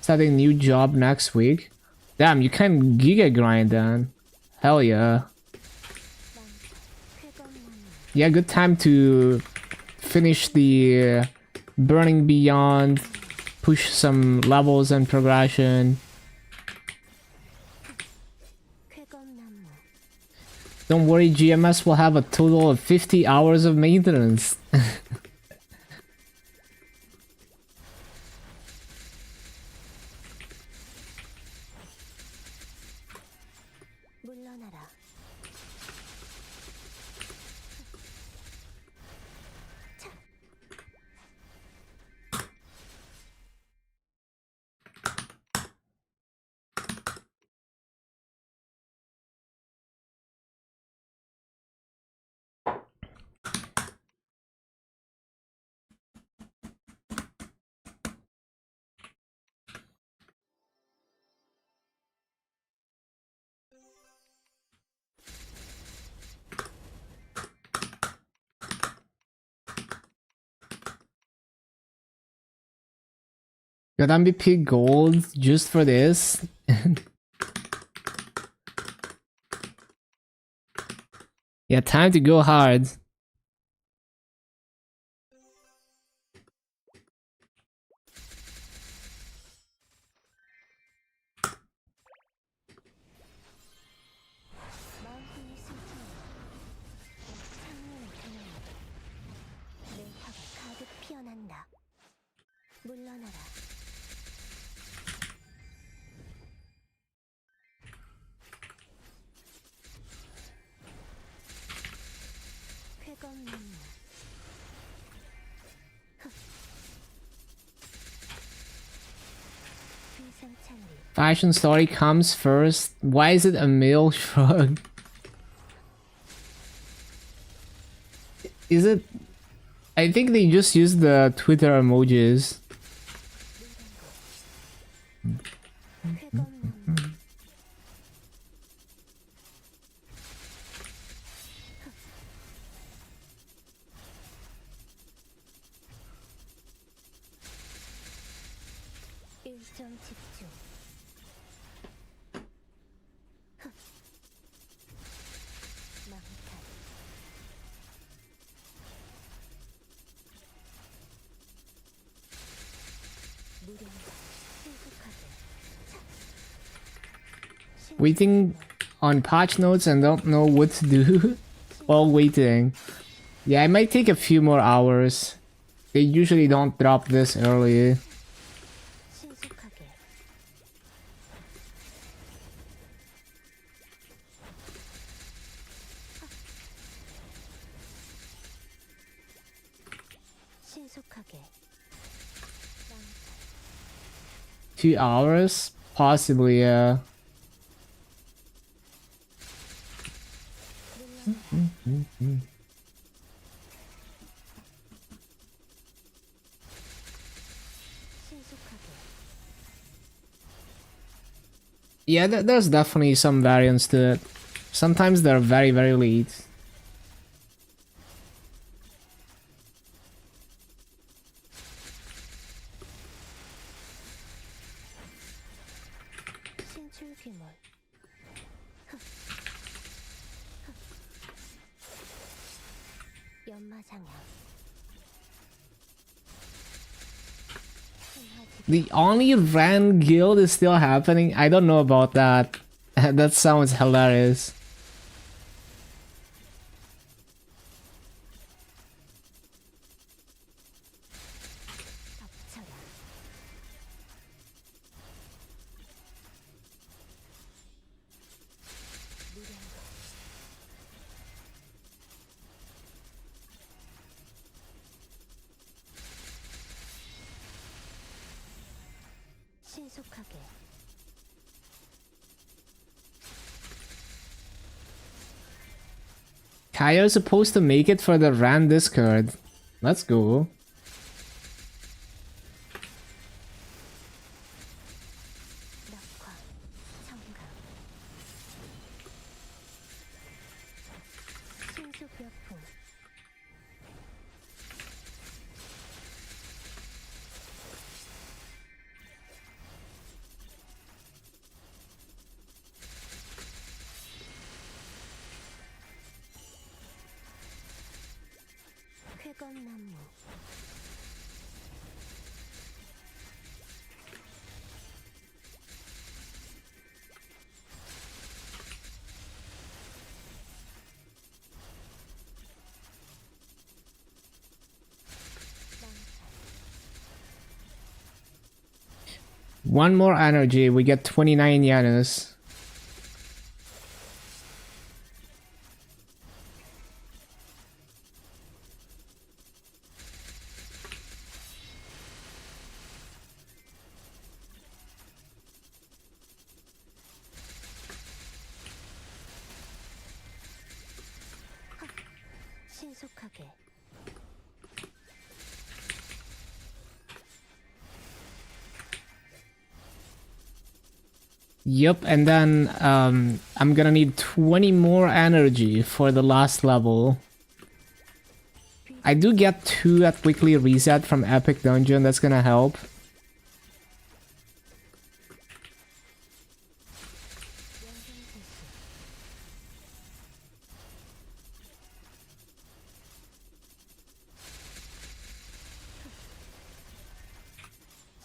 Start a new job next week. Damn, you can giga grind then. Hell yeah. Yeah, good time to finish the Burning Beyond, push some levels and progression. Don't worry, GMS will have a total of 50 hours of maintenance. 물러나라. Got MVP gold just for this. Yeah, time to go hard. 마음속의 심장. 창문을 겨누어. 내 화가 가득 피어난다. 물러나라. 쾌검나무. 비상창리. Fashion story comes first. Why is it a male shrug? Is it? I think they just use the Twitter emojis. 쾌검나무. 일점 집중. 망탈. 무령. 신속하게. Waiting on patch notes and don't know what to do while waiting. Yeah, it might take a few more hours. They usually don't drop this early. 신속하게. 신속하게. 2 hours? Possibly, yeah. 신속하게. Yeah, there's definitely some variance to it. Sometimes they're very, very late. 신출귀물. 연마장향. The only Ran guild is still happening? I don't know about that. That sounds hilarious. 덮쳐라. 무량거. 신속하게. Kaio's supposed to make it for the Ran Discord. Let's go. 낙화. 청강. 뼈풍 쾌검나무 One more energy, we get 29 yenas. 신속하게 Yep, and then I'm gonna need 20 more energy for the last level. I do get 2 at weekly reset from Epic Dungeon, that's gonna help.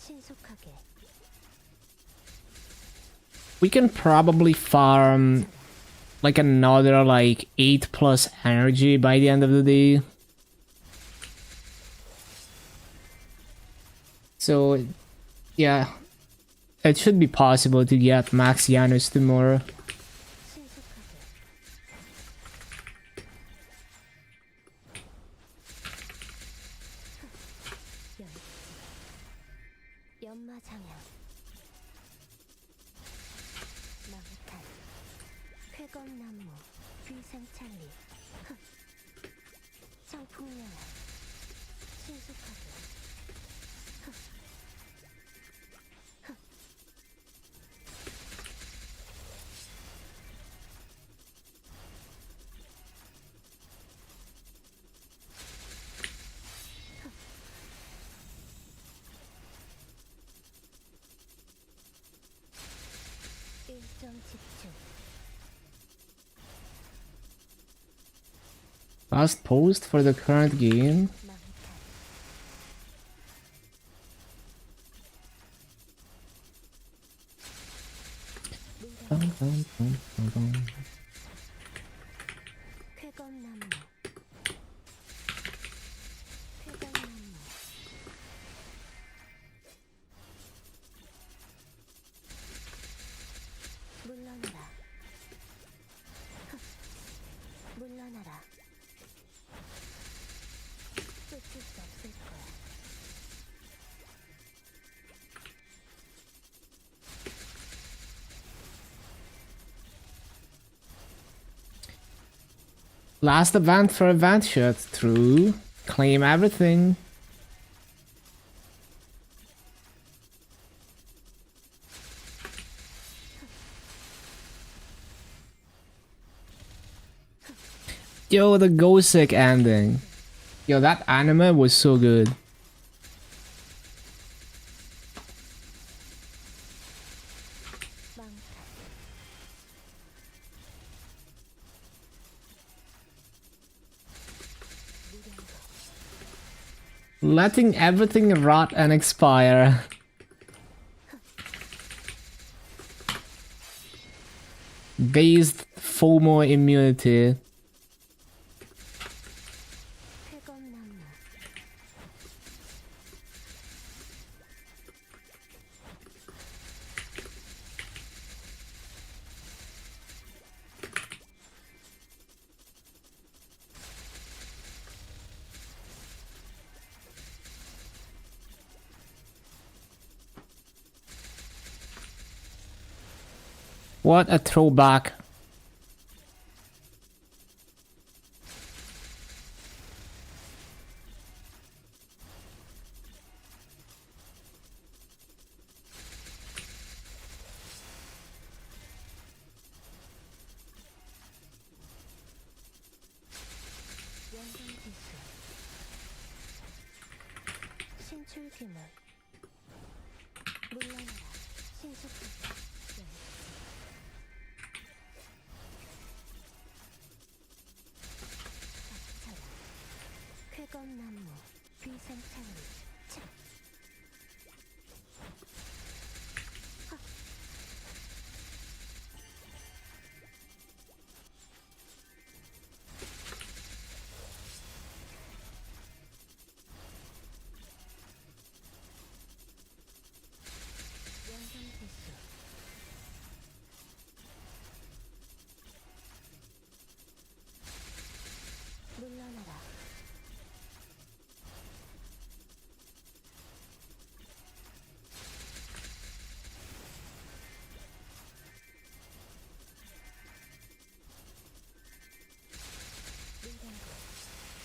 신속하게 We can probably farm like another like 8 plus energy by the end of the day. So yeah, it should be possible to get max Janus tomorrow. 신속하게 연마장향 망탄 쾌검나무 귀상찰리 청풍령아 신속하게 일정 집중 Last post for the current game. 망탄 쾌검나무 쾌검나무 물러나라 물러나라 쫓을 수 없을 거야 Last event for event shot through. Claim everything. Yo, the Gosick ending. Yo, that anime was so good. 망탄 Letting everything rot and expire. Based FOMO immunity. 쾌검나무 What a throwback. 힘을 물러나라. 신속하게 닥쳐라. 쾌검나무 귀상창을 차. 연상태수 물러나라. 밀당고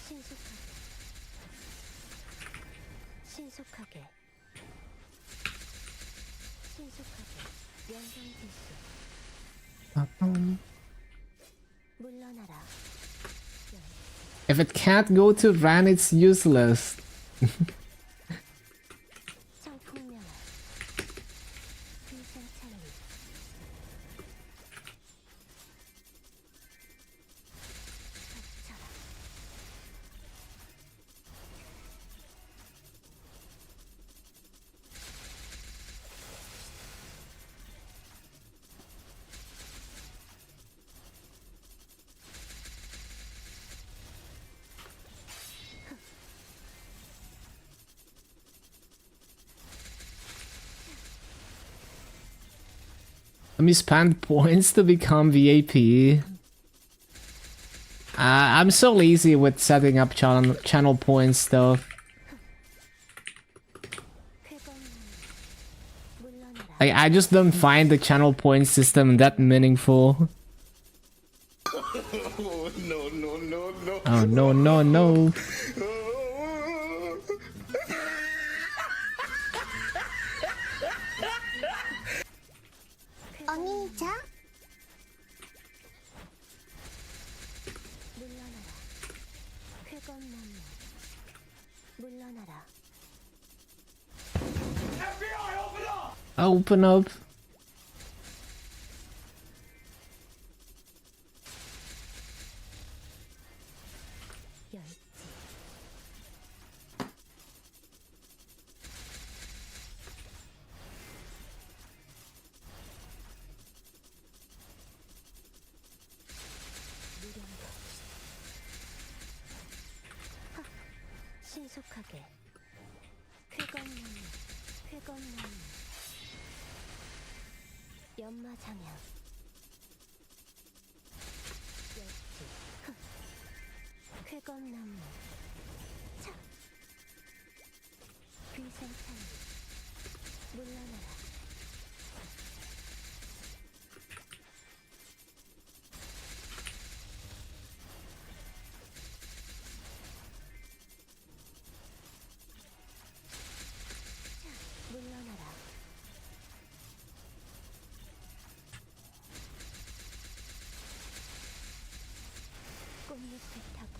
신속하게 신속하게 신속하게 연상태수 물러나라. If it can't go to Ran, it's useless. 청풍명화 귀상창을 닥쳐라. Let me spend points to become VAP. I'm so lazy with setting up channel points though. 쾌검나무 물러나라. I just don't find the channel point system that meaningful. Oh, no, no, no, no. Oh no no no. 언니자 물러나라. 쾌검나무 물러나라. Open up. 열지 무령거 신속하게 쾌검나무 쾌검나무 연마장양 열지 쾌검나무 차 귀생창 물러나라. 물러나라. 꽃잎을 타고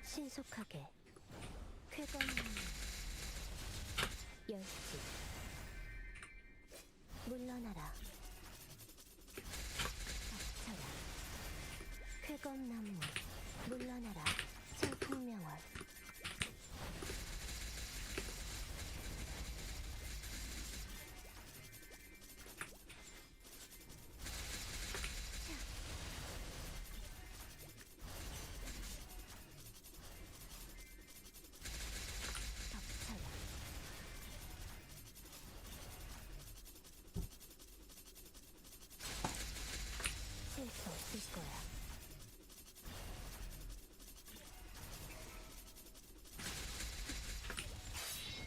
신속하게 쾌검나무 열지 물러나라. 닥쳐라. 쾌검나무 물러나라. 청풍명월 덮쳐라. 실수 없을 거야.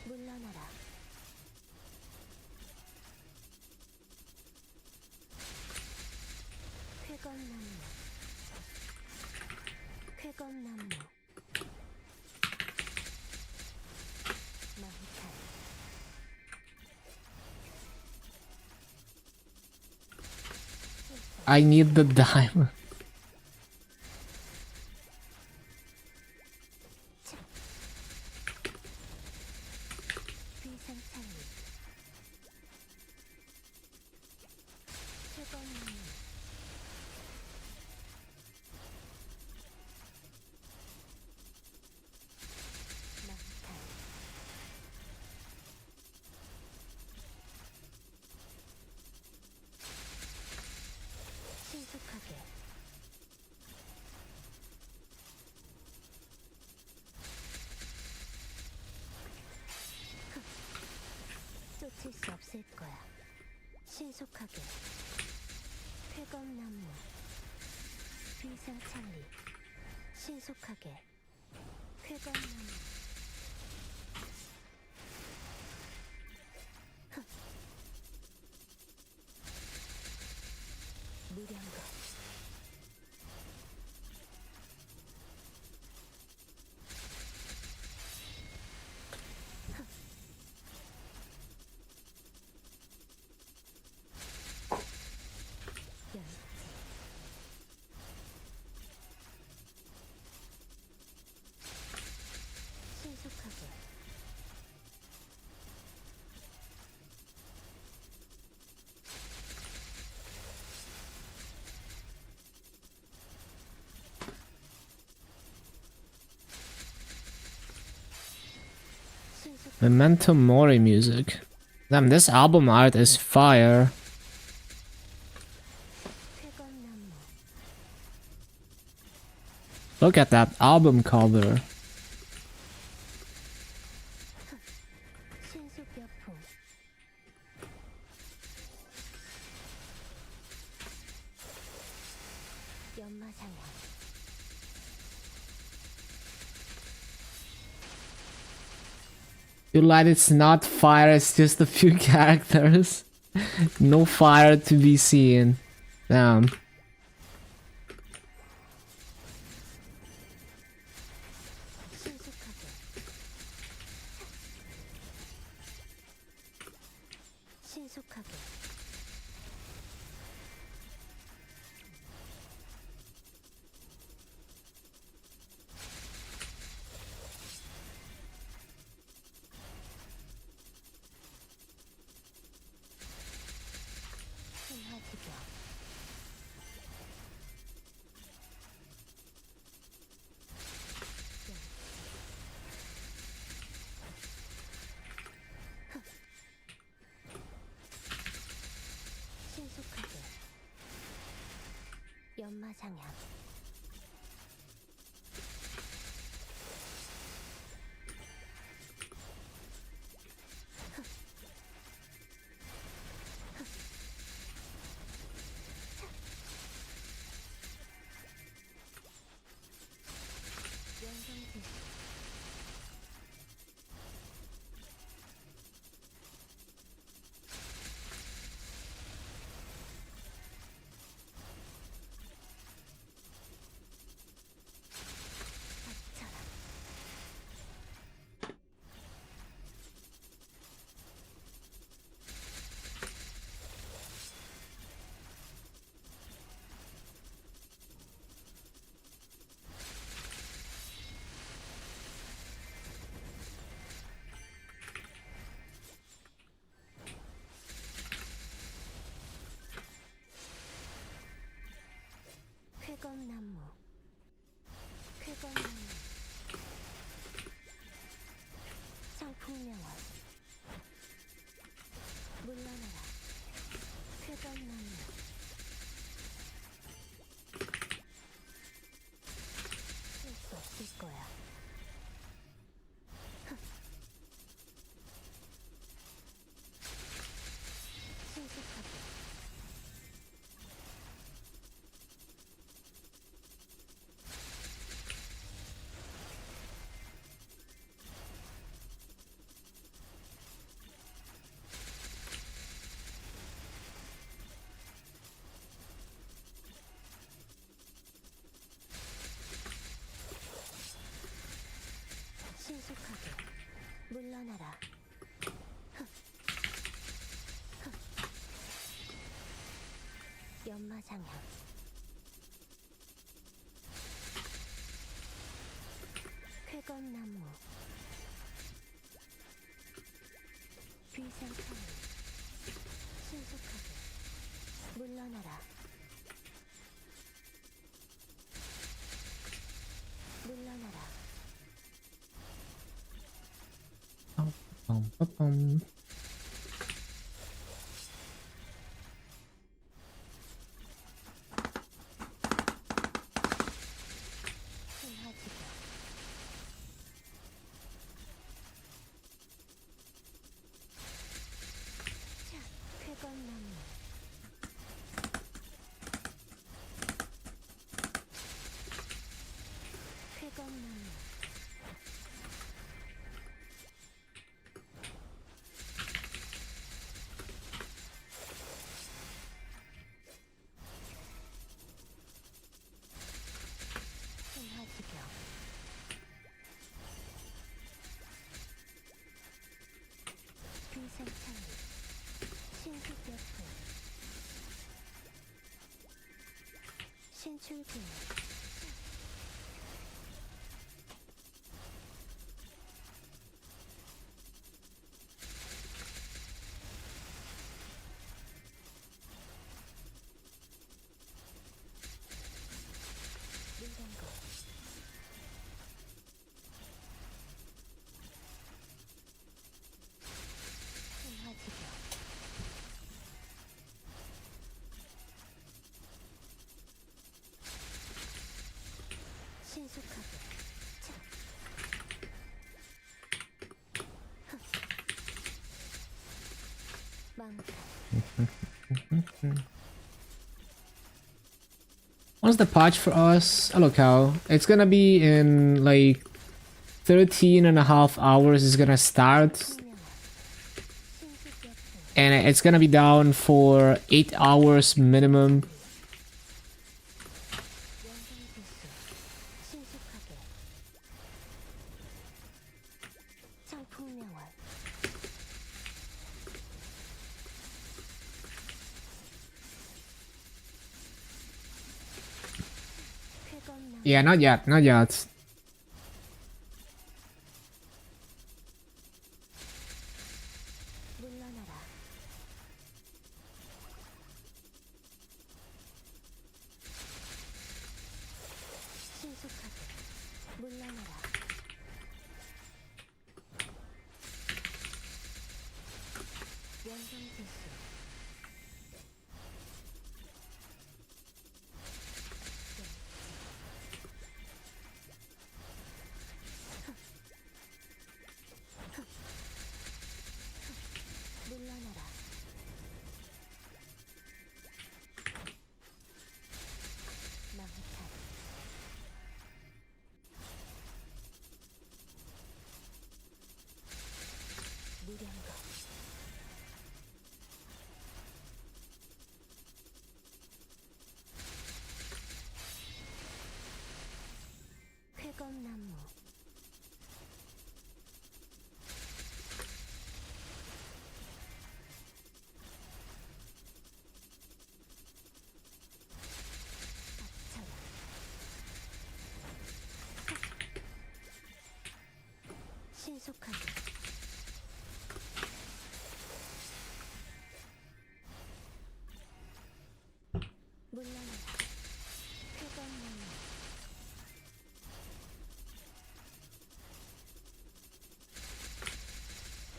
물러나라. 쾌검나무 쾌검나무 I need the diamond. 위상창리 최건님 낙탈 신속하게 쫓을 수 없을 거야. 신속하게 쾌검나무 위상창리 신속하게 쾌검나무 흑. 무량거 신속하게 신속하게 Memento Mori music. Damn, this album art is fire. 쾌검나무 Look at that album cover. 신속여풍 연마상향 You lied, it's not fire, it's just a few characters. No fire to be seen. Damn. 신속하게 신속하게 신화지경 신속하게 연마상향 연성지 연마장향 쾌검나무 귀생창 신속하게 물러나라 물러나라 빰빰빰. 흥하지겨 자 쾌검나무 쾌검나무 흥하지겨 귀생창리 신속격포 신출균 물건거 흥하지겨 신속하게 자 망타 What's the patch for us? Oh, look how it's gonna be in like 13.5 hours. It's gonna start, 투명한 신속격포 and it's gonna be down for 8 hours minimum. 영상지수 신속하게 청풍명월 쾌검나무 Yeah, not yet, not yet. 물러나라 신속하게 물러나라 영상지수 물러나라 망탈 무량거 쾌검나무 앞쳐라 신속하게 물러나라 쾌검나무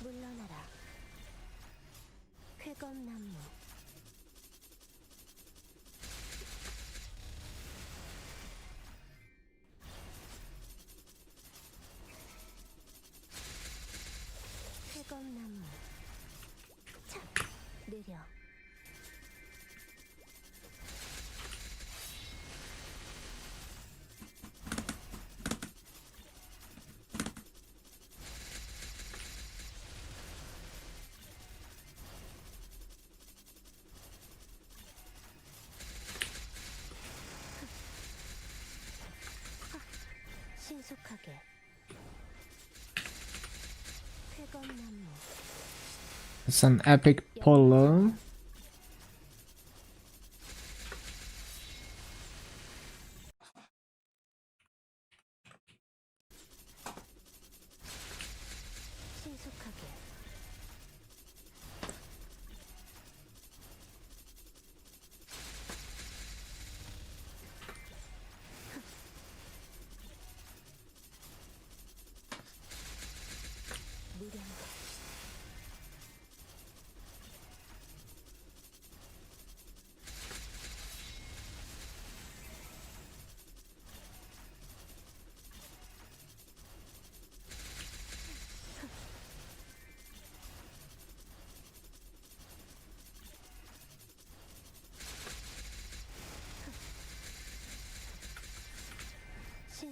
물러나라 쾌검나무 쾌검나무 차 느려 신속하게 쾌검나무 It's an epic polo.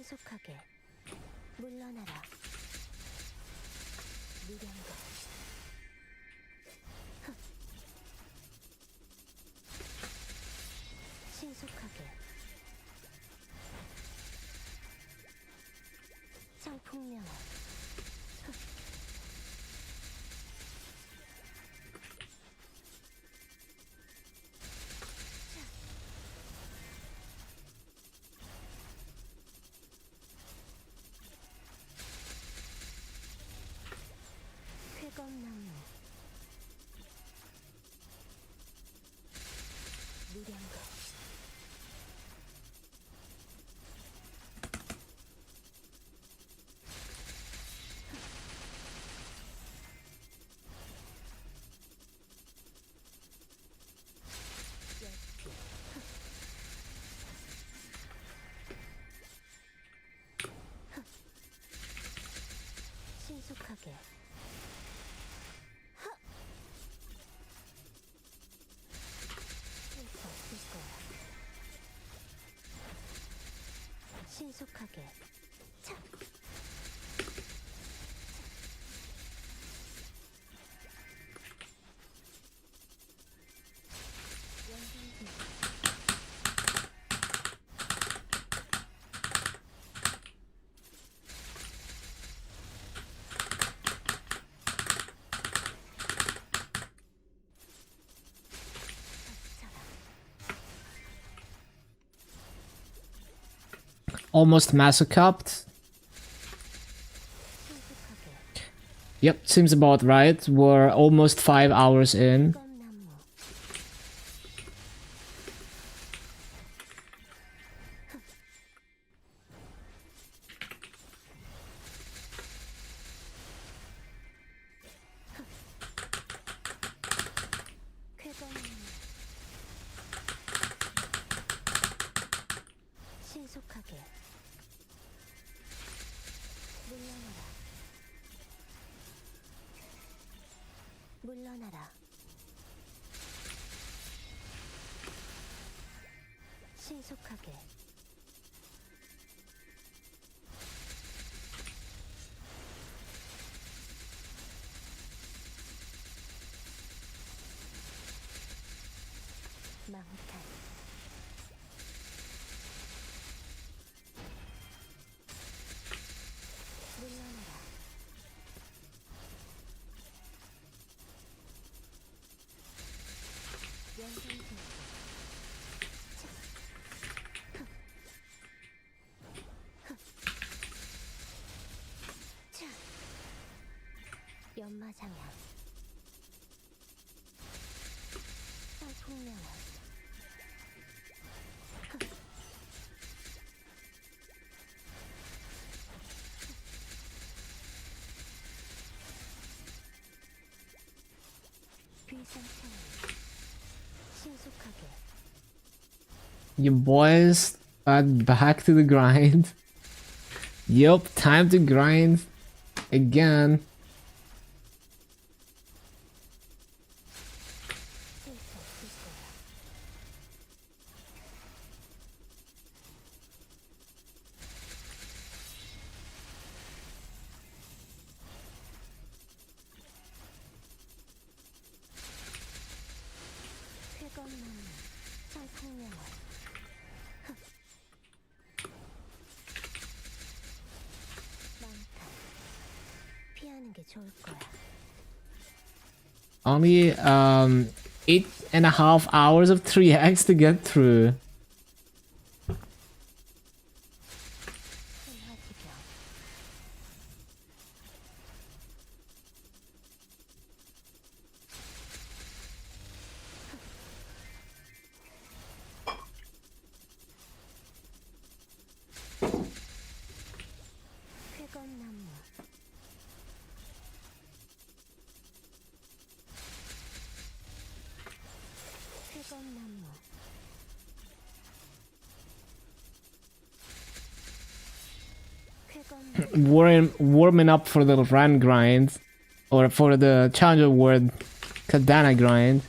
신속하게 물러나라. 무량거. 신속하게. 청풍명화. 쾌검나무. 무량거. 신속하게. 할 수 없을 거야. 신속하게. 차. Almost massacred. Yep, seems about right. We're almost 5 hours in. 쾌검나무. 쾌검나무. 신속하게. 물러나라. 물러나라. 신속하게. 망탈. 물러나라. 연상승. 차. 연마장향. 쌍풍명화. 비상창. 신속하게. You boys are back to the grind. Yup, time to grind again. 쓸 수 없을 거야. 쾌검나무. 청풍명화. 망탈. 피하는 게 좋을 거야. Only 8.5 hours of 3x to get through. 신화지경. 쾌검나무. 쾌검나무. 쾌검나무. Warming up for the run grind. Or for the Challenger World Katana grind.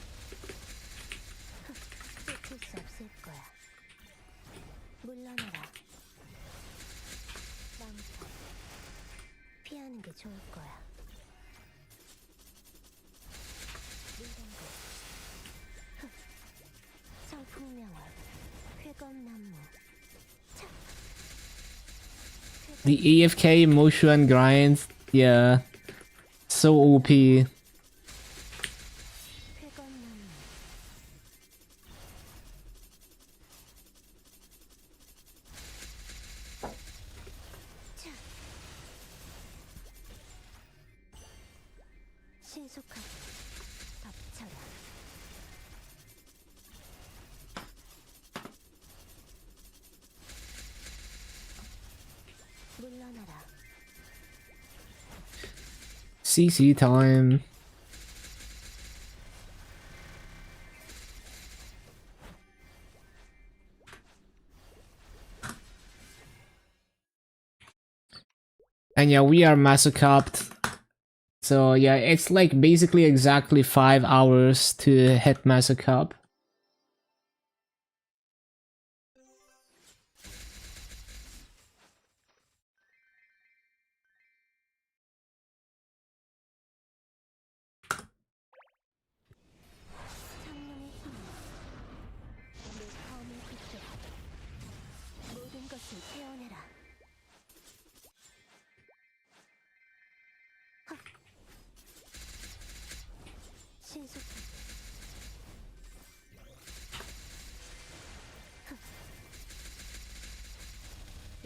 쫓을 수 없을 거야. 물러나라. 피하는 게 좋을 거야. 성풍명월, 회검나무. The AFK motion grind, yeah, so OP. 회검나무. 자. 신속하게 덮쳐라. 물러나라. CC time. And yeah, we are masocopped. So yeah, it's like basically exactly 5 hours to hit masocop. 창문의 힘. 내 검을 붙들어. 모든 것을 태워내라. 헉. 신속하게. 흑.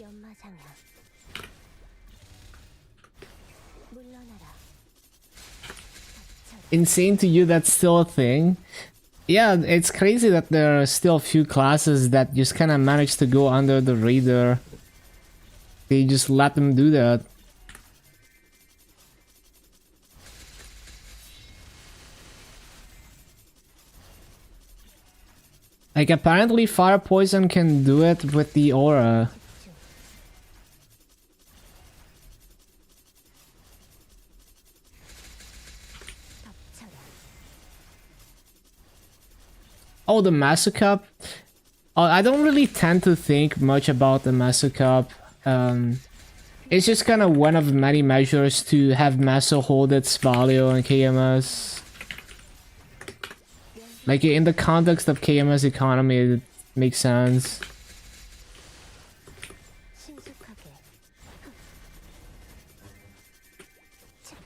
연마장야. 물러나라. Insane to you that's still a thing. Yeah, it's crazy that there are still a few classes that just kind of manage to go under the radar. They just let them do that. Like apparently fire poison can do it with the aura. 덮쳐라. Oh, the Masocup? I don't really tend to think much about the Masocup. It's just kind of one of many measures to have Maso hold its value on KMS. Like in the context of KMS economy, it makes sense. 신속하게. 자.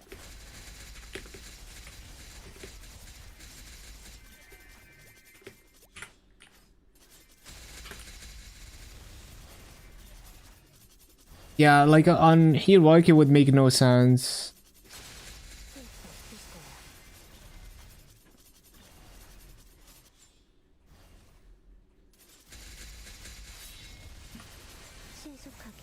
Yeah, like on Heroic it would make no sense. 신속하게.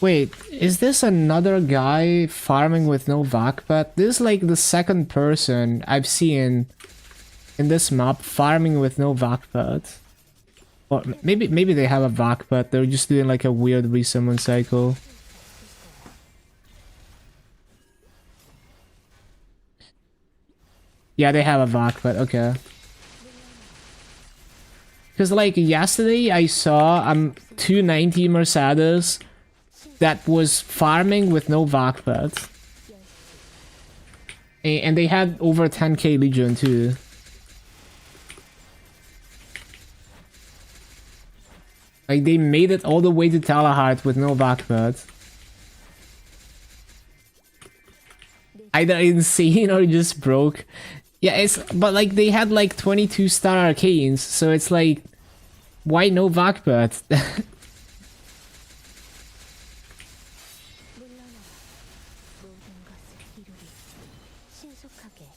Wait, is this another guy farming with no Vakpat? This is like the second person I've seen in this map farming with no Vakpat. Or maybe they have a Vakpat, they're just doing like a weird resummon cycle. Yeah, they have a Vakpat, okay. Because like yesterday I saw 290 Mercedes that was farming with no Vakpat. And they had over 10k Legion too. Like they made it all the way to Talahart with no Vakpat. Either insane or just broke. Yeah, but like they had like 22-star arcanes, so it's like, why no Vakpat? 물러나라. 모든 것을 이루리. 신속하게.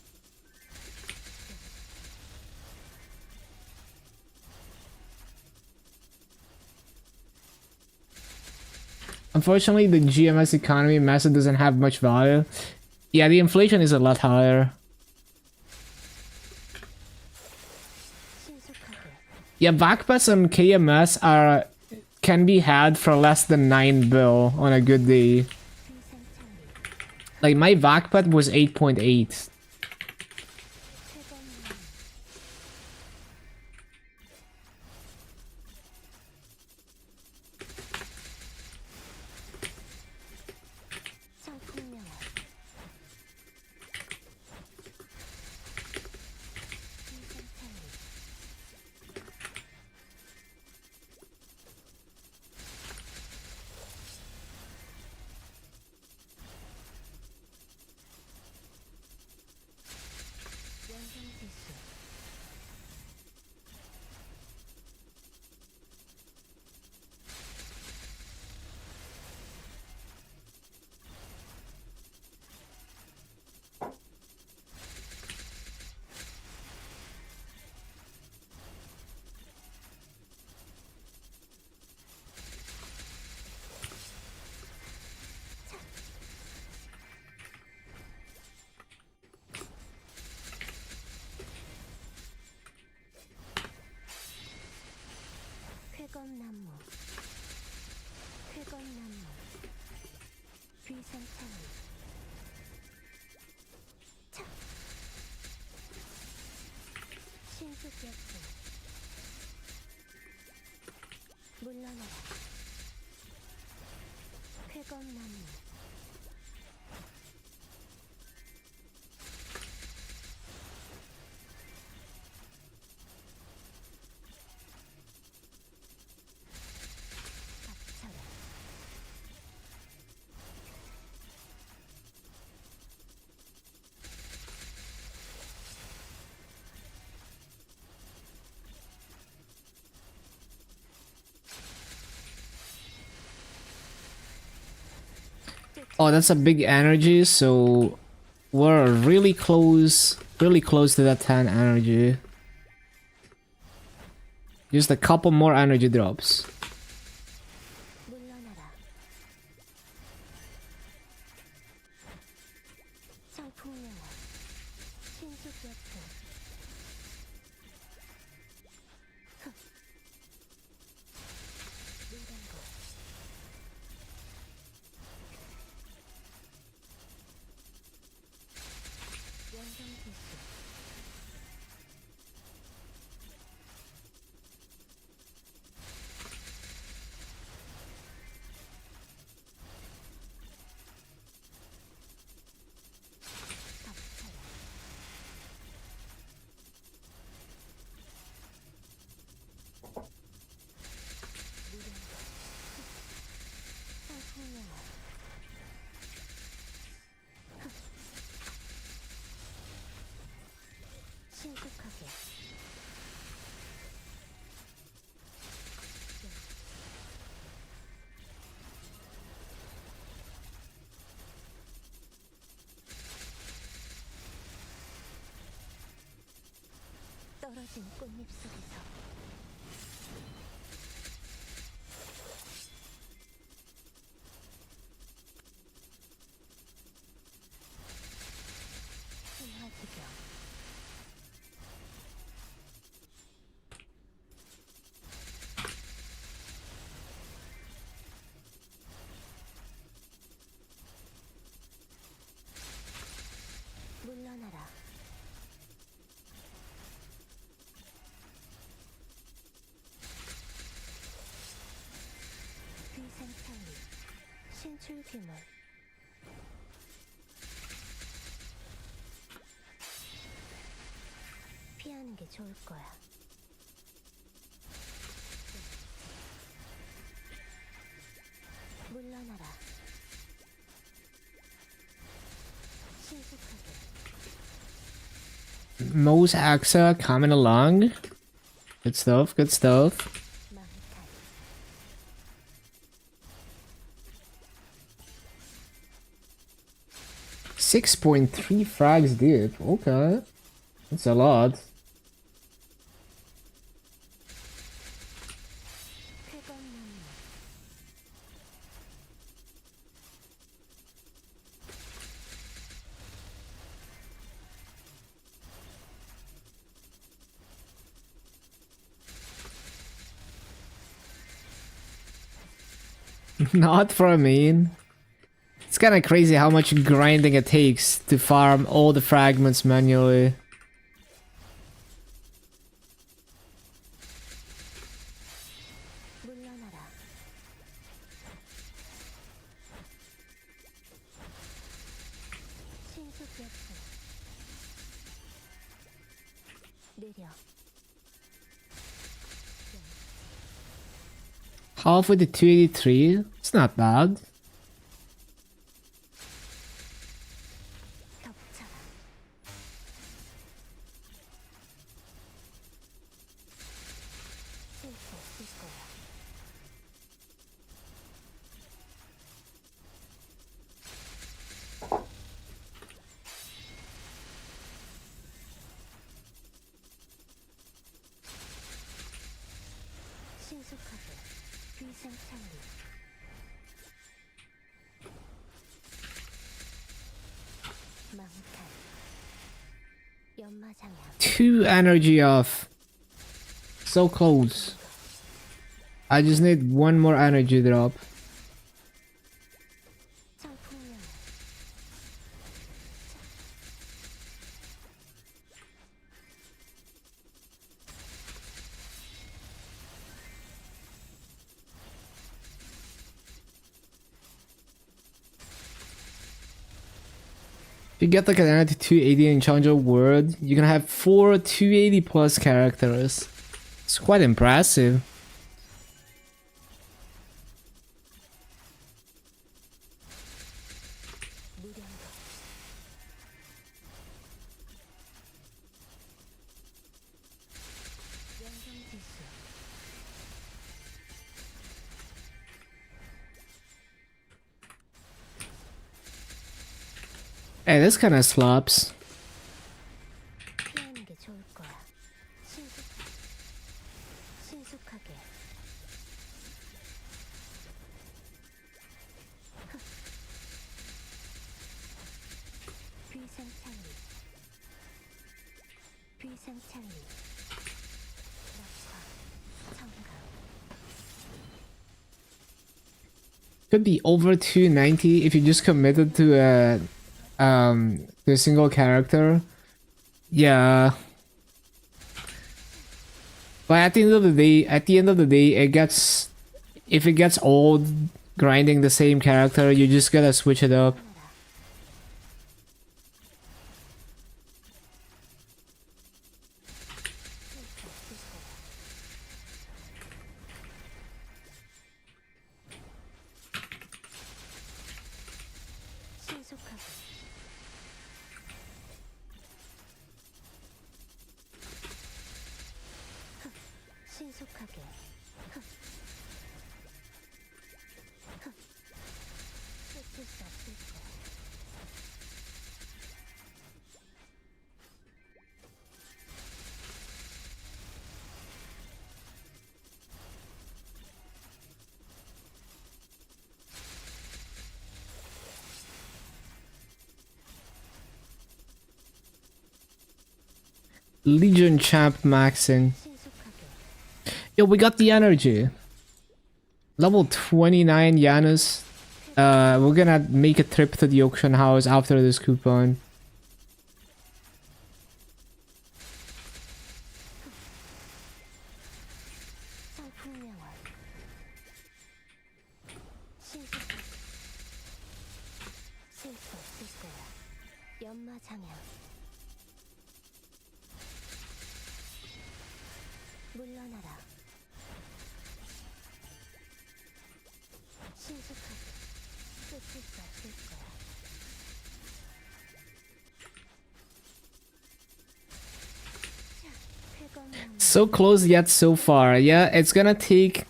Unfortunately, the GMS economy Mesa doesn't have much value. Yeah, the inflation is a lot higher. 신속하게. Yeah, Vakpats on KMS can be had for less than 9 bill on a good day. 생산창리. Like my Vakpat was 8.8. 최건만. 흑검나무, 회검나무, 귀상창이, 차, 신수기업체, 물러나라, 회검나무, 닥쳐라. Oh, that's a big energy, so we're really close to that 10 energy. Just a couple more energy drops. 물러나라. 상풍명화, 신수기업체, 흑, 노란거, 연성기수, 덮쳐라. 무령거, 상풍명화, 흑, 신속하게, 떨어진 꽃잎 속에서 신화지경, 물러나라. 귀생창리, 신출귀몰, 피하는 게 좋을 거야. 물러나라. 신속하게, Most AXA coming along. Good stuff, good stuff. 마음칼, 6.3 frags deep. Okay. That's a lot. 회검나무, Not for a main. It's kind of crazy how much grinding it takes to farm all the fragments manually. 물러나라. 신수기업체, 느려, Half with the 283. It's not bad. 덮쳐라. 쓸수 없을 거야. 신속하게, 귀상창리, 망칼, 연마장향, 2 energy off. So close. I just need one more energy drop. 청풍령 If you get like an energy 280 in Challenger World, you're gonna have 4 280 plus characters. It's quite impressive. 무량도 연성지수 Hey, this kinda slaps. 피하는 게 좋을 거야. 신속하게 비상창리 비상창리 낙화 청각 Could be over 290 if you just committed to a single character. Yeah. But at the end of the day, if it gets old grinding the same character, you just gotta switch it up. 신속하게 신속하게 쫓을 수 없을 거야. Legion champ maxing. 신속하게 Yo, we got the energy. Level 29 Janus. We're gonna make a trip to the auction house after this coupon. 성풍명화 신속하게 쓸수 없을 거야. 연마장향 물러나라 신속하게 쫓을 수 없을 거야. 자, 쾌검나무 So close yet so far. Yeah, it's gonna take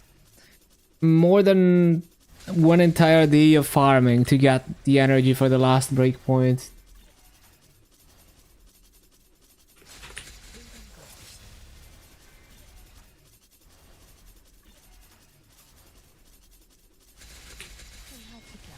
more than one entire day of farming to get the energy for the last breakpoint. 한화지경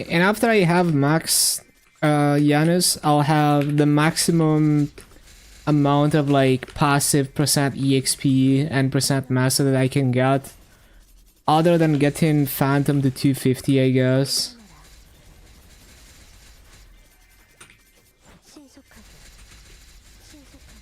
And after I have max Janus, I'll have the maximum amount of like passive percent EXP and percent master that I can get. Other than getting Phantom to 250, I guess. 신속하게 신속하게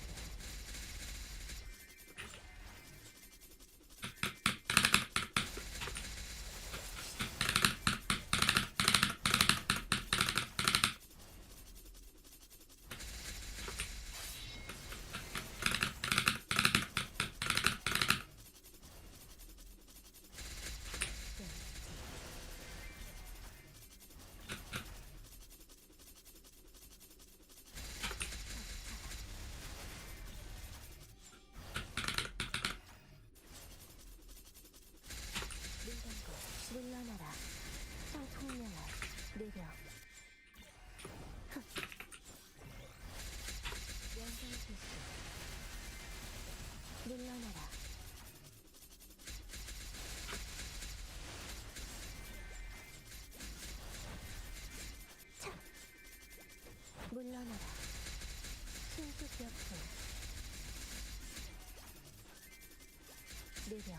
느려.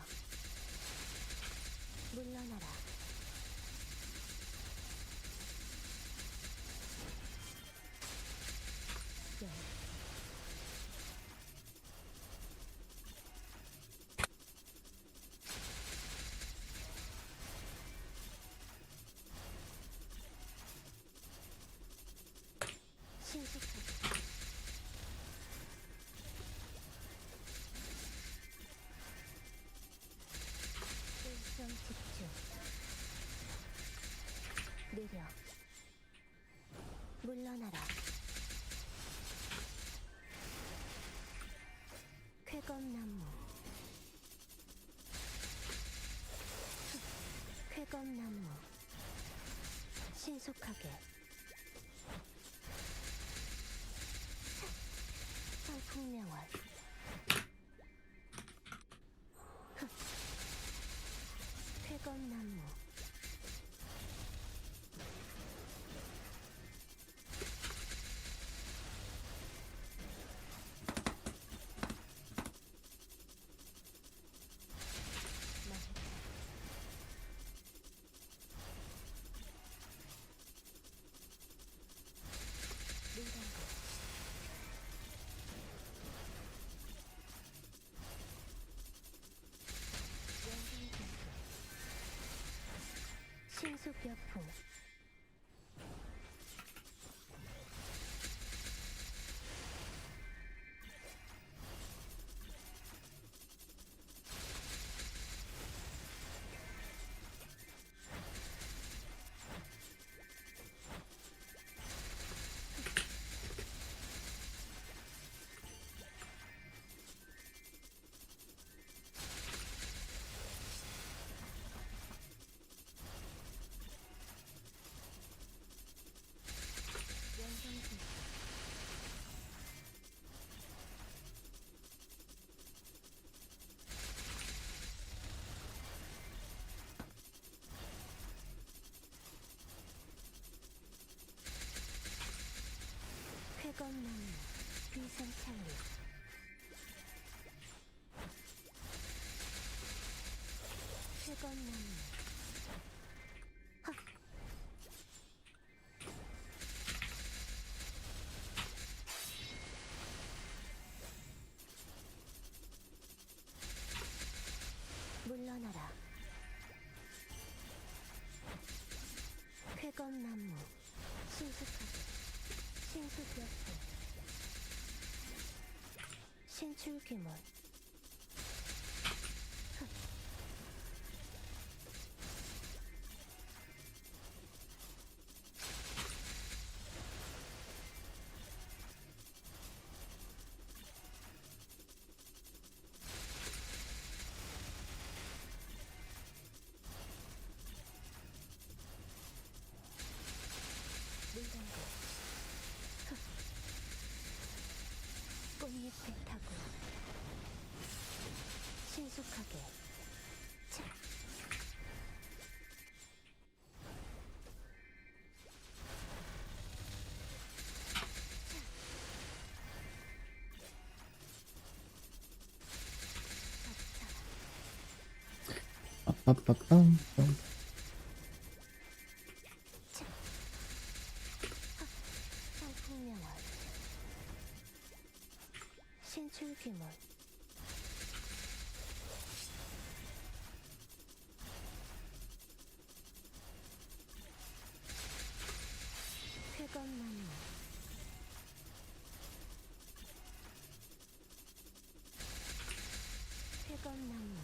물러나라. 열. 신속하게. 일성 집중. 느려. 물러나라. 쾌검나무. 쾌검나무. 신속하게. 상풍명월. 쾌검나무. 신속여풍. 쾌검나무. 비상찰리. 쾌검나무. 헉. 물러나라. 쾌검나무. 신속하게. 신속여풍. 신출귀몰. 물단고. 꽃잎에 타고. 신속하게. 차. 빠빠빰. 상풍명월. 신출귀몰. 쾌검나무. 쾌검나무.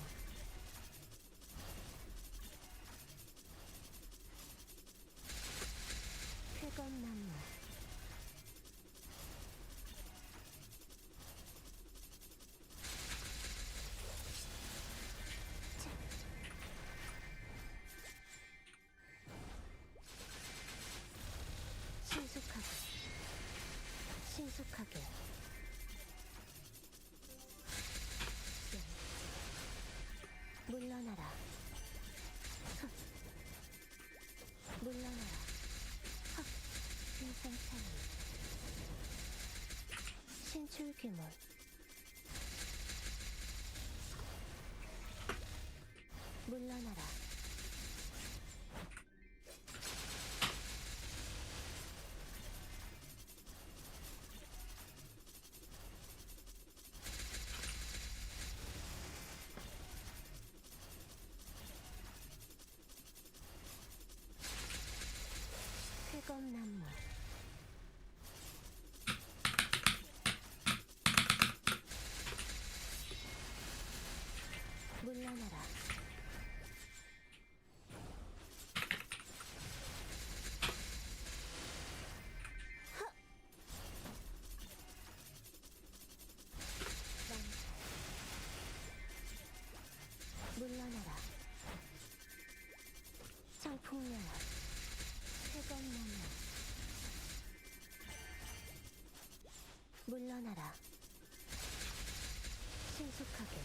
신속하게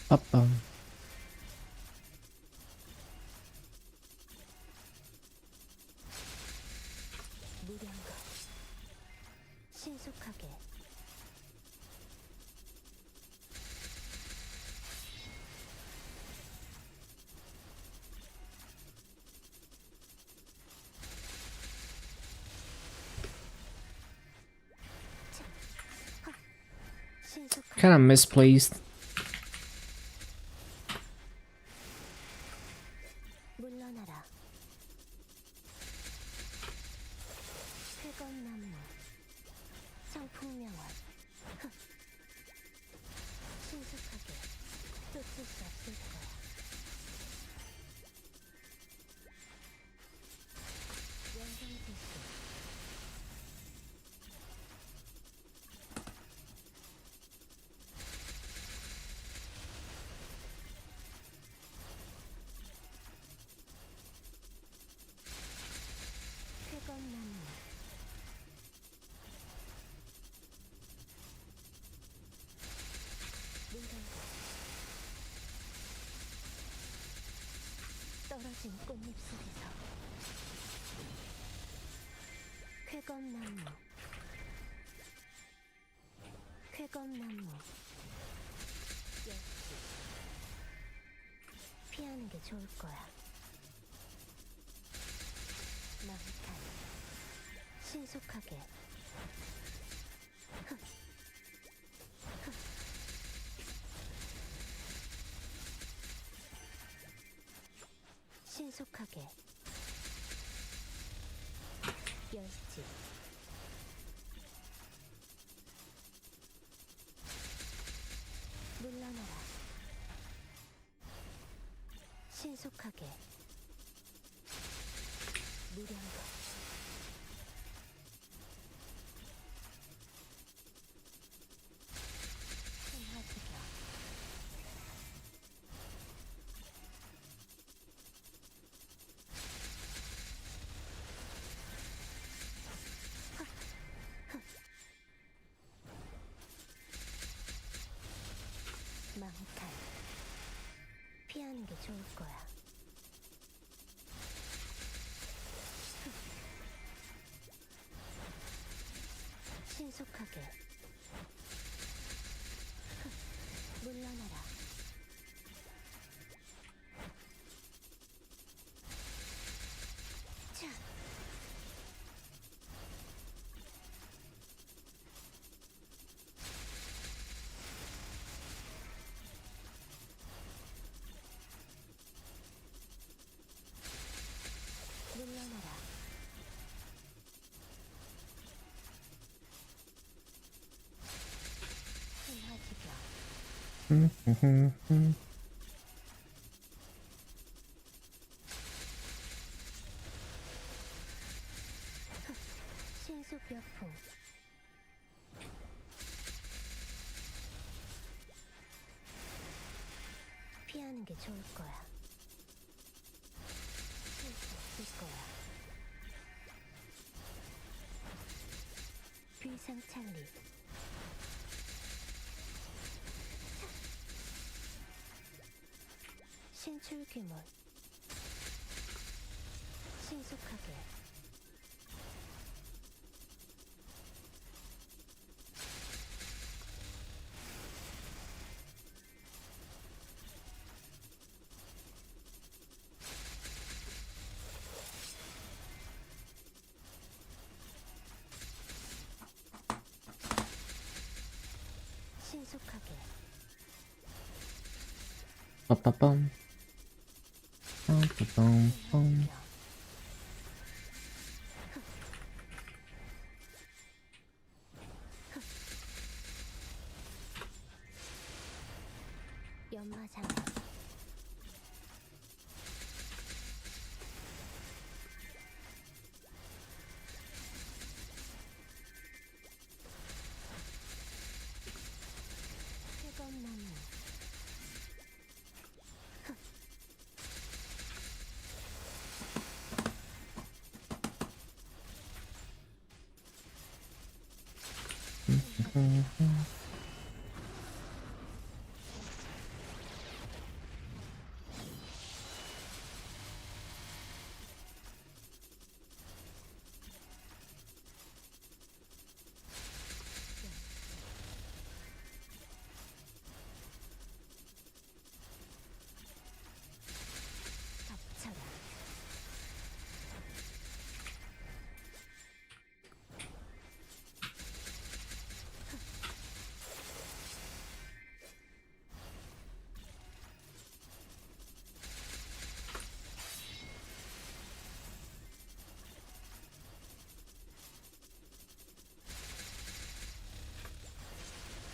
빠빰. 무량각 신속하게 신속하게 Kind of misplaced. 물러나라 쾌건나무 성풍명원 신속하게 쫓을 수 없을 거야 연장지수 쾌건나무 문간과 떨어진 꽃잎 속에서 쾌건나무 쾌건나무 역시 피하는 게 좋을 거야 마음탄 신속하게 신속하게 열지 물러나라 신속하게 무량각 신화지경 망탈 피하는 게 좋을 거야 신속하게 물러나라 자 물러나라 신화지경 신속벽풍 피하는 게 좋을 거야 쓸수 없을 거야 비상찰리 신출귀몰 신속하게 신속하게 빠빠빰. 빠빠빰. 빰. 연마장 쾌건나무 덮쳐라.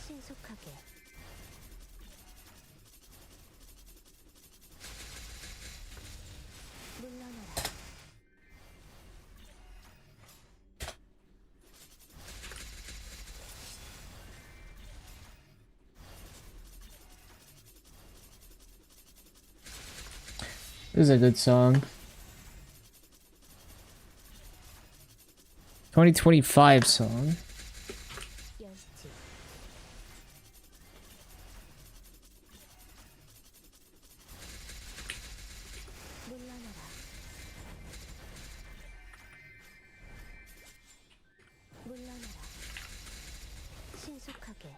신속하게. 물러나라. This is a good song. 2025 song. 열지. 물러나라. 물러나라. 신속하게.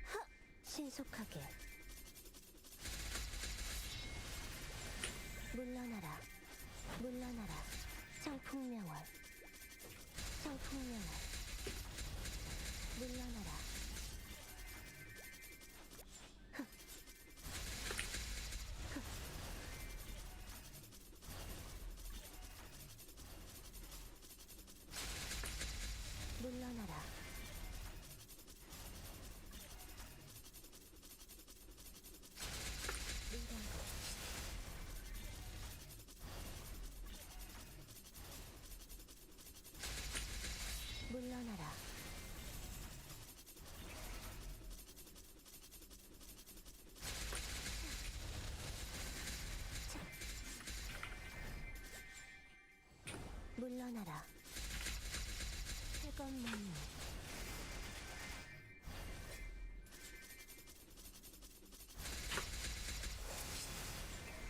하! 신속하게. 물러나라. 물러나라. 청풍명월. 청풍명월. 물러나라. 물러나라. 물러나라. 물러나라. 물러나라. 태건나무.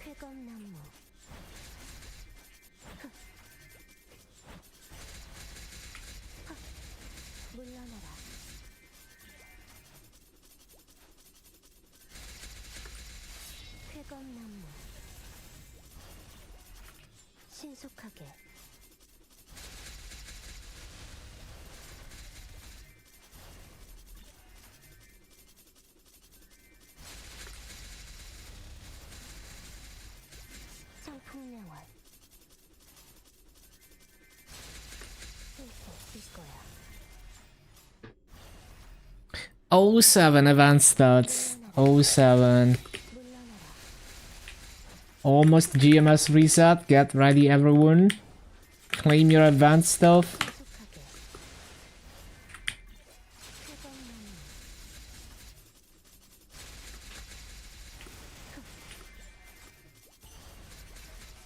태건나무. 물러나라. 쾌검나무. 신속하게. 청풍명월. 쓸수 있을 거야. 07 event stats. 07. 물러나라. Almost GMS reset. Get ready, everyone. Claim your advanced stuff. 신속하게. 쾌검나무.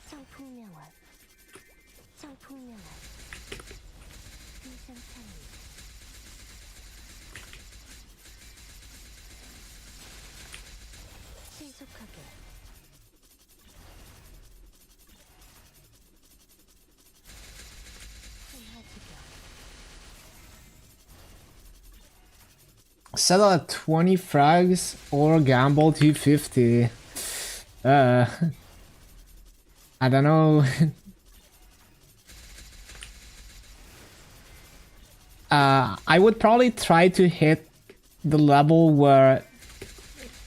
청풍명월. 청풍명월. 비상창이. 신속하게. 한하지경. Settle at 20 frags or gamble 250. I don't know. I would probably try to hit the level where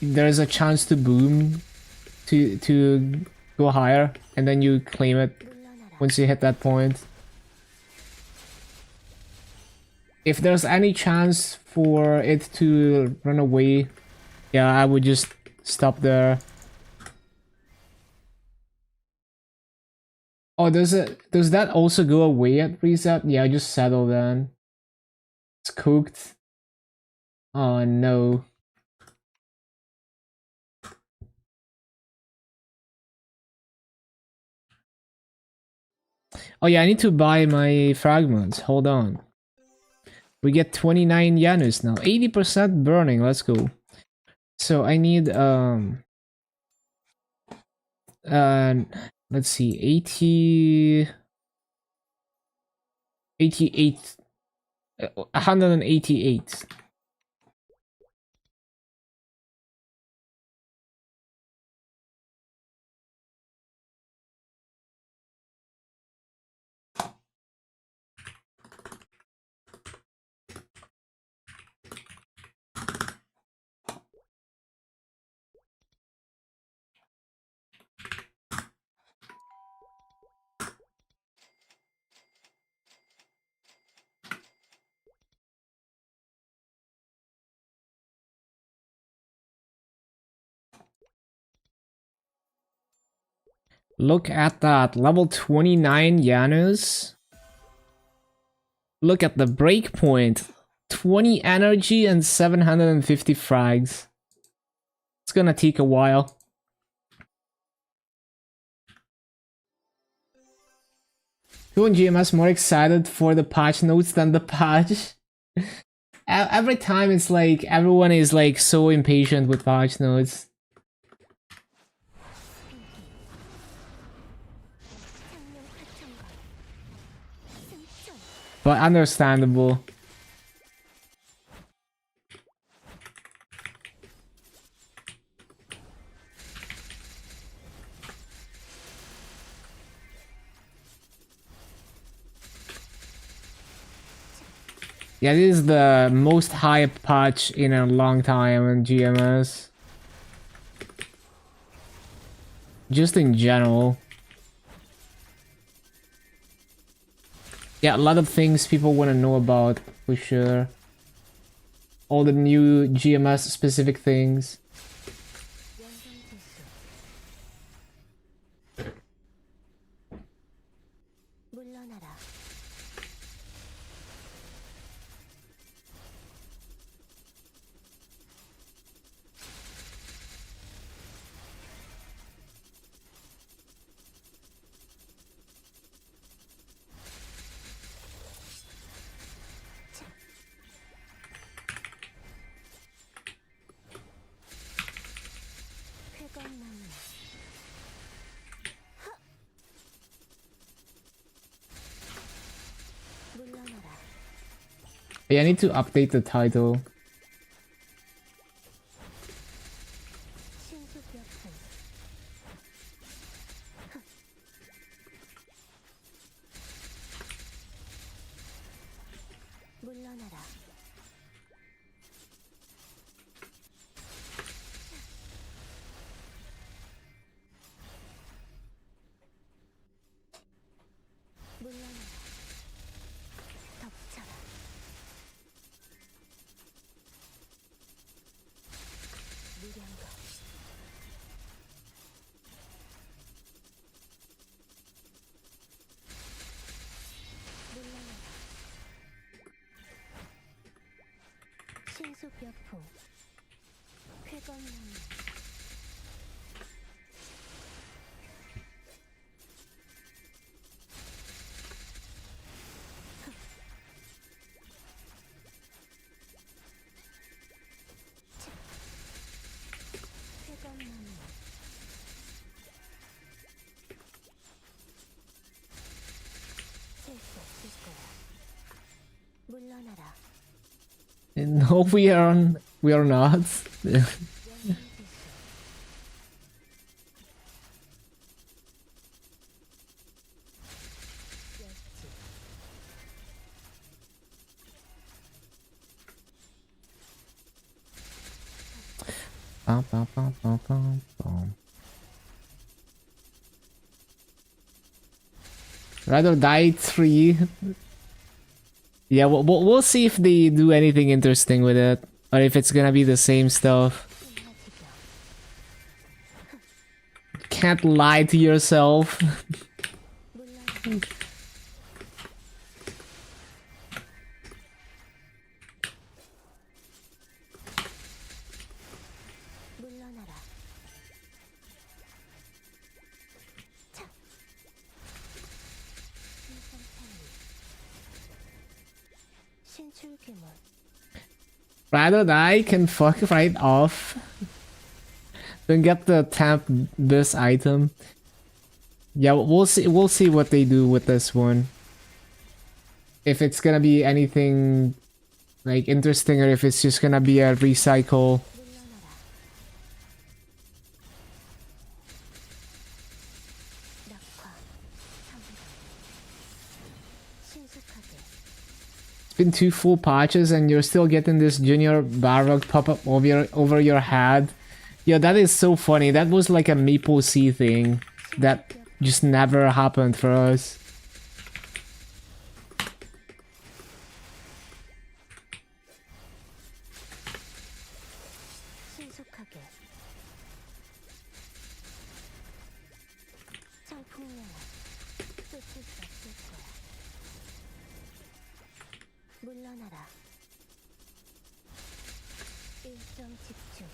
there's a chance to boom to go higher, and then you claim it 물러나라. once you hit that point. If there's any chance for it to run away, yeah, I would just stop there. Oh, does that also go away at reset? Yeah, just settle then. It's cooked. Oh no. Oh yeah, I need to buy my fragments. Hold on. We get 29 Janus now. 80% burning. Let's go. So I need let's see, 88, 188. Look at that, level 29 Janus. Look at the breakpoint. 20 energy and 750 frags. It's gonna take a while. Who in GMS more excited for the patch notes than the patch? Every time it's like everyone is like so impatient with patch notes. But understandable. Yeah, this is the most hype patch in a long time in GMS. Just in general. Yeah, a lot of things people want to know about, for sure. All the new GMS specific things. 물러나라. 쾌감나무. 물러나라. Yeah, I need to update the title. 신속역풍. 물러나라. 물러나라. 덮쳐라. 무량거. 물러나라. 신속역풍. 쾌감나무. 쾌감나무. 셀수 없을 거야. 물러나라. No, we are not. Bum, bum, bum, bum, bum, bum. Rather die 3. Yeah, we'll see if they do anything interesting with it, or if it's gonna be the same stuff. Can't lie to yourself. 물러나라. 물러나라. 차. 신성탄이. 신축 신출귀물. Rather I can fuck right off than get the temp this item. Yeah, we'll see what they do with this one. If it's gonna be anything like interesting or if it's just gonna be a recycle. 물러나라. 낙화. 상대. 신속하게. It's been 2 full patches and you're still getting this junior Barrock pop up over your head. Yeah, that is so funny. That was like a MapleStory thing that just never happened for us. 신속하게. 청풍령아. 쫓을 수 없을 거야. 물러나라. 일정 집중.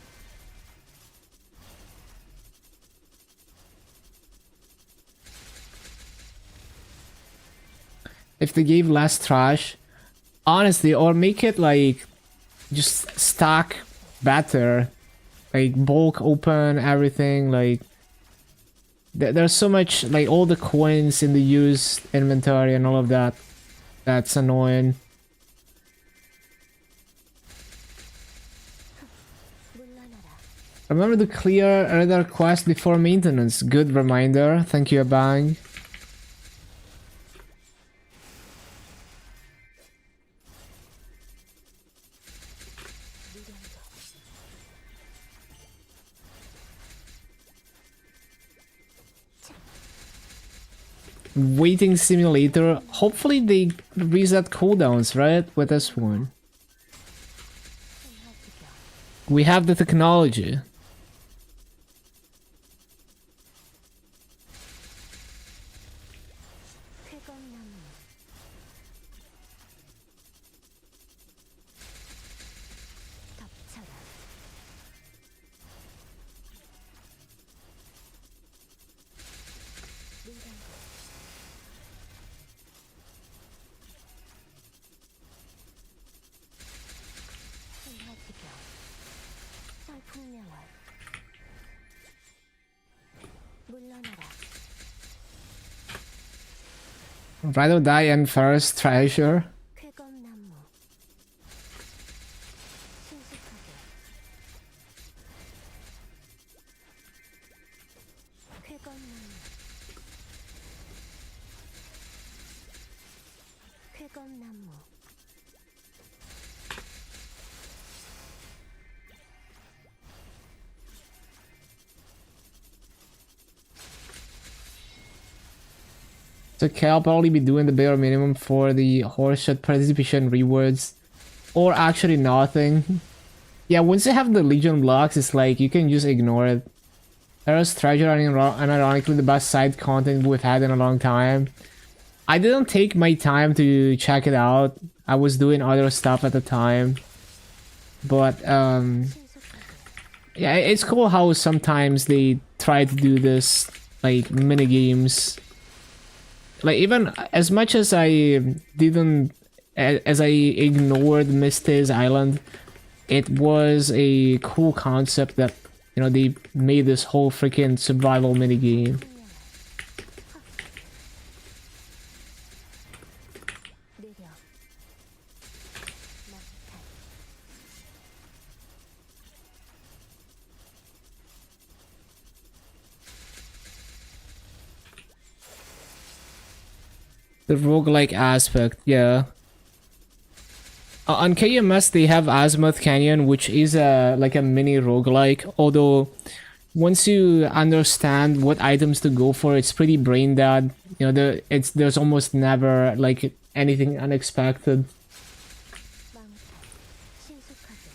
If they gave less trash, honestly, or make it like just stack better, like bulk open everything, like there's so much, like all the coins in the used inventory and all of that. That's annoying. 물러나라. Remember to clear another quest before maintenance. Good reminder. Thank you, Abang. Waiting simulator. Hopefully they reset cooldowns, right? With this one. We have the technology. 쾌검나무. 덮쳐라. 물건고. 신화지경. 청풍령아. 물러나라. Ride or die and first treasure. 쾌검나무. 신속하게. 쾌검나무. 쾌검나무. So okay, I'll probably be doing the bare minimum for the horseshit participation rewards. Or actually nothing. Yeah, once you have the Legion blocks, it's like you can just ignore it. There's treasure and ironically the best side content we've had in a long time. I didn't take my time to check it out. I was doing other stuff at the time. But 신속하게. yeah, it's cool how sometimes they try to do this like mini games. Like even as much as I didn't, as I ignored Misty's Island, it was a cool concept that, you know, they made this whole freaking survival mini game. 느려. 막탈. The roguelike aspect, yeah. On KMS they have Azimuth Canyon, which is like a mini roguelike, although once you understand what items to go for, it's pretty brain dead. You know, there's almost never like anything unexpected. 망탈. 신속하게.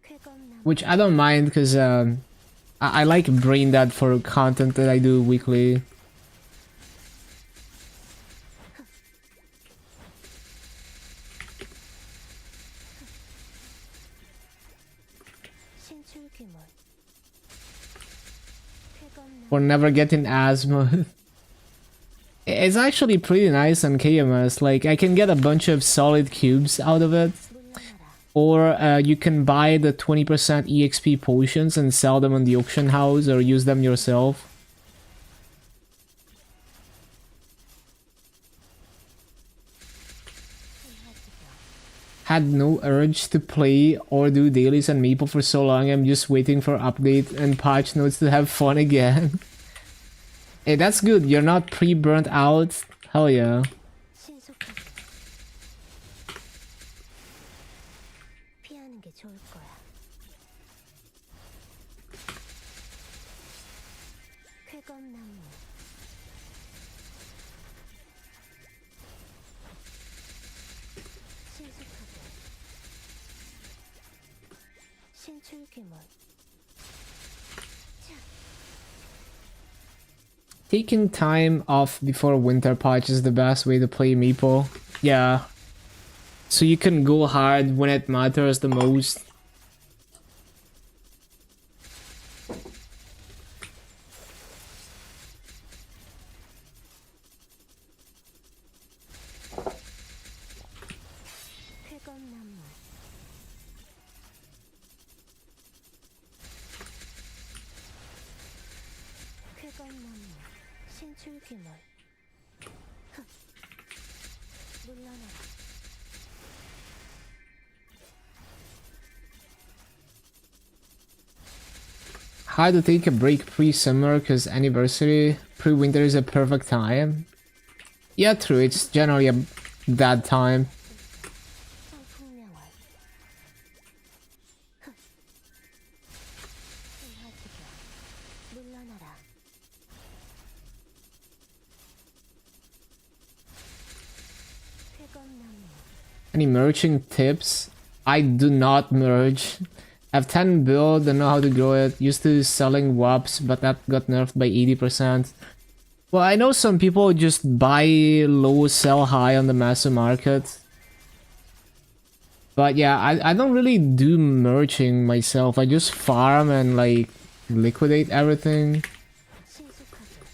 쾌검나무. Which I don't mind because I like brain dead for content that I do weekly. 신출귀물. never getting asthma. It's actually pretty nice on KMS. Like, I can get a bunch of solid cubes out of it. Or you can buy the 20% EXP potions and sell them on the auction house or use them yourself. Had no urge to play or do dailies on Maple for so long. I'm just waiting for update and patch notes to have fun again. Hey, that's good. You're not pre-burnt out. Hell yeah. 신속하게 피하는 게 좋을 거야. 쾌검나무 신속하게 신출귀몰 Taking time off before winter patch is the best way to play Maple. Yeah. So you can go hard when it matters the most. 쾌검나무 쾌검나무 신출귀몰 흑. 물러나라 Hard to take a break pre-summer because anniversary, pre-winter is a perfect time. Yeah, true, it's generally a bad time. 성풍명월 흑. 이하지겨 물러나라 쾌검나무 Any merging tips? I do not merge. I have 10 build, don't know how to grow it. Used to selling WAPs, but that got nerfed by 80%. Well, I know some people just buy low, sell high on the massive market. But yeah, I don't really do merging myself. I just farm and like liquidate everything. 신속하게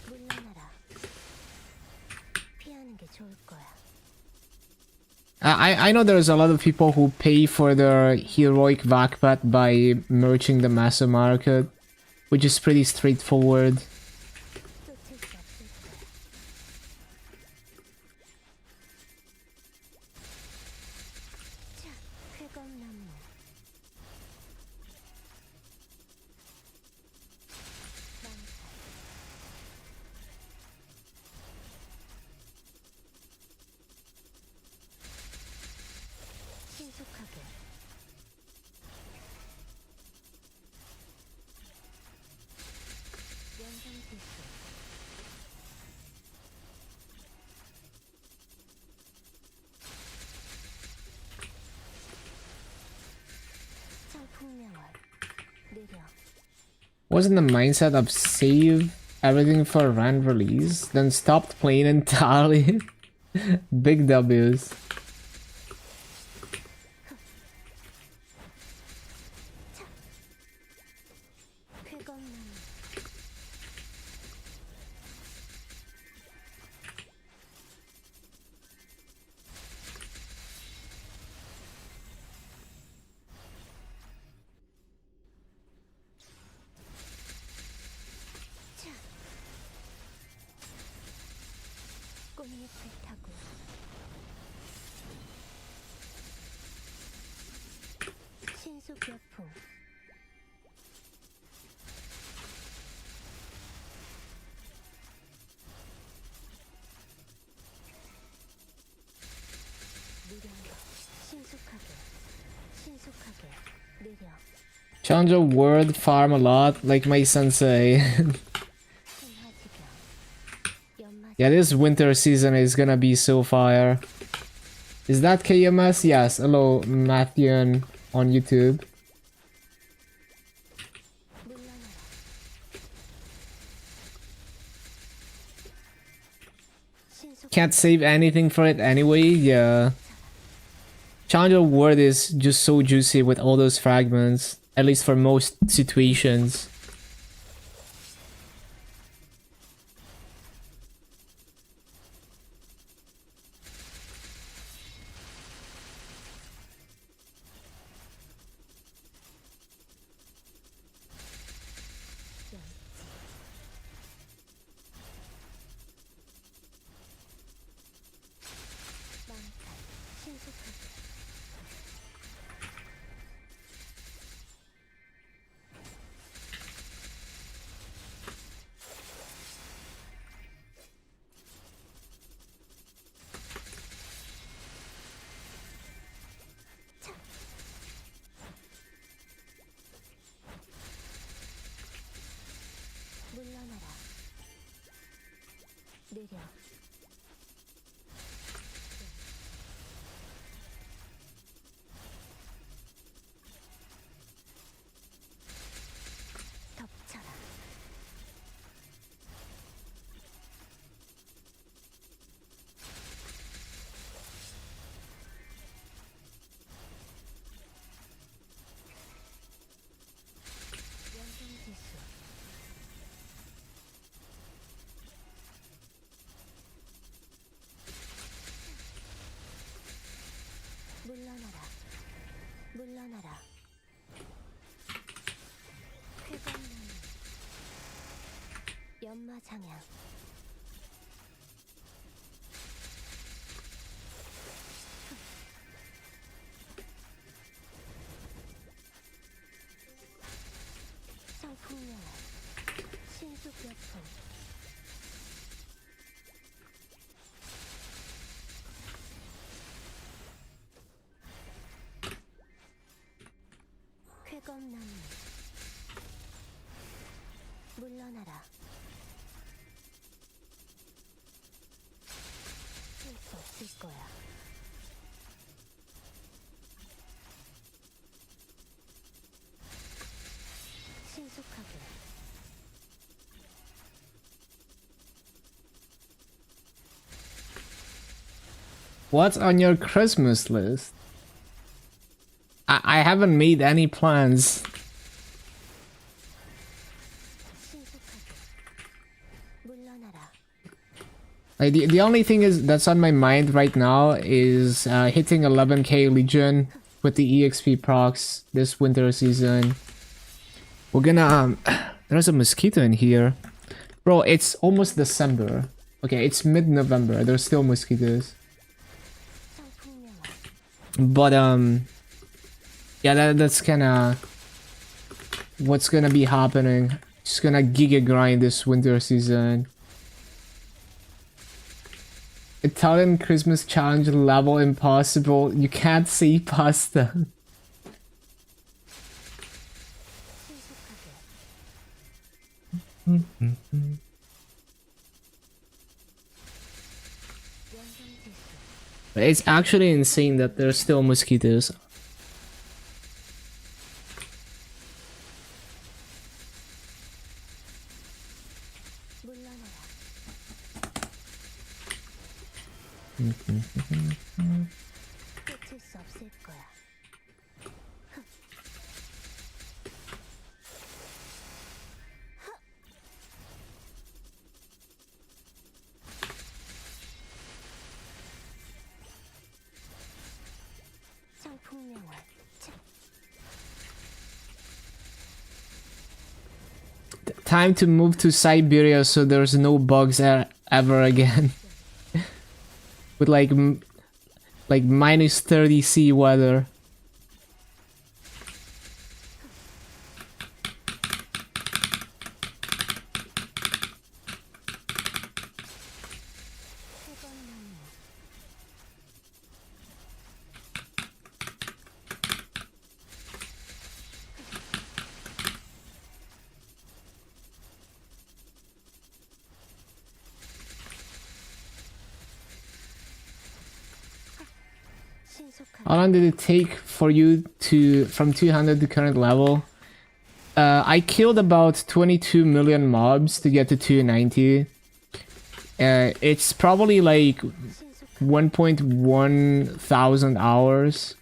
물러나라 피하는 게 좋을 거야 I know there's a lot of people who pay for their heroic backpack by merging the massive market, which is pretty straightforward. 쫓을 수 없을 거야 자 쾌검나무 망살 신속하게 연상필수 성풍명월 느려 Wasn't the mindset of save everything for rand release, then stopped playing entirely? Big W's. 쾌검나무 자 꽃잎을 타고 신속여풍 느려 신속하게 신속하게 느려 Challenger word farm a lot, like my sensei. 신하지겨 연마 Yeah, this winter season is gonna be so fire. Is that KMS? Yes. Hello, Matthew on YouTube. 물러나라 신속 Can't save anything for it anyway. Yeah. Challenger World is just so juicy with all those fragments, at least for most situations. 물러나라. 느려. 덮쳐라. 연성지수. 물러나라. 물러나라. 회전문. 연마장향. 성풍명화. 신속여풍. 쾌검나무. 물러나라. 쓸 수 없을 거야. 신속하게. What's on your Christmas list? I haven't made any plans. 신속하게. 물러나라. Like the only thing is that's on my mind right now is hitting 11k Legion with the EXP procs this winter season. We're gonna there's a mosquito in here. Bro, it's almost December. Okay, it's mid-November. There's still mosquitoes. 성풍명화. But yeah, that's kinda what's gonna be happening. Just gonna giga grind this winter season. Italian Christmas challenge level impossible. You can't see past them. 신속하게. 연성지수. It's actually insane that there's still mosquitoes. 물러나라. 끝일 수 없을 거야. 성풍명화. Time to move to Siberia so there's no bugs ever again. With like minus 30 C weather. 회전나무. 신속하게. How long did it take for you to from 200 to current level? I killed about 22 million mobs to get to 290. It's probably like 신속하게. 1.1 thousand hours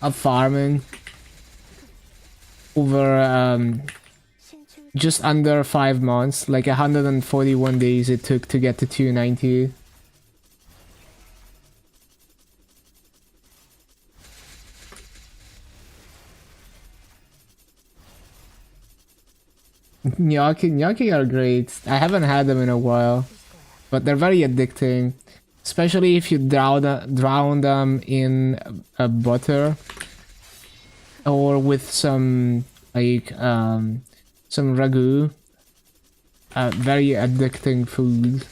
of farming over 신출 just under 5 months, like 141 days it took to get to 290. Gnocchi are great. I haven't had them in a while, but they're very addicting, especially if you drown them in butter or with some like some ragu. Very addicting food.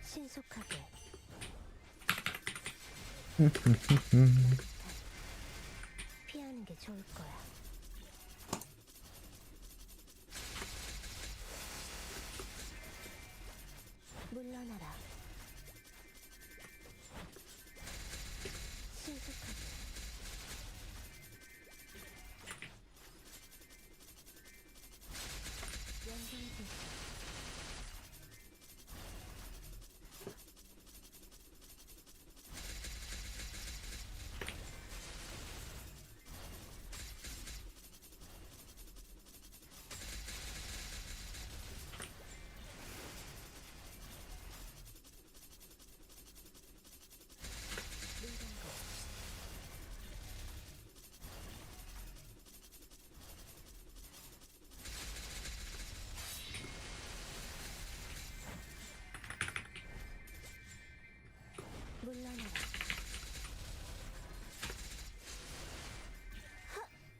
신속하게 피하는 게 좋을 거야. 물러나라. 신속하게 연장됐어. 물러나라.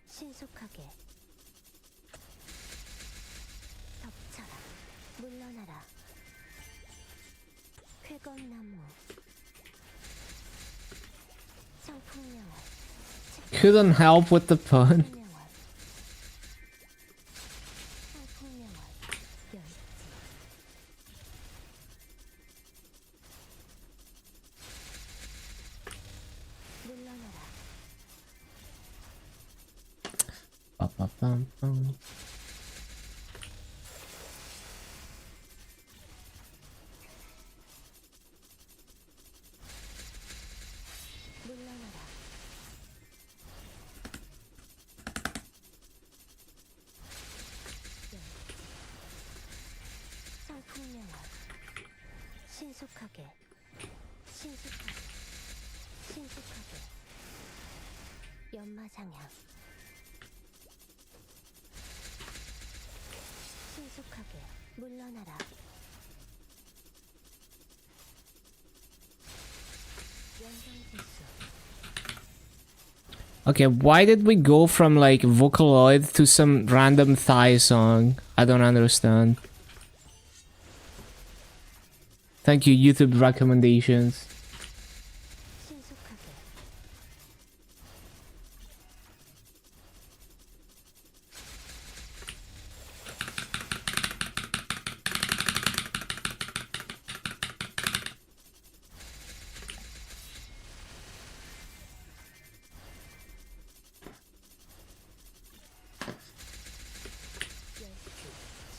신속하게 덮쳐라. 물러나라. 쾌검나무 청풍명월 Couldn't help with the pun. 청풍명월 청풍명월 열지 물러나라. Ba-ba-bum-bum. 물러나라. 청풍명월 신속하게 신속하게 신속하게 연마장향 신속하게 물러나라. 연장질수 Okay, why did we go from like Vocaloid to some random Thai song? I don't understand. Thank you, YouTube recommendations. 신속하게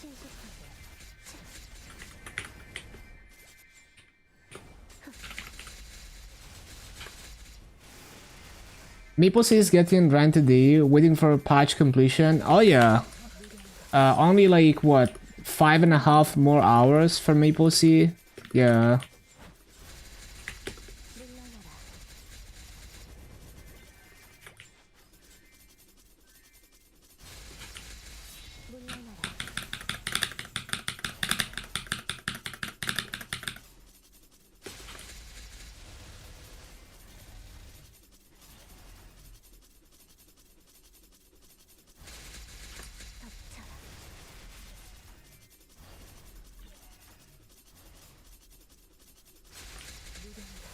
신속하게 MapleStory is getting ran today, waiting for patch completion. Oh yeah. Only like what, 5.5 more hours for MapleStory? Yeah. 물러나라. 물러나라. 덮쳐라. 무련다.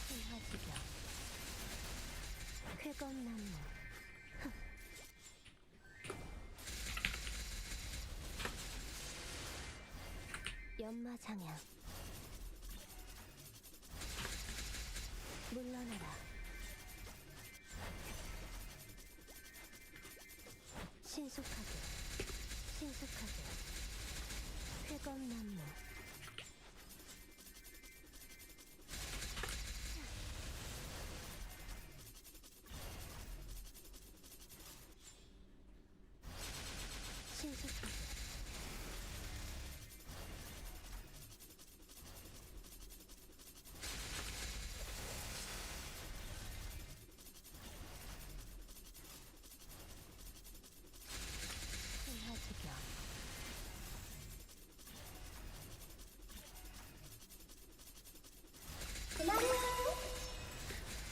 신화지경 쾌검나무 연마장향 물러나라.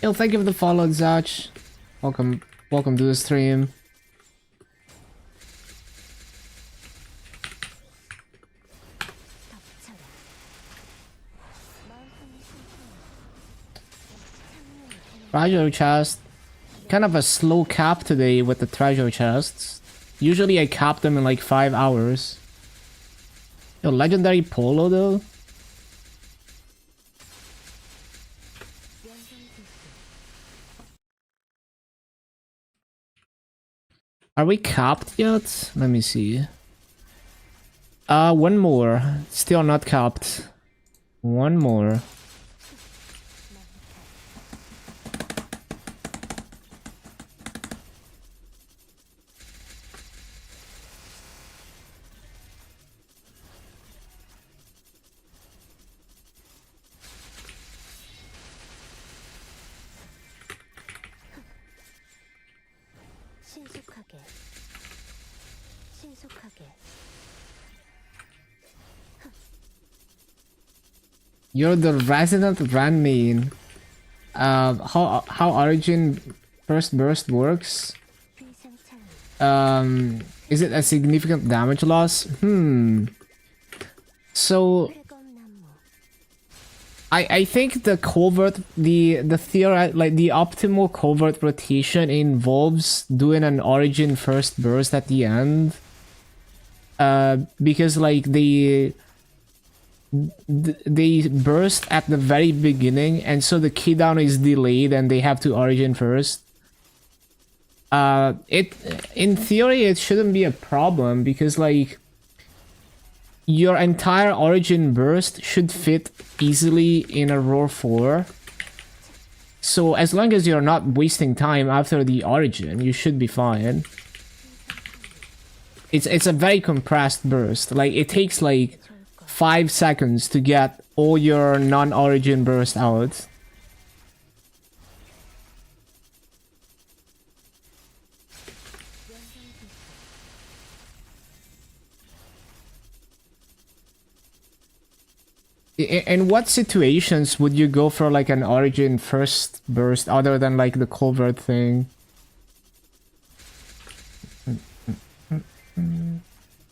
Yo, thank you for the follow, Zach. Welcome to the stream. 덮쳐라. 마음뿐이 숨통을 Treasure chest. Kind of a slow cap today with the treasure chests. Usually I cap them in like 5 hours. Yo, legendary polo though? Are we capped yet? Let me see. One more. Still not capped. One more. 신속하게. 신속하게. You're the resident Ran main. How Origin first burst works? 비상창. Is it a significant damage loss? So 회검나무. I think the covert the theory like the optimal covert rotation involves doing an Origin first burst at the end. Because like they burst at the very beginning, and so the keydown is delayed and they have to Origin first. It in theory it shouldn't be a problem because like your entire Origin burst should fit easily in a roar 4. So as long as you're not wasting time after the Origin, you should be fine. It's a very compressed burst. Like it takes like 5 seconds to get all your non-Origin burst out. In what situations would you go for like an Origin first burst other than like the covert thing?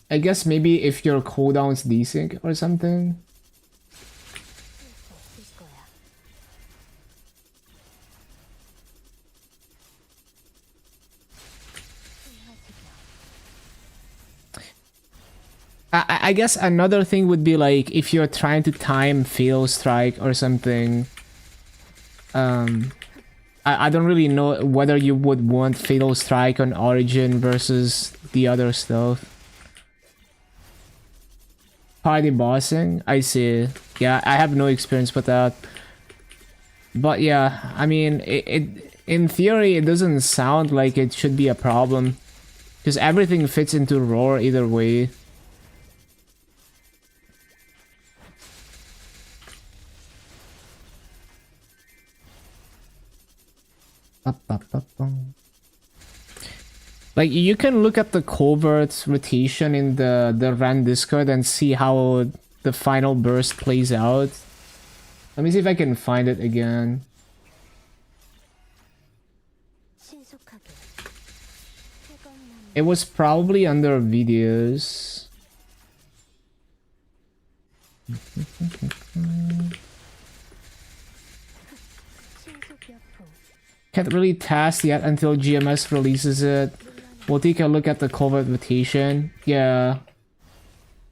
I guess maybe if your cooldown's desync or something. 있을 거야. I guess another thing would be like if you're trying to time Fatal Strike or something. I don't really know whether you would want Fatal Strike on Origin versus the other stuff. Party bossing? I see. Yeah, I have no experience with that. But yeah, I mean, in theory, it doesn't sound like it should be a problem. Because everything fits into Roar either way. Like you can look at the covert rotation in the Ran Discord and see how the final burst plays out. Let me see if I can find it again. 신속하게. 회검나무. It was probably under videos. 신속여포. Can't really test yet until GMS releases it. We'll take a look at the covert rotation. Yeah.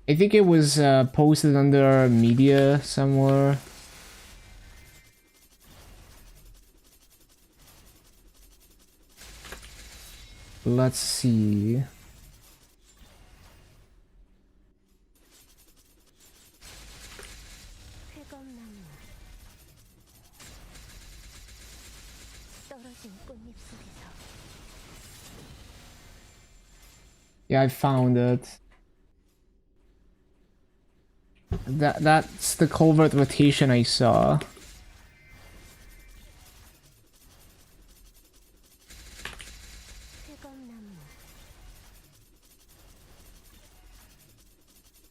I think it was posted under media somewhere. Let's see. 회검나무. 떨어진 꽃잎 속에서. Yeah, I found it. That's the covert rotation I saw. 회검나무.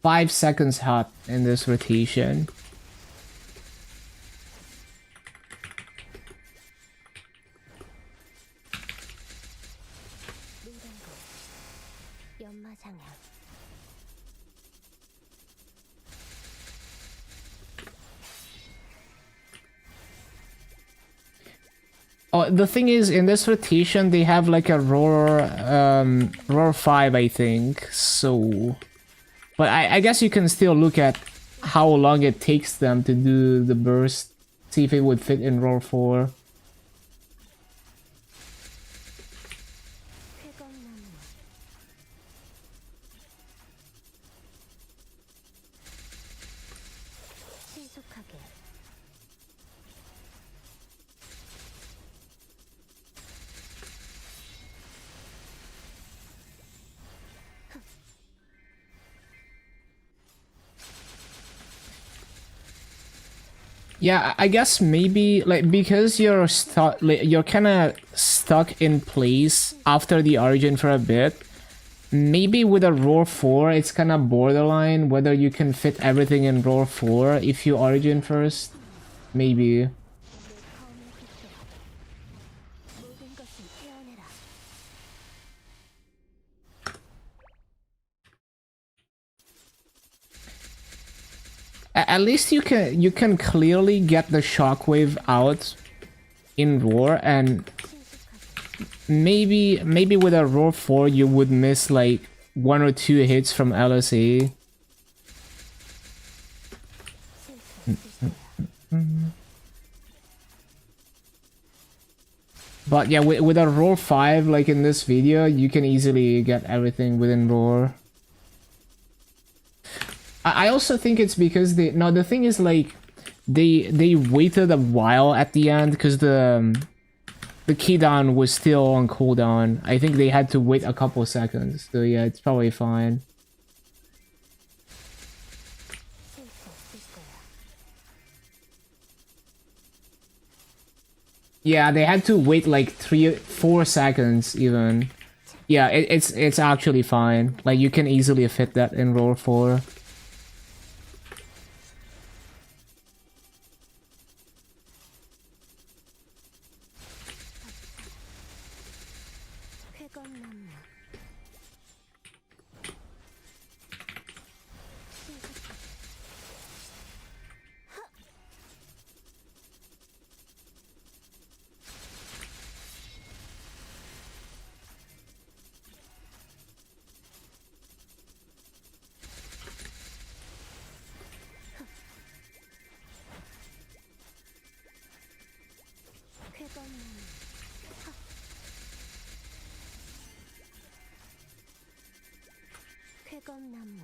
5 seconds hot in this rotation. 방향. Oh, the thing is, in this rotation, they have like a roar 5, I think. So, but I guess you can still look at how long it takes them to do the burst. See if it would fit in roar 4. 쾌검나무. 신속하게. Yeah, I guess maybe like because you're stuck, like, you're kind of stuck in place after the origin for a bit. Maybe with a roar 4, it's kind of borderline whether you can fit everything in roar 4 if you origin first. Maybe. 내 검을 빛에. 모든 것을 깨어내라. At least you can clearly get the shockwave out in roar, and 신속하게. maybe with a roar 4 you would miss like 1 or 2 hits from LSA. 실수 없을 거야. But yeah, with a roar 5 like in this video, you can easily get everything within roar. I also think it's because the thing is like they waited a while at the end because the key down was still on cooldown. I think they had to wait a couple seconds. So yeah, it's probably fine. 실수 없을 거야. Yeah, they had to wait like 3-4 seconds even. Yeah, it's actually fine. Like you can easily fit that in roll 4. 쾌검나무. 신속하게. 쾌검나무. 쾌검나무.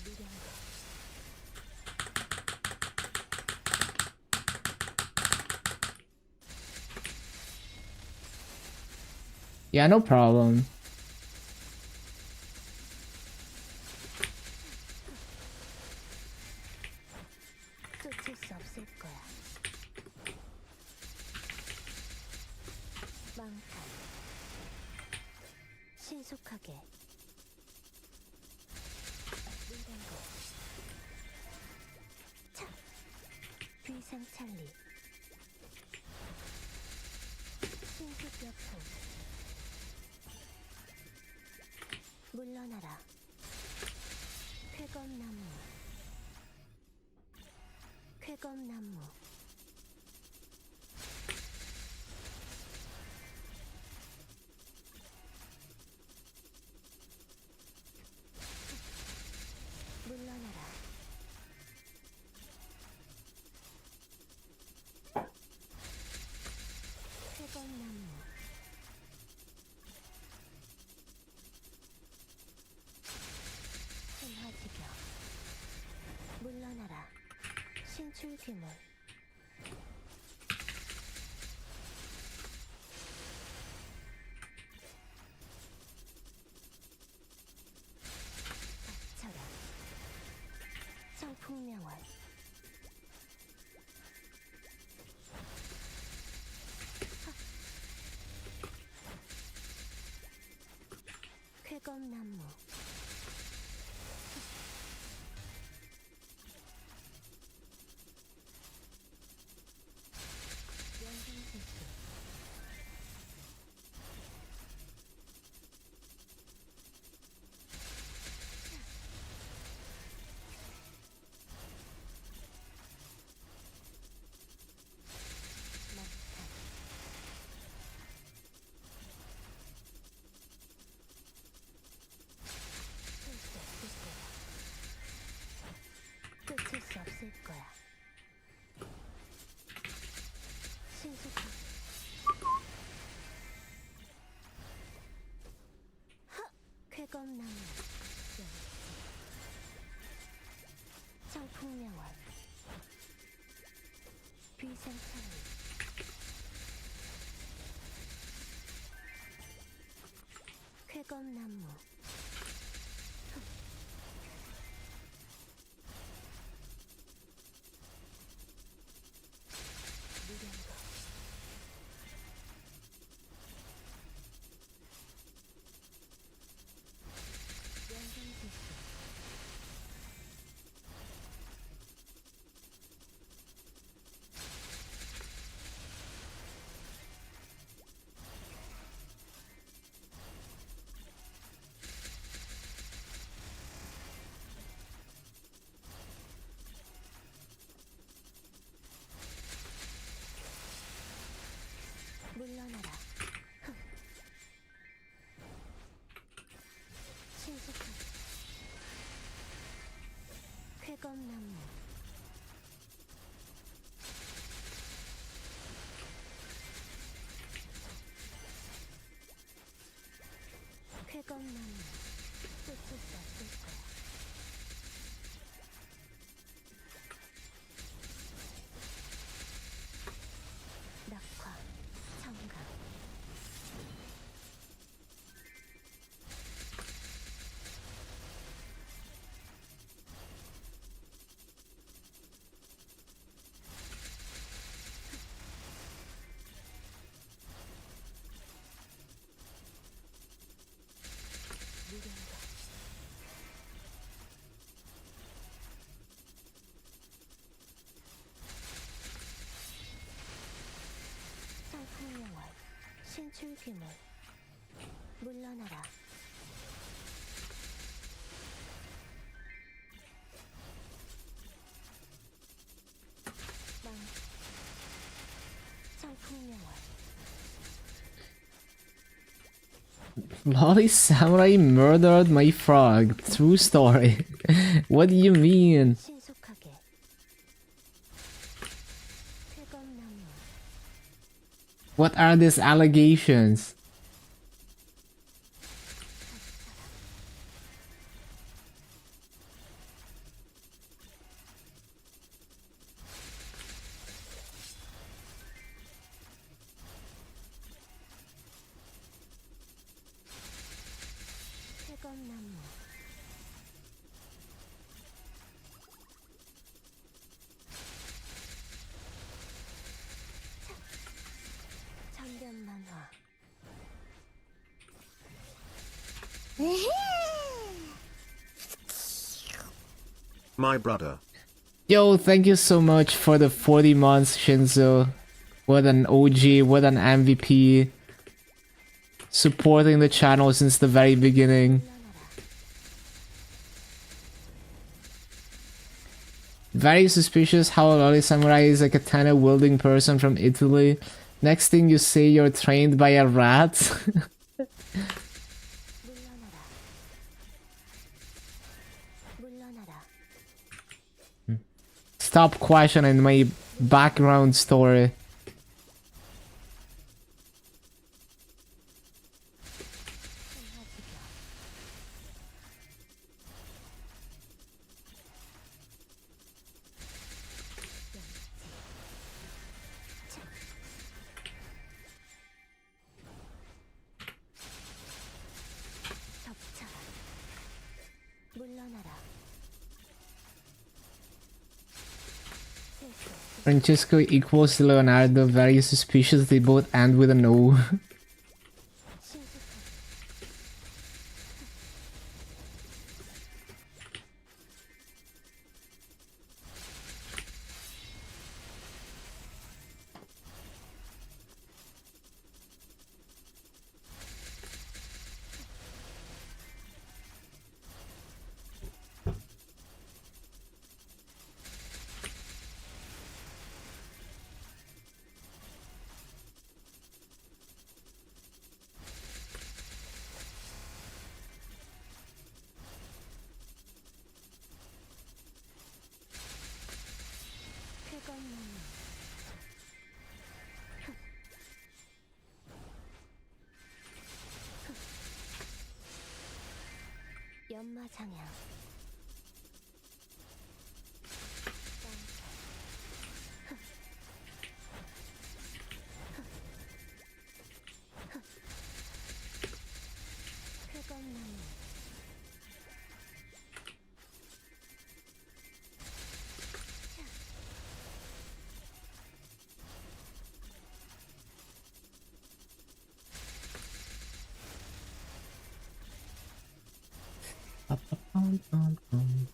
미련거. Yeah, no problem. 쫓을 수 없을 거야. 망탈. 신속하게. 물단거. 차. 귀상찰리. 신속역풍. 물러나라. 쾌검나무. 쾌검나무. 물러나라. 쾌검나무. 신화지경. 물러나라. 신출귀물. 닥쳐라. 성풍명월. 쾌검나무. 화생창 쾌검나무 무령거 연장지수 물러나라. 신속한 쾌검나무 쾌검나무 쫓았다 쫓아 낙화 청각 무령거 상풍명월 신출귀물 물러나라. 망 상풍명월 Lolly Samurai murdered my frog. True story. What do you mean? 신속하게 쾌검나무 What are these allegations? 쾌검나무 천변만화 My brother. Yo, thank you so much for the 40 months, Shinzo. What an OG, what an MVP. Supporting the channel since the very beginning. Very suspicious how Lolly Samurai is a katana wielding person from Italy. Next thing you say you're trained by a rat. 물러나라. 물러나라. Stop questioning my background story. 덮쳐라. 물러나라. 세수. Francesco equals Leonardo, very suspicious, they both end with an O. 신속하게. 쾌검나무. 연마장향. 풍선창이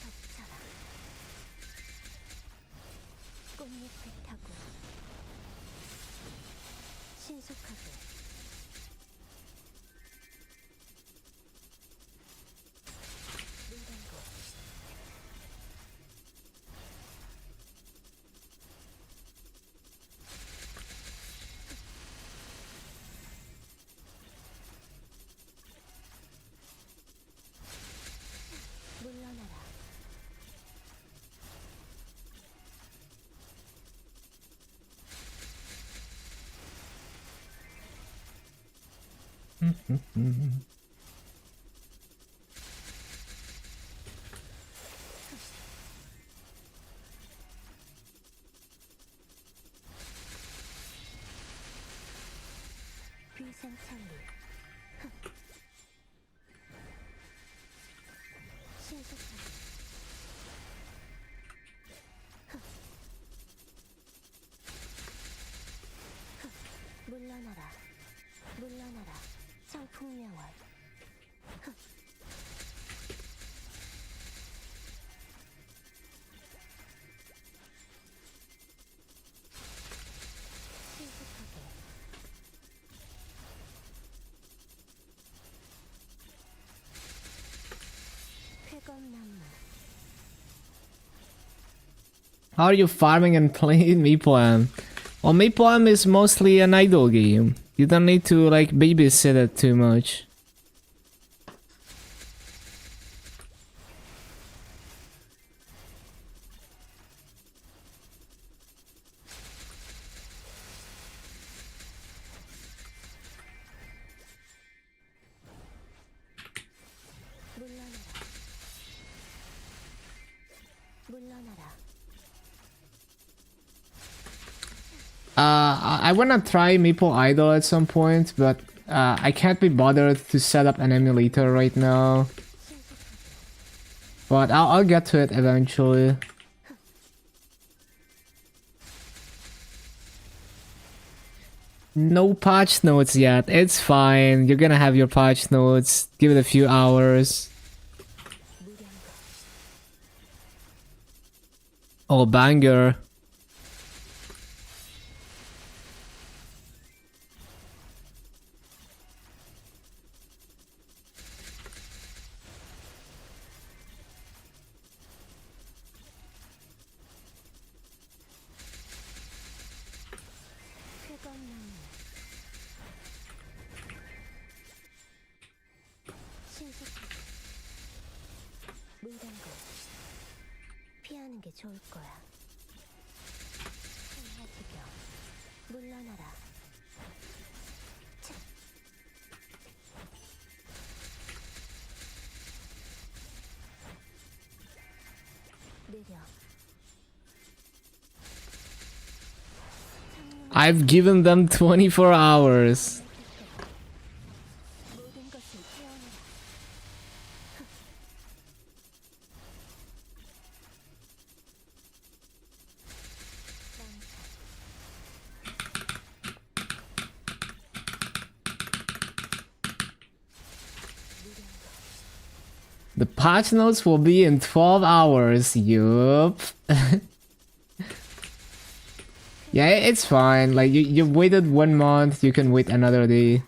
덮쳐라. 꽃잎을 타고 신속하게 물단고 물러나라. 비상창리 신속하게 물러나라. 물러나라. 성풍명월 신속하게 쾌검나무 How are you farming and playing MapleM? Well, MapleM is mostly an idle game. You don't need to like babysit it too much. 물러나라. 물러나라. I wanna try Maple Idol at some point, but I can't be bothered to set up an emulator right now. But I'll get to it eventually. No patch notes yet. It's fine. You're gonna have your patch notes. Give it a few hours. Oh, banger. 쾌검나무 신속하게 물단고 피하는 게 좋을 거야. 해지경 물러나라. 차. 느려. I've given them 24 hours. 모든 것을 태어나라. The patch notes will be in 12 hours. Yup. Yeah, it's fine. Like, you've waited 1 month, you can wait another day.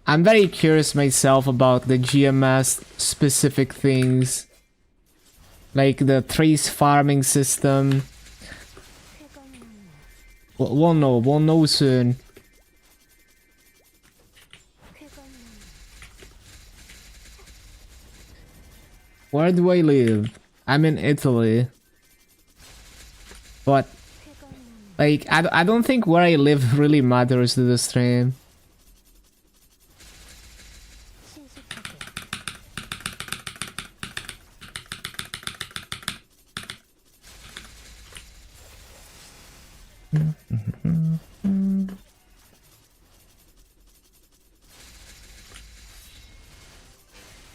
I'm very curious myself about the GMS specific things. Like the trace farming system. 쾌검나무 We'll know soon. 쾌검나무 Where do I live? I'm in Italy. But, 쾌검나무 like, I don't think where I live really matters to the stream. 신속하게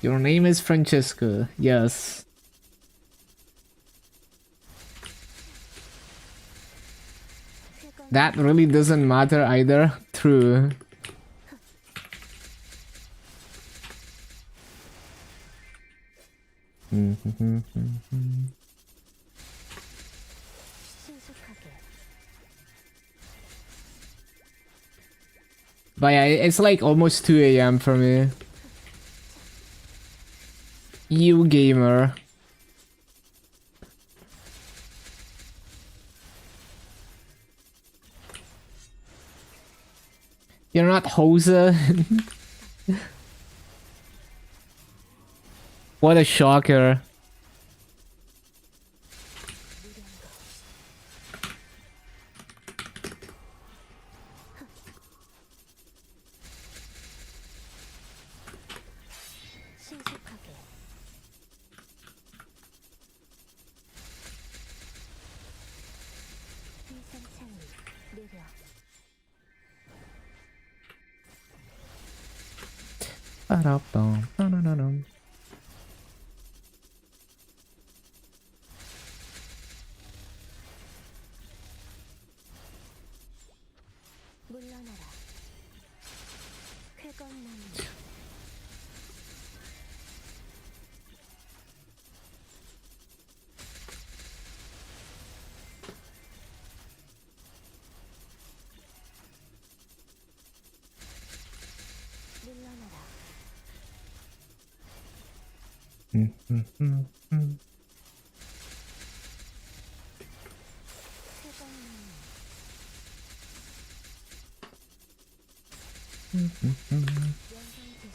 Your name is Francesco. Yes. That really doesn't matter either. True. 신속하게 But yeah, it's like almost 2 a.m. for me. You gamer. You're not Hosa? What a shocker. 신속하게 위상창이 느려 Ba-da-bum, ba-da-da-dum. 물러나라 쾌건나무 물러나라 쾌건나무 연상제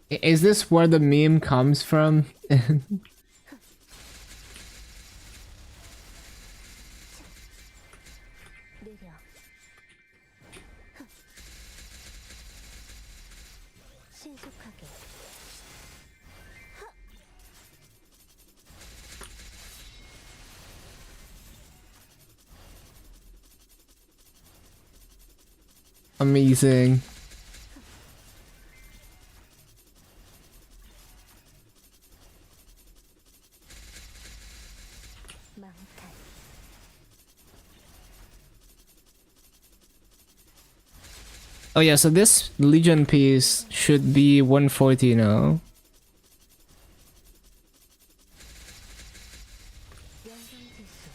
Is this where the meme comes from? 느려 신속하게 Amazing. 망탈 Oh yeah, so this Legion piece should be 140 now. 연상지수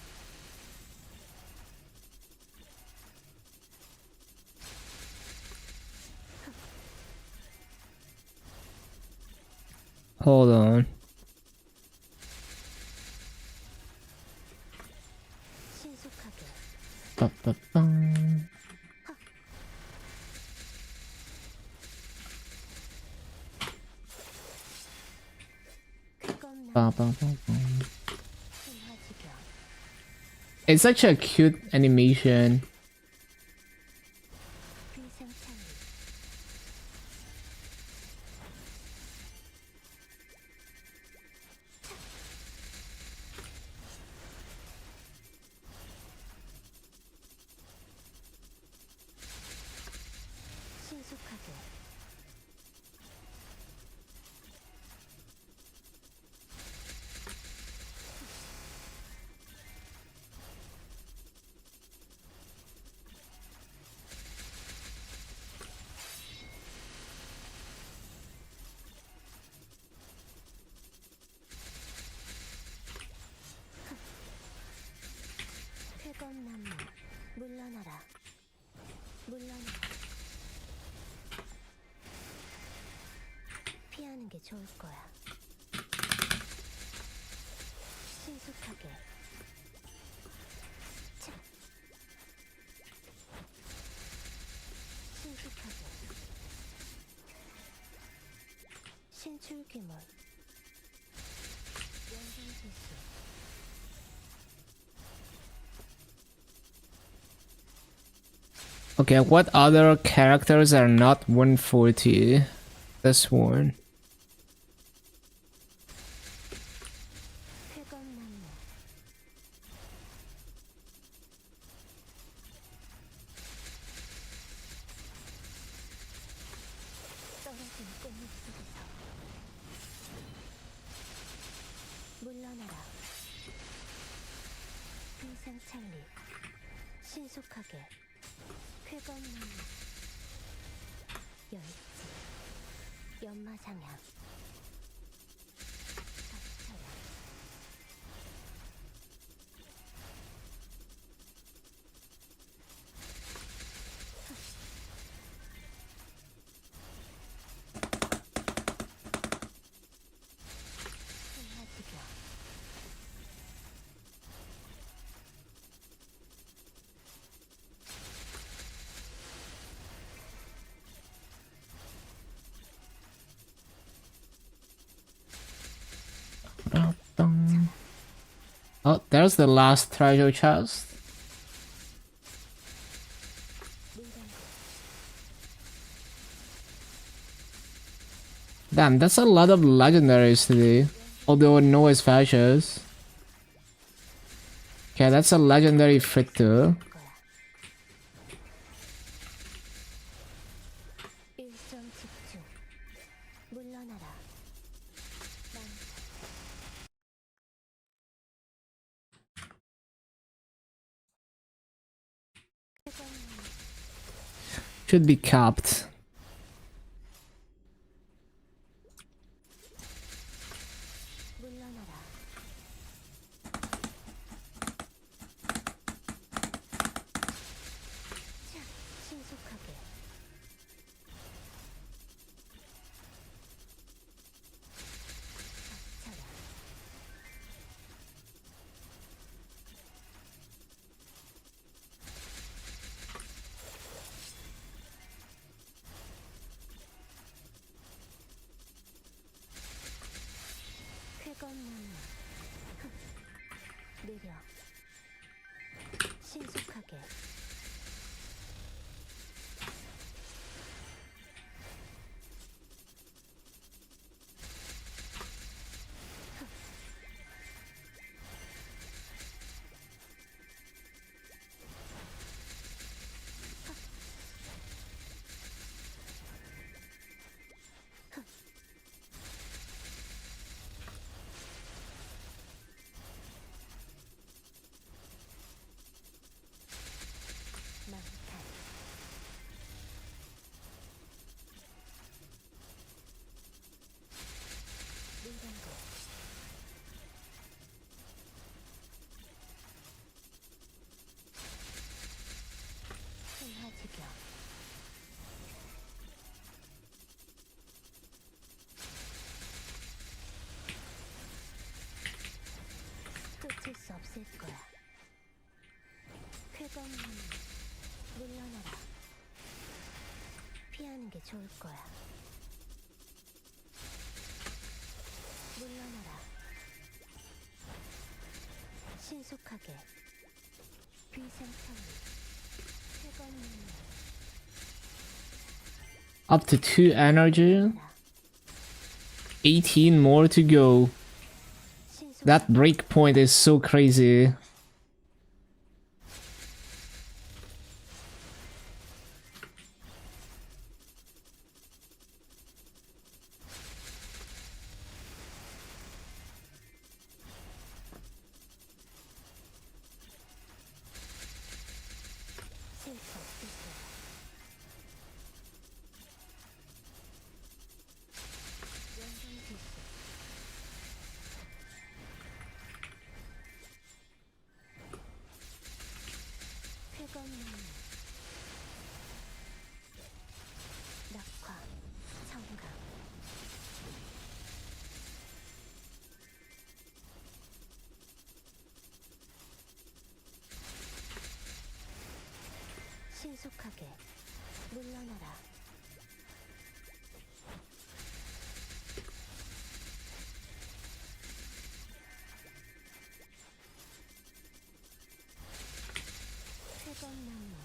Hold on. 신속하게 Ba-ba-bum. 쾌건나무 Ba-ba-ba-bum. 신화지경 It's such a cute animation. 위상창이 신속하게 쾌건나무 물러나라 물러나라 피하는 게 좋을 거야 신속하게 차. 신속하게 신출귀몰 연상지수 Okay, what other characters are not 140? This one. 거친 꽃잎 속에서 물러나라. 빙상찰리 신속하게 쾌검나무 여있지 연마상향 닥쳐라. 한마디겨 Oh, there's the last treasure chest. Damn, that's a lot of legendaries today. Although no especials. Okay, that's a legendary Fritter. 일정 집중 물러나라. 난 쾌검나무 Should be capped. 물러나라. 자, 신속하게 닥쳐라. 쾌검나무 느려 신속하게 망탈 물건고 흥하지경 끝일 수 없을 거야. 쾌검나무 물러나라. 피하는 게 좋을 거야. 물러나라. 신속하게 비상창리 쾌검나무 Up to 2 energy. 물러나라. 18 more to go. That 신속하게 break point is so crazy. 실수 없을 거야. 연성지수 쾌검나무 낙화 청강 신속하게 물러나라. 쾌검나무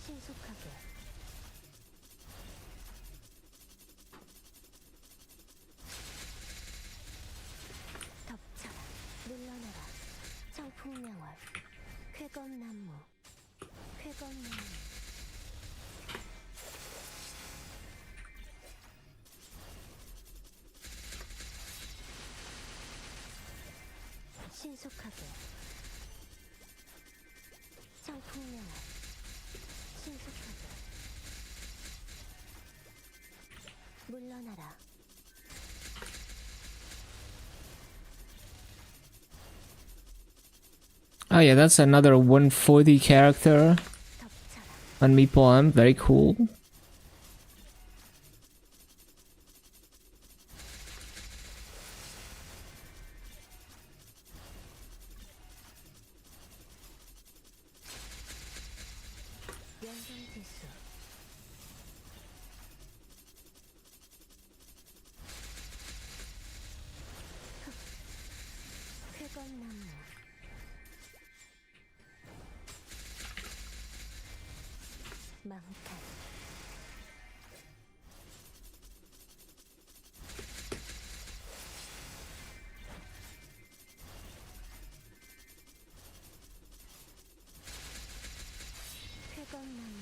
신속하게 신속하게 청풍명화 신속하게 물러나라 Oh yeah, that's another 140 character 덮쳐라 on MapleM. Very cool. 연성지수 쾌건나무 망탈 쾌건나무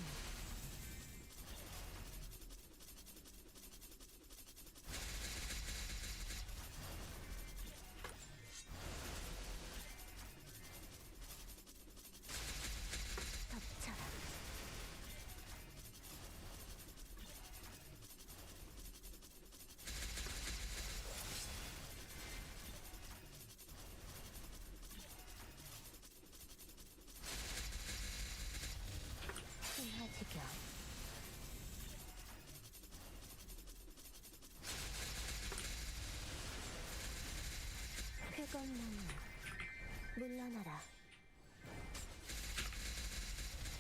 덮쳐라 신화지경 쾌건나무 물러나라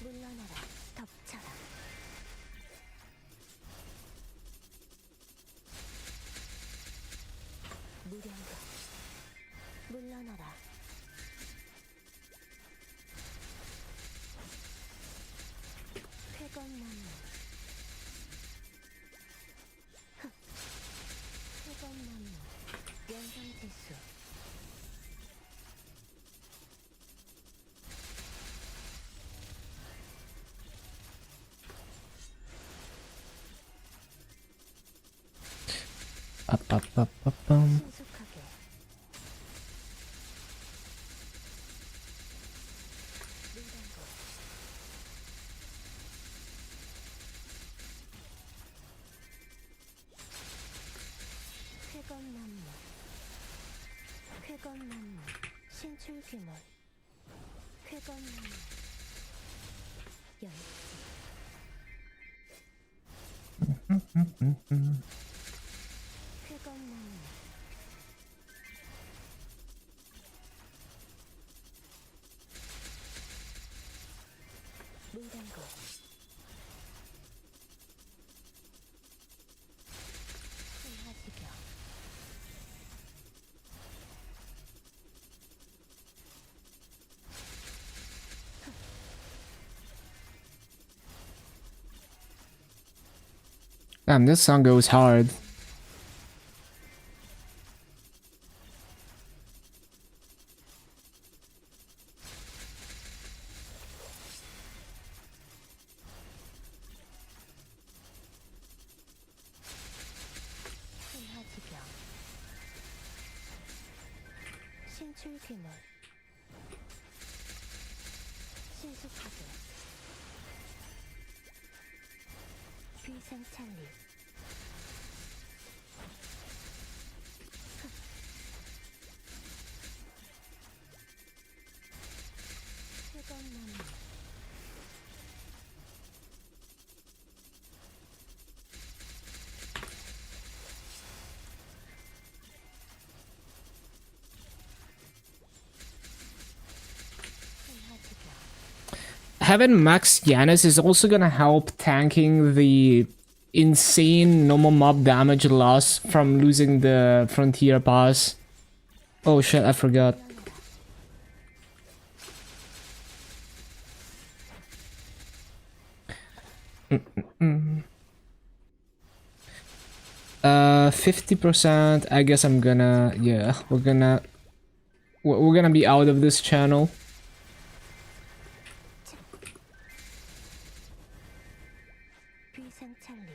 물러나라 덮쳐라 무령거 물러나라 쾌건나무 쾌건나무 연성지수 Up. 신속하게 물단거 쾌건나무 쾌건나무 신출귀몰 쾌건나무 열지 쾌건나무 물단거 신화지경 Damn, this song goes hard. 신화지경 신출귀몰 신속하게 귀생찰리 쾌건나무 신화지경 Having Max Yanis is also gonna help tanking the insane normal mob damage loss from losing the Frontier Pass. Oh shit, I forgot. Mm-mm. 50%. I guess I'm gonna, yeah, we're gonna be out of this channel. 귀생찰리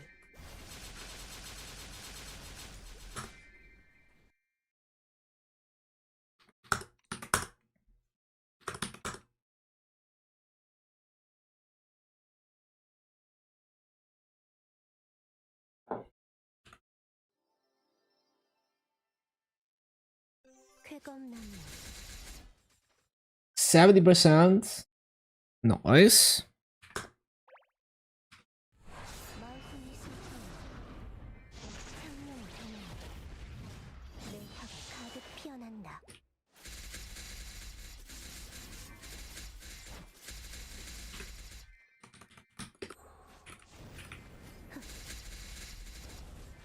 쾌검나무 70%. Nice. 마우스니 승천 창룡 경로 내 화가 가득 피어난다.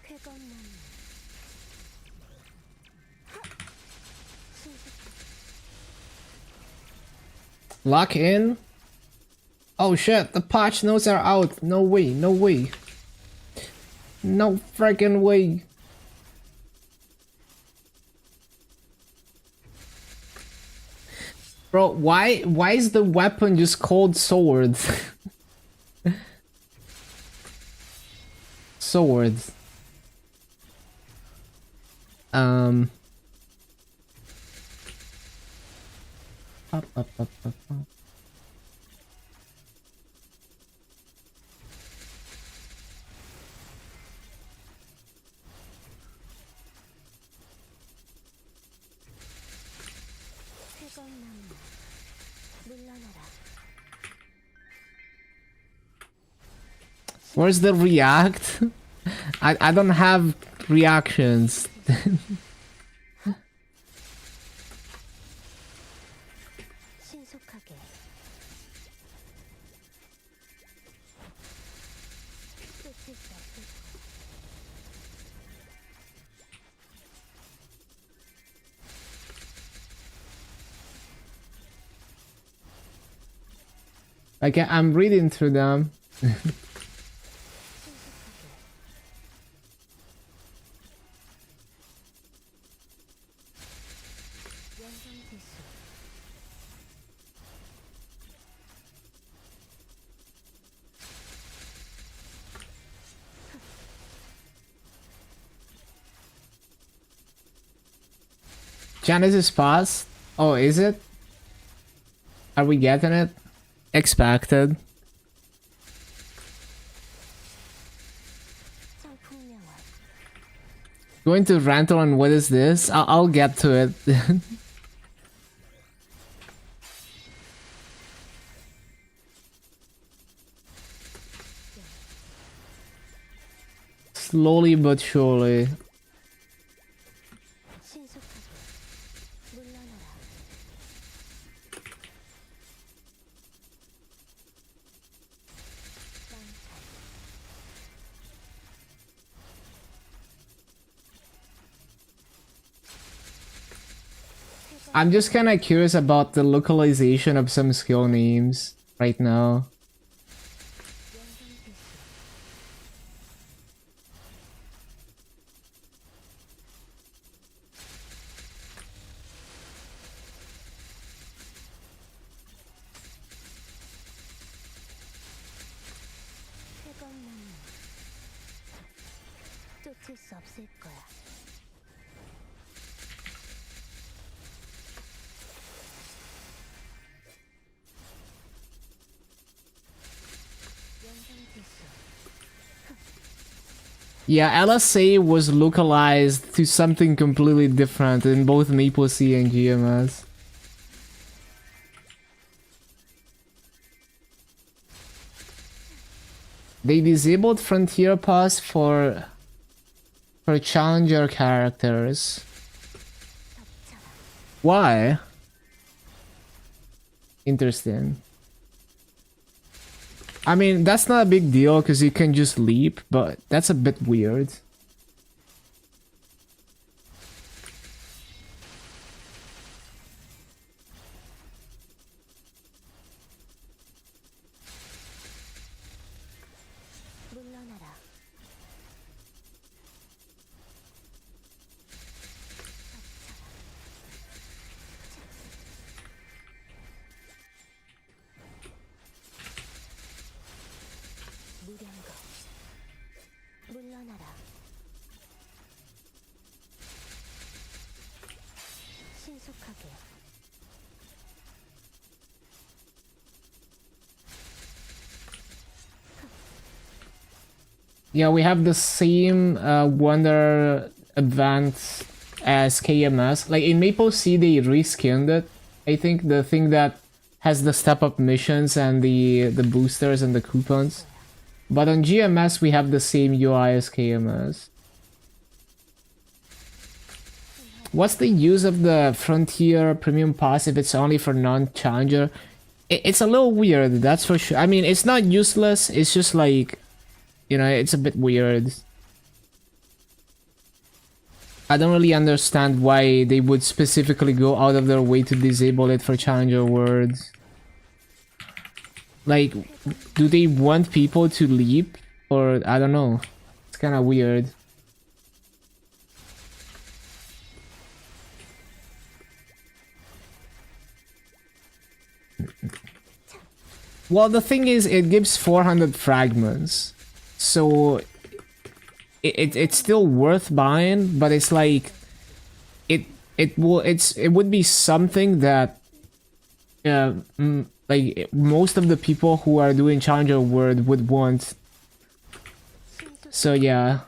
쾌검나무 Lock in. Oh shit, the patch notes are out. No way, no way. No freaking way. Bro, why is the weapon just called sword? Sword. Up. 쾌검나무 물러나라. Where's the react? I don't have reactions. 신속하게 쫓을 수 없을 Like I'm reading through them. 연성지수 Genesis pass? Oh, is it? Are we getting it? Expected. 성풍명화 Going to rental and what is this? I'll get to it. Slowly but surely. 신속하게 물러나라. I'm just kind of curious about the localization of some skill names right now. 쾌검나무 쫓을 수 없을 거야. 연성지수 Yeah, LSA was localized to something completely different in both MapleStory and GMS. They disabled Frontier Pass for challenger characters. Why? Interesting. I mean, that's not a big deal because you can just leap, but that's a bit weird. 물러나라. 무량거 물러나라. 신속하게 Yeah, we have the same Wonder event as KMS. Like in Maple C, they reskinned it. I think the thing that has the step-up missions and the boosters and the coupons. But on GMS, we have the same UI as KMS. What's the use of the Frontier Premium Pass if it's only for non-challenger? It's a little weird, that's for sure. I mean, it's not useless, it's just like, you know, it's a bit weird. I don't really understand why they would specifically go out of their way to disable it for challenger words. Like, do they want people to leap? Or, I don't know. It's kind of weird. Well, the thing is, it gives 400 fragments. So, it's still worth buying, but it's like... It would be something that... like, most of the people who are doing Challenger World would want. So, yeah.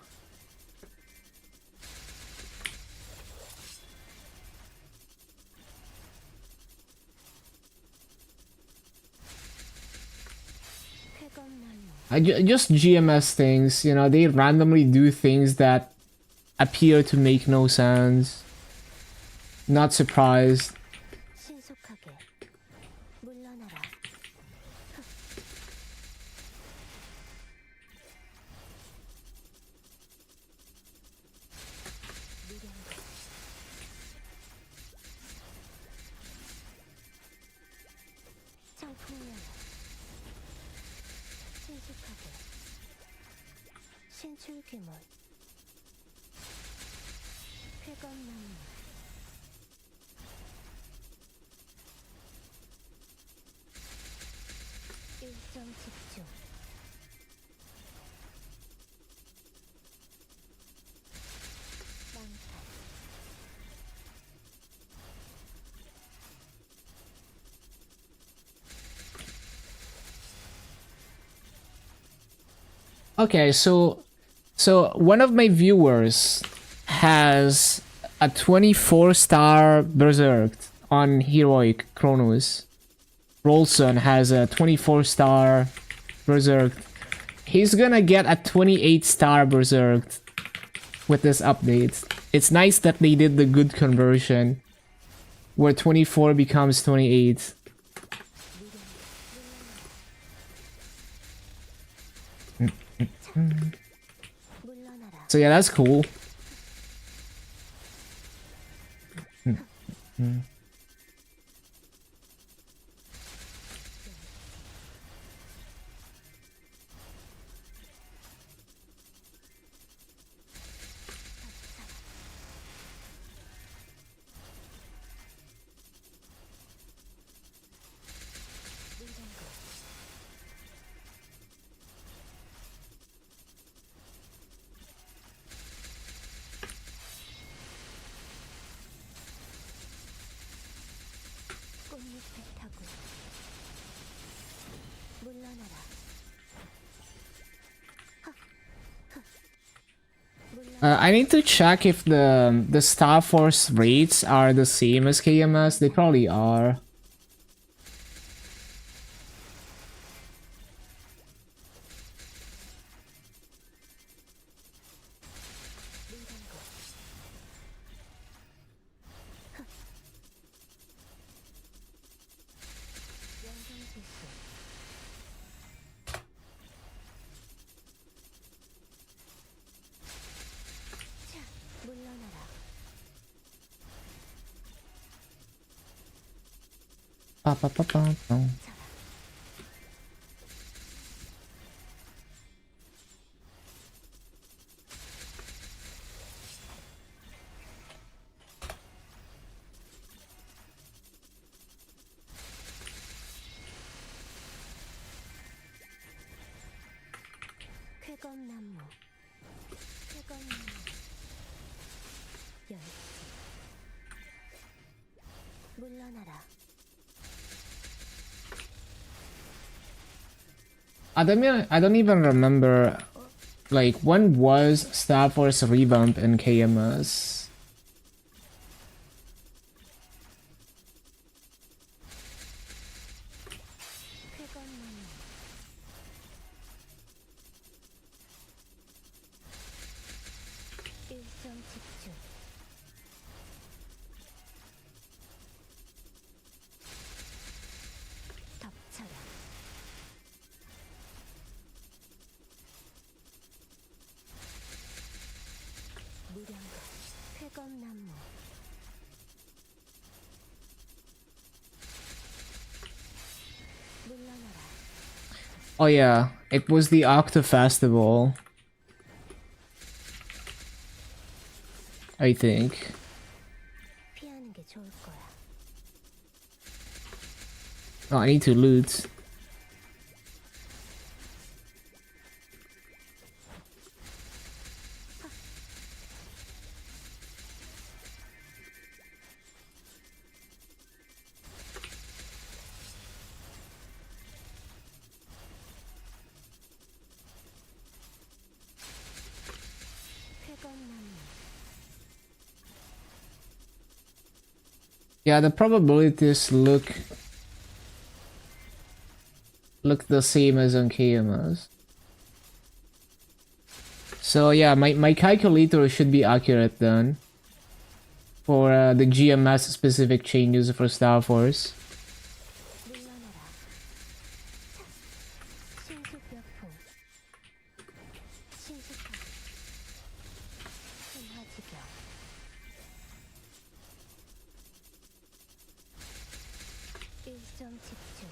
Just GMS things, you know, they randomly do things that appear to make no sense. Not surprised. 신속하게 물러나라. 청풍년 신속하게 신출귀몰 쾌검나무 일정 집중 망탈 Okay, so one of my viewers has a 24-star Berserk on Heroic Chronos. Rolson has a 24-star Berserk. He's gonna get a 28-star Berserk with this update. It's nice that they did the good conversion, where 24 becomes 28. 물러나라. So yeah, that's cool. 꽃잎에 타고 물러나라. I need to check if the Star Force rates are the same as KMS. They probably are. 물러나라. Ba-ba-ba-ba-ba. 쾌검나무 쾌검나무 열쇠 물러나라. I don't even remember, like, when was Star Force revamp in KMS? 일정 집중. 덮쳐라. 무량과 쾌검나무. 물러나라. Oh yeah, it was the Octa Festival. I think. 피하는 게 좋을 거야. Oh, I need to loot. 쾌검나무. Yeah, the probabilities look the same as on KMS. So yeah, my calculator should be accurate then for the GMS specific changes for Star Force. 물러나라. 신속벽풍. 신속하게. 순화지경. 일정 집중.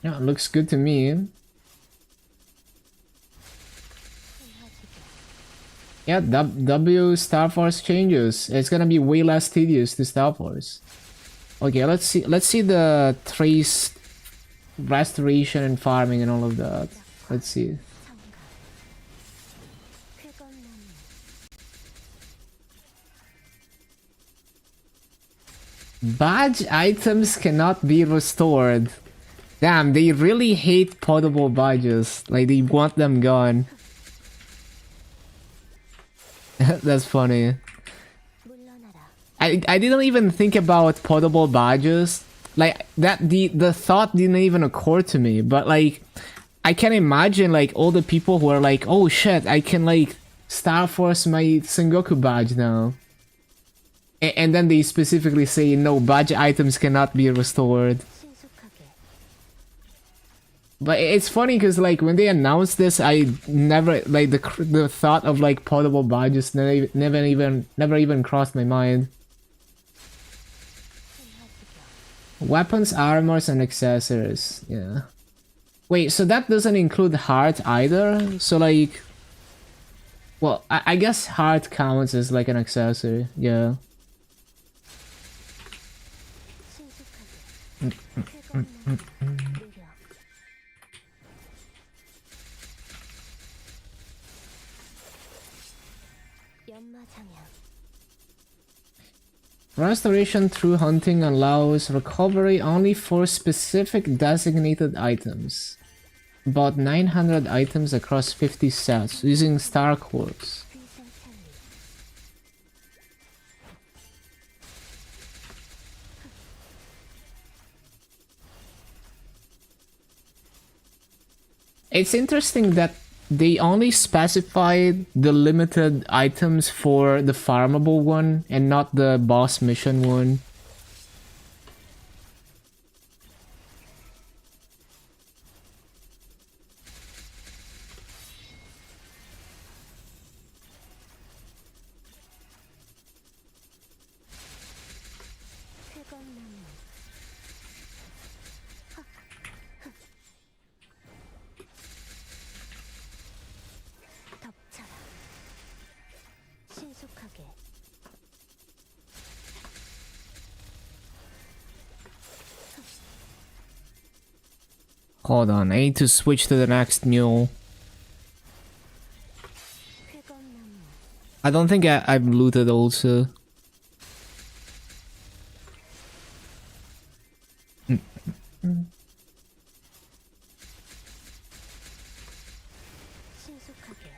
Yeah, it looks good to me. 순화지경. Yeah, W Star Force changes. It's gonna be way less tedious to Star Force. Okay, let's see the trace restoration and farming and all of that. Let's see. 성가. 쾌검나무. Badge items cannot be restored. Damn, they really hate potable badges. Like, they want them gone. That's funny. 물러나라. I didn't even think about potable badges. Like, the thought didn't even occur to me. But, like, I can imagine, like, all the people who are like, oh shit, I can, like, Star Force my Sengoku badge now. And then they specifically say, no, badge items cannot be restored. 신속하게. But it's funny because like when they announced this, I never like the thought of like potable badges never even crossed my mind. 순화지경. Weapons, armors, and accessories. Yeah. Wait, so that doesn't include heart either? So like, well, I guess heart counts as like an accessory. Yeah. 신속하게. 쾌검나무. 무력. 연마장향. Restoration through hunting allows recovery only for specific designated items. About 900 items across 50 sets using Star Quartz. 귀성 찰리. It's interesting that they only specified the limited items for the farmable one and not the boss mission one. 쾌검나무. 덮쳐라. 신속하게. Hold on, I need to switch to the next mule. 쾌검나무. I don't think I've looted also. 신속하게.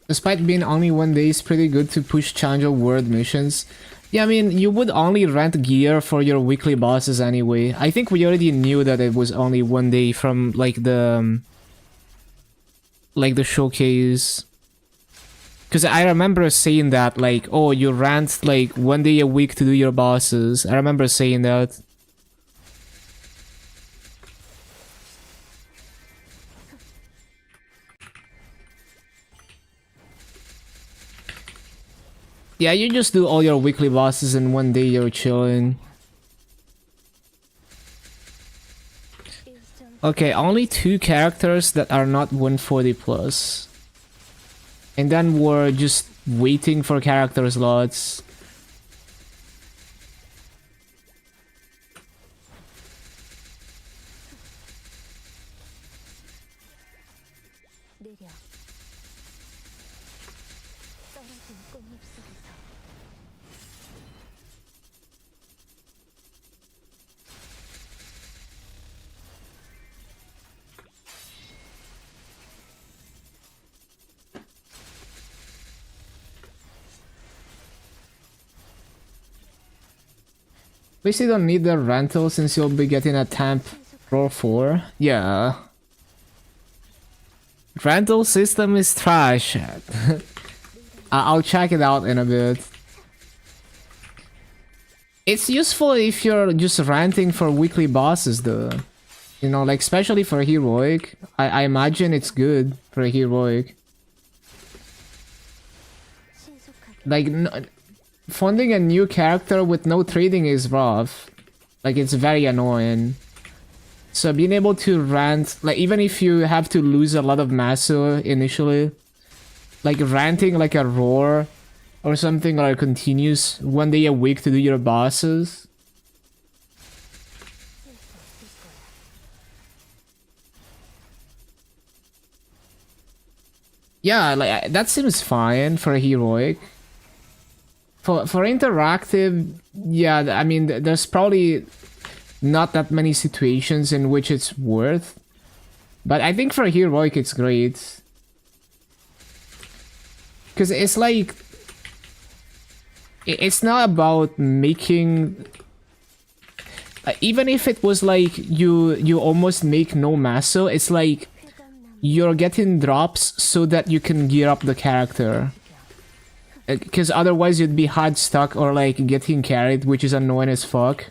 Despite being only 1 day, it's pretty good to push challenger world missions. Yeah, I mean, you would only rent gear for your weekly bosses anyway. I think we already knew that it was only 1 day from like the showcase. Because I remember saying that, like, oh, you rent like 1 day a week to do your bosses. I remember saying that. Yeah, you just do all your weekly bosses in 1 day, you're chilling. Okay, only 2 characters that are not 140 plus. And then we're just waiting for character slots. 느려. 떨어진 꽃잎 속에서 At least you don't need the rental since you'll be getting a temp roll 4. Yeah. Rental system is trash. I'll check it out in a bit. It's useful if you're just renting for weekly bosses though. You know, like especially for heroic. I imagine it's good for heroic. 신속하게 Like, funding a new character with no trading is rough. Like, it's very annoying. So being able to rent, like, even if you have to lose a lot of Maso initially, like renting like a roar or something, or a continuous 1 day a week to do your bosses. Yeah, like that seems fine for a heroic. For interactive, yeah, I mean, there's probably not that many situations in which it's worth. But I think for heroic, it's great. Because it's like... It's not about making... even if it was like you almost make no Maso, it's like you're getting drops so that you can gear up the character. Because otherwise you'd be hard stuck or like getting carried, which is annoying as fuck.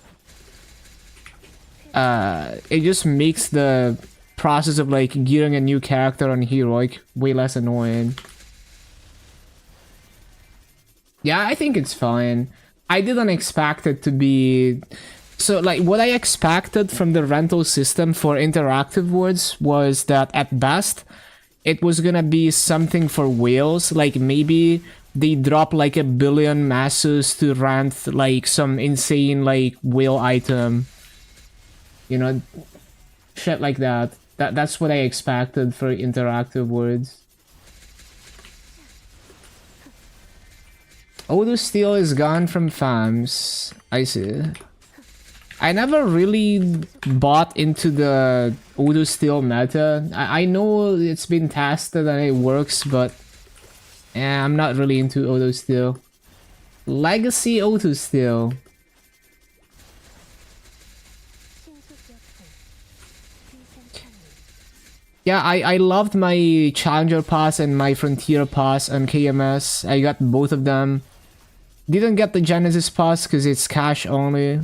It just makes the process of like gearing a new character on heroic way less annoying. Yeah, I think it's fine. I didn't expect it to be... So like what I expected from the rental system for interactive words was that at best it was gonna be something for whales, like maybe they drop like 1 billion Masos to rent like some insane like whale item. You know, shit like that. That's what I expected for interactive words. Odo Steel is gone from FAMs. I see. I never really bought into the Odo Steel meta. I know it's been tested and it works, but I'm not really into Odo Steel. Legacy Odo Steel. Yeah, I loved my Challenger Pass and my Frontier Pass on KMS. I got both of them. Didn't get the Genesis Pass because it's cash only.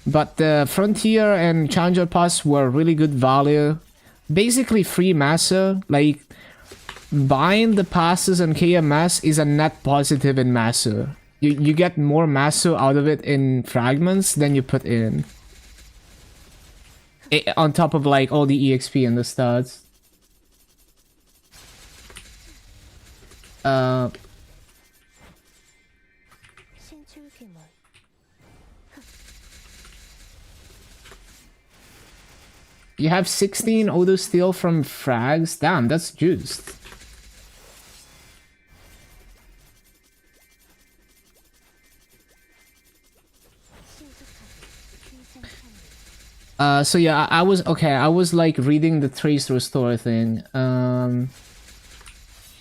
But the Frontier and Challenger Pass were really good value. Basically free Maso. Like, buying the passes on KMS is a net positive in Maso. You get more Maso out of it in fragments than you put in. On top of like all the EXP and the stats. 신출귀몰 You have 16 Odo Steel from frags? Damn, that's juiced. So yeah, I was like reading the Trace Restore thing.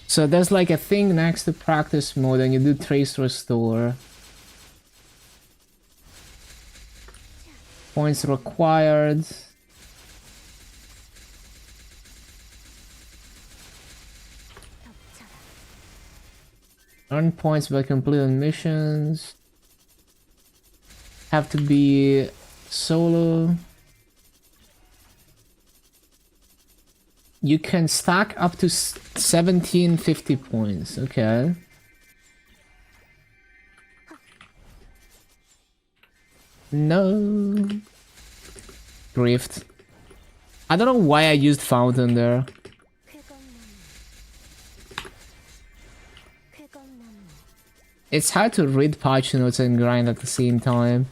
So there's like a thing next to practice mode and you do trace restore. Points required. Earn points by completing missions. Have to be solo. You can stack up to 1750 points. Okay. No. Drift. I don't know why I used fountain there. It's hard to read patch notes and grind at the same time.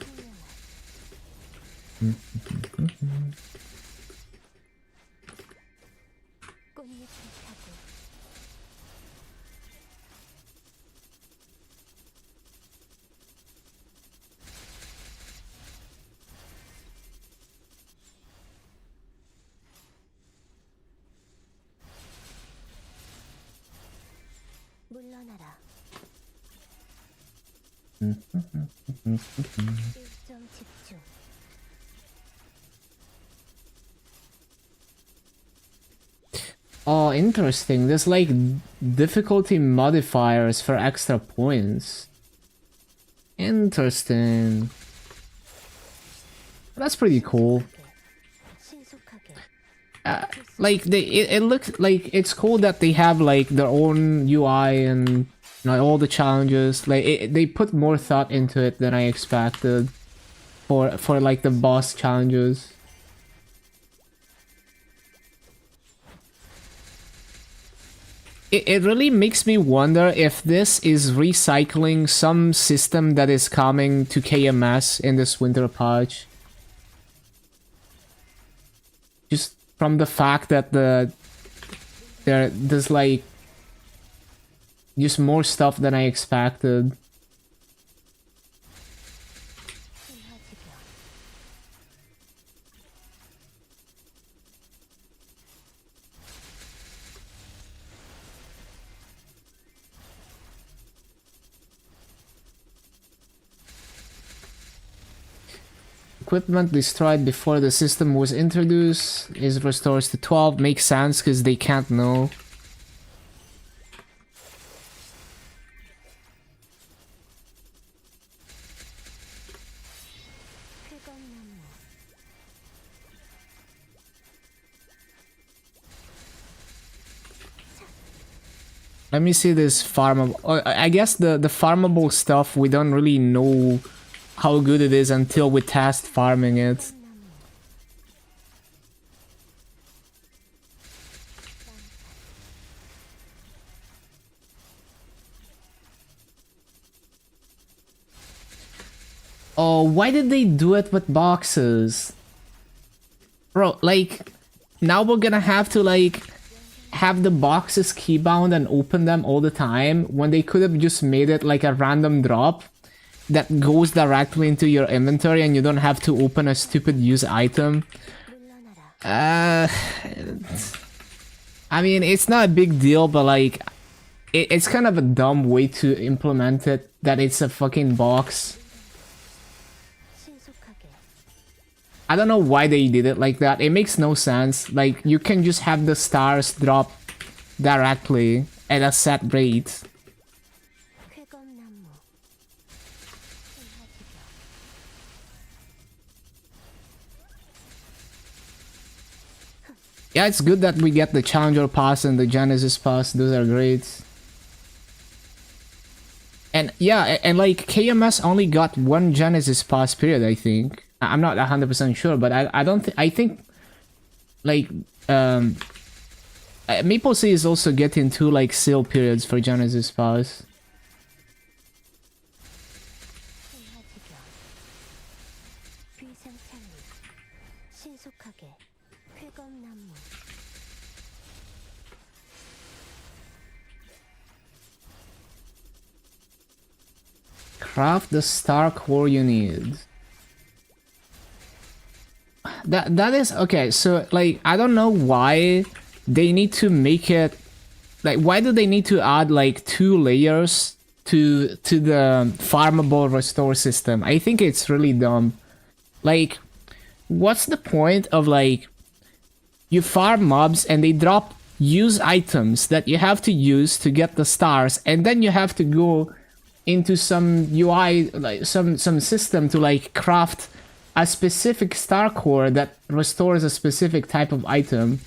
물러나라. 일정 집중. Oh, interesting. There's like difficulty modifiers for extra points. Interesting. That's pretty cool. 신속하게. Like it looks like it's cool that they have like their own UI and like all the challenges. Like they put more thought into it than I expected for like the boss challenges. It really makes me wonder if this is recycling some system that is coming to KMS in this winter patch. Just from the fact that there's like just more stuff than I expected. Equipment destroyed before the system was introduced is restores to 12. Makes sense because they can't know. Let me see this farmable. I guess the farmable stuff we don't really know how good it is until we test farming it. Oh, why did they do it with boxes? Bro, like, now we're gonna have to, like, have the boxes keybound and open them all the time when they could have just made it like a random drop that goes directly into your inventory and you don't have to open a stupid use item. I mean, it's not a big deal, but like, it's kind of a dumb way to implement it, that it's a fucking box. I don't know why they did it like that. It makes no sense. Like, you can just have the stars drop directly at a set rate. Yeah, it's good that we get the Challenger Pass and the Genesis Pass. Those are great. And yeah, and like KMS only got one Genesis Pass period, I think. I'm not 100% sure, but I don't think, I think like MapleStory is also getting two like sale periods for Genesis Pass. Craft the star core you need. That is okay. So like, I don't know why they need to make it Like, why do they need to add like 2 layers to the farmable restore system? I think it's really dumb. Like, what's the point of like you farm mobs and they drop use items that you have to use to get the stars, and then you have to go into some UI, like some system to like craft a specific star core that restores a specific type of item.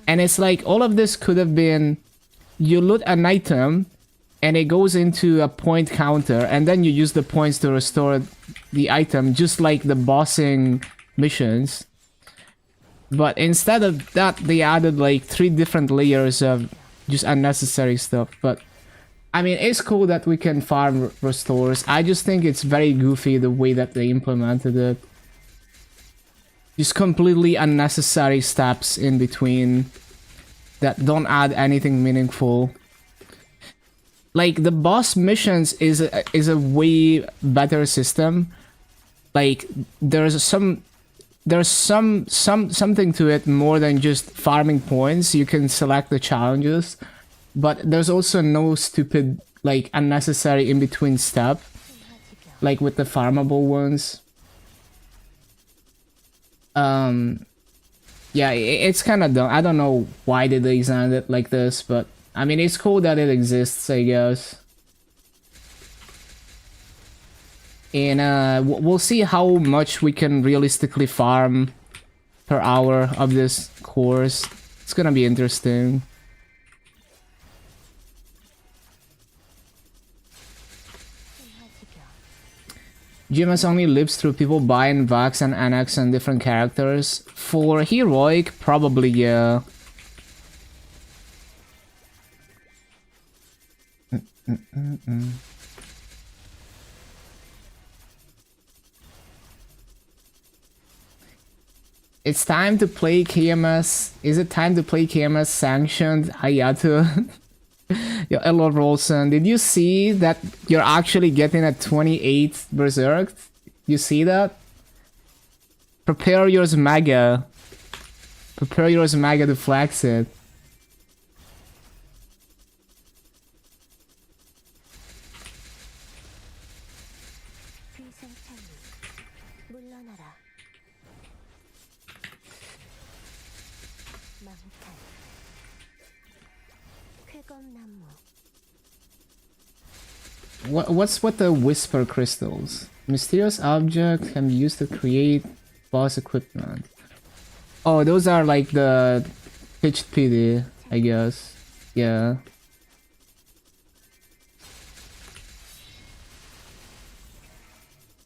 And it's like all of this could have been, you loot an item and it goes into a point counter, and then you use the points to restore the item, just like the bossing missions. But instead of that, they added like 3 different layers of just unnecessary stuff. But I mean, it's cool that we can farm restores. I just think it's very goofy the way that they implemented it. Just completely unnecessary steps in between that don't add anything meaningful. Like, the boss missions is a way better system. Like, there's something to it more than just farming points. You can select the challenges, but there's also no stupid, like, unnecessary in between step, like with the farmable ones. Yeah, it's kind of dumb. I don't know why they designed it like this, but I mean, it's cool that it exists, I guess. And we'll see how much we can realistically farm per hour of this course. It's gonna be interesting. GMS only lives through people buying Vax and Annex and different characters. For Heroic, probably, yeah. It's time to play KMS. Is it time to play KMS sanctioned Hayato? Yo, hello Rolson. Did you see that you're actually getting a 28 Berserk? You see that? Prepare yours Mega. Prepare yours Mega to flex it. What's with the whisper crystals? Mysterious object can be used to create boss equipment. Oh, those are like the pitched PD, I guess. Yeah.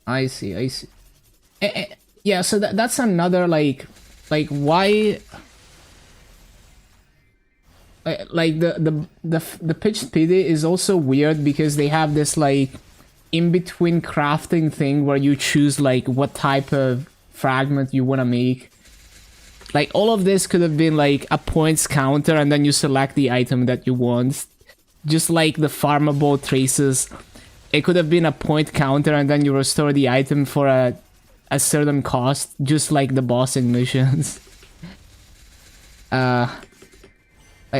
I see, I see. Yeah, so that's another like why like the pitched PD is also weird because they have this like in between crafting thing where you choose like what type of fragment you want to make. Like, all of this could have been like a points counter and then you select the item that you want. Just like the farmable traces, it could have been a point counter and then you restore the item for a certain cost, just like the bossing missions.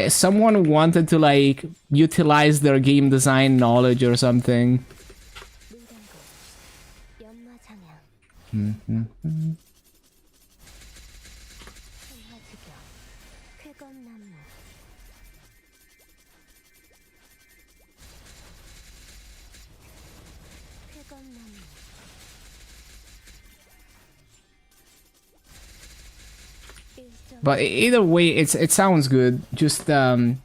Someone wanted to like utilize their game design knowledge or something. But either way, it sounds good. Just you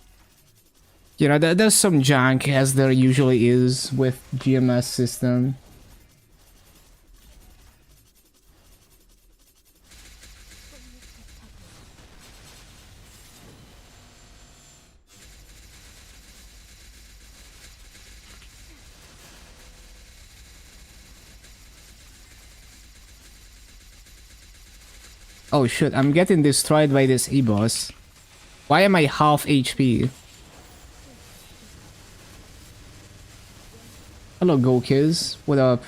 know, there's some junk as there usually is with GMS system. Oh shit, I'm getting destroyed by this E-boss. Why am I half HP? Hello, Gokiz. What up?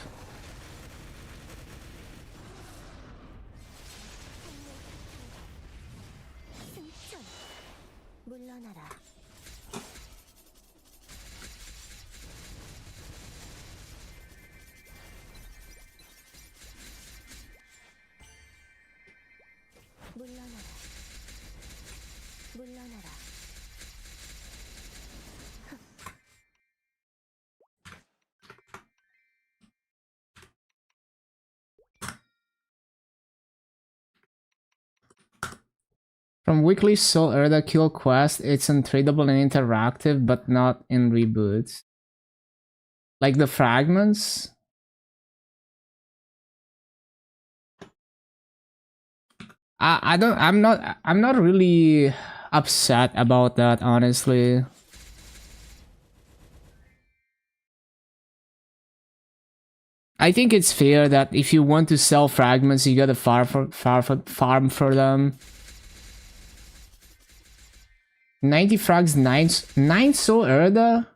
From weekly Soul Erda kill quest, it's untradeable and interactive, but not in reboots. Like the fragments? I'm not really upset about that, honestly. I think it's fair that if you want to sell fragments, you gotta farm for them. 90 frags, 9 Soul Erda?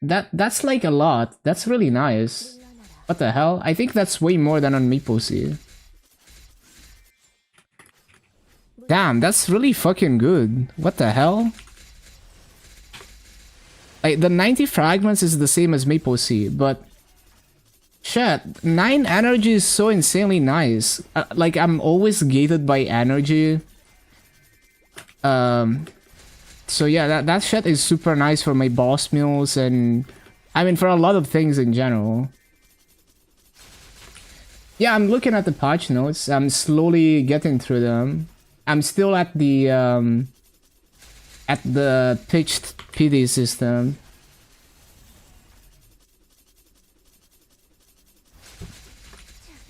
That's like a lot. That's really nice. What the hell? I think that's way more than on MapleStory. Damn, that's really fucking good. What the hell? Like, the 90 fragments is the same as MapleStory, but... Shit, 9 energy is so insanely nice. Like, I'm always gated by energy. So yeah, that shit is super nice for my boss meals and... I mean, for a lot of things in general. Yeah, I'm looking at the patch notes. I'm slowly getting through them. I'm still at the pitched PD system.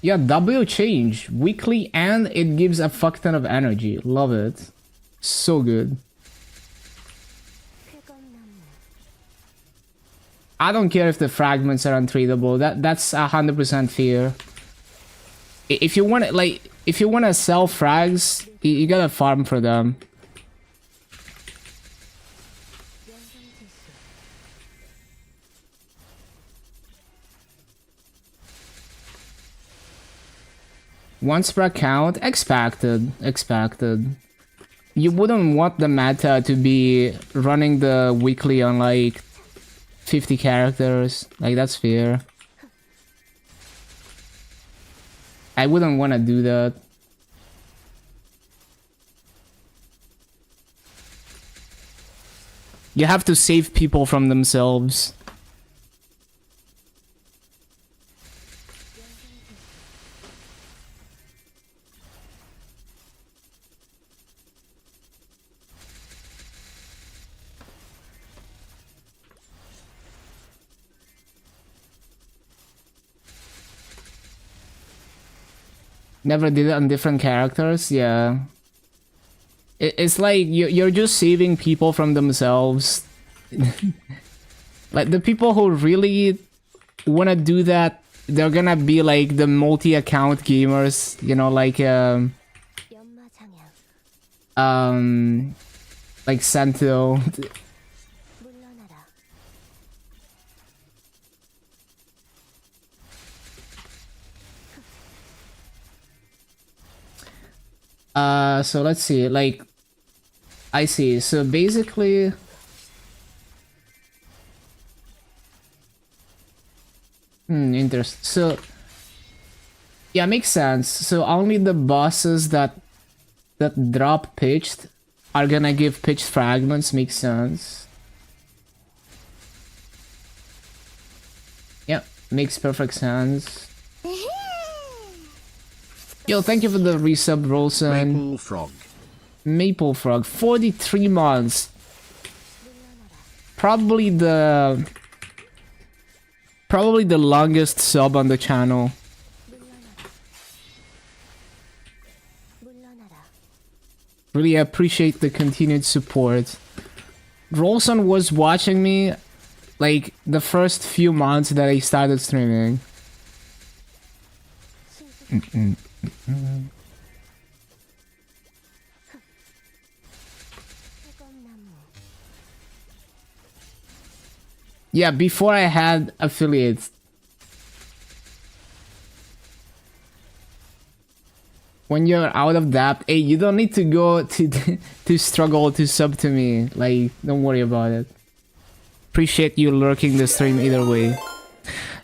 Yeah, W change weekly and it gives a fuck ton of energy. Love it. So good. I don't care if the fragments are untradeable. That's 100% fair. If you want if you want to sell frags, you gotta farm for them. Once per account, expected. You wouldn't want the meta to be running the weekly on like 50 characters. Like, that's fair. I wouldn't want to do that. You have to save people from themselves. Never did it on different characters, yeah. It's like you're just saving people from themselves. Like, the people who really wanna do that, they're gonna be like the multi-account gamers, you know, like Sento. So let's see, like, I see, so basically... interesting. So, yeah, makes sense. So only the bosses that drop pitched are gonna give pitched fragments, makes sense. Yep, makes perfect sense. Yo, thank you for the resub, Rolson. Maple Frog, 43 months. Probably the longest sub on the channel. Really appreciate the continued support. Rolson was watching me like the first few months that I started streaming. Yeah, before I had affiliates. When you're out of debt, hey, you don't need to go to struggle to sub to me. Like, don't worry about it. Appreciate you lurking the stream either way.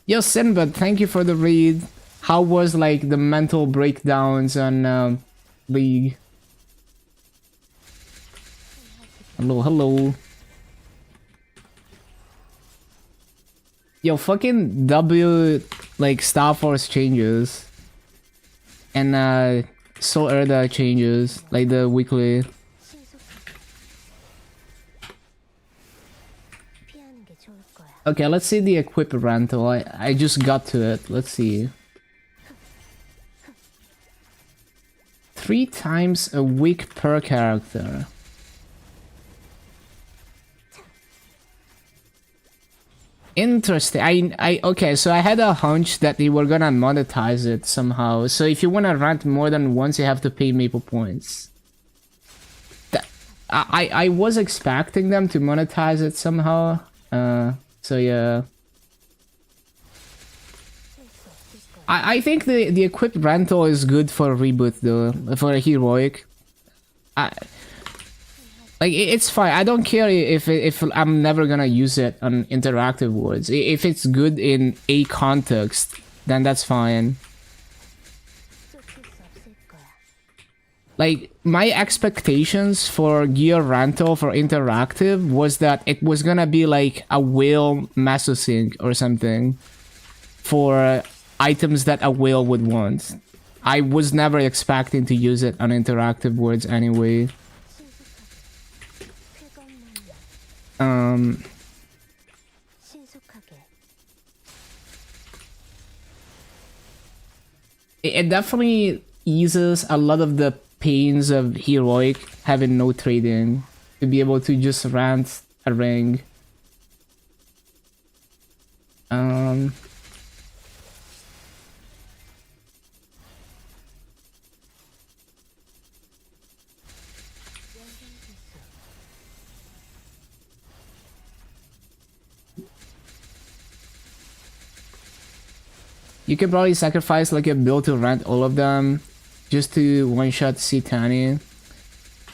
Yo, Sinbad, thank you for the read. How was like the mental breakdowns on League? Hello. Yo, fucking W, like, Star Force changes. And Soul Erda changes, like the weekly. 하는 게 좋을 거야. Okay, let's see the equip rental. I just got to it. Let's see. 3 times a week per character. Interesting. Okay, so I had a hunch that they were gonna monetize it somehow. So if you wanna rent more than once, you have to pay Maple points. I was expecting them to monetize it somehow. So yeah. I think the equipped rental is good for reboot though, for a heroic. Like it's fine. I don't care if I'm never gonna use it on interactive words. If it's good in a context, then that's fine. 쫓길 수 없을 거야. Like my expectations for gear rental for interactive was that it was gonna be like a whale mesosync or something for items that a whale would want. I was never expecting to use it on interactive words anyway. 쾌감만 신속하게. It definitely eases a lot of the pains of heroic having no trading, to be able to just rent a ring. You could probably sacrifice like a bill to rent all of them just to one-shot C10.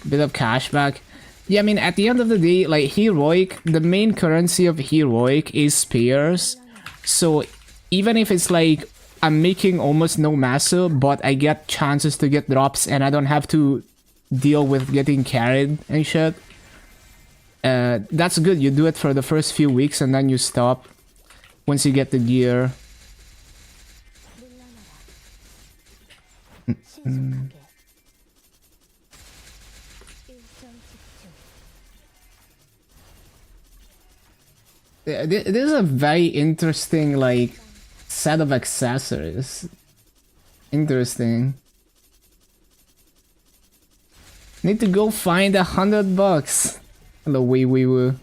Bit of cashback. Yeah, I mean, at the end of the day, like heroic, the main currency of heroic is spares. So even if it's like I'm making almost no masso, but I get chances to get drops and I don't have to deal with getting carried and shit, that's good. You do it for the first few weeks and then you stop once you get the gear. 신속하게. 일정 집중. This is a very interesting like set of accessories. Interesting. Need to go find $100. The way we were.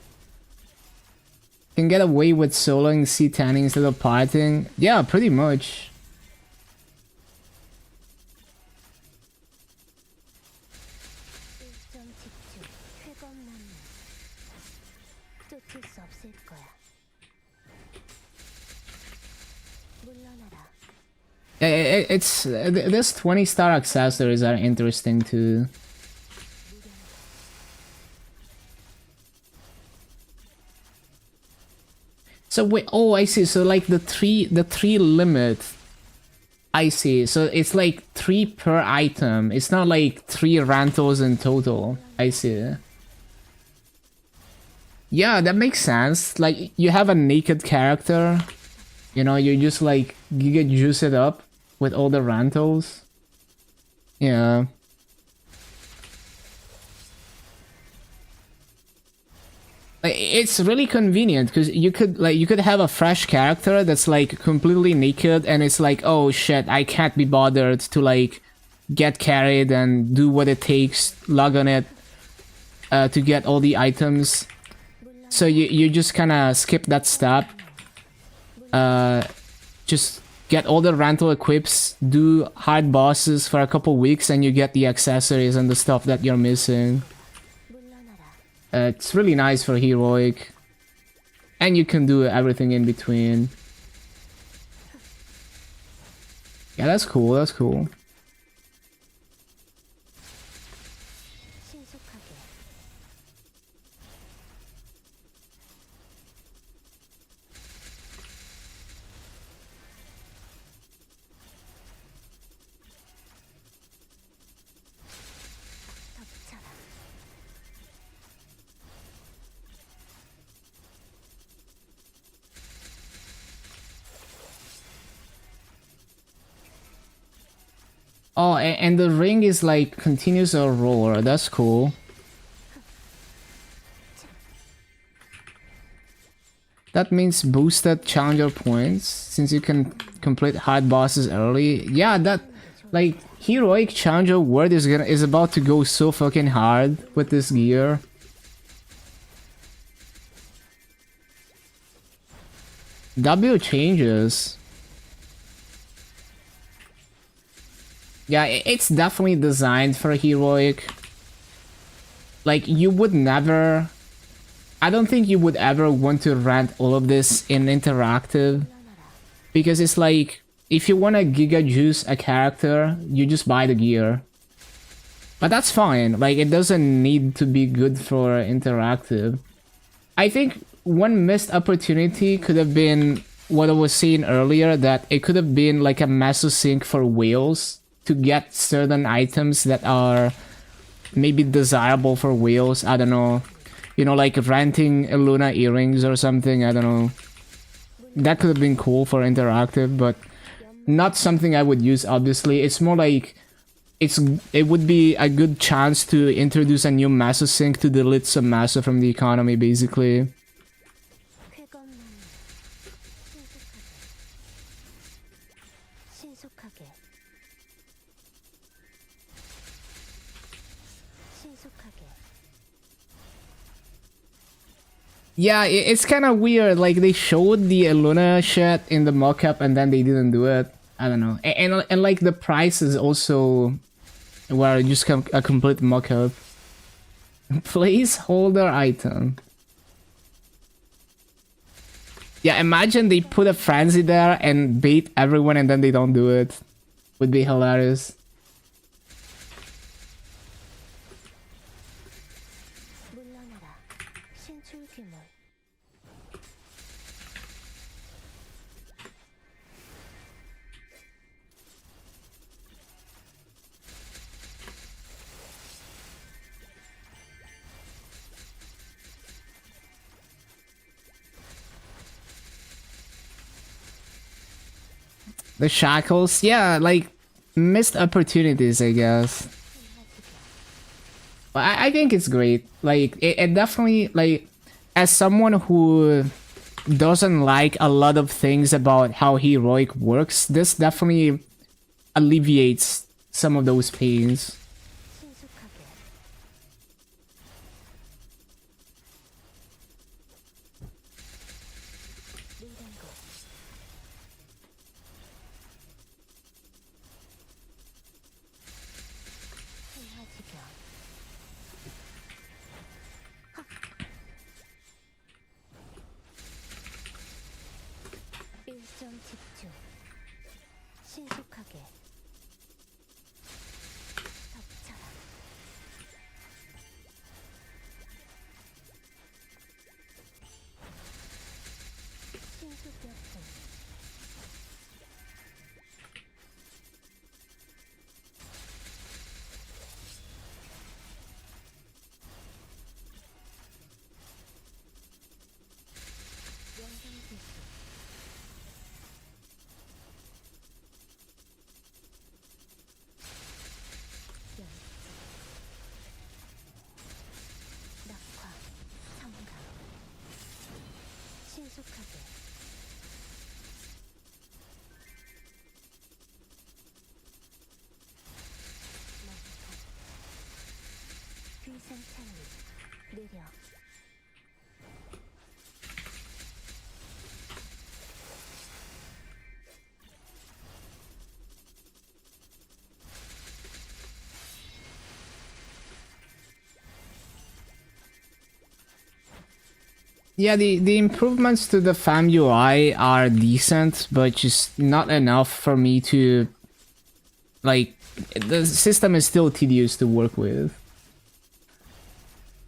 Can get away with soloing C10 instead of partying. Yeah, pretty much. 일정 집중. 쾌감만 쫓길 수 없을 거야. 물러나라. It's this 20-star accessories are interesting too. So wait, oh I see. So like the three limit. I see. So it's like 3 per item. It's not like 3 rentals in total. I see. Yeah, that makes sense. Like you have a naked character, you know, you just like giga juice it up with all the rentals. Yeah. It's really convenient because you could have a fresh character that's like completely naked and it's like, oh shit, I can't be bothered to like get carried and do what it takes, log on it to get all the items. So you just kind of skip that step. Just get all the rental equips, do hard bosses for a couple weeks, and you get the accessories and the stuff that you're missing. 물러나라. It's really nice for heroic, and you can do everything in between. Yeah, that's cool. That's cool. 신속하게. 덮쳐라. Oh, and the ring is like continues a roar. That's cool. That means boosted challenger points since you can complete hard bosses early. Yeah, that like heroic challenger world is about to go so fucking hard with this gear. W changes. Yeah, it's definitely designed for heroic. Like, you would never... I don't think you would ever want to rent all of this in interactive. Because it's like, if you want to Giga Juice a character, you just buy the gear. But that's fine, like, it doesn't need to be good for interactive. I think one missed opportunity could have been what I was saying earlier, that it could have been like a Mesosync for whales to get certain items that are maybe desirable for whales. I don't know. You know, like renting Luna earrings or something. I don't know. That could have been cool for interactive, but not something I would use, obviously. It's more like it would be a good chance to introduce a new Mesosync to delete some Meso from the economy, basically. Yeah, it's kind of weird. Like, they showed the Luna shit in the mockup and then they didn't do it. I don't know. And like, the price is also where just a complete mockup. Placeholder item. Yeah, imagine they put a frenzy there and bait everyone and then they don't do it. Would be hilarious. The shackles, yeah, like missed opportunities, I guess. But I think it's great. Like, it definitely, like, as someone who doesn't like a lot of things about how heroic works, this definitely alleviates some of those pains. Yeah, the improvements to the FAM UI are decent, but just not enough for me to... Like, the system is still tedious to work with.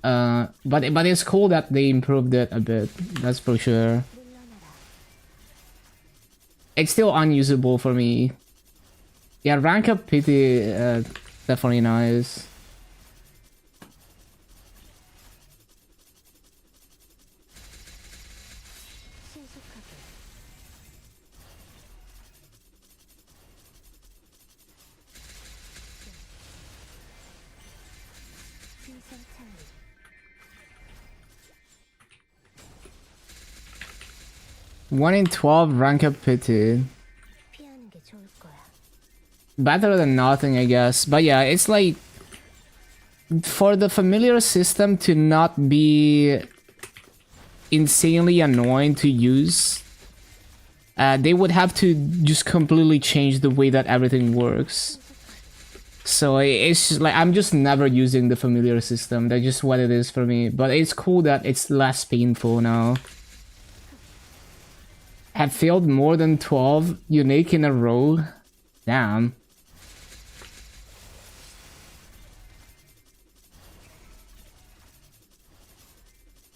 But it's cool that they improved it a bit, that's for sure. It's still unusable for me. Yeah, rank up pity, definitely nice. 1 in 12 rank up pity. 피하는 게 좋을 거야. Better than nothing, I guess. But yeah, it's like for the familiar system to not be insanely annoying to use, they would have to just completely change the way that everything works. So it's just like I'm just never using the familiar system. That's just what it is for me. But it's cool that it's less painful now. Have failed more than 12 unique in a row. Damn.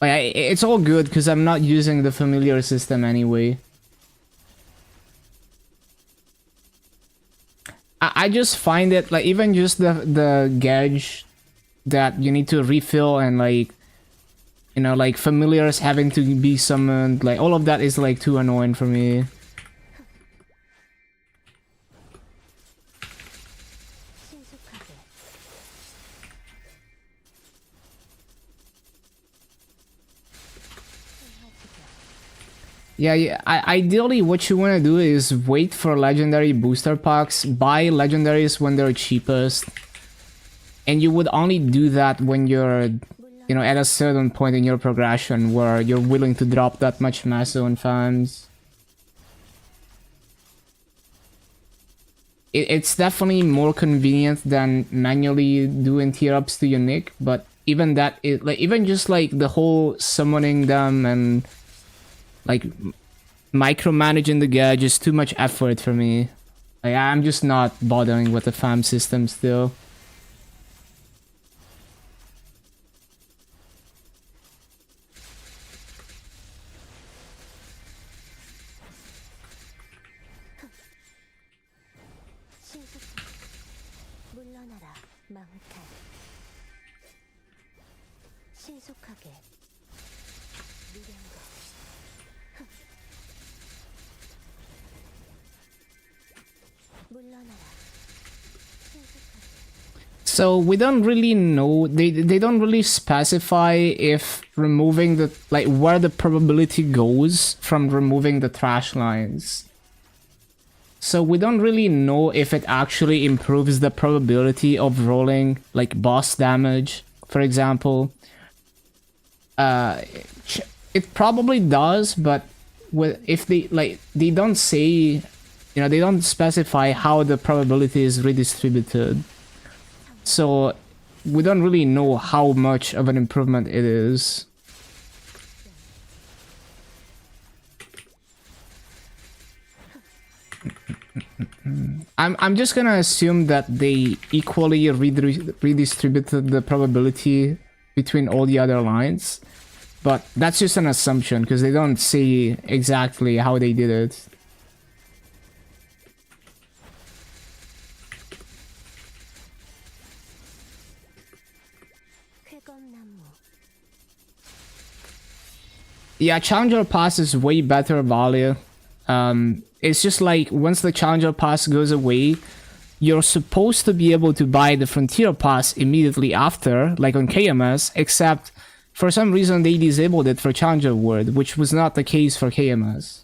Like, it's all good because I'm not using the familiar system anyway. I just find it like even just the gauge that you need to refill and like, you know, like familiars having to be summoned, like all of that is like too annoying for me. 신속하게. Yeah, ideally what you want to do is wait for legendary booster packs, buy legendaries when they're cheapest. And you would only do that when you're, you know, at a certain point in your progression where you're willing to drop that much Maso and fams. It's definitely more convenient than manually doing tier ups to unique, but even that, like even just like the whole summoning them and like micromanaging the gauge is too much effort for me. Like I'm just not bothering with the fam system still. 신속하게. 물러나라, 망탈. 신속하게. 미련거. 물러나라. So we don't really know, they don't really specify if removing the, like where the probability goes from removing the trash lines. So we don't really know if it actually improves the probability of rolling like boss damage, for example. It probably does, but if they like, they don't say, you know, they don't specify how the probability is redistributed. So we don't really know how much of an improvement it is. I'm just gonna assume that they equally redistributed the probability between all the other lines, but that's just an assumption because they don't say exactly how they did it. 쾌검나무. Yeah, Challenger Pass is way better value. It's just like once the Challenger Pass goes away, you're supposed to be able to buy the Frontier Pass immediately after, like on KMS, except for some reason they disabled it for Challenger World, which was not the case for KMS.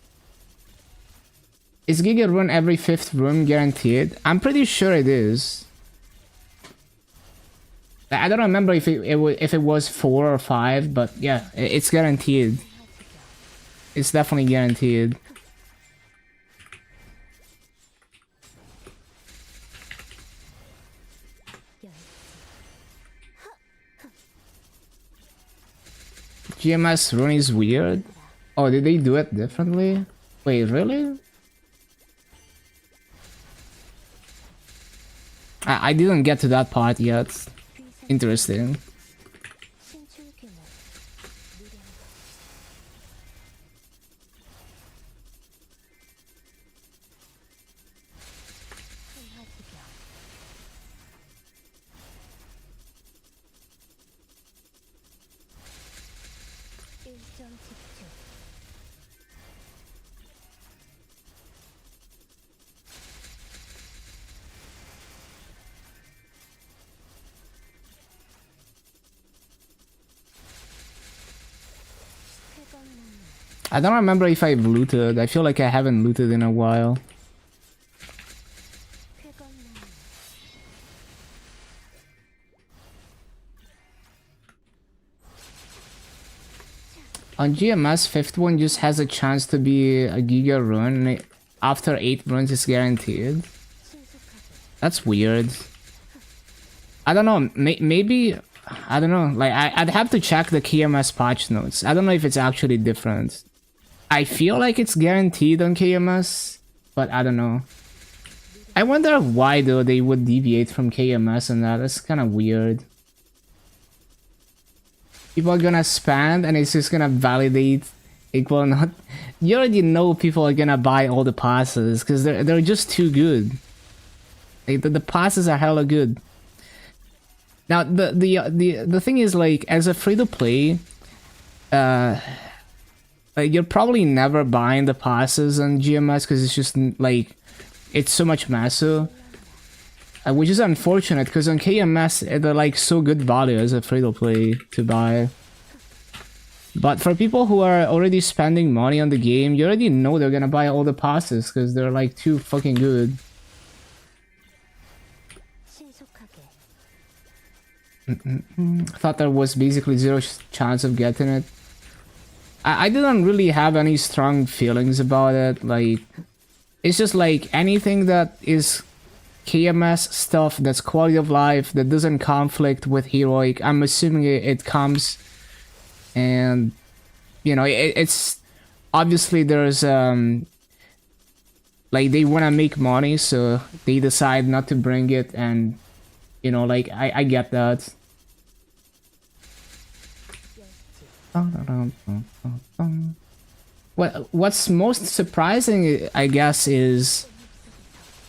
Is Giga Run every 5th room guaranteed? I'm pretty sure it is. I don't remember if it was 4 or 5, but yeah, it's guaranteed. It's definitely guaranteed. GMS run is weird? Oh, did they do it differently? Wait, really? I didn't get to that part yet. Interesting. 신출규모. 미련거. 한화지경. 일점 집중. 쾌검나무. I don't remember if I've looted. I feel like I haven't looted in a while. 그건 On GMS, fifth one just has a chance to be a Giga run. After 8 runs, it's guaranteed. That's weird. I don't know. Maybe I don't know. Like I'd have to check the KMS patch notes. I don't know if it's actually different. I feel like it's guaranteed on KMS, but I don't know. I wonder why though they would deviate from KMS and that. That's kind of weird. People are gonna spend and it's just gonna validate equal or not. You already know people are gonna buy all the passes because they're just too good. Like, the passes are hella good. Now the thing is, like, as a free to play, like, you're probably never buying the passes on GMS because it's just like it's so much massive, which is unfortunate because on KMS they're like so good value as a free to play to buy. But for people who are already spending money on the game, you already know they're gonna buy all the passes because they're like too fucking good. Thought there was basically zero chance of getting it. I didn't really have any strong feelings about it. Like, it's just like anything that is KMS stuff that's quality of life that doesn't conflict with heroic. I'm assuming it comes, and you know it's obviously there's like they want to make money, so they decide not to bring it, and you know, like I get that. What's most surprising, I guess, is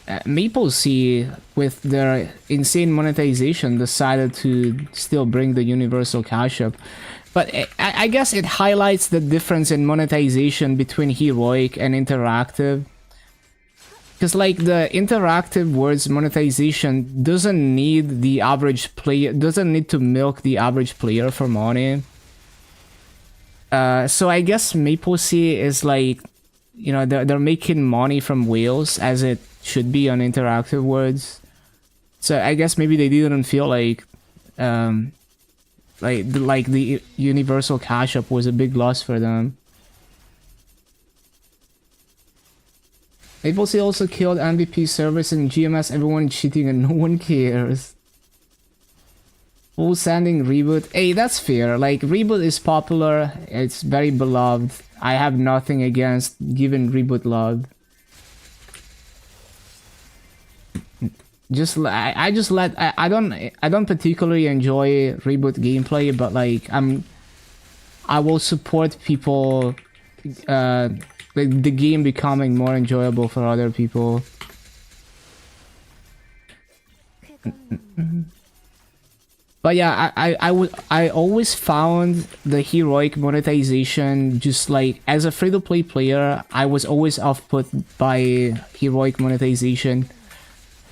MapleStory, with their insane monetization, decided to still bring the universal cash up. But I guess it highlights the difference in monetization between heroic and interactive. Because, like, the interactive words monetization doesn't need the average player, doesn't need to milk the average player for money. So I guess MapleStory is like, you know, they're making money from whales, as it should be on interactive words. So I guess maybe they didn't feel like the universal cash up was a big loss for them. MapleStory also killed MVP service in GMS. Everyone cheating and no one cares. Full sending reboot. Hey, that's fair. Like, reboot is popular. It's very beloved. I have nothing against giving reboot love. I don't particularly enjoy reboot gameplay, but like I will support people, like the game becoming more enjoyable for other people. But yeah, I always found the heroic monetization, just like as a free-to-play player, I was always off-put by heroic monetization.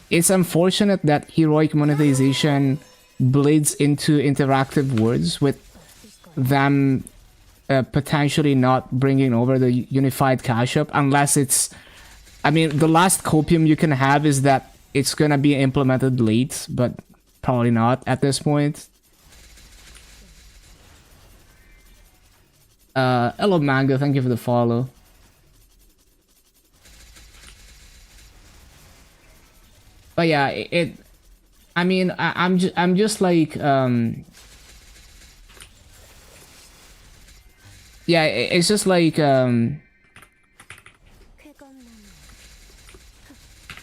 It's unfortunate that heroic monetization bleeds into interactive words, with them potentially not bringing over the unified cash up, unless it's, I mean, the last copium you can have is that it's gonna be implemented late, but probably not at this point. Hello Mango, thank you for the follow. But yeah, I mean, I'm just like yeah, it's just like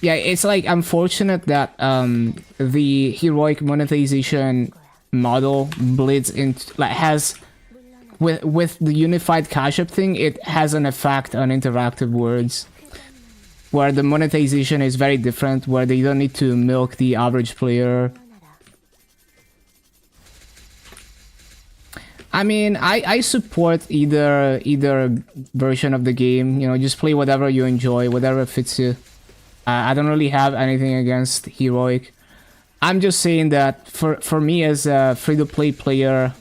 yeah, it's like unfortunate that the heroic monetization model bleeds into, like, has with the unified cash up thing, it has an effect on interactive words, where the monetization is very different, where they don't need to milk the average player. I mean, I support either version of the game. You know, just play whatever you enjoy, whatever fits you. I don't really have anything against heroic. I'm just saying that for me as a free-to-play player,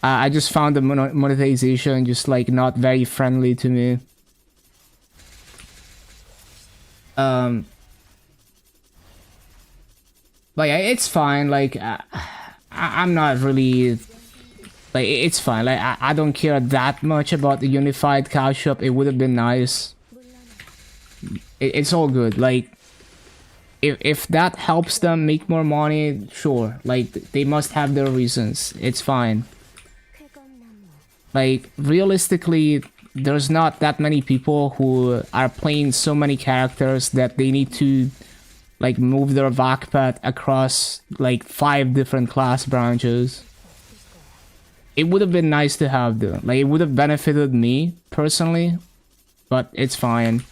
I just found the monetization just like not very friendly to me. But yeah, it's fine. Like I'm not really like it's fine. Like I don't care that much about the unified cow shop. It would have been nice. It's all good. Like if that helps them make more money, sure. Like they must have their reasons. It's fine. Like realistically, there's not that many people who are playing so many characters that they need to like move their VAC pad across like 5 different class branches. It would have been nice to have though. Like it would have benefited me personally, but it's fine.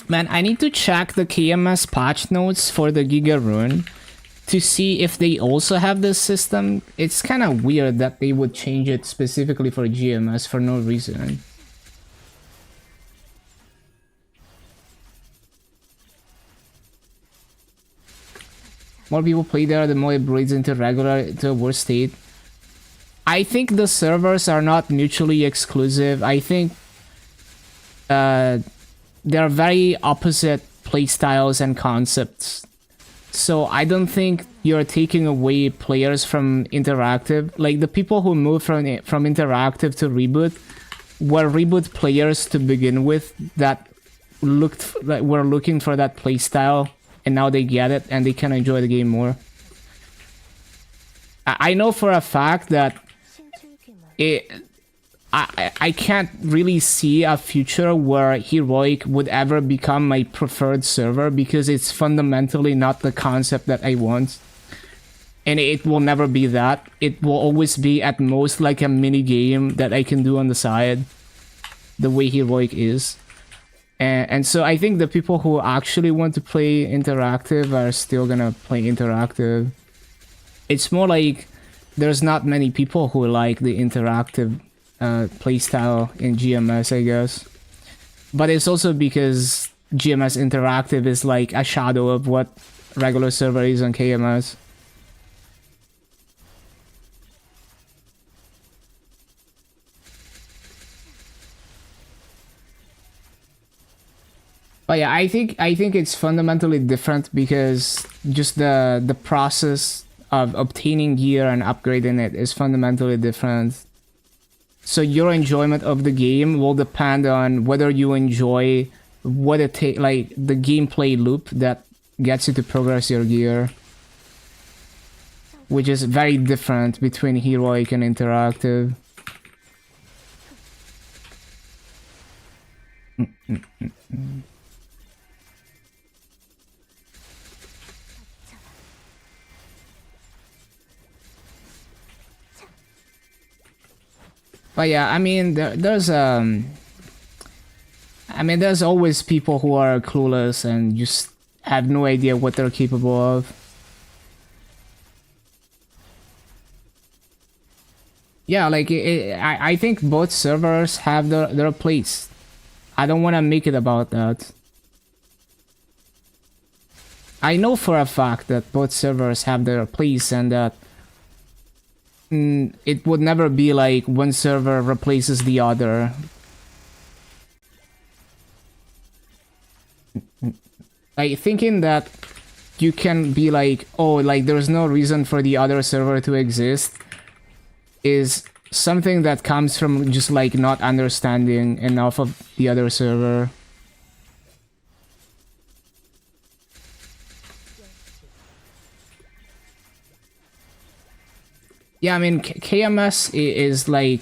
Man, I need to check the KMS patch notes for the Giga Rune to see if they also have this system. It's kind of weird that they would change it specifically for GMS for no reason. More people play there, the more it breeds into regular to a worse state. I think the servers are not mutually exclusive. I think they're very opposite playstyles and concepts. So I don't think you're taking away players from interactive. Like the people who moved from interactive to reboot were reboot players to begin with that were looking for that playstyle, and now they get it and they can enjoy the game more. I know for a fact that I can't really see a future where Heroic would ever become my preferred server because it's fundamentally not the concept that I want. And it will never be that. It will always be at most like a mini game that I can do on the side, the way Heroic is. And so I think the people who actually want to play interactive are still gonna play interactive. It's more like there's not many people who like the interactive playstyle in GMS, I guess. But it's also because GMS Interactive is like a shadow of what regular server is on KMS. But yeah, I think it's fundamentally different because just the process of obtaining gear and upgrading it is fundamentally different. So your enjoyment of the game will depend on whether you enjoy what it like the gameplay loop that gets you to progress your gear, which is very different between Heroic and interactive. But yeah, I mean, there's always people who are clueless and just have no idea what they're capable of. Yeah, like I think both servers have their place. I don't want to make it about that. I know for a fact that both servers have their place and that it would never be like one server replaces the other. Like thinking that you can be like, oh, like there's no reason for the other server to exist is something that comes from just like not understanding enough of the other server. Yeah, I mean, KMS is like,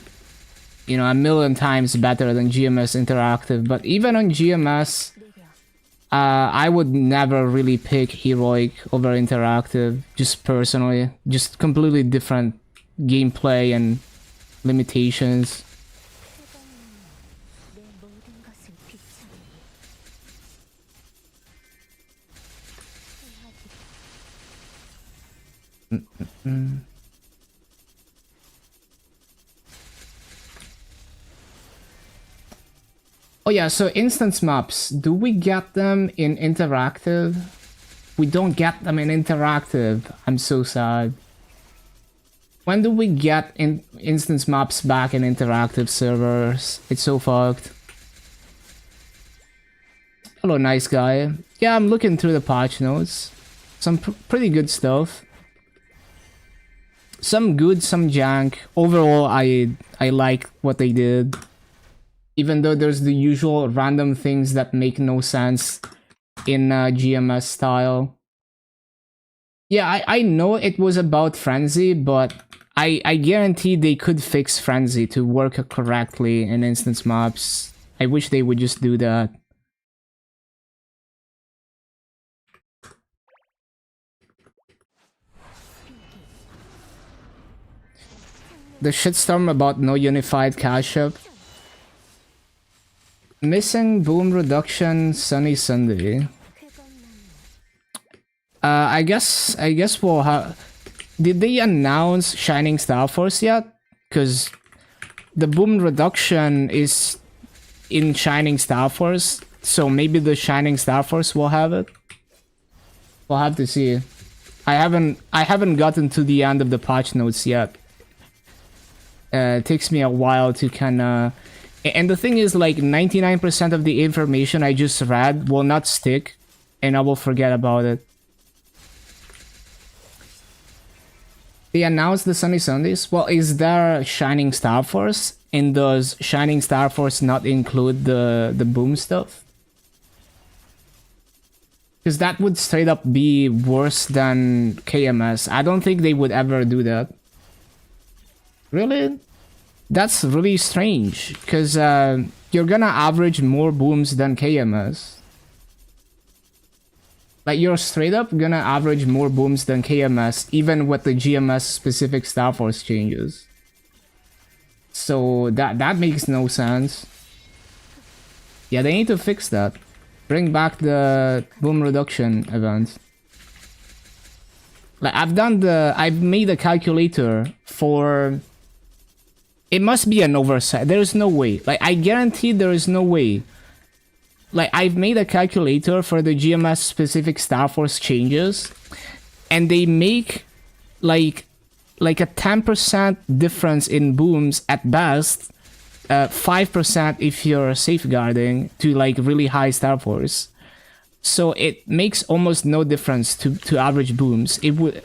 you know, a million times better than GMS Interactive, but even on GMS, I would never really pick Heroic over Interactive, just personally. Just completely different gameplay and limitations. Oh yeah, so instance maps, do we get them in interactive? We don't get them in interactive. I'm so sad. When do we get instance maps back in interactive servers? It's so fucked. Hello, nice guy. Yeah, I'm looking through the patch notes. Some pretty good stuff. Some good, some jank. Overall, I like what they did. Even though there's the usual random things that make no sense in GMS style. Yeah, I know it was about Frenzy, but I guarantee they could fix Frenzy to work correctly in instance maps. I wish they would just do that. The shitstorm about no unified cache up. Missing boom reduction sunny Sunday. I guess we'll have. Did they announce Shining Star Force yet? Because the boom reduction is in Shining Star Force, so maybe the Shining Star Force will have it. We'll have to see. I haven't gotten to the end of the patch notes yet. It takes me a while to kind of. And the thing is, like, 99% of the information I just read will not stick, and I will forget about it. They announced the Sunny Sundays? Well, is there Shining Star Force? And does Shining Star Force not include the boom stuff? Because that would straight up be worse than KMS. I don't think they would ever do that. Really? That's really strange, because you're gonna average more booms than KMS. Like, you're straight up gonna average more booms than KMS, even with the GMS specific Star Force changes. So that makes no sense. Yeah, they need to fix that. Bring back the boom reduction event. Like, I've made a calculator for. It must be an oversight. There is no way. Like, I guarantee there is no way. Like, I've made a calculator for the GMS specific Star Force changes, and they make like a 10% difference in booms at best, 5% if you're safeguarding to like really high Star Force. So it makes almost no difference to average booms. It would.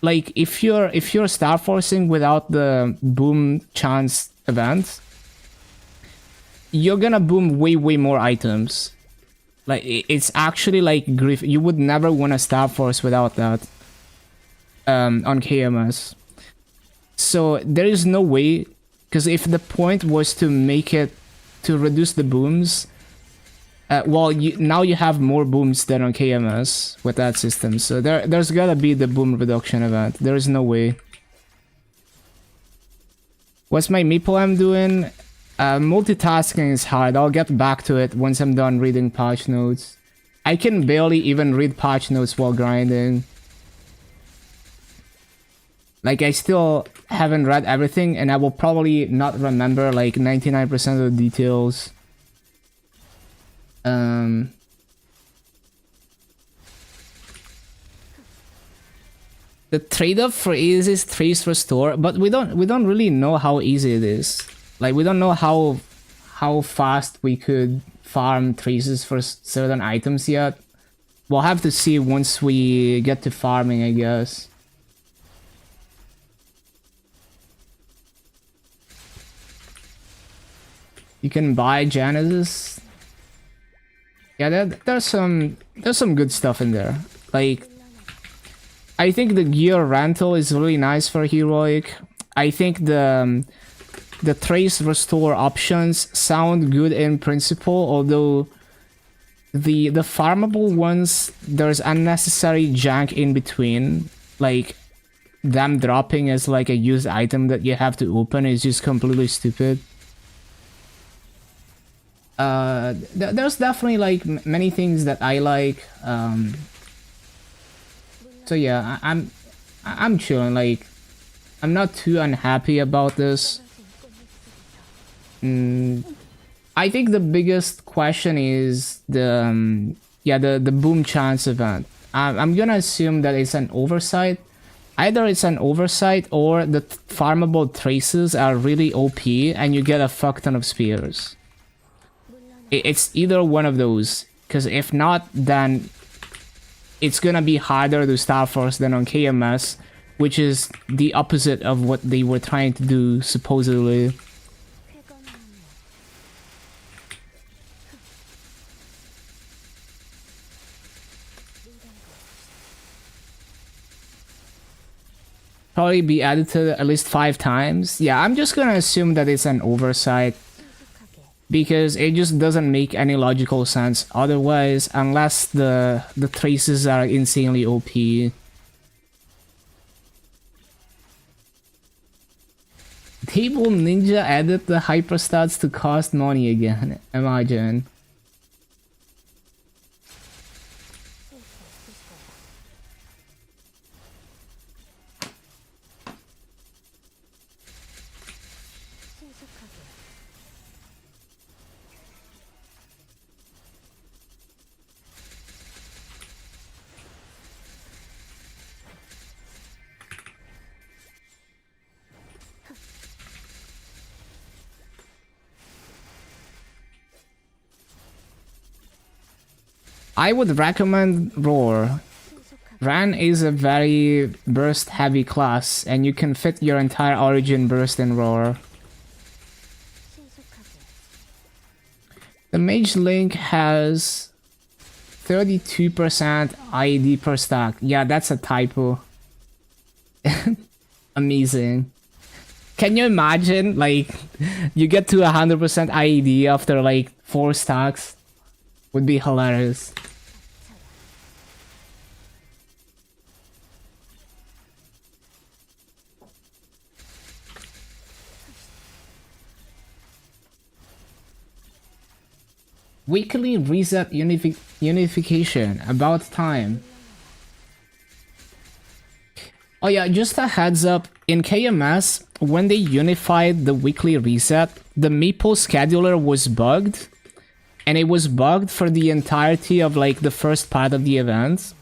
Like, if you're Star Forcing without the boom chance event, you're gonna boom way more items. Like, it's actually like grief. You would never want to Star Force without that on KMS. So there is no way, because if the point was to make it to reduce the booms, well, now you have more booms than on KMS with that system. So there's gotta be the boom reduction event. There is no way. What's my Maple I'm doing? Multitasking is hard. I'll get back to it once I'm done reading patch notes. I can barely even read patch notes while grinding. Like, I still haven't read everything, and I will probably not remember like 99% of the details. The trade-off for easy is trace restore, but we don't really know how easy it is. Like, we don't know how fast we could farm traces for certain items yet. We'll have to see once we get to farming, I guess. You can buy Genesis. Yeah, there's some good stuff in there. Like, I think the gear rental is really nice for heroic. I think the trace restore options sound good in principle, although the farmable ones, there's unnecessary jank in between. Like, them dropping as like a used item that you have to open is just completely stupid. There's definitely like many things that I like. So yeah, I'm I'm chilling. Like, I'm not too unhappy about this. I think the biggest question is the the boom chance event. I'm gonna assume that it's an oversight. Either it's an oversight or the farmable traces are really OP and you get a fuck ton of spears. It's either one of those, because if not, then it's gonna be harder to Star Force than on KMS, which is the opposite of what they were trying to do, supposedly. Probably be edited at least 5 times. Yeah, I'm just gonna assume that it's an oversight, because it just doesn't make any logical sense otherwise, unless the traces are insanely OP. Table Ninja added the hyperstats to cost money again. Imagine. I would recommend Roar. Ran is a very burst heavy class, and you can fit your entire origin burst in Roar. The Mage Link has 32% IED per stack. Yeah, that's a typo. Amazing. Can you imagine, like, you get to 100% IED after like 4 stacks? Would be hilarious. Weekly reset unification. About time. Oh yeah, just a heads up. In KMS, when they unified the weekly reset, the Meeple scheduler was bugged. And it was bugged for the entirety of like the first part of the event.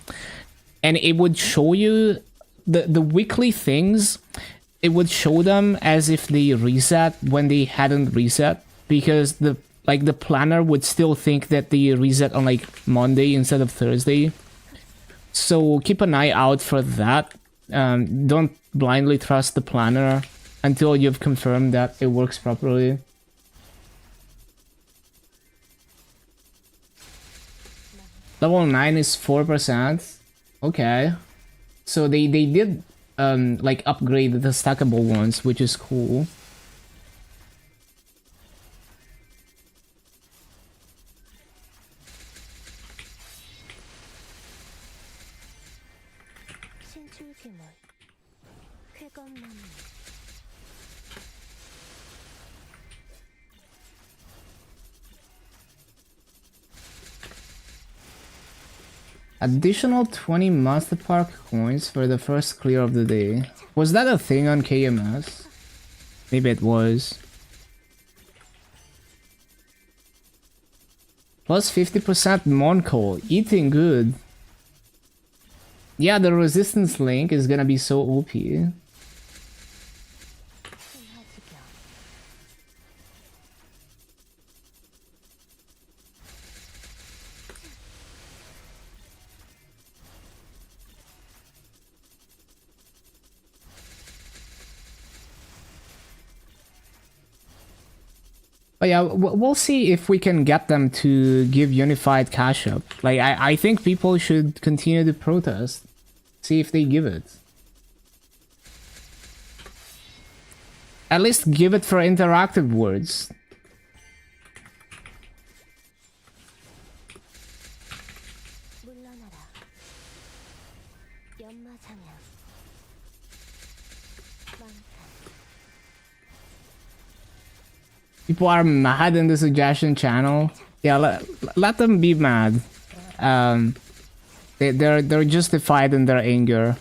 And it would show you the weekly things. It would show them as if they reset when they hadn't reset. Because the planner would still think that they reset on like Monday instead of Thursday. So keep an eye out for that. Don't blindly trust the planner until you've confirmed that it works properly. Level 9 is 4%. Okay. So they did like upgrade the stackable ones, which is cool. Additional 20 Master Park coins for the first clear of the day. Was that a thing on KMS? Maybe it was. Plus 50% Monco. Eating good. Yeah, the resistance link is gonna be so OP. But yeah, we'll see if we can get them to give unified cash up. Like, I think people should continue to protest. See if they give it. At least give it for interactive words. People are mad in the suggestion channel. Yeah, let them be mad. They're justified in their anger.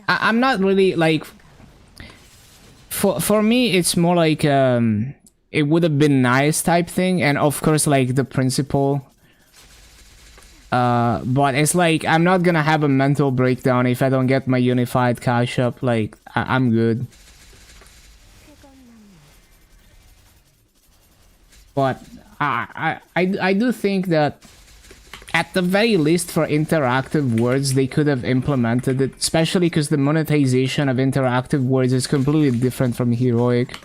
I'm not really like for me it's more like it would have been nice type thing, and of course like the principle, but it's like I'm not gonna have a mental breakdown if I don't get my unified cash up. Like I'm good. But I do think that at the very least for interactive words they could have implemented it, especially because the monetization of interactive words is completely different from heroic.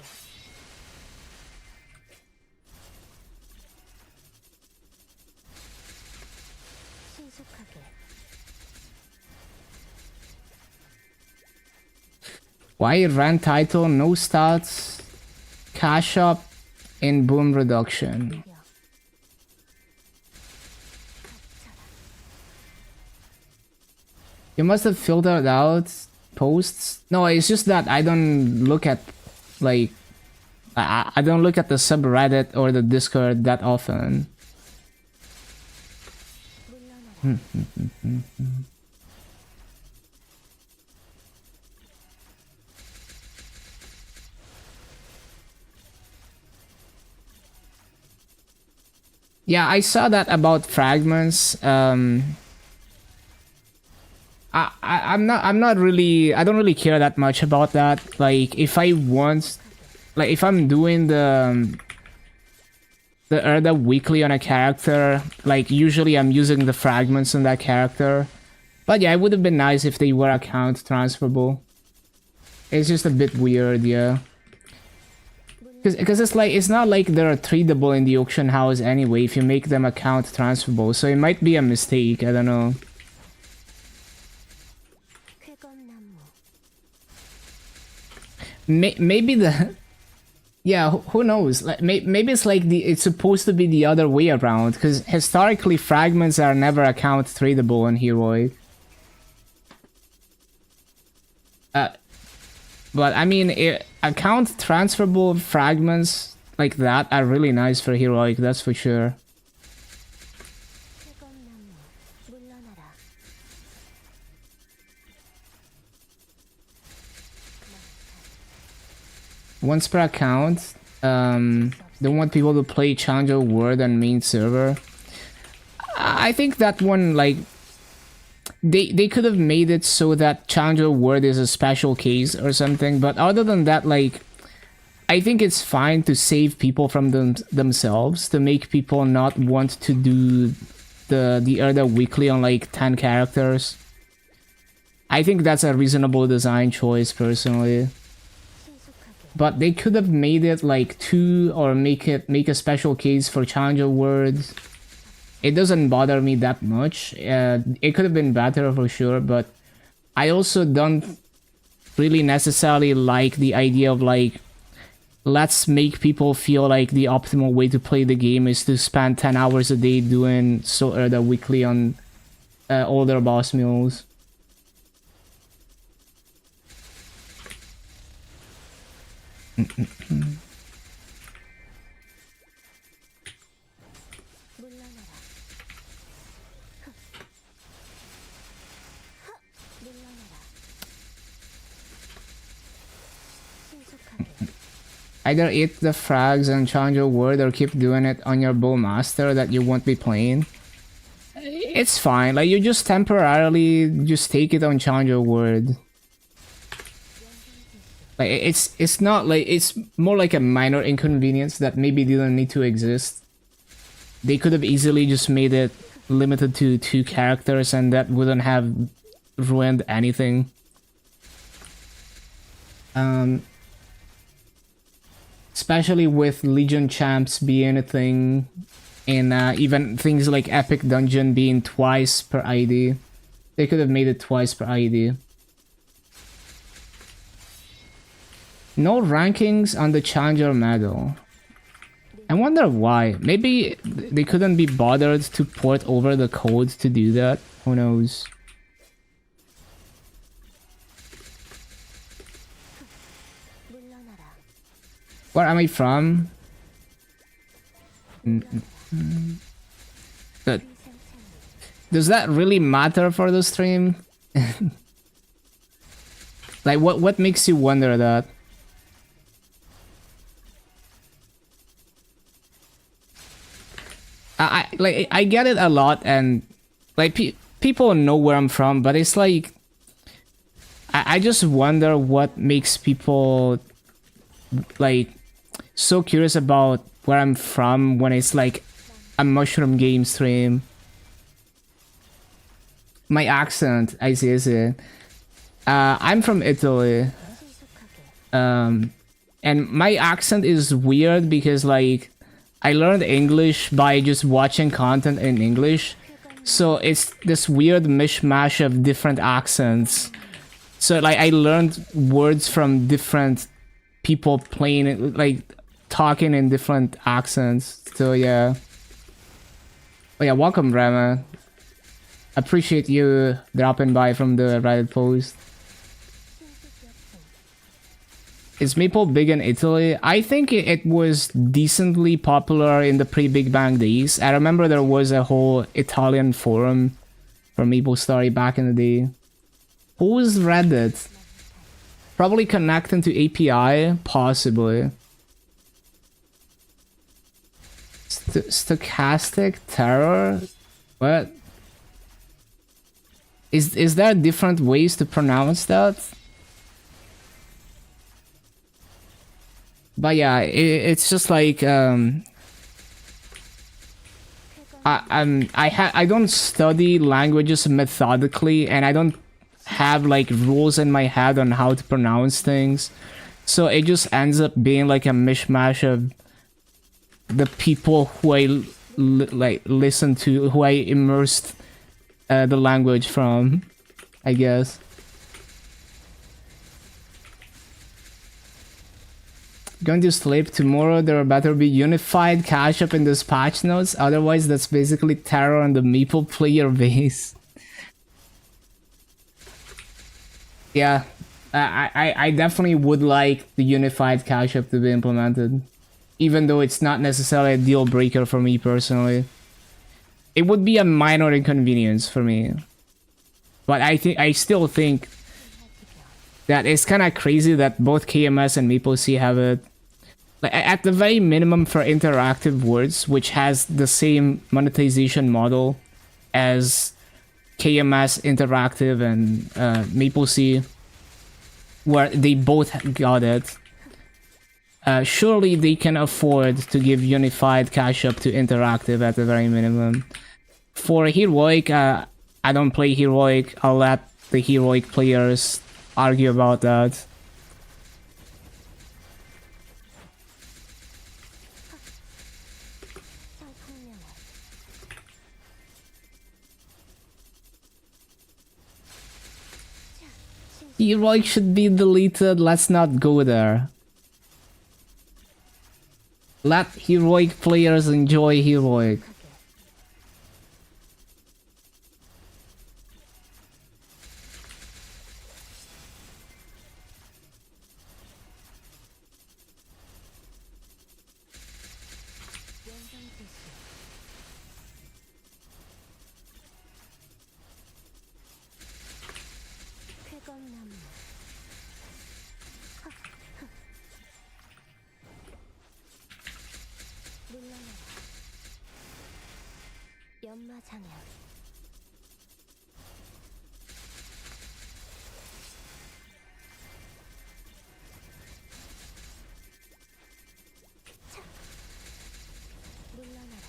Why rent title, no stats, cash up, and boom reduction? You must have filtered out posts. No, it's just that I don't look at like I don't look at the subreddit or the Discord that often. Yeah, I saw that about fragments. I'm not really, I don't really care that much about that. Like if I want, like if I'm doing the Erda weekly on a character, like usually I'm using the fragments on that character. But yeah, it would have been nice if they were account transferable. It's just a bit weird, yeah. Because it's like, it's not like they're tradable in the auction house anyway if you make them account transferable, so it might be a mistake, I don't know. Maybe the... Yeah, who knows? Like, maybe it's like it's supposed to be the other way around, because historically fragments are never account tradable in heroic. But I mean, account transferable fragments like that are really nice for heroic, that's for sure. Once per account, don't want people to play Challenger World on main server. I think that one, like, they could have made it so that Challenger World is a special case or something, but other than that, like, I think it's fine to save people from themselves, to make people not want to do the Erda weekly on like 10 characters. I think that's a reasonable design choice personally. But they could have made it like 2 or make a special case for Challenger Words. It doesn't bother me that much. It could have been better for sure, but I also don't really necessarily like the idea of like, let's make people feel like the optimal way to play the game is to spend 10 hours a day doing the weekly on older boss mules. Either eat the frags and Challenger World or keep doing it on your Bowmaster that you won't be playing. It's fine, like you just temporarily just take it on Challenger World. Like it's not like, it's more like a minor inconvenience that maybe didn't need to exist. They could have easily just made it limited to 2 characters and that wouldn't have ruined anything. Especially with Legion champs being a thing, and even things like Epic Dungeon being twice per ID. They could have made it twice per ID. No rankings on the Challenger medal. I wonder why. Maybe they couldn't be bothered to port over the code to do that. Who knows? Where am I from? Good. Does that really matter for the stream? Like, what makes you wonder that? I get it a lot, and like people know where I'm from, but it's like I just wonder what makes people like so curious about where I'm from when it's like a mushroom game stream. My accent, I see. I'm from Italy. And my accent is weird because like I learned English by just watching content in English. So it's this weird mishmash of different accents. So like I learned words from different people playing it, like talking in different accents. So yeah. Oh yeah, welcome Rama. Appreciate you dropping by from the Reddit post. Is Maple big in Italy? I think it was decently popular in the pre-Big Bang days. I remember there was a whole Italian forum for MapleStory back in the day. Who's Reddit? Probably connecting to API? Possibly. Stochastic terror? What? Is there different ways to pronounce that? But yeah, it's just like I don't study languages methodically, and I don't have like rules in my head on how to pronounce things, so it just ends up being like a mishmash of the people who I like listen to, who I immersed the language from, I guess. Going to sleep tomorrow. There better be unified cash up in this patch notes, otherwise that's basically terror on the Meeple player base. Yeah, I definitely would like the unified cash up to be implemented, even though it's not necessarily a deal breaker for me personally. It would be a minor inconvenience for me, but I still think that it's kind of crazy that both KMS and MapleC have it. Like, at the very minimum for interactive words, which has the same monetization model as KMS Interactive and MapleC, where they both got it. Surely they can afford to give unified cash up to Interactive at the very minimum. For Heroic, I don't play Heroic. I'll let the Heroic players argue about that. Heroic should be deleted. Let's not go there. Let Heroic players enjoy Heroic. 연마장애 물러나라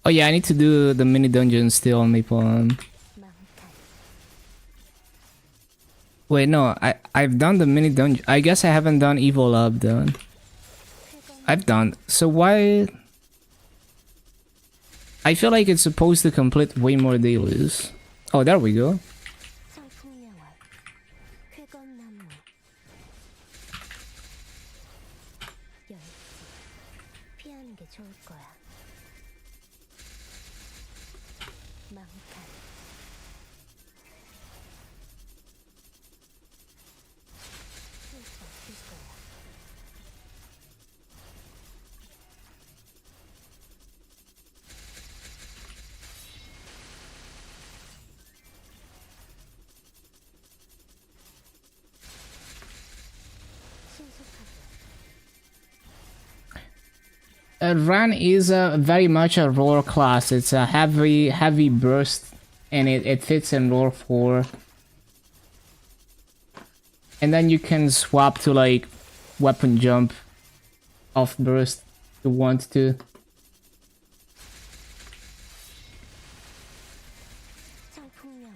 Oh yeah, I need to do the mini dungeon still on Maple. Wait, no, I've done the mini dungeon. I guess I haven't done Evil Lab though. I've done. So why? I feel like it's supposed to complete way more dailies. Oh, there we go. 성풍명월 쾌검나무 열쇠 피하는 게 좋을 거야 망칼 Ran is very much a roar class. It's a heavy burst, and it fits in roar 4. And then you can swap to like weapon jump off burst if you want to. 청풍명월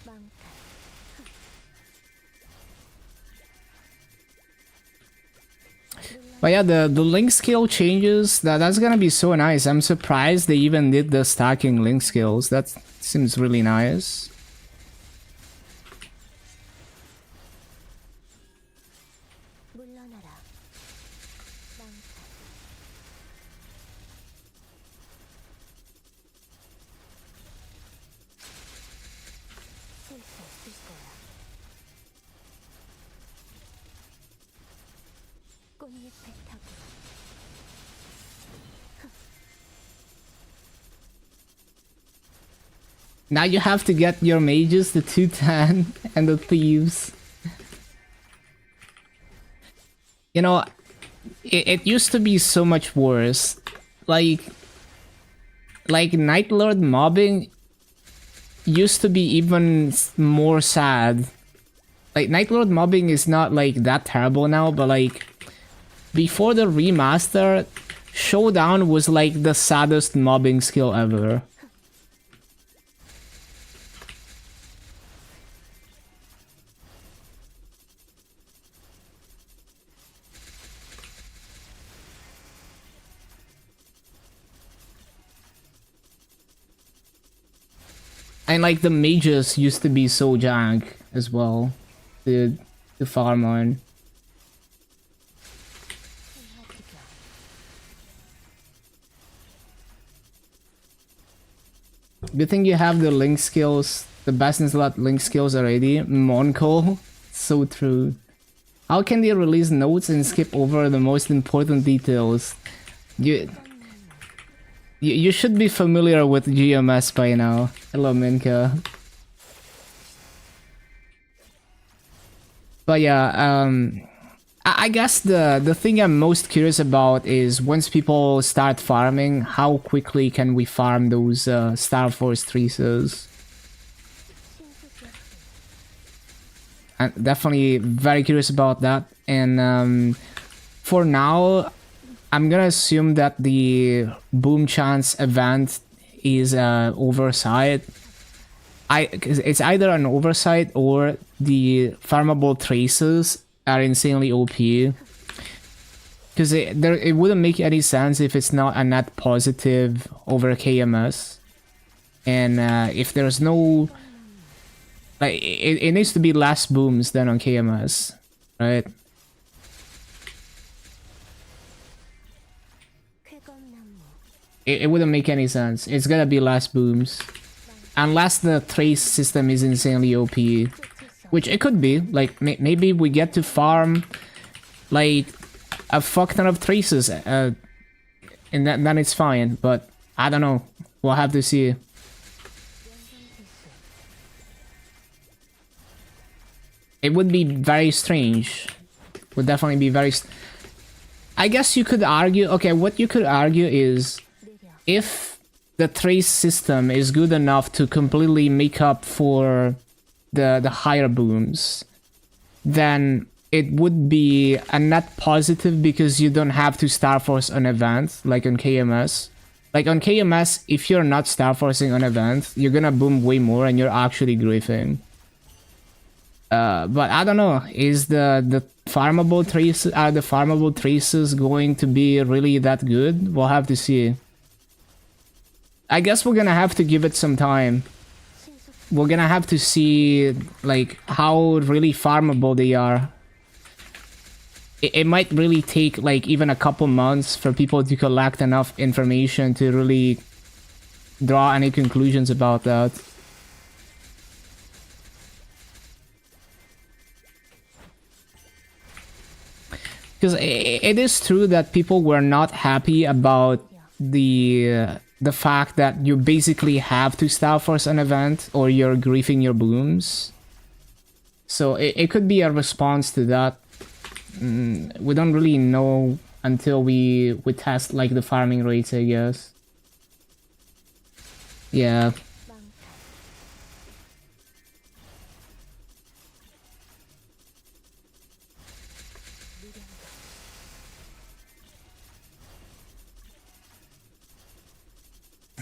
망탈 But yeah, the link skill changes, that's gonna be so nice. I'm surprised they even did the stacking link skills. That seems really nice. 물러나라 망탈 실수했을 거야 꽃잎에 타고 Now you have to get your mages, the 210, and the thieves. You know, it used to be so much worse. Like Night Lord mobbing used to be even more sad. Like, Night Lord mobbing is not like that terrible now, but like before the remaster, Showdown was like the saddest mobbing skill ever. And like the mages used to be so jank as well to farm on. Good thing you have the link skills, the best in slot link skills already. Monko, so true. How can they release notes and skip over the most important details? You should be familiar with GMS by now. Hello, Minka. But yeah, I guess the thing I'm most curious about is once people start farming, how quickly can we farm those Star Force Traces? I'm definitely very curious about that. And for now, I'm gonna assume that the Boom Chance event is oversight. It's either an oversight or the farmable traces are insanely OP. Because it wouldn't make any sense if it's not a net positive over KMS. And if there's no... Like, it needs to be less booms than on KMS, right? It wouldn't make any sense. It's gonna be less booms. Unless the trace system is insanely OP. Which it could be. Like, maybe we get to farm, like, a fuck ton of traces. And then it's fine. But, I don't know. We'll have to see. It would be very strange. Would definitely be very... I guess you could argue... Okay, what you could argue is... If the trace system is good enough to completely make up for the higher booms, then it would be a net positive because you don't have to Star Force an event like on KMS. Like on KMS, if you're not Star Forcing an event, you're gonna boom way more and you're actually griefing. But I don't know, is the farmable traces, are the farmable traces going to be really that good? We'll have to see. I guess we're gonna have to give it some time. We're gonna have to see, like, how really farmable they are. It might really take, like, even a couple months for people to collect enough information to really draw any conclusions about that. Because it is true that people were not happy about the the fact that you basically have to Star Force an event or you're griefing your blooms. So it could be a response to that. We don't really know until we test like the farming rates, I guess. Yeah.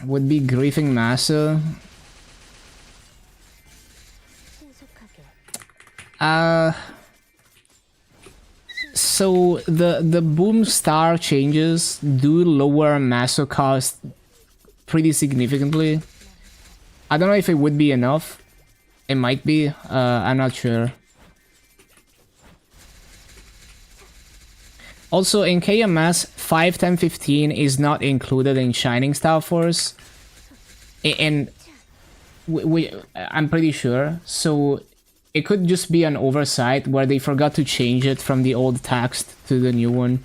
Would be griefing Massa. So the boom star changes do lower Massa cost pretty significantly. I don't know if it would be enough. It might be. I'm not sure. Also, in KMS, 5, 10, 15 is not included in Shining Star Force. And I'm pretty sure. So it could just be an oversight where they forgot to change it from the old text to the new one.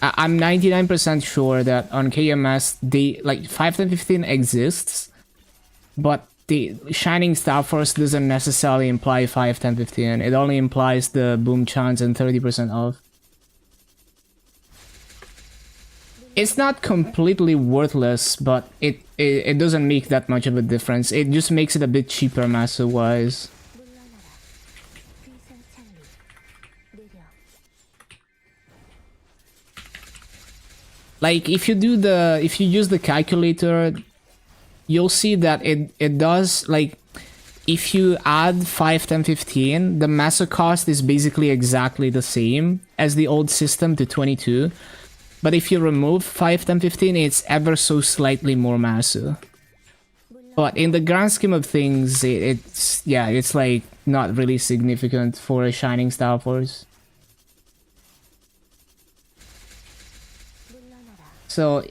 I'm 99% sure that on KMS, they like 5, 10, 15 exists, but the Shining Star Force doesn't necessarily imply 5, 10, 15. It only implies the boom chance and 30% off. It's not completely worthless, but it doesn't make that much of a difference. It just makes it a bit cheaper Massa-wise. Like if you use the calculator, you'll see that it does, like, if you add 5, 10, 15, the Massa cost is basically exactly the same as the old system to 22. But if you remove 5, 10, 15, it's ever so slightly more Massa. But in the grand scheme of things, it's like not really significant for a Shining Star Force. So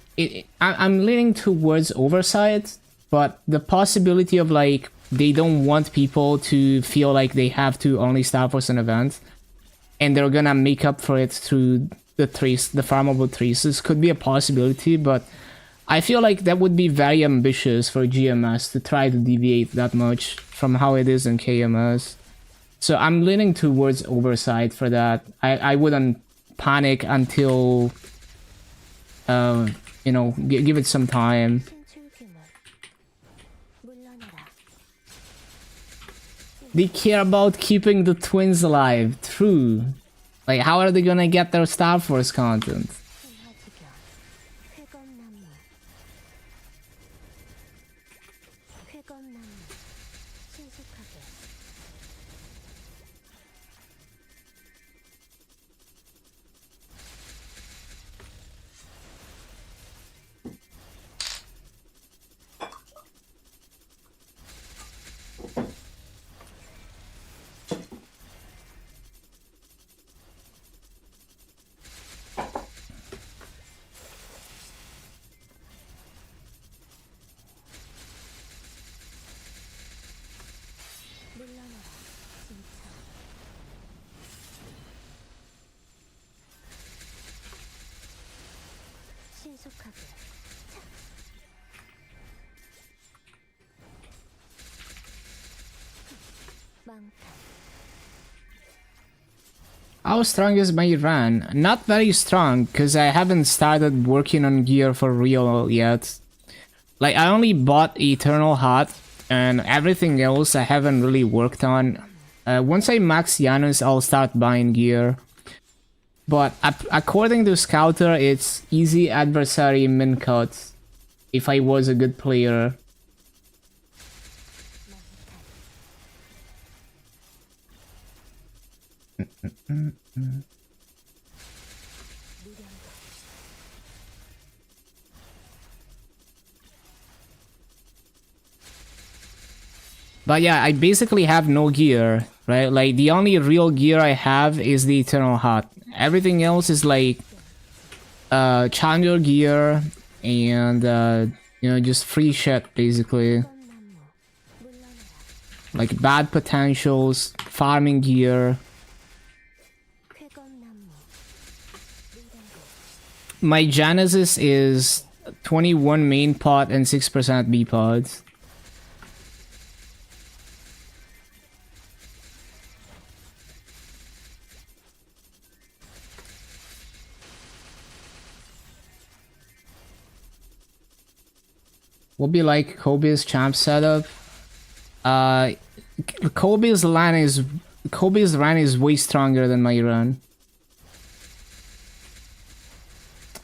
I'm leaning towards oversight, but the possibility of like they don't want people to feel like they have to only Star Force an event, and they're gonna make up for it through the farmable traces could be a possibility, but I feel like that would be very ambitious for GMS to try to deviate that much from how it is in KMS. So I'm leaning towards oversight for that. I wouldn't panic until you know, give it some time. They care about keeping the twins alive. True. Like, how are they gonna get their Star Force content? How strong is my run? Not very strong, because I haven't started working on gear for real yet. Like, I only bought Eternal Heart, and everything else I haven't really worked on. Once I max Janus, I'll start buying gear. But according to Scouter, it's easy adversary min cut if I was a good player. But yeah, I basically have no gear, right? Like, the only real gear I have is the Eternal Heart. Everything else is like challenger gear and you know, just free shit basically. Like bad potentials, farming gear. my Genesis is 21 main pot and 6% B pods. Will be like Kobe's champ setup. Kobe's line is way stronger than my run.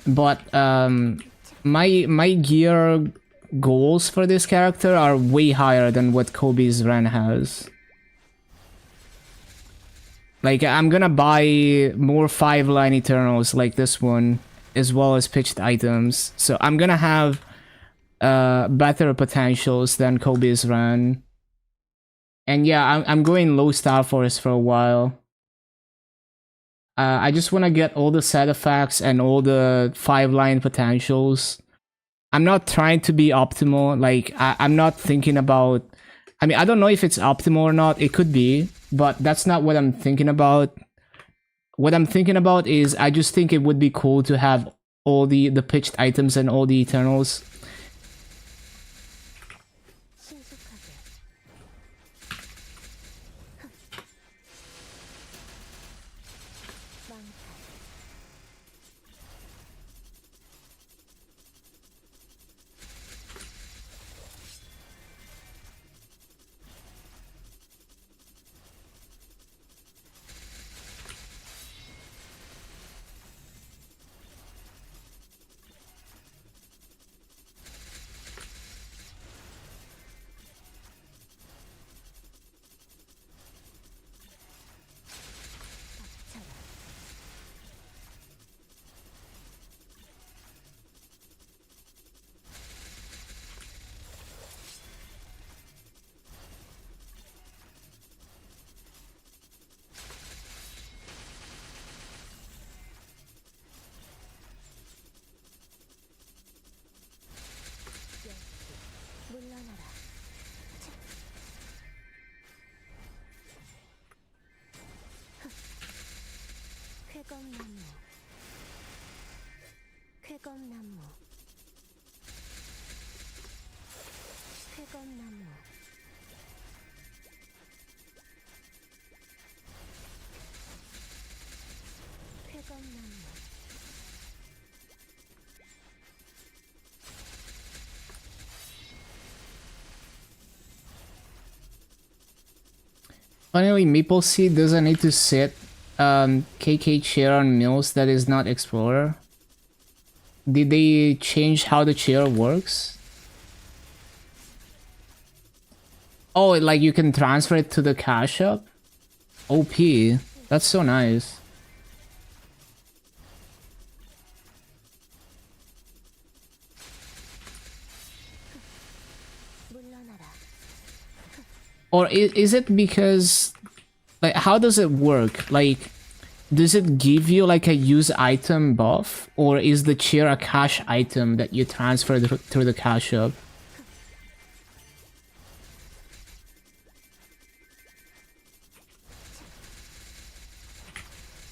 But my gear goals for this character are way higher than what Kobe's run has. Like, I'm gonna buy more 5-line Eternals like this one, as well as pitched items. So I'm gonna have better potentials than Kobe's run. And yeah, I'm going low Star Force for a while. I just want to get all the set effects and all the 5-line potentials. I'm not trying to be optimal. Like, I'm not thinking about... I mean, I don't know if it's optimal or not. It could be, but that's not what I'm thinking about. What I'm thinking about is I just think it would be cool to have all the pitched items and all the Eternals. 물러나라. 쾌검나무. 쾌검나무. 쾌검나무. 쾌검나무. Finally, Maple Seed doesn't need to sit KK chair on mills that is not Explorer. Did they change how the chair works? Oh, like you can transfer it to the cash up? OP. That's so nice. 물러나라. Or is it because... Like, how does it work? Like, does it give you like a use item buff? Or is the chair a cash item that you transfer through the cash up?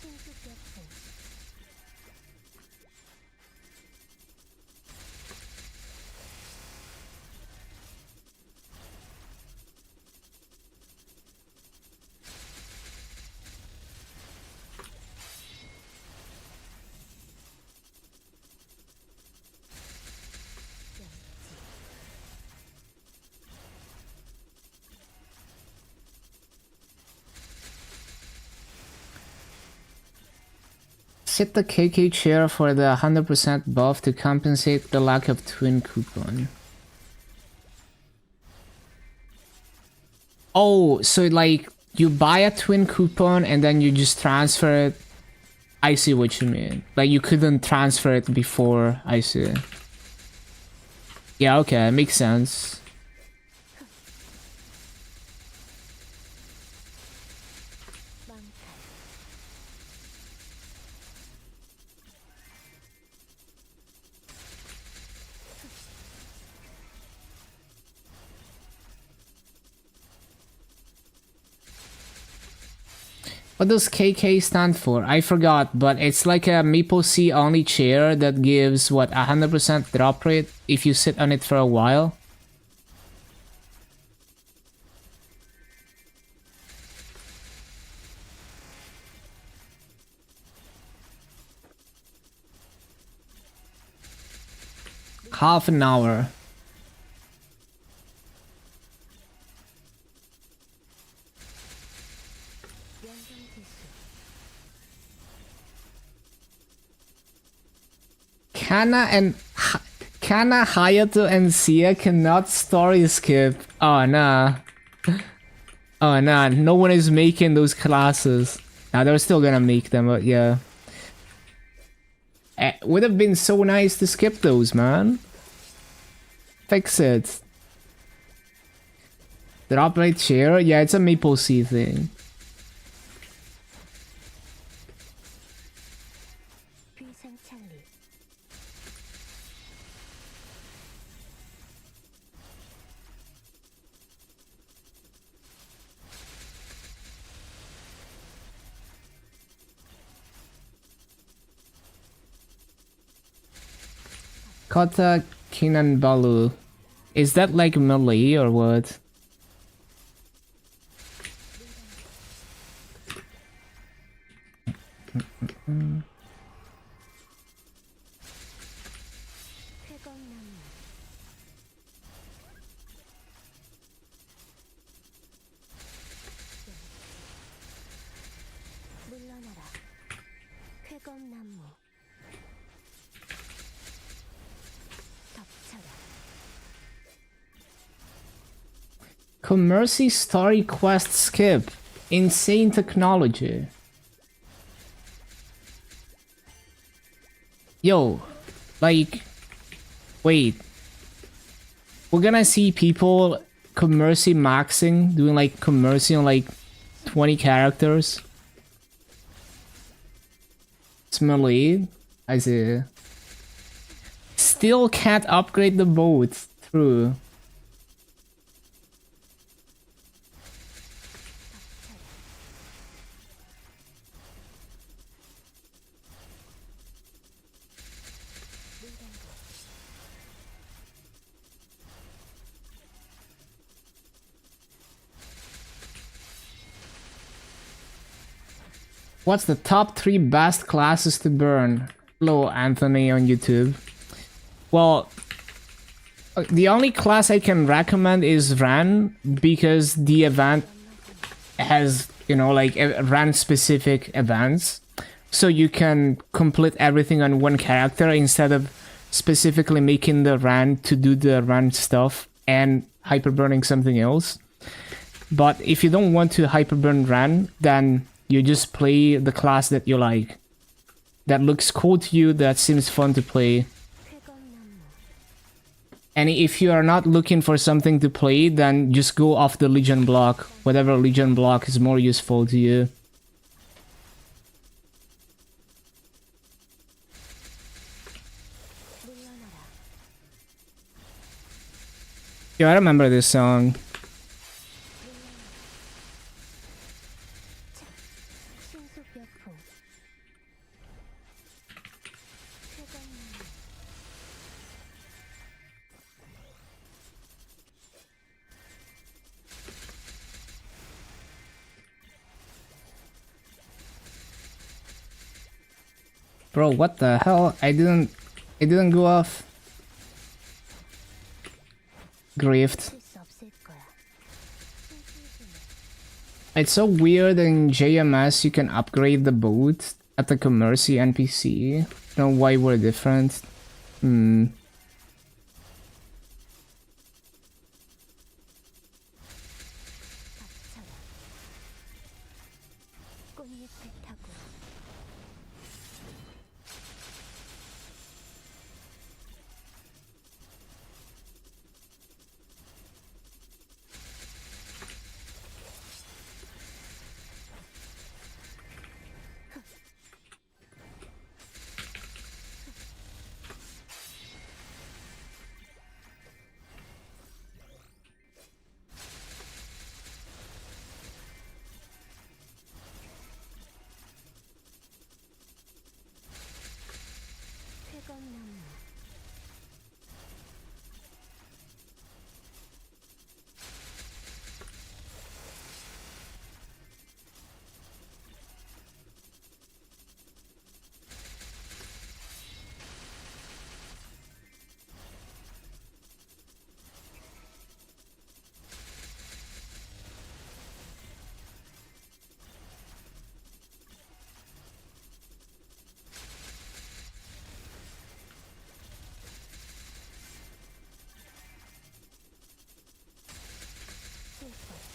신수격풍. Sit the KK chair for the 100% buff to compensate the lack of twin coupon. Oh, so like you buy a twin coupon and then you just transfer it. I see what you mean. Like you couldn't transfer it before. I see. Yeah, okay, makes sense. What does KK stand for? I forgot, but it's like a Maple C only chair that gives, what, 100% drop rate if you sit on it for a while? Half an hour. Kana, Hayato, and Sia cannot story skip. Oh nah. Oh nah, no one is making those classes. Now they're still gonna make them, but yeah. It would have been so nice to skip those, man. Fix it. Drop right chair? Yeah, it's a Maple C thing. 비상창리 Kota Kinanbalu. Is that like melee or what? 쾌검나무 물러나라 쾌검나무 덮쳐라 Commercy story quest skip. Insane technology. Yo, like, wait. We're gonna see people commercy maxing, doing like commercy on like 20 characters. It's melee. I see. Still can't upgrade the boat. True. What's the top 3 best classes to burn? Hello, Anthony on YouTube. Well, the only class I can recommend is Ran, because the event has, you know, like Ran specific events. So you can complete everything on one character instead of specifically making the Ran to do the Ran stuff and hyperburning something else. But if you don't want to hyperburn Ran, then you just play the class that you like. That looks cool to you, that seems fun to play. 쾌검나무 And if you are not looking for something to play, then just go off the Legion block. Whatever Legion block is more useful to you. 물러나라 Yo, I remember this song. 신속격포 쾌검나무 Bro, what the hell? It didn't go off. Grift. 수 없을 거야 It's so weird in JMS you can upgrade the boat at the Commercy NPC. Don't know why we're different. 꽃잎을 타고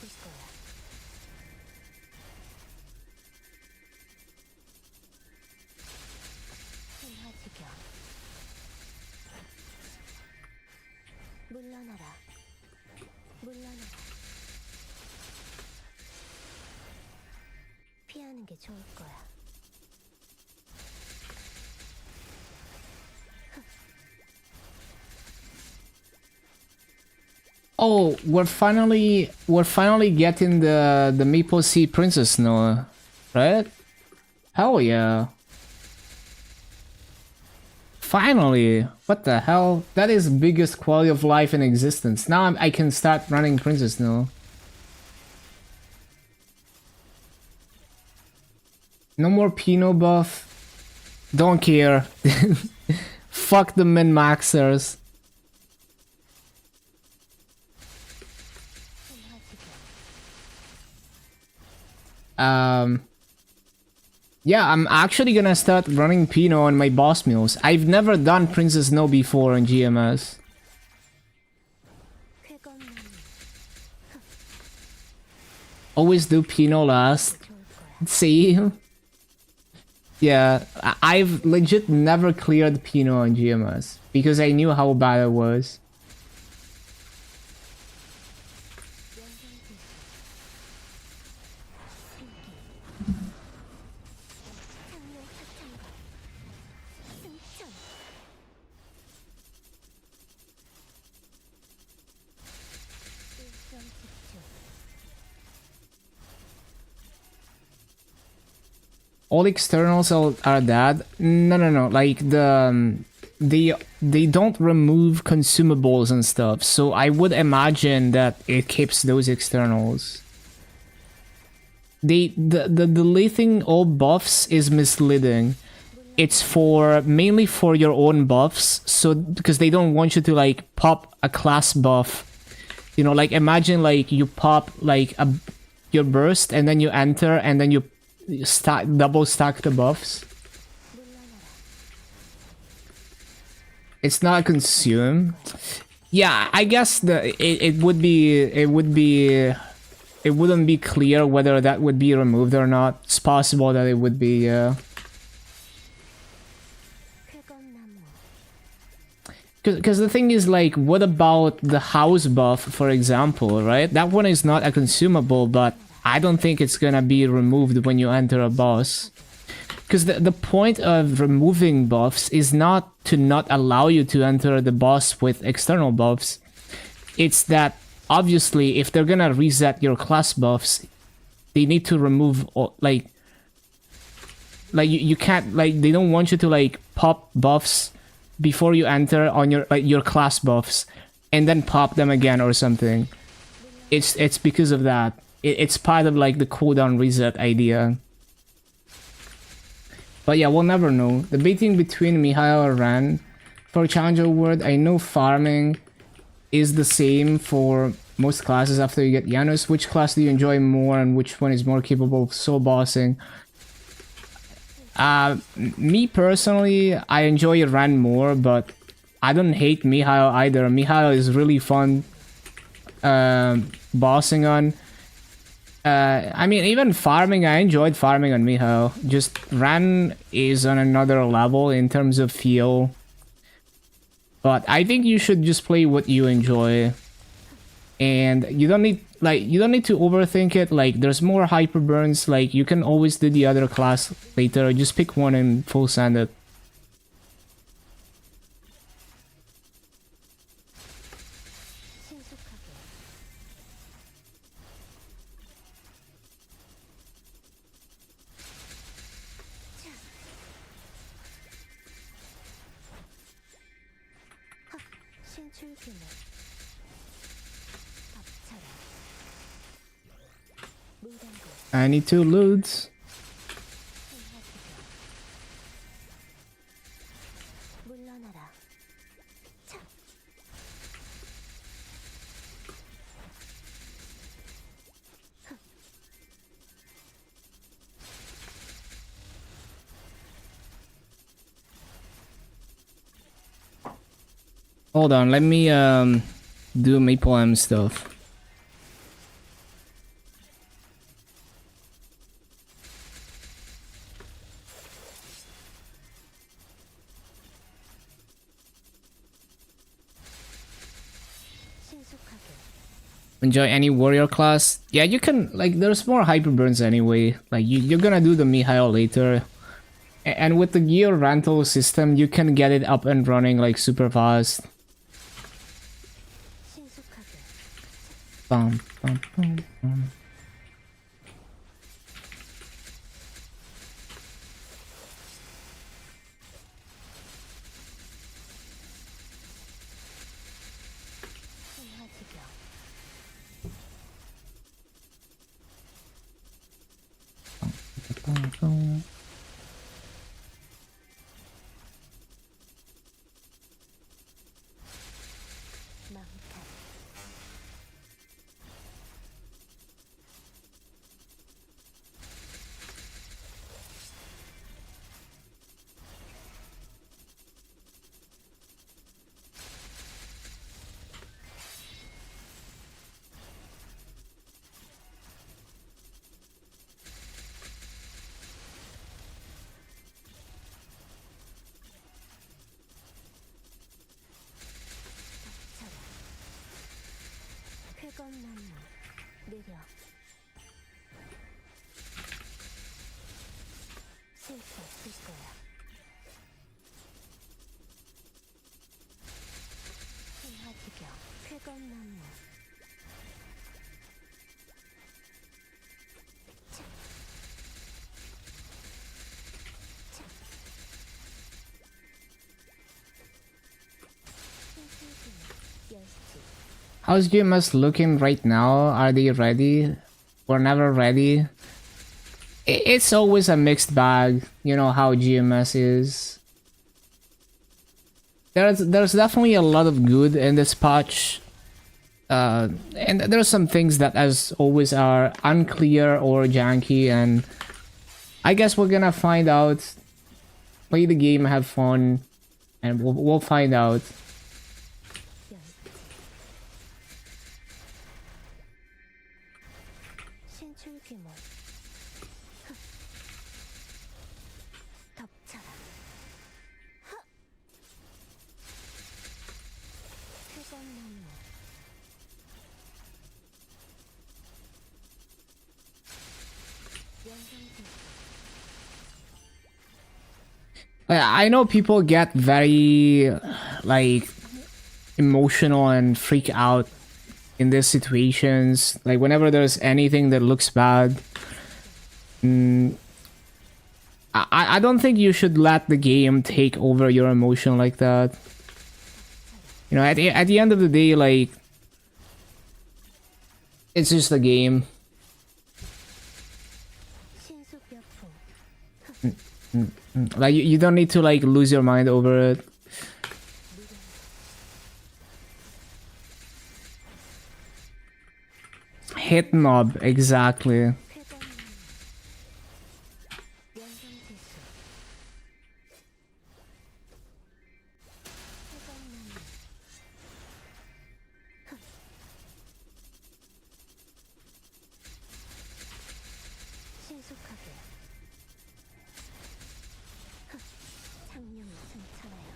있을 거야. 신화지경. 물러나라. 물러나라. 피하는 게 좋을 거야. Oh, we're finally getting the Maple Sea Princess now, right? Hell yeah. Finally! What the hell? That is biggest quality of life in existence. Now I can start running Princess now. No more Pinot buff. Don't care. Fuck the min-maxers. Yeah, I'm actually gonna start running Pinot on my boss meals. I've never done Princess No before on GMS. 쾌검나무. Always do Pinot last. 좋을 거야. See? Yeah, I've legit never cleared Pinot on GMS because I knew how bad it was. 장룡 사탕과 승천. 일점 집중. All externals are dead. No. Like they don't remove consumables and stuff. So I would imagine that it keeps those externals. The deleting all buffs is misleading. It's mainly for your own buffs. So because they don't want you to like pop a class buff. You know, like imagine like you pop like your burst and then you enter and then you double stack the buffs. It's not consumed. Yeah, I guess it wouldn't be clear whether that would be removed or not. It's possible that it would be, yeah. 쾌검나무. Because the thing is, like, what about the house buff, for example, right? That one is not a consumable, but I don't think it's gonna be removed when you enter a boss. Because the point of removing buffs is not to not allow you to enter the boss with external buffs. It's that, obviously, if they're gonna reset your class buffs, they need to remove, like you can't, like, they don't want you to, like, pop buffs before you enter on your class buffs, and then pop them again or something. It's because of that. It's part of, like, the cooldown reset idea. But yeah, we'll never know. Debating between Mihail and Ran. For Challenge Award, I know farming is the same for most classes after you get Janus. Which class do you enjoy more and which one is more capable of soul bossing? Me personally, I enjoy Ran more, but I don't hate Mihail either. Mihail is really fun bossing on. I mean, even farming, I enjoyed farming on Mihail. Just Ran is on another level in terms of feel. But I think you should just play what you enjoy. And you don't need to overthink it. Like, there's more hyper burns. Like, you can always do the other class later. Just pick one and full send it. 신속하게. 신출규모. 덮쳐라. 무단고. I need two loots. 물러나라. 차. Hold on, let me do Maple M stuff. enjoy any warrior class. Yeah, you can, like, there's more hyper burns anyway. Like, you're gonna do the Mihail later. And with the gear rental system, you can get it up and running, like, super fast. 신속하게 Bum, bum, bum, bum. 순화지경 Bum, bum. 마음껏 쾌검나무 느려 실수 없을 거야. 순화지경 쾌검나무 차. 차. 신신진 열지 How's GMS looking right now? Are they ready? Or never ready? It's always a mixed bag, you know how GMS is. There's definitely a lot of good in this patch. And there's some things that as always are unclear or janky, and I guess we're gonna find out. Play the game, have fun, and we'll find out. 신출귀몰 덮쳐라 쾌검나무 연성빛 I know people get very like emotional and freak out in these situations, like whenever there's anything that looks bad. I don't think you should let the game take over your emotion like that. You know, at the end of the day, like, it's just a game. 신수벽풍 Like, you don't need to like lose your mind over it. Hit mob, exactly. 쾌검나무 연성지수 쾌검나무 신속하게 창룡이 승천하여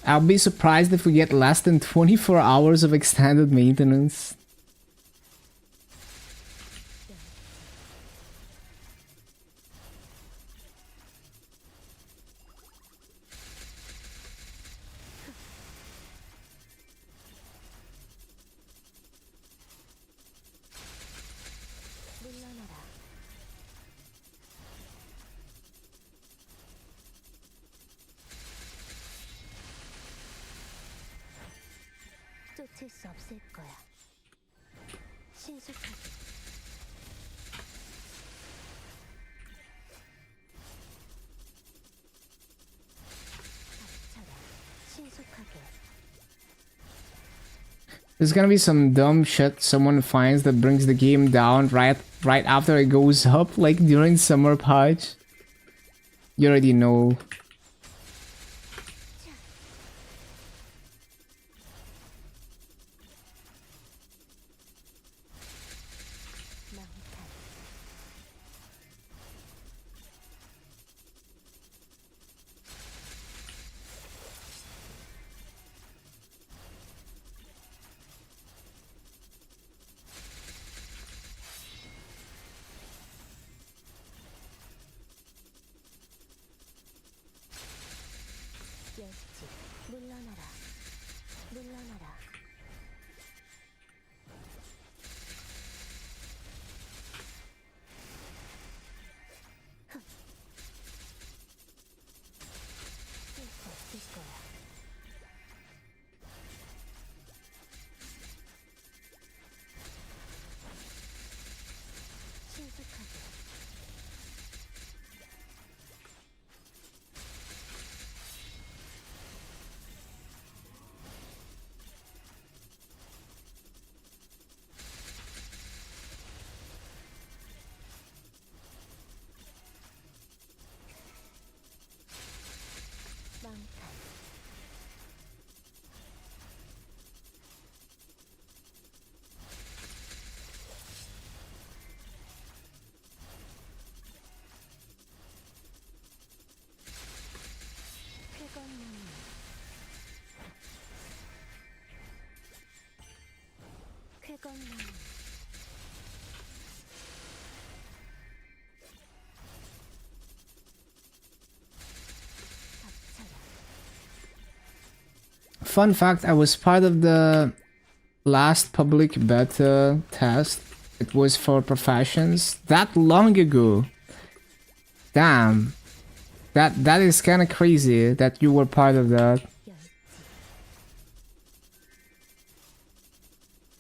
I'll be surprised if we get less than 24 hours of extended maintenance. 물러나라 쫓을 수 없을 거야. 신속하게 닥쳐라. 신속하게 There's gonna be some dumb shit someone finds that brings the game down right after it goes up, like during summer patch. You already know. 마음껏 그러시지. 물러나라. 물러나라. 쓸 수 없을 거야. 신속하게. 망탈. 쾌건나무. 쾌건나무. 닥쳐라. Fun fact, I was part of the last public beta test. It was for professions that long ago. Damn. That is kind of crazy that you were part of that. 열지.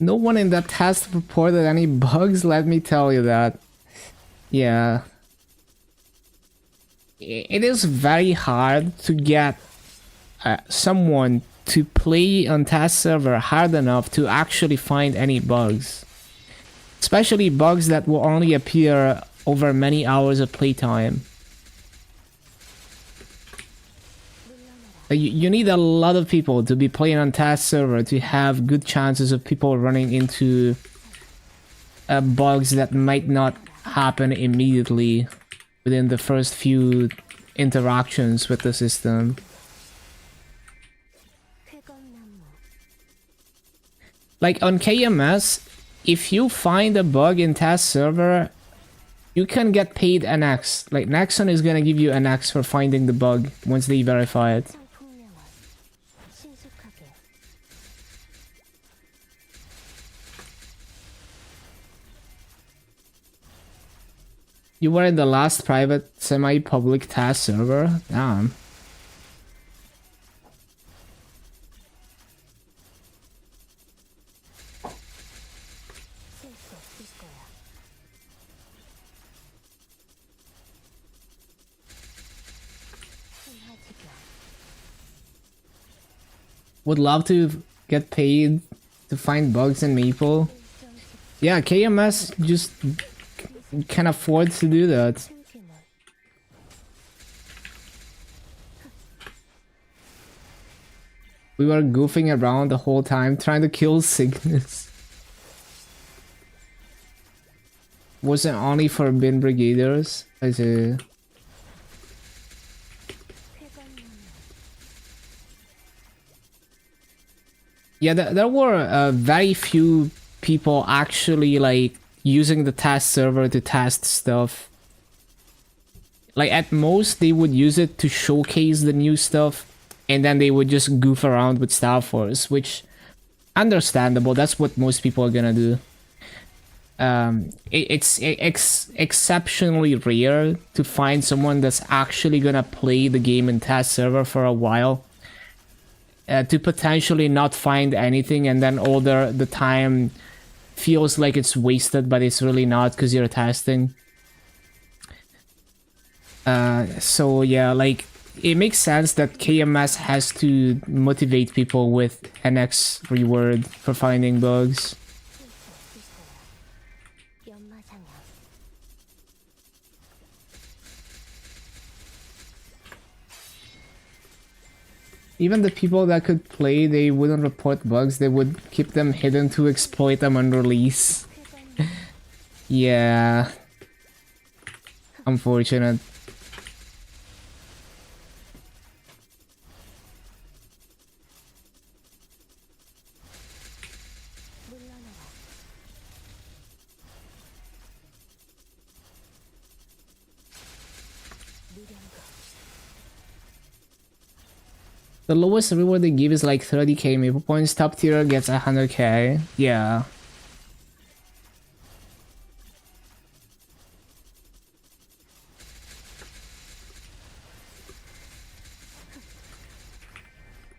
No one in that test reported any bugs, let me tell you that. Yeah. It is very hard to get someone to play on test server hard enough to actually find any bugs. Especially bugs that will only appear over many hours of playtime. You need a lot of people to be playing on test server to have good chances of people running into bugs that might not happen immediately within the first few interactions with the system. 쾌건나무. Like on KMS, if you find a bug in test server, you can get paid an X. Like Nexon is gonna give you an X for finding the bug once they verify it. 청풍명원. 신속하게. You were in the last private semi-public test server? Damn. 쓸 수 없을 거야. 순화지경. Would love to get paid to find bugs in Maple. Yeah, KMS just can afford to do that. 틈기물. We were goofing around the whole time trying to kill Cygnus. Wasn't only for bin brigaders. I see. 쾌건나무. Yeah, there were very few people actually like using the test server to test stuff. Like at most they would use it to showcase the new stuff, and then they would just goof around with Star Force, which understandable. That's what most people are gonna do. It's exceptionally rare to find someone that's actually gonna play the game in test server for a while. To potentially not find anything, and then all the time feels like it's wasted, but it's really not because you're testing. So yeah, like it makes sense that KMS has to motivate people with an X reward for finding bugs. 연마상향. Even the people that could play, they wouldn't report bugs, they would keep them hidden to exploit them on release. 쾌건나무. Yeah. Unfortunate. 물러나라. 무령거. The lowest reward they give is like 30k maple points. Top tier gets 100k. Yeah.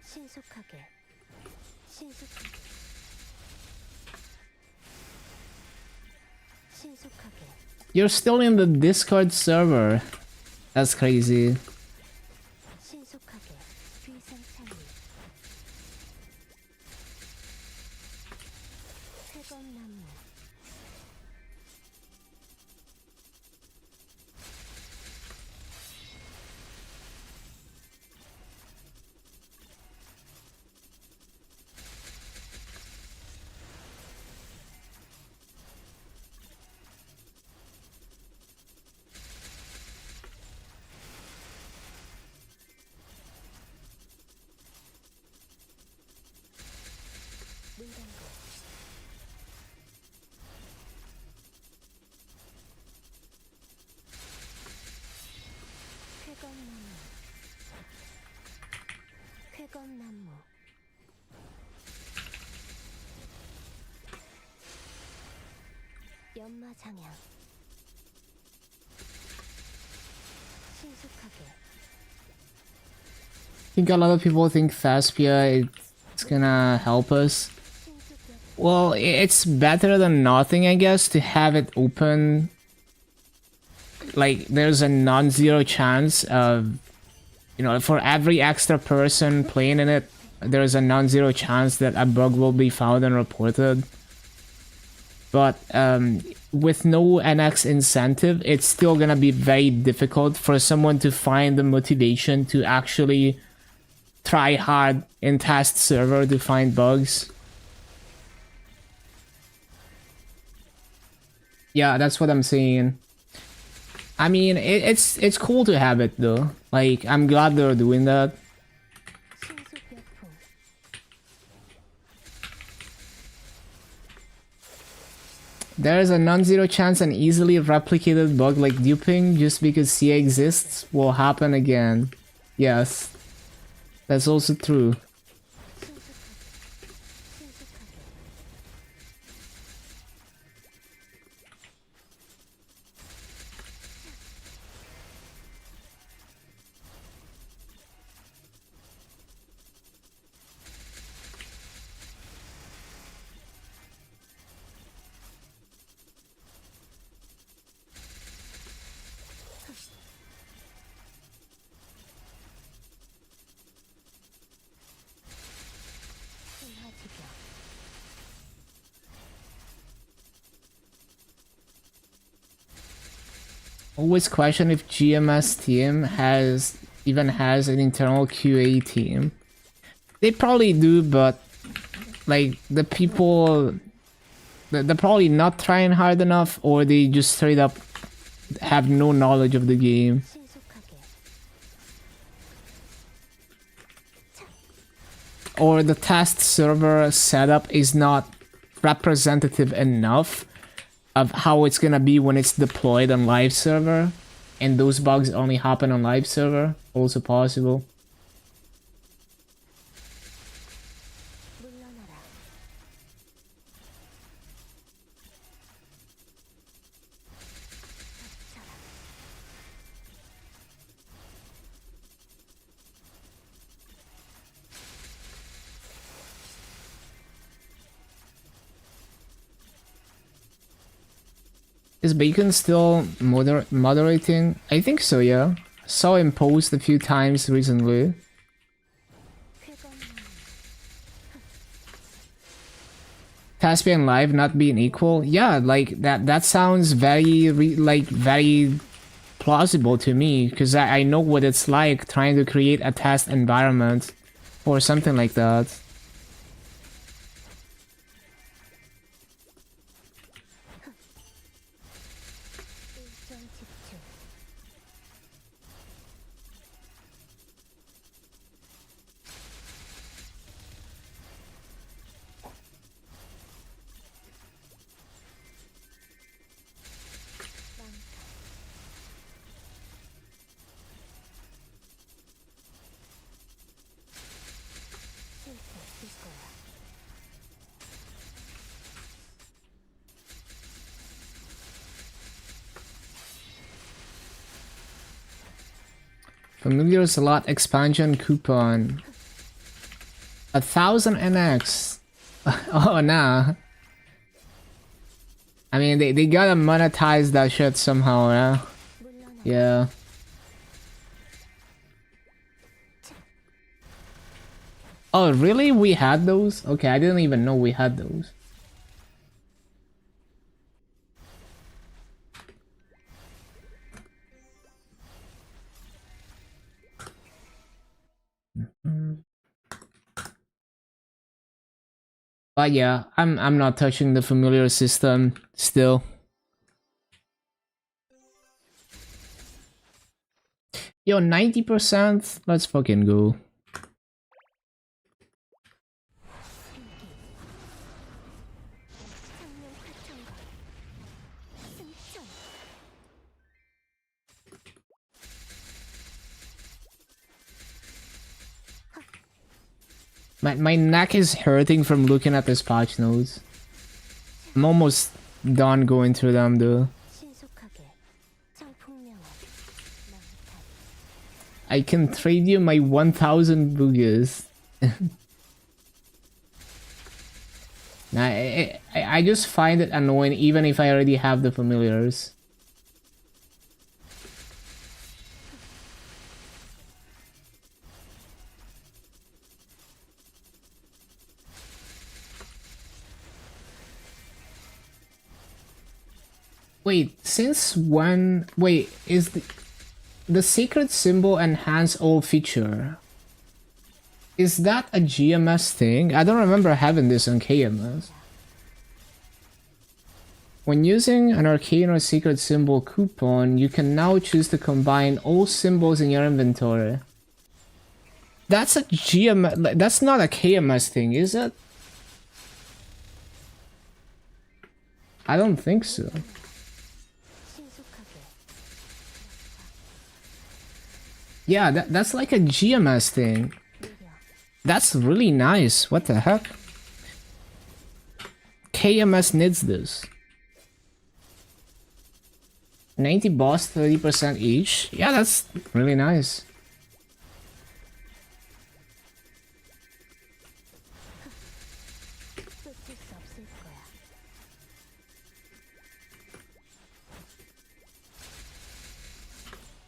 신속하게 신속하게 신속하게 You're still in the Discord server. That's crazy. 신속하게 귀상창리 회검나무 문단고 회검나무 회검나무 연마장양 신속하게 I think a lot of people think Thespian it's gonna help us. 신속력 Well, it's better than nothing, I guess, to have it open. Like, there's a non-zero chance of, you know, for every extra person playing in it, there's a non-zero chance that a bug will be found and reported. But with no NX incentive, it's still gonna be very difficult for someone to find the motivation to actually try hard in test server to find bugs. Yeah, that's what I'm saying. I mean, it's cool to have it though. Like, I'm glad they're doing that. 신속약품 There's a non-zero chance an easily replicated bug like duping just because CA exists will happen again. Yes, that's also true. 신화지경 Always question if GMS team even has an internal QA team. They probably do, but like the people, they're probably not trying hard enough, or they just straight up have no knowledge of the game. 신속하게 Or the test server setup is not representative enough of how it's gonna be when it's deployed on live server, and those bugs only happen on live server. Also possible. 물러나라 Is Bacon still moderating? I think so, yeah. Saw him post a few times recently. 회검나무 Thespian Live not being equal? Yeah, like that sounds very very plausible to me, because I know what it's like trying to create a test environment or something like that. 일정 집중 Familiar slot expansion coupon. 1,000 NX. Oh nah. I mean they gotta monetize that shit somehow, yeah? Yeah. Oh really? We had those? Okay, I didn't even know we had those. But yeah, I'm not touching the familiar system still. Yo, 90%? Let's fucking go. My neck is hurting from looking at this patch notes. I'm almost done going through them though. 신속하게 청풍명을 I can trade you my 1,000 boogers. Nah, I just find it annoying even if I already have the familiars. Wait, since when? Wait, is the sacred symbol enhance all feature? Is that a GMS thing? I don't remember having this on KMS. When using an arcane or secret symbol coupon, you can now choose to combine all symbols in your inventory. That's a GMS. That's not a KMS thing, is it? I don't think so. 신속하게 Yeah, that's like a GMS thing. That's really nice. What the heck? KMS needs this. 90 boss, 30% each. Yeah, that's really nice. 쫓을 수 없을 거야.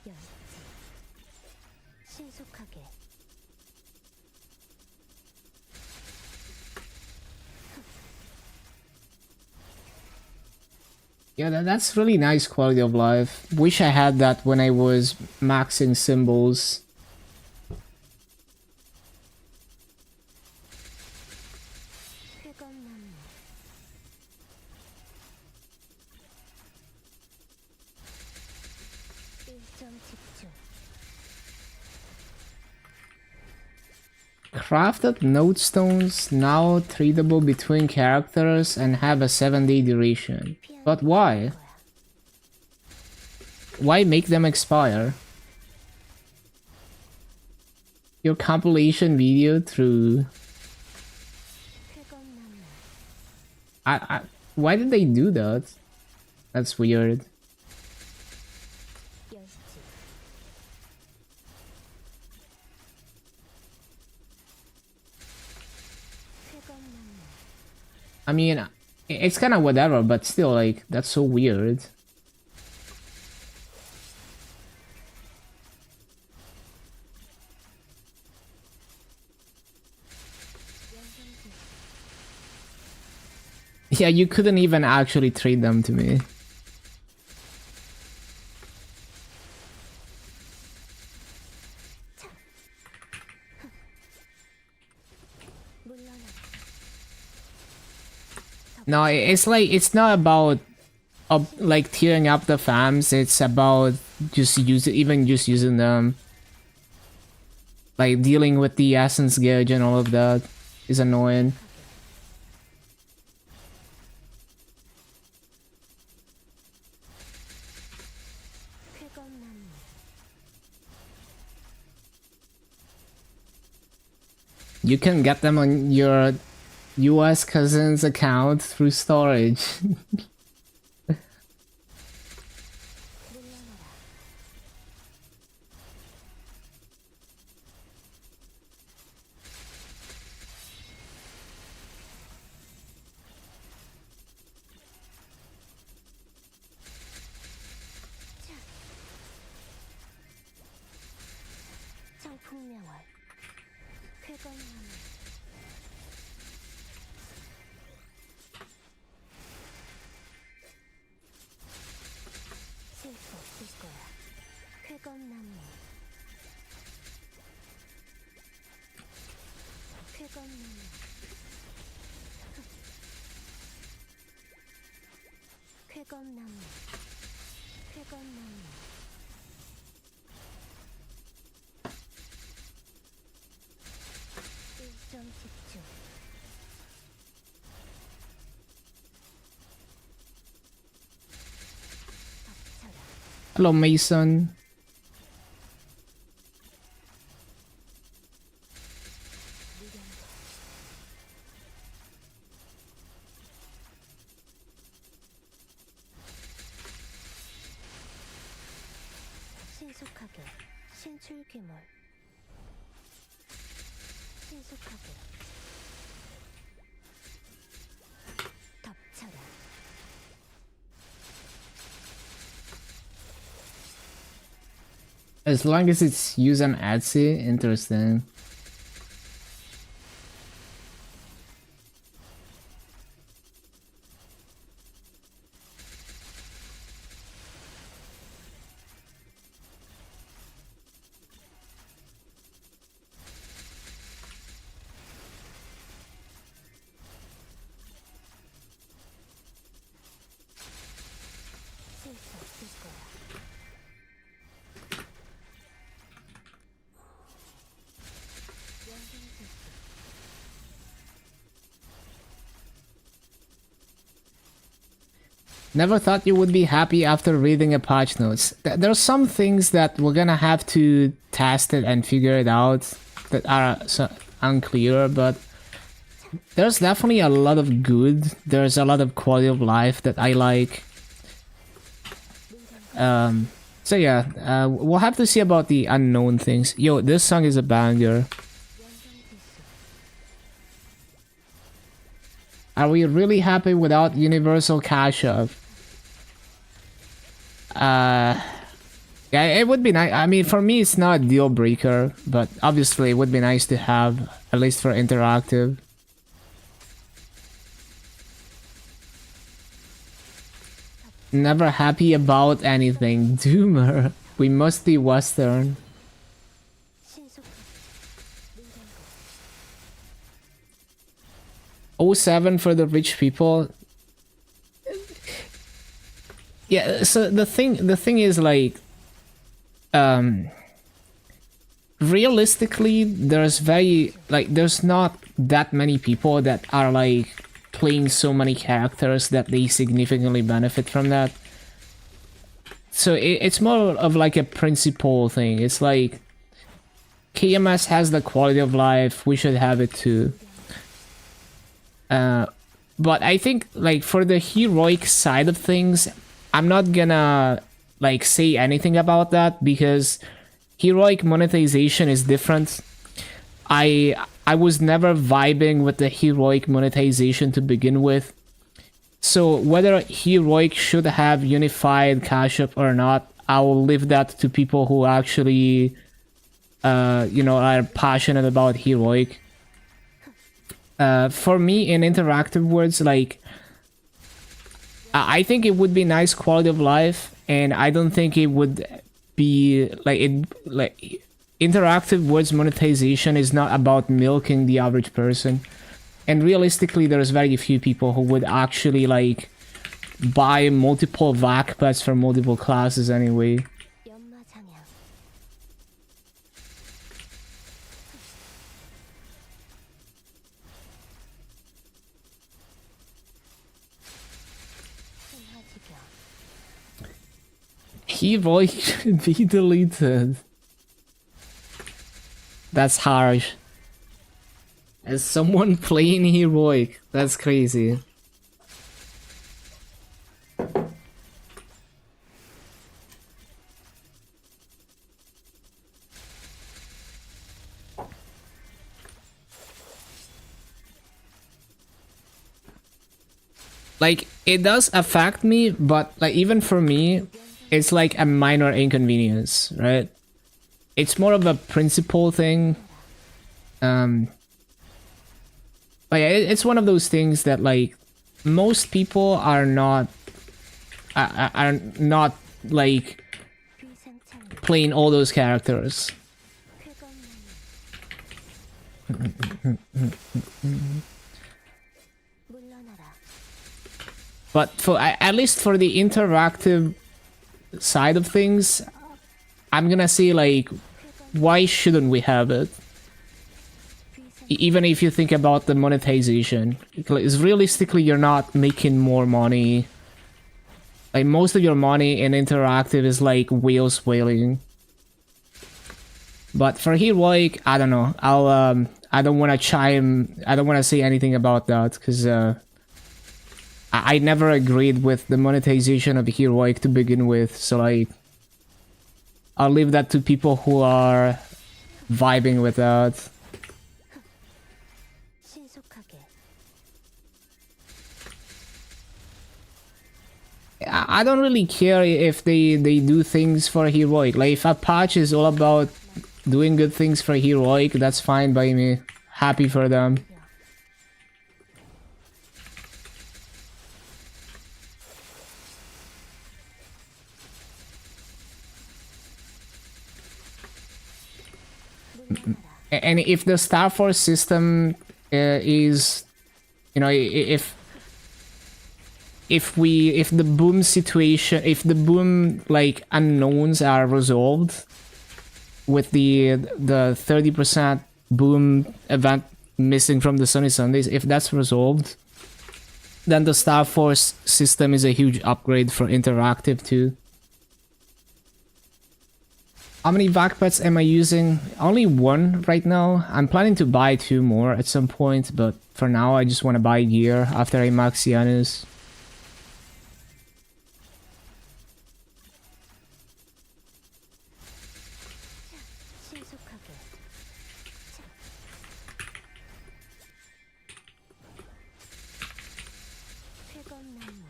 열지 신속하게 Yeah, that's really nice quality of life. Wish I had that when I was maxing symbols. 흑검나무 일정 집중 Crafted notestones now tradable between characters and have a 7-day duration. But why? Why make them expire? Your compilation video through... 흑검나무 why did they do that? That's weird. 열지 흑검나무 I mean, it's kind of whatever, but still, like, that's so weird. Yeah, you couldn't even actually trade them to me. 물러나 No, it's like, it's not about like tearing up the fams, it's about just using them. Like dealing with the essence gauge and all of that is annoying. 흑검나무 You can get them on your US cousin's account through storage. 물러나라 쾌감나무 실수 없을 거야. 쾌감나무 쾌감나무 쾌감나무 쾌감나무 일점 집중 덮쳐라 Hello, Mason. 신속하게 신출귀몰 신속하게 덮쳐라 As long as it's used on Etsy, interesting. 실수 없을 거야. 연갱제수 Never thought you would be happy after reading a patch notes. There are some things that we're gonna have to test it and figure it out that are unclear, but there's definitely a lot of good. There's a lot of quality of life that I like. So yeah, we'll have to see about the unknown things. Yo, this song is a banger. Are we really happy without universal cash up? Yeah, it would be nice. I mean, for me, it's not a deal breaker, but obviously, it would be nice to have, at least for interactive. Never happy about anything. Doomer. We must be Western. 신속하게 Oh, 07 for the rich people. Yeah, so the thing is like realistically there's not that many people that are like playing so many characters that they significantly benefit from that. So it's more of like a principle thing. It's like KMS has the quality of life, we should have it too. But I think like for the heroic side of things, I'm not gonna like say anything about that because heroic monetization is different. I was never vibing with the heroic monetization to begin with. So whether heroic should have unified cash up or not, I will leave that to people who actually are passionate about heroic. For me, in interactive words, like I think it would be nice quality of life, and I don't think it would be like interactive words monetization is not about milking the average person. And realistically, there's very few people who would actually like buy multiple VAC pets for multiple classes anyway. 연마장향 신화지경 Heroic should be deleted. That's harsh. As someone playing heroic, that's crazy. Like, it does affect me, but like even for me, it's like a minor inconvenience, right? It's more of a principle thing. But yeah, it's one of those things that like most people are not like 위생창 playing all those characters. 쾌검나무 물러나라. But for at least for the interactive side of things, I'm gonna say like, why shouldn't we have it? Even if you think about the monetization, because realistically you're not making more money. Like most of your money in interactive is like whales whaling. But for heroic, I don't know. I don't want to say anything about that because I never agreed with the monetization of heroic to begin with. So like, I'll leave that to people who are vibing with that. 신속하게. I don't really care if they do things for heroic. Like if a patch is all about doing good things for heroic, that's fine by me. Happy for them. 물러나라. And if the Star Force system is, you know, if the boom situation, if the boom like unknowns are resolved with the 30% boom event missing from the Sunny Sundays, if that's resolved, then the Star Force system is a huge upgrade for interactive too. How many backpacks am I using? Only one right now. I'm planning to buy 2 more at some point, but for now I just want to buy gear after I max Janus. 신속하게. 쾌검나무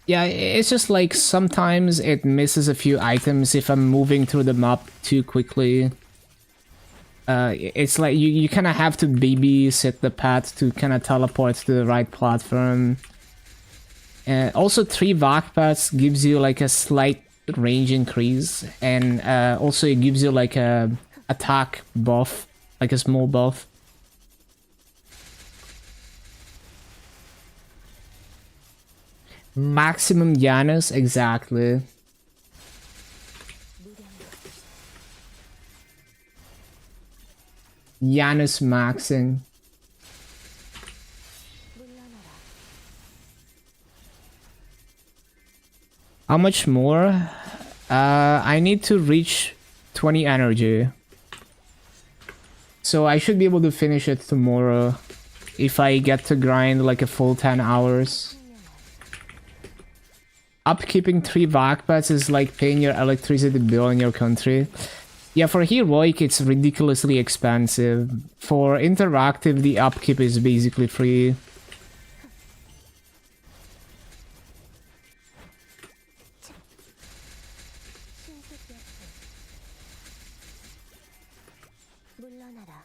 Yeah, it's just like sometimes it misses a few items if I'm moving through the map too quickly. It's like you kind of have to babysit the path to kind of teleport to the right platform. Also, 3 backpacks gives you like a slight range increase, and also it gives you like a attack buff, like a small buff. Maximum Janus, exactly. Janus maxing. 물러나라. How much more? I need to reach 20 energy. So I should be able to finish it tomorrow if I get to grind like a full 10 hours. Upkeeping 3 backpacks is like paying your electricity bill in your country. Yeah, for heroic it's ridiculously expensive. For interactive the upkeep is basically free. 신속하게. 물러나라.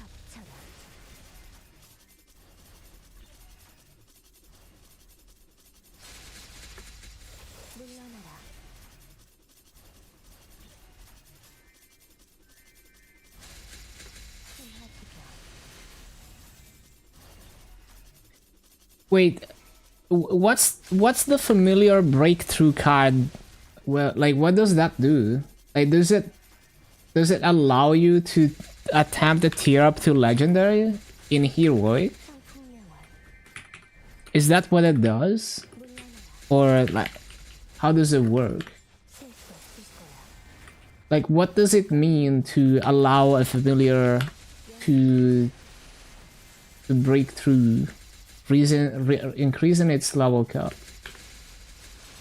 덮쳐라. 물러나라. 심하지겨. Wait, what's the familiar breakthrough card? Well, like what does that do? Like does it allow you to attempt a tier up to legendary in heroic? 성풍명월. Is that what it does? 물러나라. Or like how does it work? 셀수 없을 거야. Like what does it mean to allow a familiar to break through, increasing its level cap?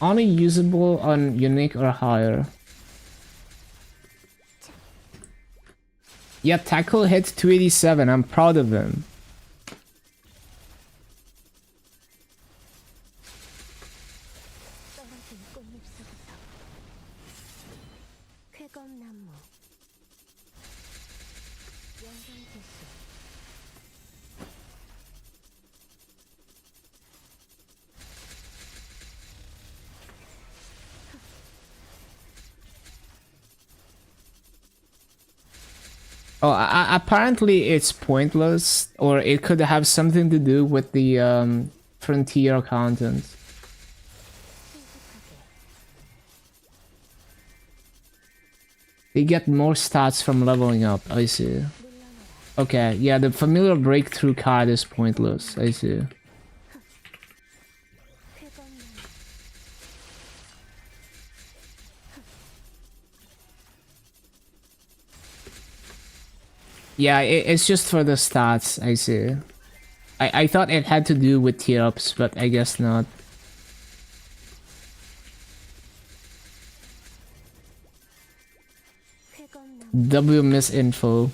Only usable on unique or higher. Yeah, tackle hit 287. I'm proud of him. 쾌검나무 연성지수 Oh, apparently it's pointless, or it could have something to do with the frontier content. They get more stats from leveling up, I see. Okay, yeah, the familiar breakthrough card is pointless, I see. 쾌검나무 Yeah, it's just for the stats, I see. I thought it had to do with tier ups, but I guess not. 쾌검나무 W misinfo.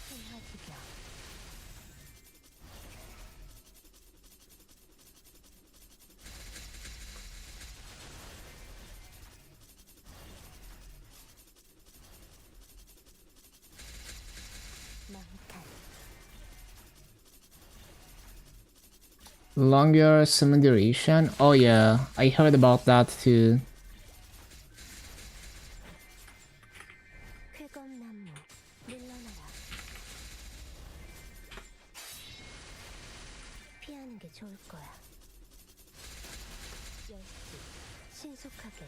신화지경 망탈 Longer summon duration? Oh yeah, I heard about that too. 쾌검나무 물러나라 피하는 게 좋을 거야 열쇠 신속하게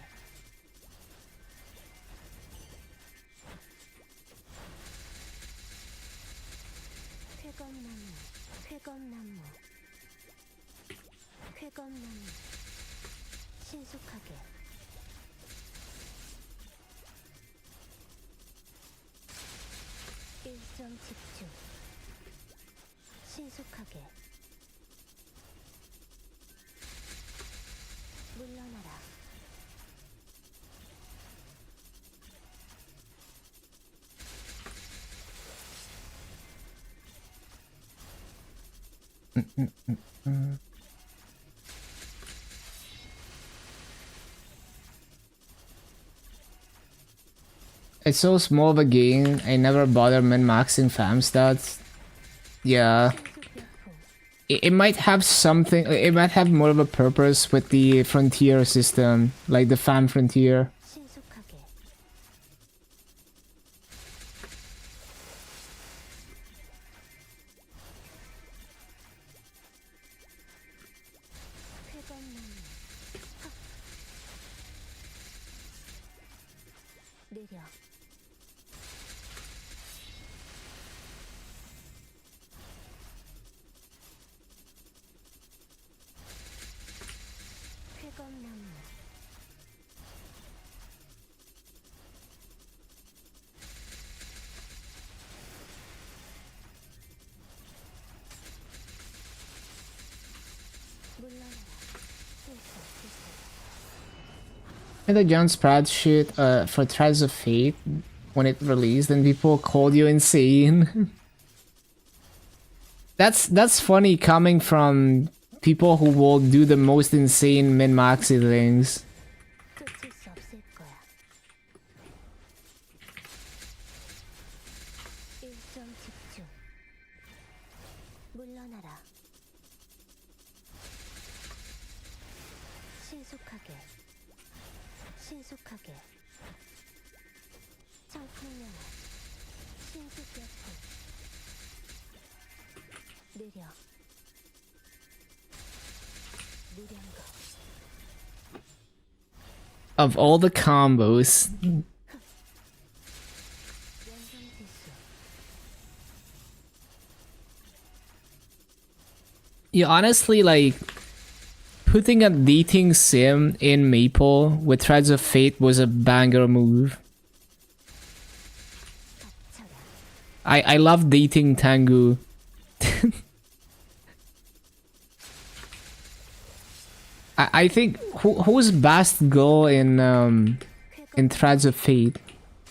쾌검나무 쾌검나무 쾌검나무 신속하게 일정 집중 신속하게 물러나라 It's so small of a game, I never bother min-maxing fam stats. Yeah. 신속약품 It might have something, it might have more of a purpose with the frontier system, like the fam frontier. 신속하게 쾌검나무 헉. 느려 쾌검나무 물러나라 필수 필수 In the John spreadsheet for Threads of Fate, when it released, and people called you insane. That's funny coming from people who will do the most insane min-maxy things. 끝일 수 없을 거야 일정 집중 물러나라 신속하게 신속하게 청풍명화 신속약품 느려 무량거 Of all the combos, 연성지수 you honestly like putting a dating sim in Maple with Threads of Fate was a banger move. 덮쳐라 I love dating Tengu. I think who's best girl in Threads of Fate?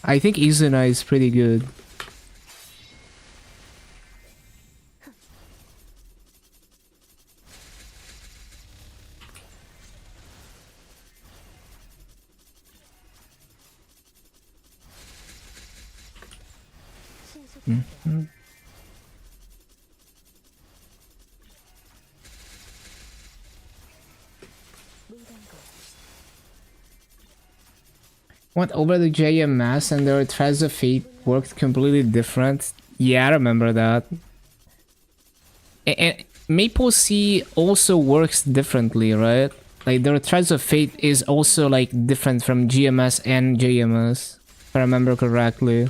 I think Izuna is pretty good. What, over the JMS and their Threads of Fate worked completely different? Yeah, I remember that. And Maple C also works differently, right? Like their Threads of Fate is also like different from GMS and JMS, if I remember correctly.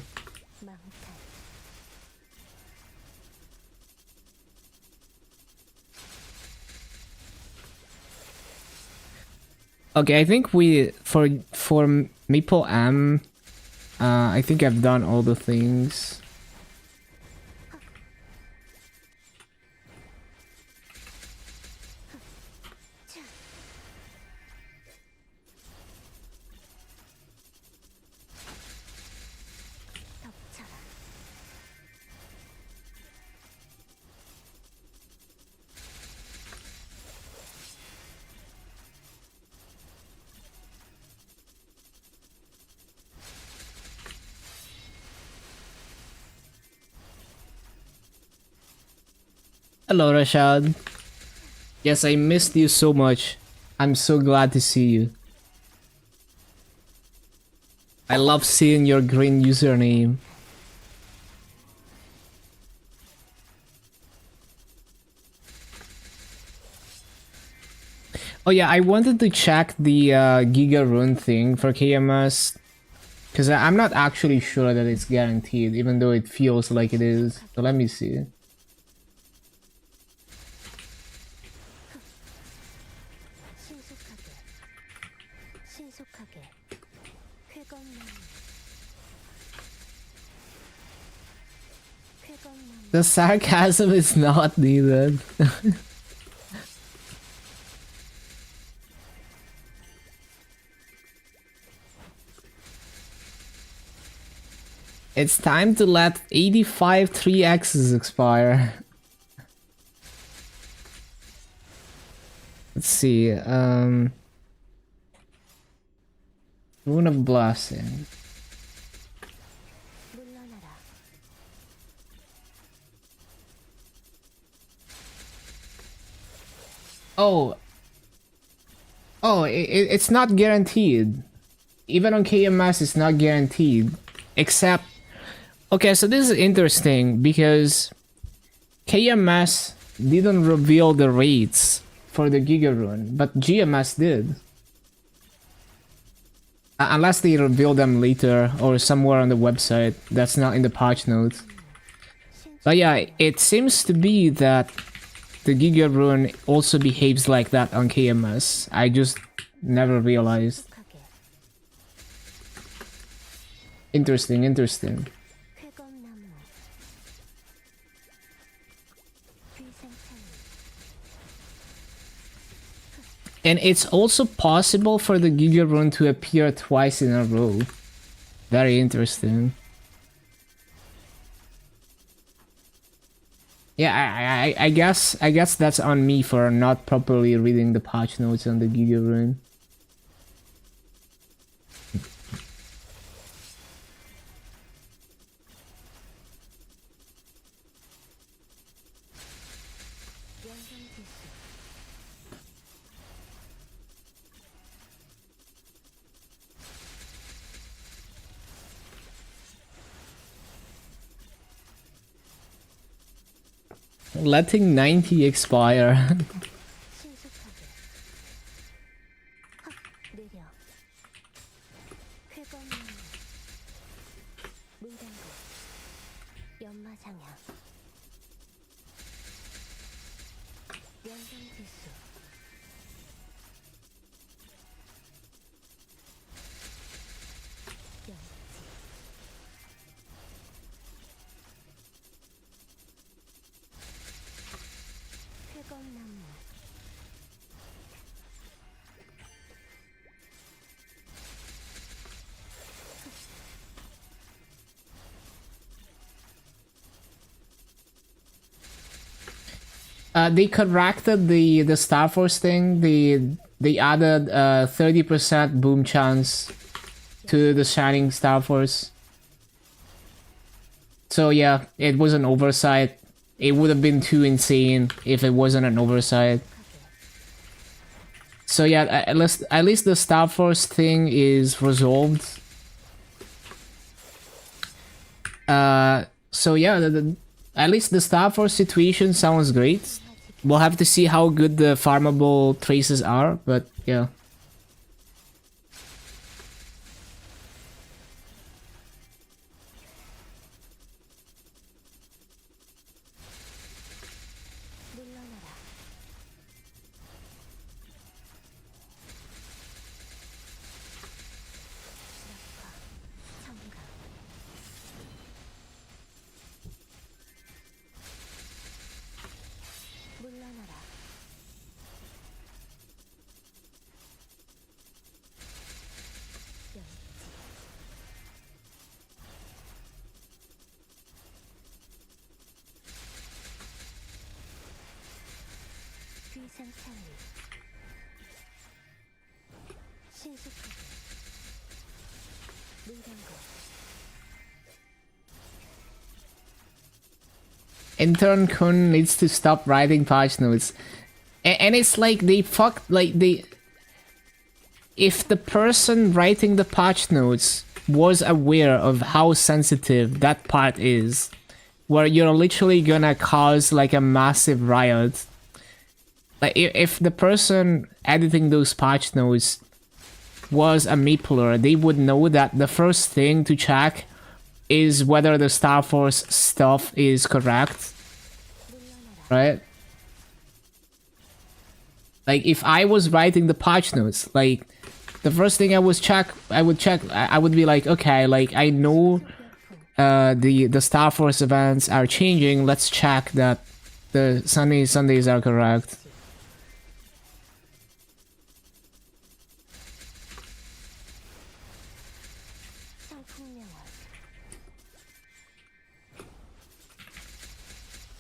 망탈 Okay, I think we for Maple M, I think I've done all the things. 덮쳐라 Hello, Rashad. Yes, I missed you so much. I'm so glad to see you. I love seeing your green username. Oh yeah, I wanted to check the Giga Rune thing for KMS. Because I'm not actually sure that it's guaranteed, even though it feels like it is. So let me see. 신속하게 쾌검나무 쾌검나무 The sarcasm is not needed. It's time to let 85 3x's expire. Let's see, Rune of Blessing. 물러나라 It's not guaranteed. Even on KMS, it's not guaranteed. Except, okay, so this is interesting because KMS didn't reveal the rates for the Giga Rune, but GMS did. Unless they reveal them later or somewhere on the website that's not in the patch notes. But yeah, it seems to be that the Giga Rune also behaves like that on KMS. I just never realized. 신속하게 Interesting. 쾌검나무 귀생창 And it's also possible for the Giga Rune to appear twice in a row. Very interesting. Yeah, I guess that's on me for not properly reading the patch notes on the Giga Rune. 연장지수 Letting 90 expire. 신속하게 헉 느려 쾌검나무 물당구 연마장향 연장지수 영지 쾌검나무 They corrected the Star Force thing. They added 30% boom chance to the Shining Star Force. So yeah, it was an oversight. It would have been too insane if it wasn't an oversight. So yeah, at least the Star Force thing is resolved. So yeah, at least the Star Force situation sounds great. We'll have to see how good the farmable traces are, but yeah. 물러나라. 청각. 물러나라. 위상 차이. 신속하게. 물건거. Intern Kun needs to stop writing patch notes. And it's like they fucked, like they... If the person writing the patch notes was aware of how sensitive that part is, where you're literally gonna cause like a massive riot. Like if the person editing those patch notes was a Mapler, they would know that the first thing to check is whether the Star Force stuff is correct. Right? Like if I was writing the patch notes, like the first thing I would be like, okay, like I know the Star Force events are changing, let's check that the Sundays are correct. 성풍명화.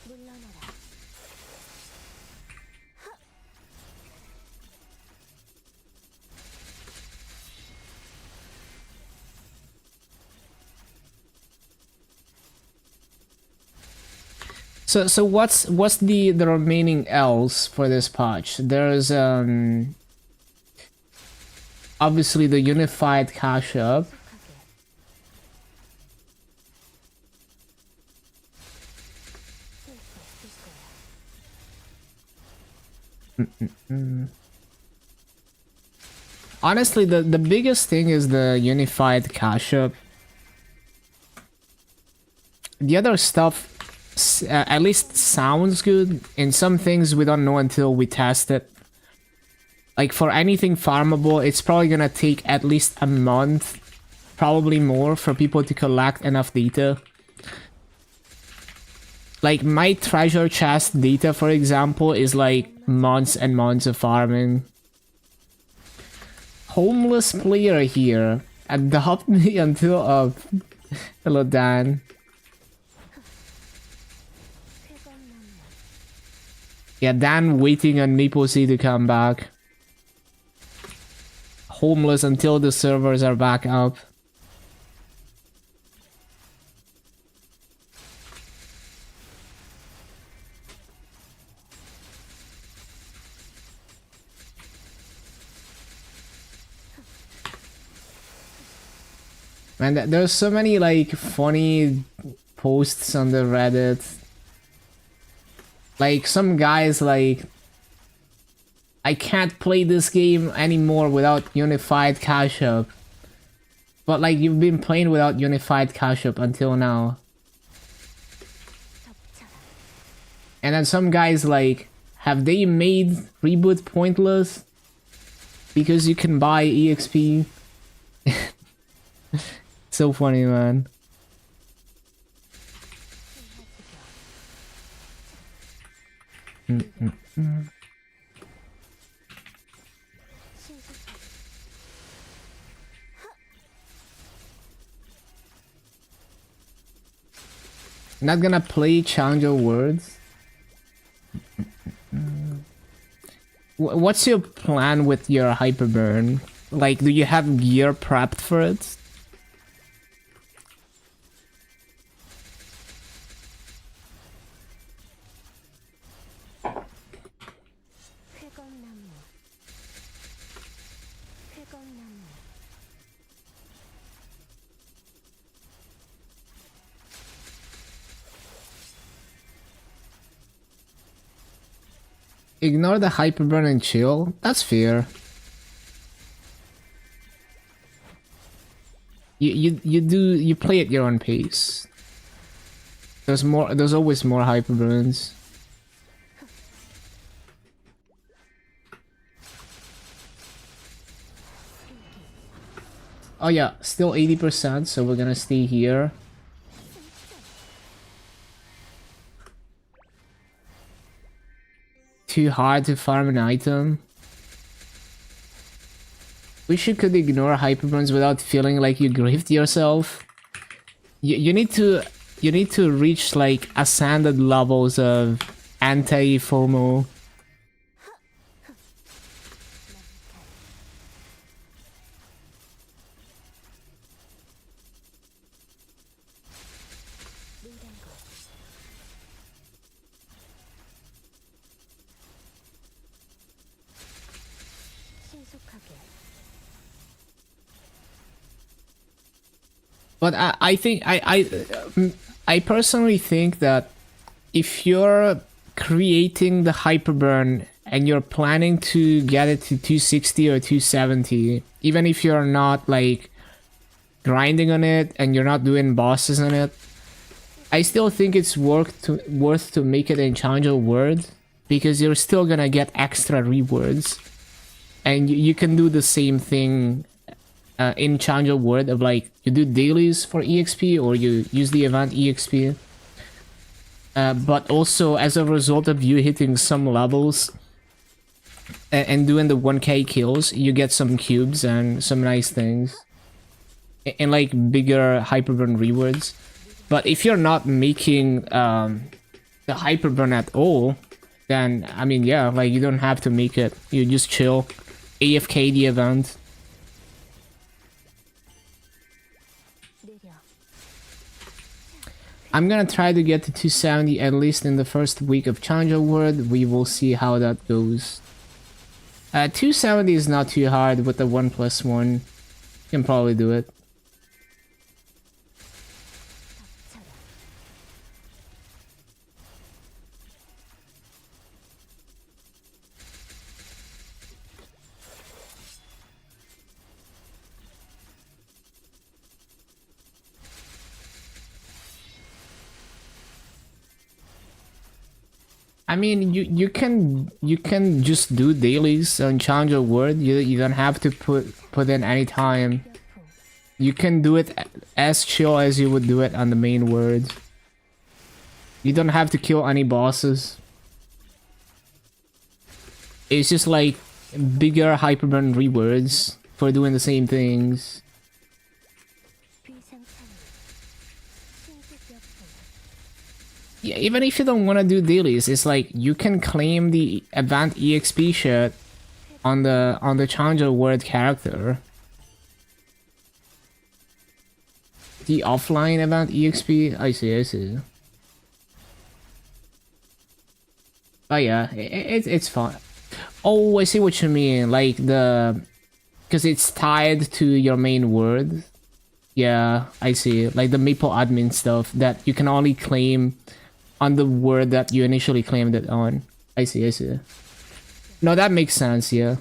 물러나라. So what's the remaining else for this patch? There's obviously the unified cache up. Honestly, the biggest thing is the unified cache up. The other stuff at least sounds good. In some things we don't know until we test it. Like for anything farmable, it's probably gonna take at least a month, probably more, for people to collect enough data. Like my treasure chest data, for example, is like months and months of farming. Homeless player here. Adopt me until hello Dan. Yeah, Dan waiting on MapleStory to come back. Homeless until the servers are back up. Man, there's so many like funny posts on the Reddit. Like some guys like, I can't play this game anymore without unified cache up. But like you've been playing without unified cache up until now. And then some guys like, have they made reboot pointless? Because you can buy EXP. So funny, man. Not gonna play Challenger Words. What's your plan with your Hyperburn? Like, do you have gear prepped for it? Ignore the hyperburn and chill. That's fair. You play at your own pace. There's always more hyperburns. Oh yeah, still 80%, so we're gonna stay here. Too hard to farm an item. Wish you could ignore hyperburns without feeling like you griefed yourself. You need to reach like ascended levels of anti-FOMO. But I think I personally think that if you're creating the hyperburn and you're planning to get it to 260 or 270, even if you're not like grinding on it and you're not doing bosses on it, I still think it's worth to make it in Challenger World, because you're still gonna get extra rewards, and you can do the same thing in Challenger World of like you do dailies for EXP or you use the event EXP. But also as a result of you hitting some levels and doing the 1k kills, you get some cubes and some nice things. And like bigger hyperburn rewards. But if you're not making the hyperburn at all, then I mean yeah, like you don't have to make it. You just chill, AFK the event. I'm gonna try to get to 270 at least in the first week of Challenger World. We will see how that goes. 270 is not too hard with the 1+1. You can probably do it. I mean, you can just do dailies on Challenger World. You don't have to put in any time. You can do it as chill as you would do it on the main world. You don't have to kill any bosses. It's just like bigger hyperburn rewards for doing the same things. Yeah, even if you don't want to do dailies, it's like you can claim the event EXP shit on the Challenger World character. The offline event EXP? I see. Oh yeah, it's fine. Oh, I see what you mean. Like because it's tied to your main word. Yeah, I see. Like the Maple admin stuff that you can only claim on the word that you initially claimed it on. I see. No, that makes sense, yeah.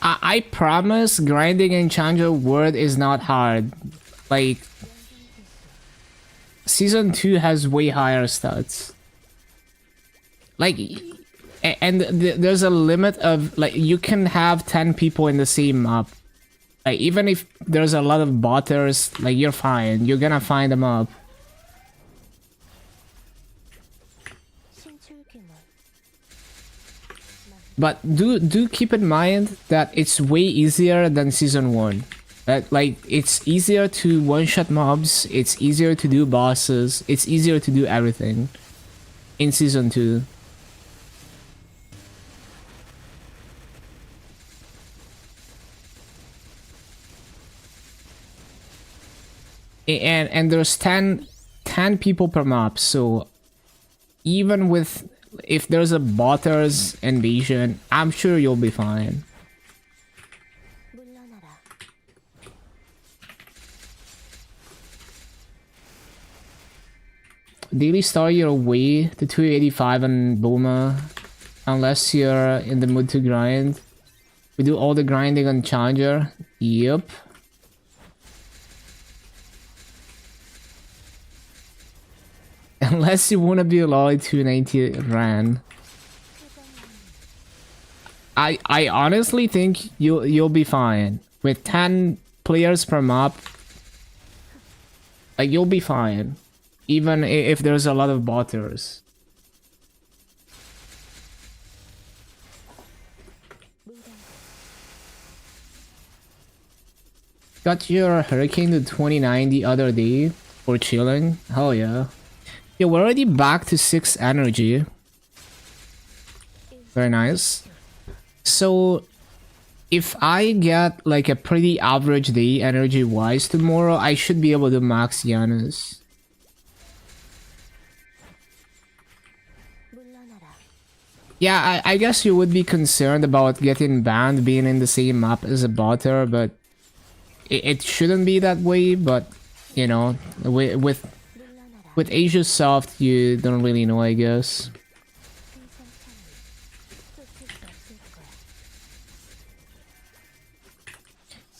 I promise grinding in Challenger World is not hard. Like, Season 2 has way higher stats. Like, and there's a limit of, like, you can have 10 people in the same map. Like, even if there's a lot of botters, like, you're fine. You're gonna find them up. But do keep in mind that it's way easier than Season 1. Like, it's easier to one-shot mobs, it's easier to do bosses, it's easier to do everything in Season 2. And there's 10 people per map, so even with, if there's a botters invasion, I'm sure you'll be fine. Daily Star, you're away to 285 on Boma, unless you're in the mood to grind. We do all the grinding on Challenger. Yep. Unless you wanna be allowed to 290 Rand. I honestly think you'll be fine. With 10 players per map, like, you'll be fine. Even if there's a lot of botters. Got your Hurricane to 29 the other day for chilling. Hell yeah. Yeah, we're already back to 6 energy. Very nice. So, if I get like a pretty average day energy wise tomorrow, I should be able to max Janus. Yeah, I guess you would be concerned about getting banned being in the same map as a botter, but it shouldn't be that way. But you know, with Asia Soft, you don't really know, I guess.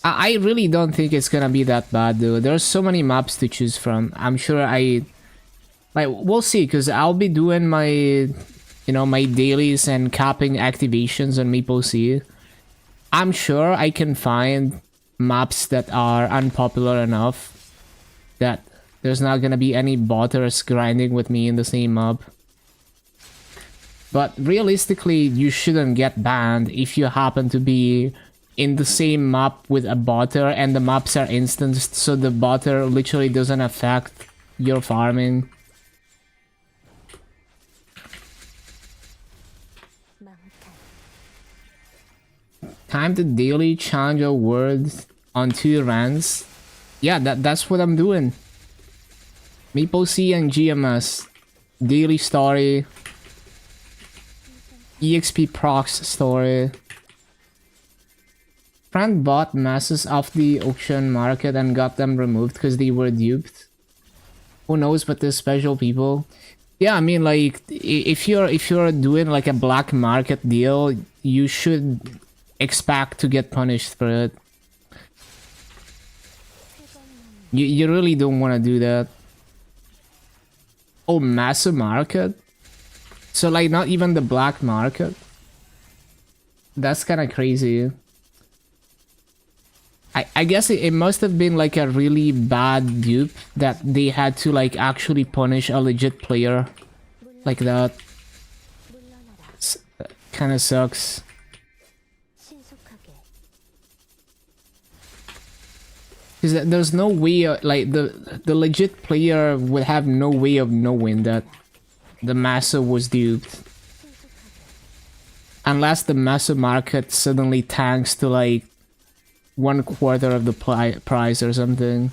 I really don't think it's gonna be that bad though. There's so many maps to choose from. I'm sure we'll see, because I'll be doing my, you know, my dailies and capping activations on MapleStory. I'm sure I can find maps that are unpopular enough that there's not gonna be any botters grinding with me in the same map. But realistically, you shouldn't get banned if you happen to be in the same map with a botter and the maps are instanced, so the botter literally doesn't affect your farming. Time to daily Challenger World on 2 rands. Yeah, that's what I'm doing. MapleStory and GMS. Daily story. EXP procs story. Friend bought masses off the auction market and got them removed because they were duped. Who knows, but there's special people. Yeah, I mean, like, if you're doing like a black market deal, you should expect to get punished for it. You really don't want to do that. Oh, massive market? So like not even the black market? That's kind of crazy. I guess it must have been like a really bad dupe that they had to like actually punish a legit player like that. Kind of sucks. Because there's no way, like the legit player would have no way of knowing that the Massa was duped. Unless the Massa market suddenly tanks to like 1/4 of the price or something.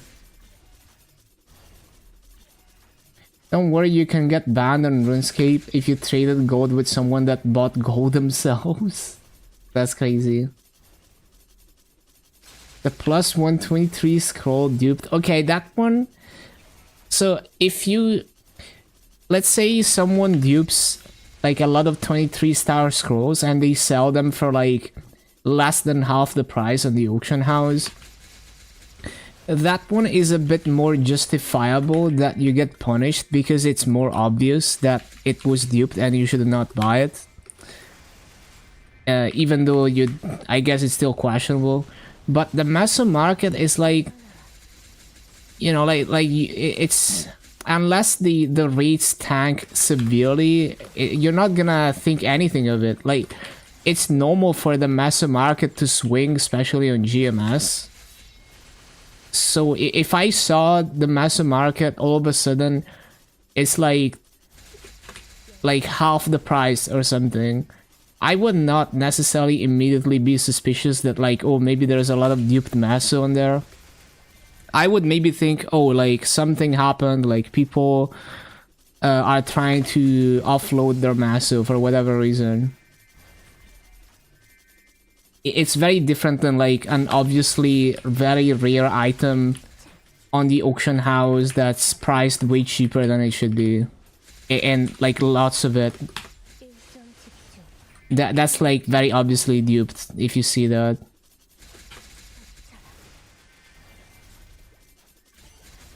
Don't worry, you can get banned on RuneScape if you traded gold with someone that bought gold themselves. That's crazy. The plus 123 scroll duped. Okay, that one. So if you, let's say someone dupes like a lot of 23 star scrolls and they sell them for like less than half the price on the auction house. That one is a bit more justifiable that you get punished because it's more obvious that it was duped and you should not buy it. Even though I guess it's still questionable. But the Meso market is like, you know, it's, unless the rates tank severely, you're not gonna think anything of it. Like, it's normal for the Meso market to swing, especially on GMS. So if I saw the Meso market all of a sudden, it's like half the price or something, I would not necessarily immediately be suspicious that like, oh, maybe there's a lot of duped Meso on there. I would maybe think, oh, like something happened, like people are trying to offload their Meso for whatever reason. It's very different than like an obviously very rare item on the auction house that's priced way cheaper than it should be. And like lots of it. That's like very obviously duped if you see that.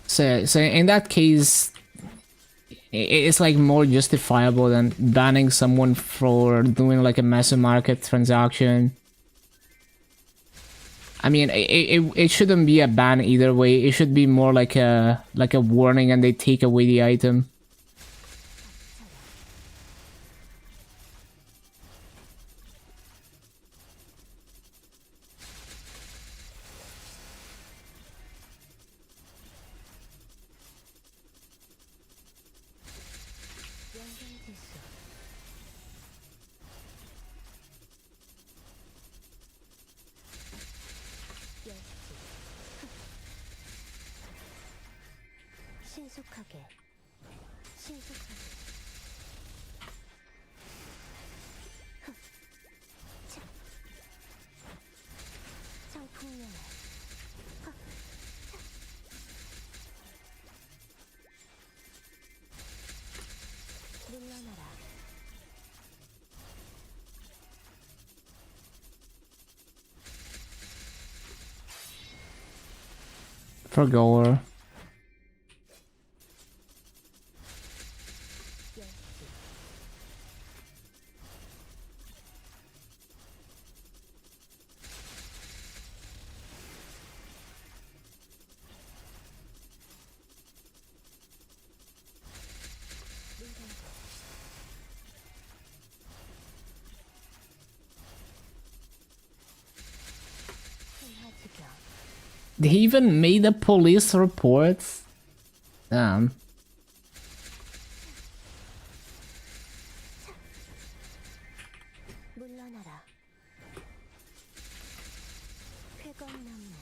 So in that case, it's like more justifiable than banning someone for doing like a Meso market transaction. I mean, it shouldn't be a ban either way. It should be more like a warning, and they take away the item. 신속하게 신속하게 청풍년을 물러나라 For Goer. They even made a police report. Damn. 물러나라 회검나무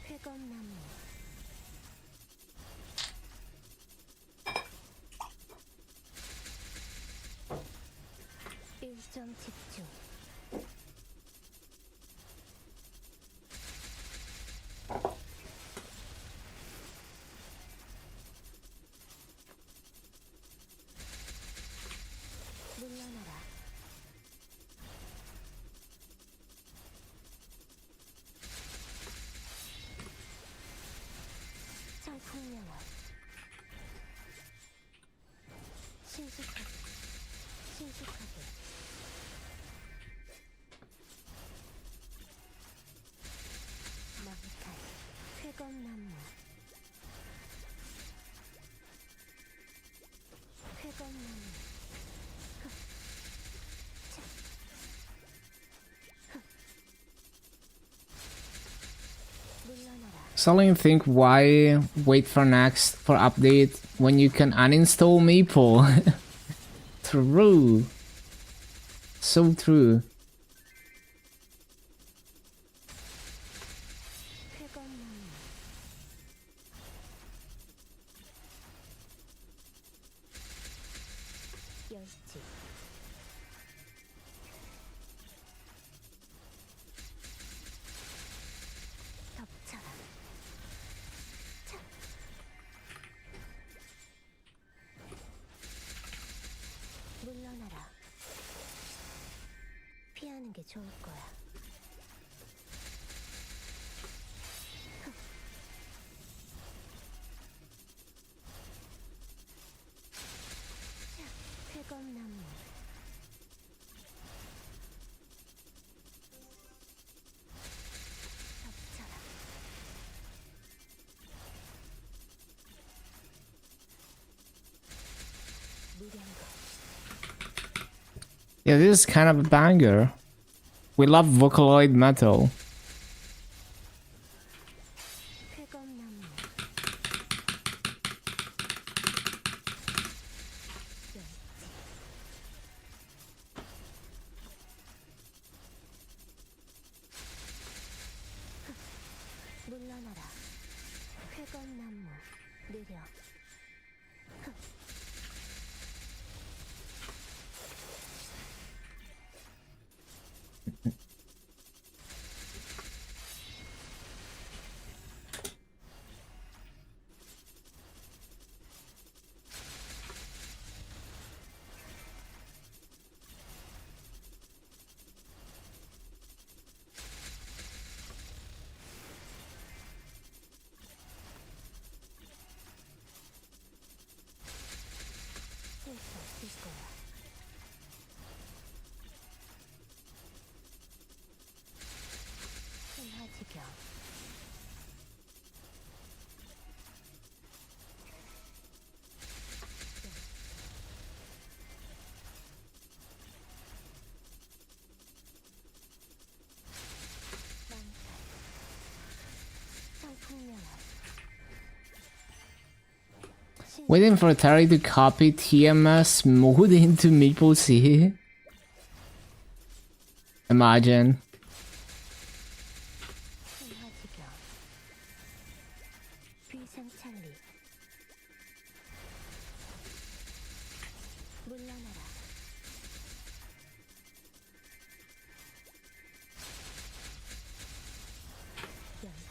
회검나무 일점 집중 물러나라 청풍년을 신속하게 신속하게 마비탈 회검나무 회검나무 물러나라 Selling think why wait for next for update when you can uninstall Maple. True. So true. 회검나무 멸치. 덮쳐라. 차. 물러나라. 피하는 게 좋을 거야. 자, 쾌검나무. 덮쳐라. 무량거. Yeah, this is kind of a banger. We love Vocaloid metal. 쾌검나무. 멸치. 물러나라. 쾌검나무. 느려. 쓸수 없을 거야. 신화지경. 망탈. 성풍명화. Waiting for Terry to copy TMS mode into MapleStory. Imagine. 신화지경. 비상찰리. 물러나라. 멸치.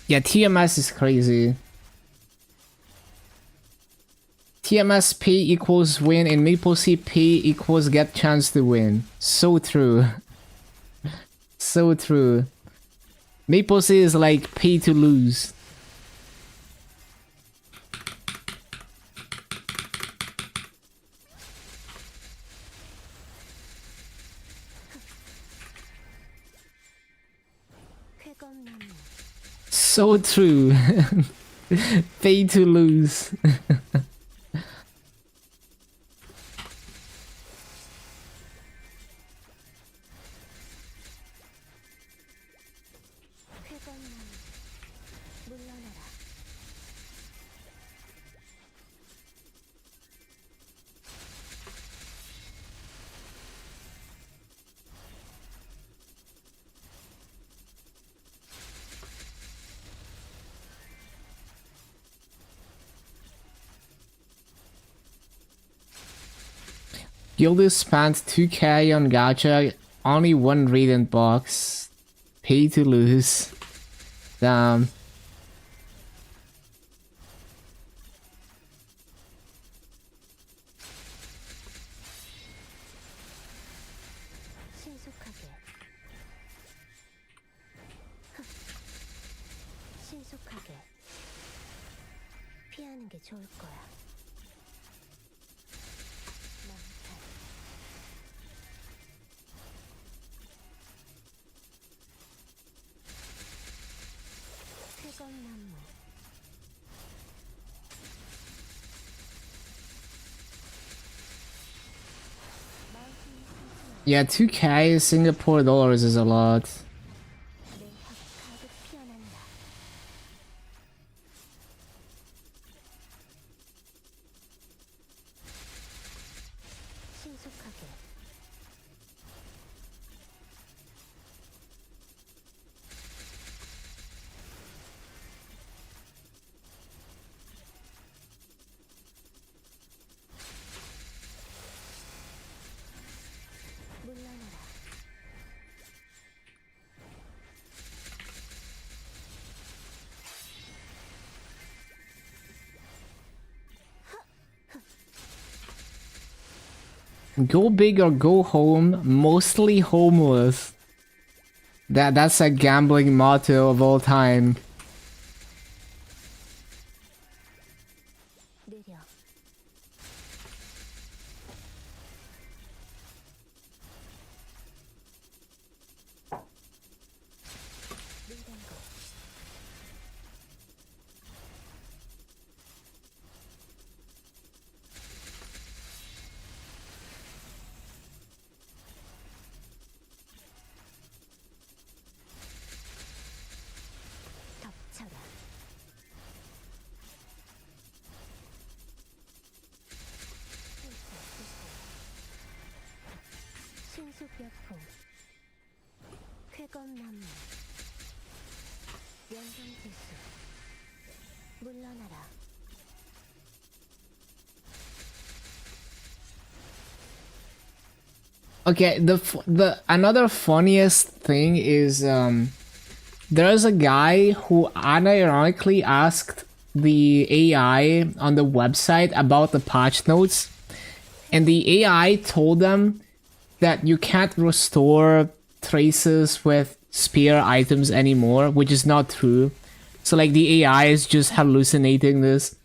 Yeah, TMS is crazy. TMS P equals win and MapleStory P equals get chance to win. So true. So true. MapleStory is like P to lose. 쾌검나무. So true. Pay to lose. 쾌검나무. 물러나라. Gildy spent 2k on gacha, only one radiant box. Pay to lose. Damn. 신속하게. 신속하게. 피하는 게 좋을 거야. 망탈. 쾌검나무. Yeah, 2k Singapore dollars is a lot. 내 화가 가득 피어난다. 신속하게. Go big or go home, mostly homeless. That's a gambling motto of all time. 느려. 물된 거. 덮쳐라. 신속벽풍. 쾌검나무. 연성지수. 물러나라. Okay, the another funniest thing is there's a guy who unironically asked the AI on the website about the patch notes, and the AI told them that you can't restore traces with spear items anymore, which is not true. So like the AI is just hallucinating this,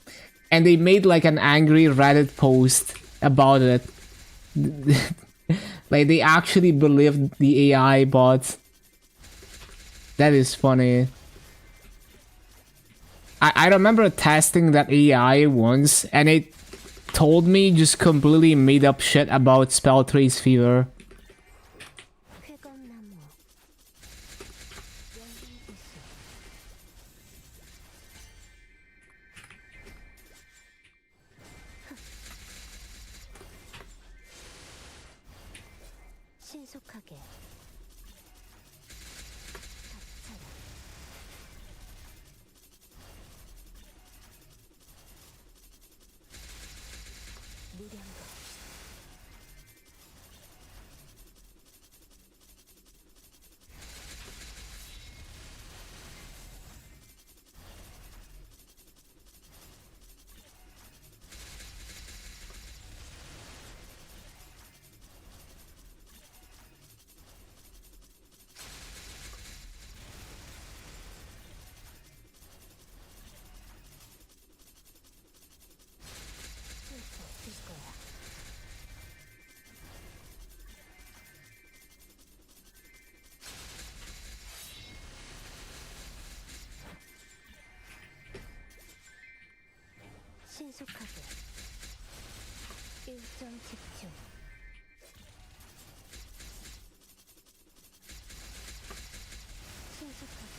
and they made like an angry Reddit post about it. Like they actually believed the AI bot. That is funny. I remember testing that AI once, and it told me just completely made up shit about spell trace fever. 쾌검나무. 연성지수. 신속하게. 덮쳐라. 무량거. 쓸수 없을 거야. 신속하게. 일점 집중. 신속하게.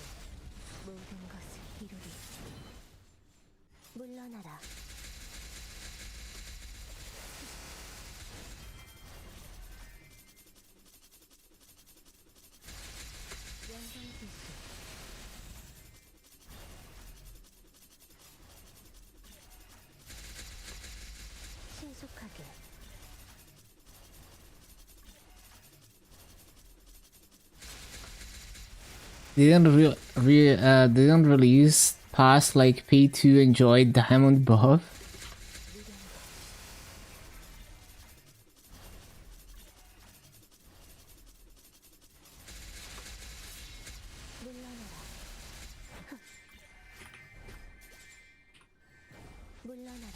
모든 것을 이루리. 물러나라. 연성지수. 신속하게. Didn't release past like pay to enjoy diamond buff. 물러나라. 물러나라.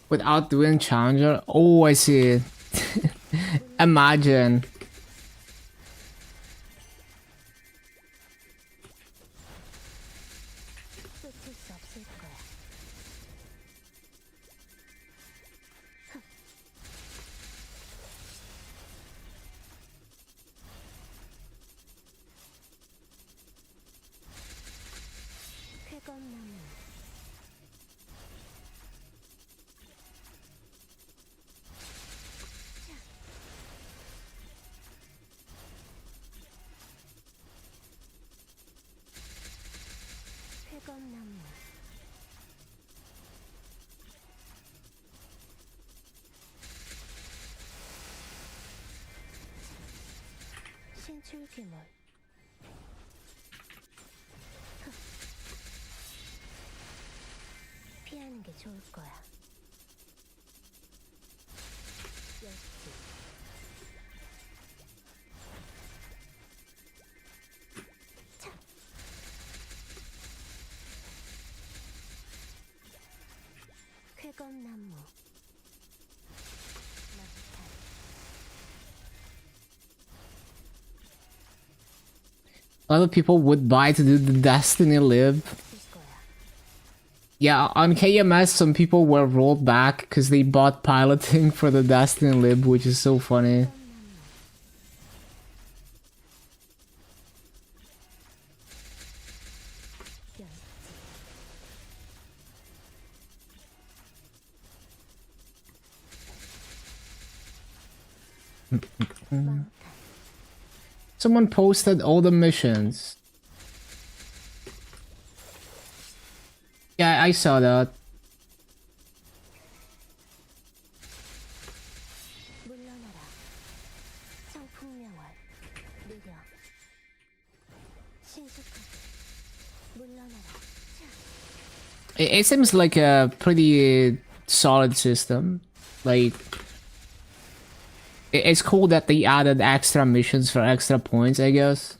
Without doing challenger. Oh, I see. Imagine. 쫓을 수 없을 거야. 쾌검나무. 쾌검나무. 신출귀몰. 피할 후회하는 게 좋을 거야. 역시. 차. 쾌검나무. Other people would buy to do the Destiny lib. Yeah, on KMS, some people were rolled back because they bought piloting for the Destiny lib, which is so funny. Someone posted all the missions. Yeah, I saw that. 물러나라. 청풍명월. 느려. 신속하게. 물러나라. It seems like a pretty solid system. Like, it's cool that they added extra missions for extra points, I guess.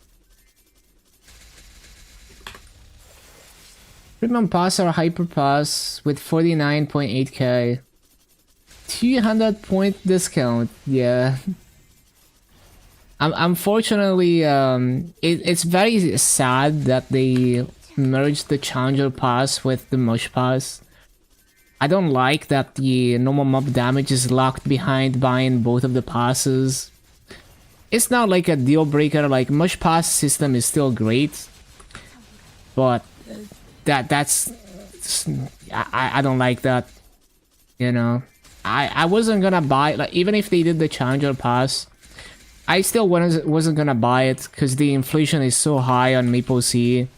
Premium Pass or Hyper Pass with 49.8k. 200 point discount, yeah. Unfortunately, it's very sad that they merged the Challenger Pass with the Mush Pass. I don't like that the normal mob damage is locked behind buying both of the passes. It's not like a deal breaker, like Mush Pass system is still great, but that's I don't like that, you know. I wasn't gonna buy, like, even if they did the Challenger Pass, I still wasn't gonna buy it because the inflation is so high on MapleStory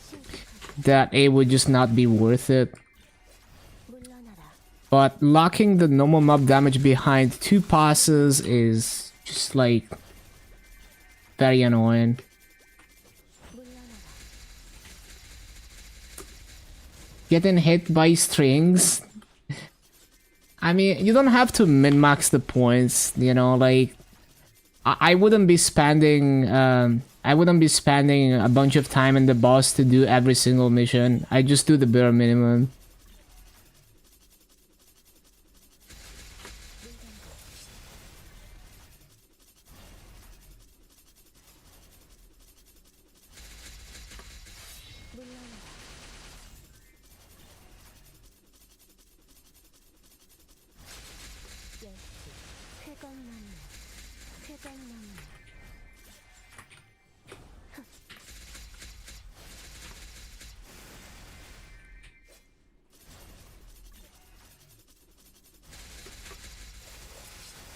that it would just not be worth it. But locking the normal mob damage behind two passes is just like very annoying. Getting hit by strings. I mean, you don't have to min-max the points, you know, like I wouldn't be spending a bunch of time in the boss to do every single mission. I just do the bare minimum.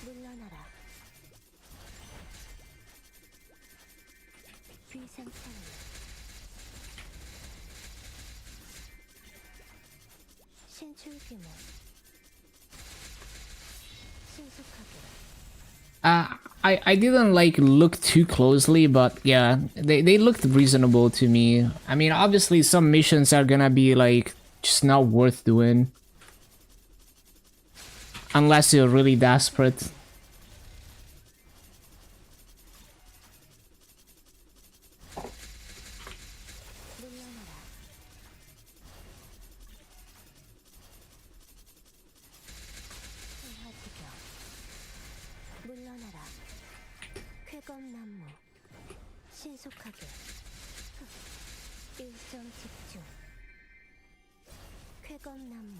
물러나라. 비상창. 신출규모. 신속하게. I didn't like look too closely, but yeah, they looked reasonable to me. I mean, obviously some missions are gonna be like just not worth doing unless you're really desperate. 물러나라. 쾌검나무. 신속하게. 일정 집중. 쾌검나무.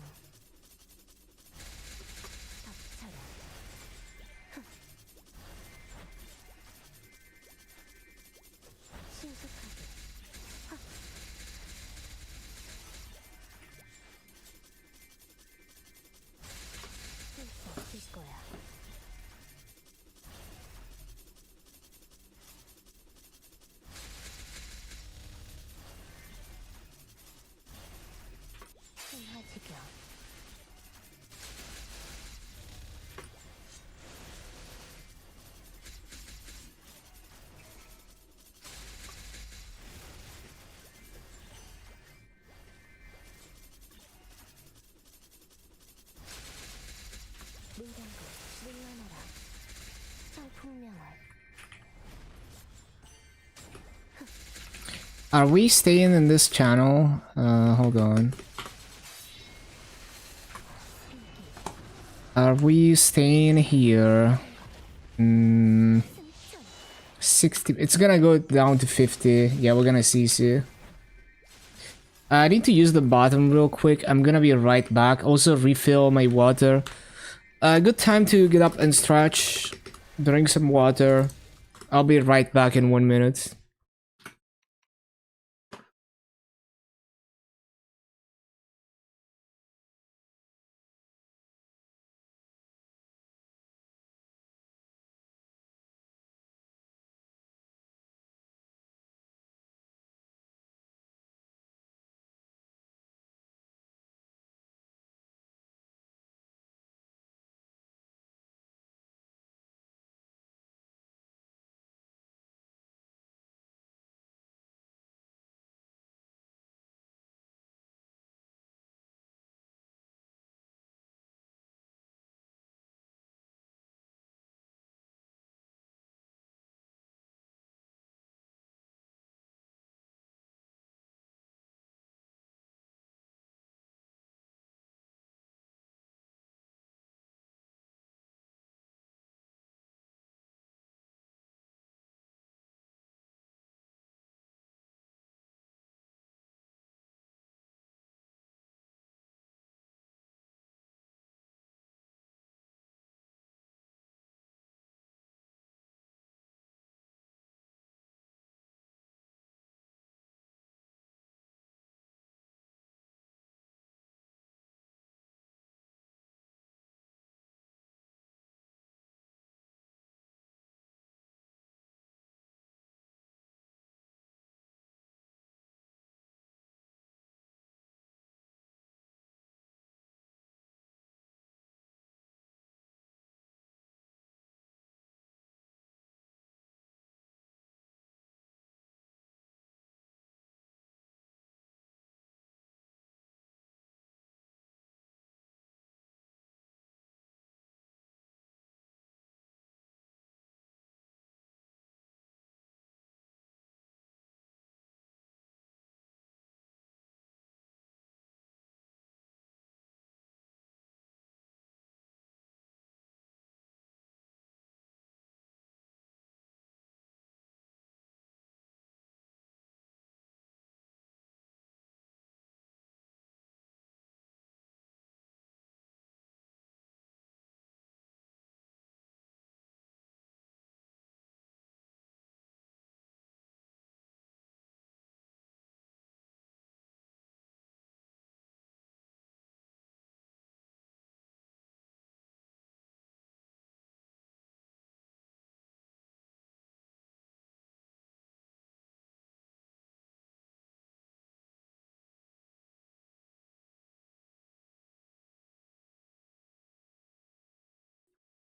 덮쳐라. 신속하게. 쓸수 없을 거야. 신화지경. Are we staying in this channel? Hold on. Are we staying here? 60. It's gonna go down to 50. Yeah, we're gonna cease here. I need to use the bottom real quick. I'm gonna be right back. Also refill my water. Good time to get up and stretch. Drink some water. I'll be right back in 1 minute.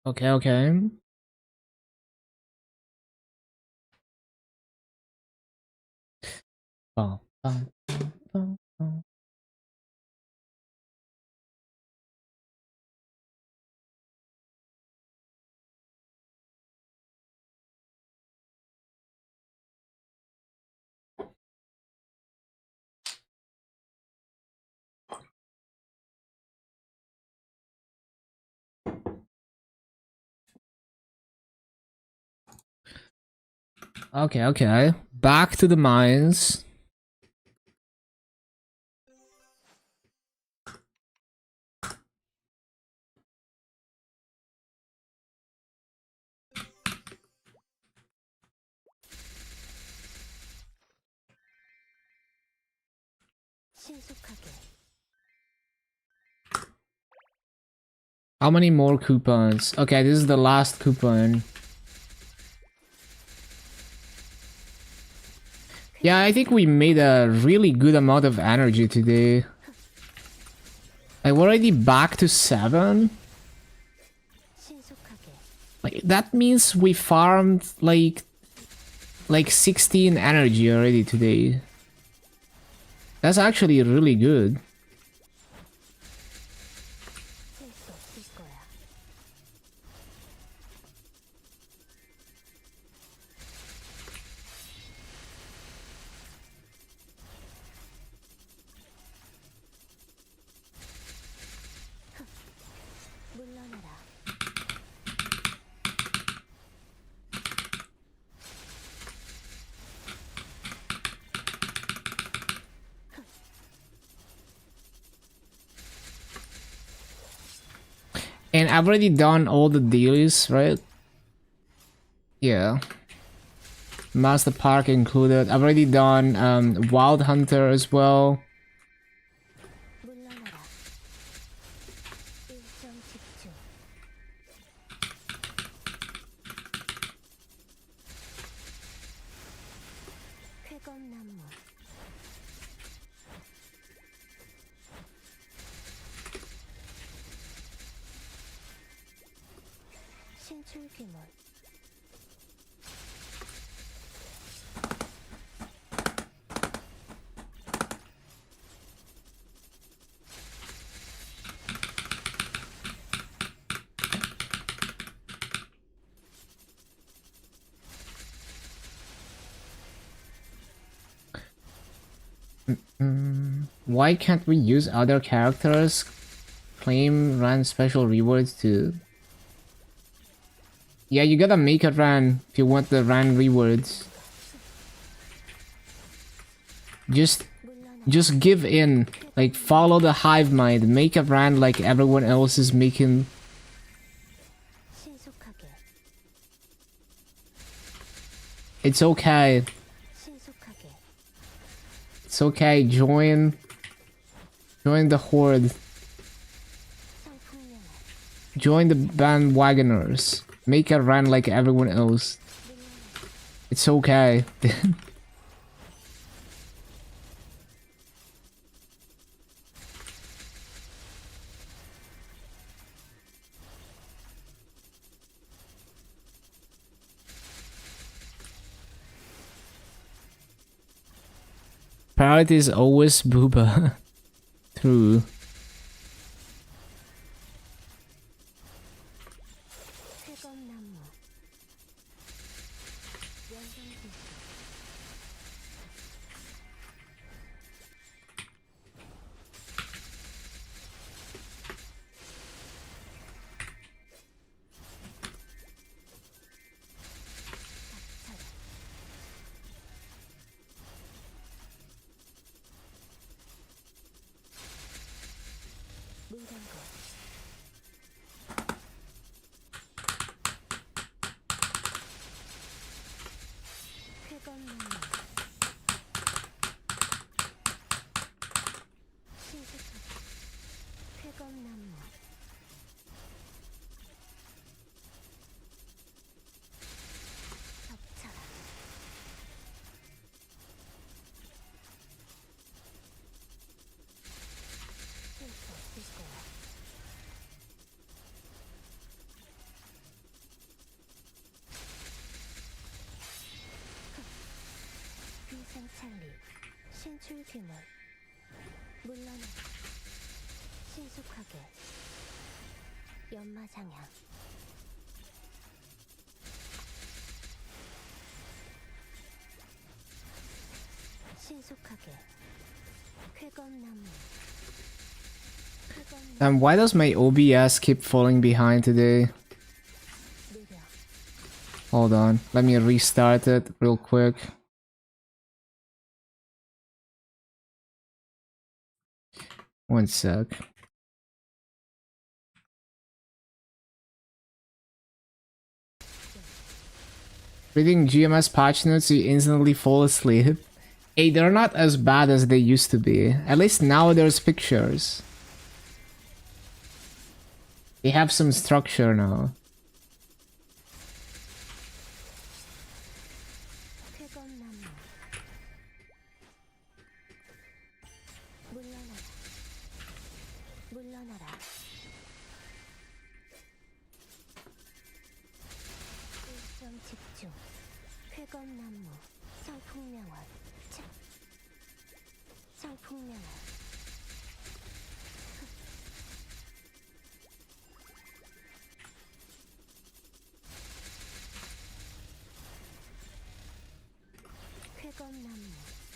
Okay, okay. Oh, oh. Okay, okay. Back to the mines. 신속하게 How many more coupons? Okay, this is the last coupon. Yeah, I think we made a really good amount of energy today. Like, we're already back to 7. 신속하게 Like, that means we farmed like 16 energy already today. That's actually really good. 셀 수 없을 거야. And I've already done all the dailies, right? Yeah. Master Park included. I've already done Wild Hunter as well. 물러나라. 일정 집중. 쾌검나무. 신출귀몰. Why can't we use other characters? Claim run special rewards to... Yeah, you gotta make a run if you want the run rewards. Just give in. Like, follow the hive mind. Make a run like everyone else is making. 신속하게. It's okay. 신속하게. It's okay. Join the horde. 성풍령아. Join the bandwagoners. Make a run like everyone else. It's okay. Priority is always Booba. True. 쾌검나무. 연성기술. 문정고. 쾌검나무. 신속하게. 쾌검나무. 덮쳐라. 쓸수 없을 거야. 위생찰리. 신출귀몰. 물러나. 신속하게. 연마장향. 신속하게. 쾌검나무. 쾌검나무. Why does my OBS keep falling behind today? 느려. Hold on. Let me restart it real quick. One sec. Reading GMS patch notes, you instantly fall asleep. Hey, they're not as bad as they used to be. At least now there's pictures. They have some structure now. 쾌검나무. 물러나라. 물러나라. 일정 집중. 쾌검나무. 성풍명월. 성풍명월. 쾌검나무.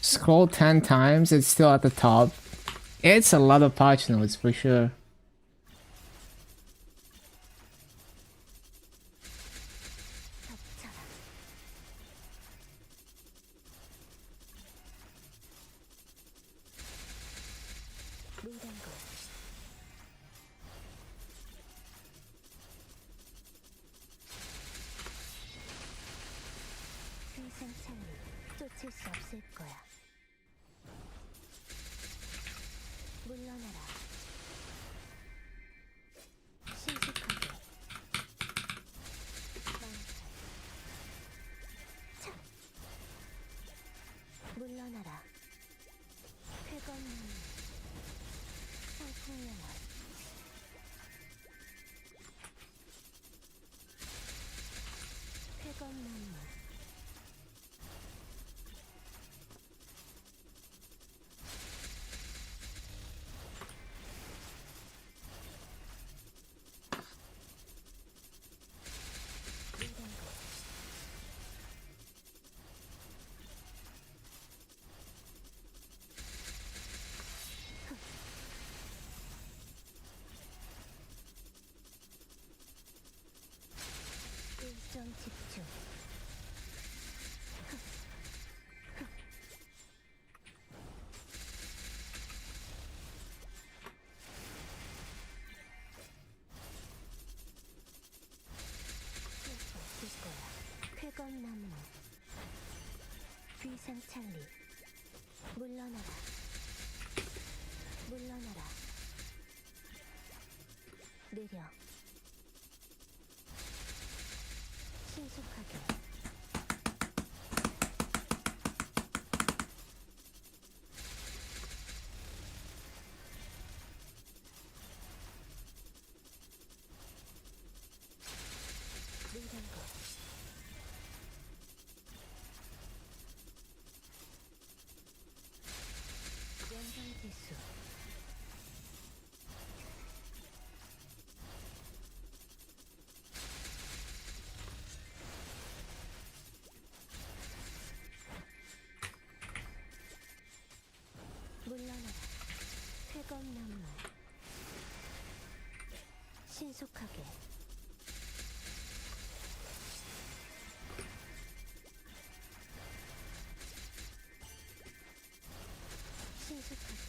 Scroll 10 times, it's still at the top. It's a lot of patch notes for sure. 덮쳐라. 문정고. 끝일 수 없을 거야. 물러나라. 신속하게. 망설. 차. 물러나라. 쾌검문. 성풍령아. 쾌검나무. 일정 집중. 실수 없을 거야. 쾌검나무. 귀상찰리. 물러나라. 물러나라. 느려. 신속하게. 느린 것. 연상지수. 물러나라. 쾌검나무. 신속하게. 신속하게.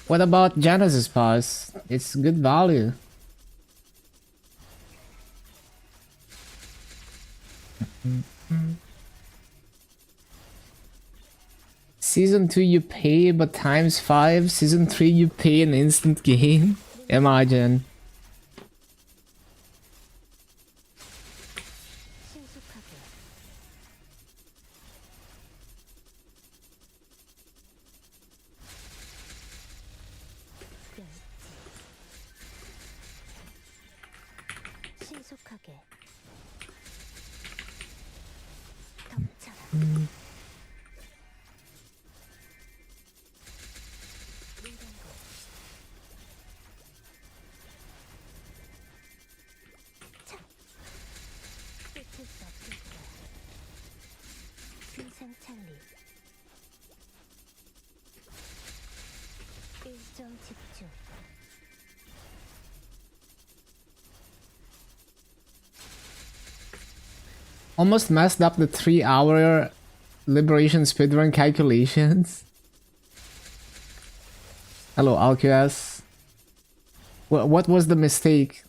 What about Genesis Pass? It's good value. Season 2 you pay, but times 5. Season 3 you pay an instant game. Imagine. 신속하게. 멸치. 신속하게. 덮쳐라. 느린 것. 차. 끝일 수 없을 거야. 귀상찰리. 일정 집중. Almost messed up the 3-hour liberation speedrun calculations. Hello, Alqs. What was the mistake?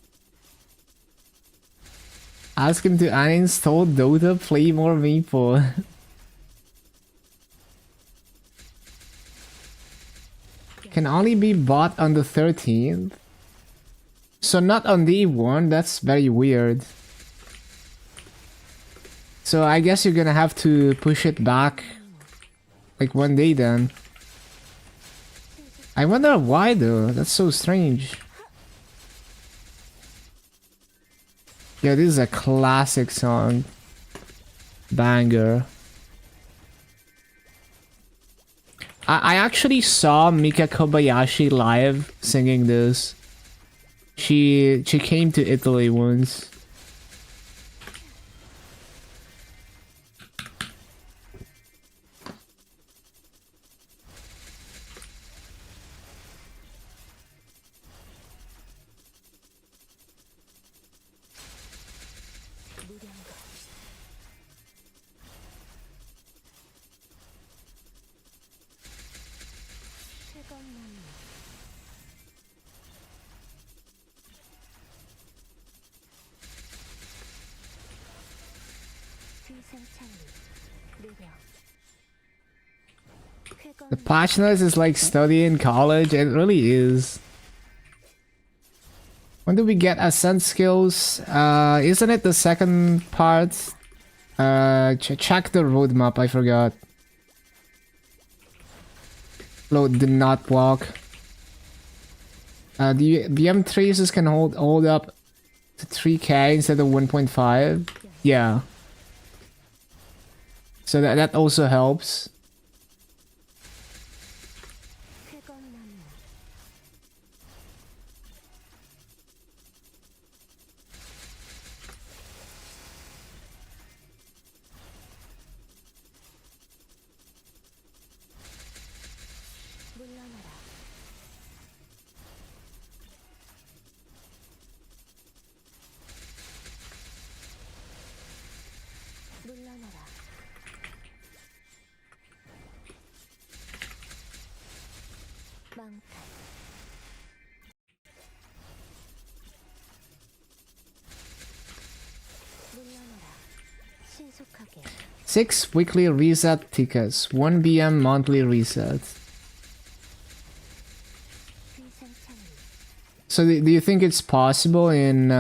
Ask him to uninstall Dota, play more Maple. Can only be bought on the 13th. So not on day 1, that's very weird. So I guess you're gonna have to push it back like one day then. I wonder why though, that's so strange. Yeah, this is a classic song. Banger. I actually saw Mika Kobayashi live singing this. She came to Italy once. 희생창리 느려 The 쾌건 passionate is like studying college. It really is. When do we get ascent skills? Isn't it the second part? Check the roadmap. I forgot. Float did not walk. The M3s can hold up to 3k instead of 1.5. Yeah. So that also helps. 쾌건 나무 물러나라 물러나라 망탈 물러나라 신속하게 6 weekly reset tickets. 1 BM monthly reset. 희생창리 So do you think it's possible in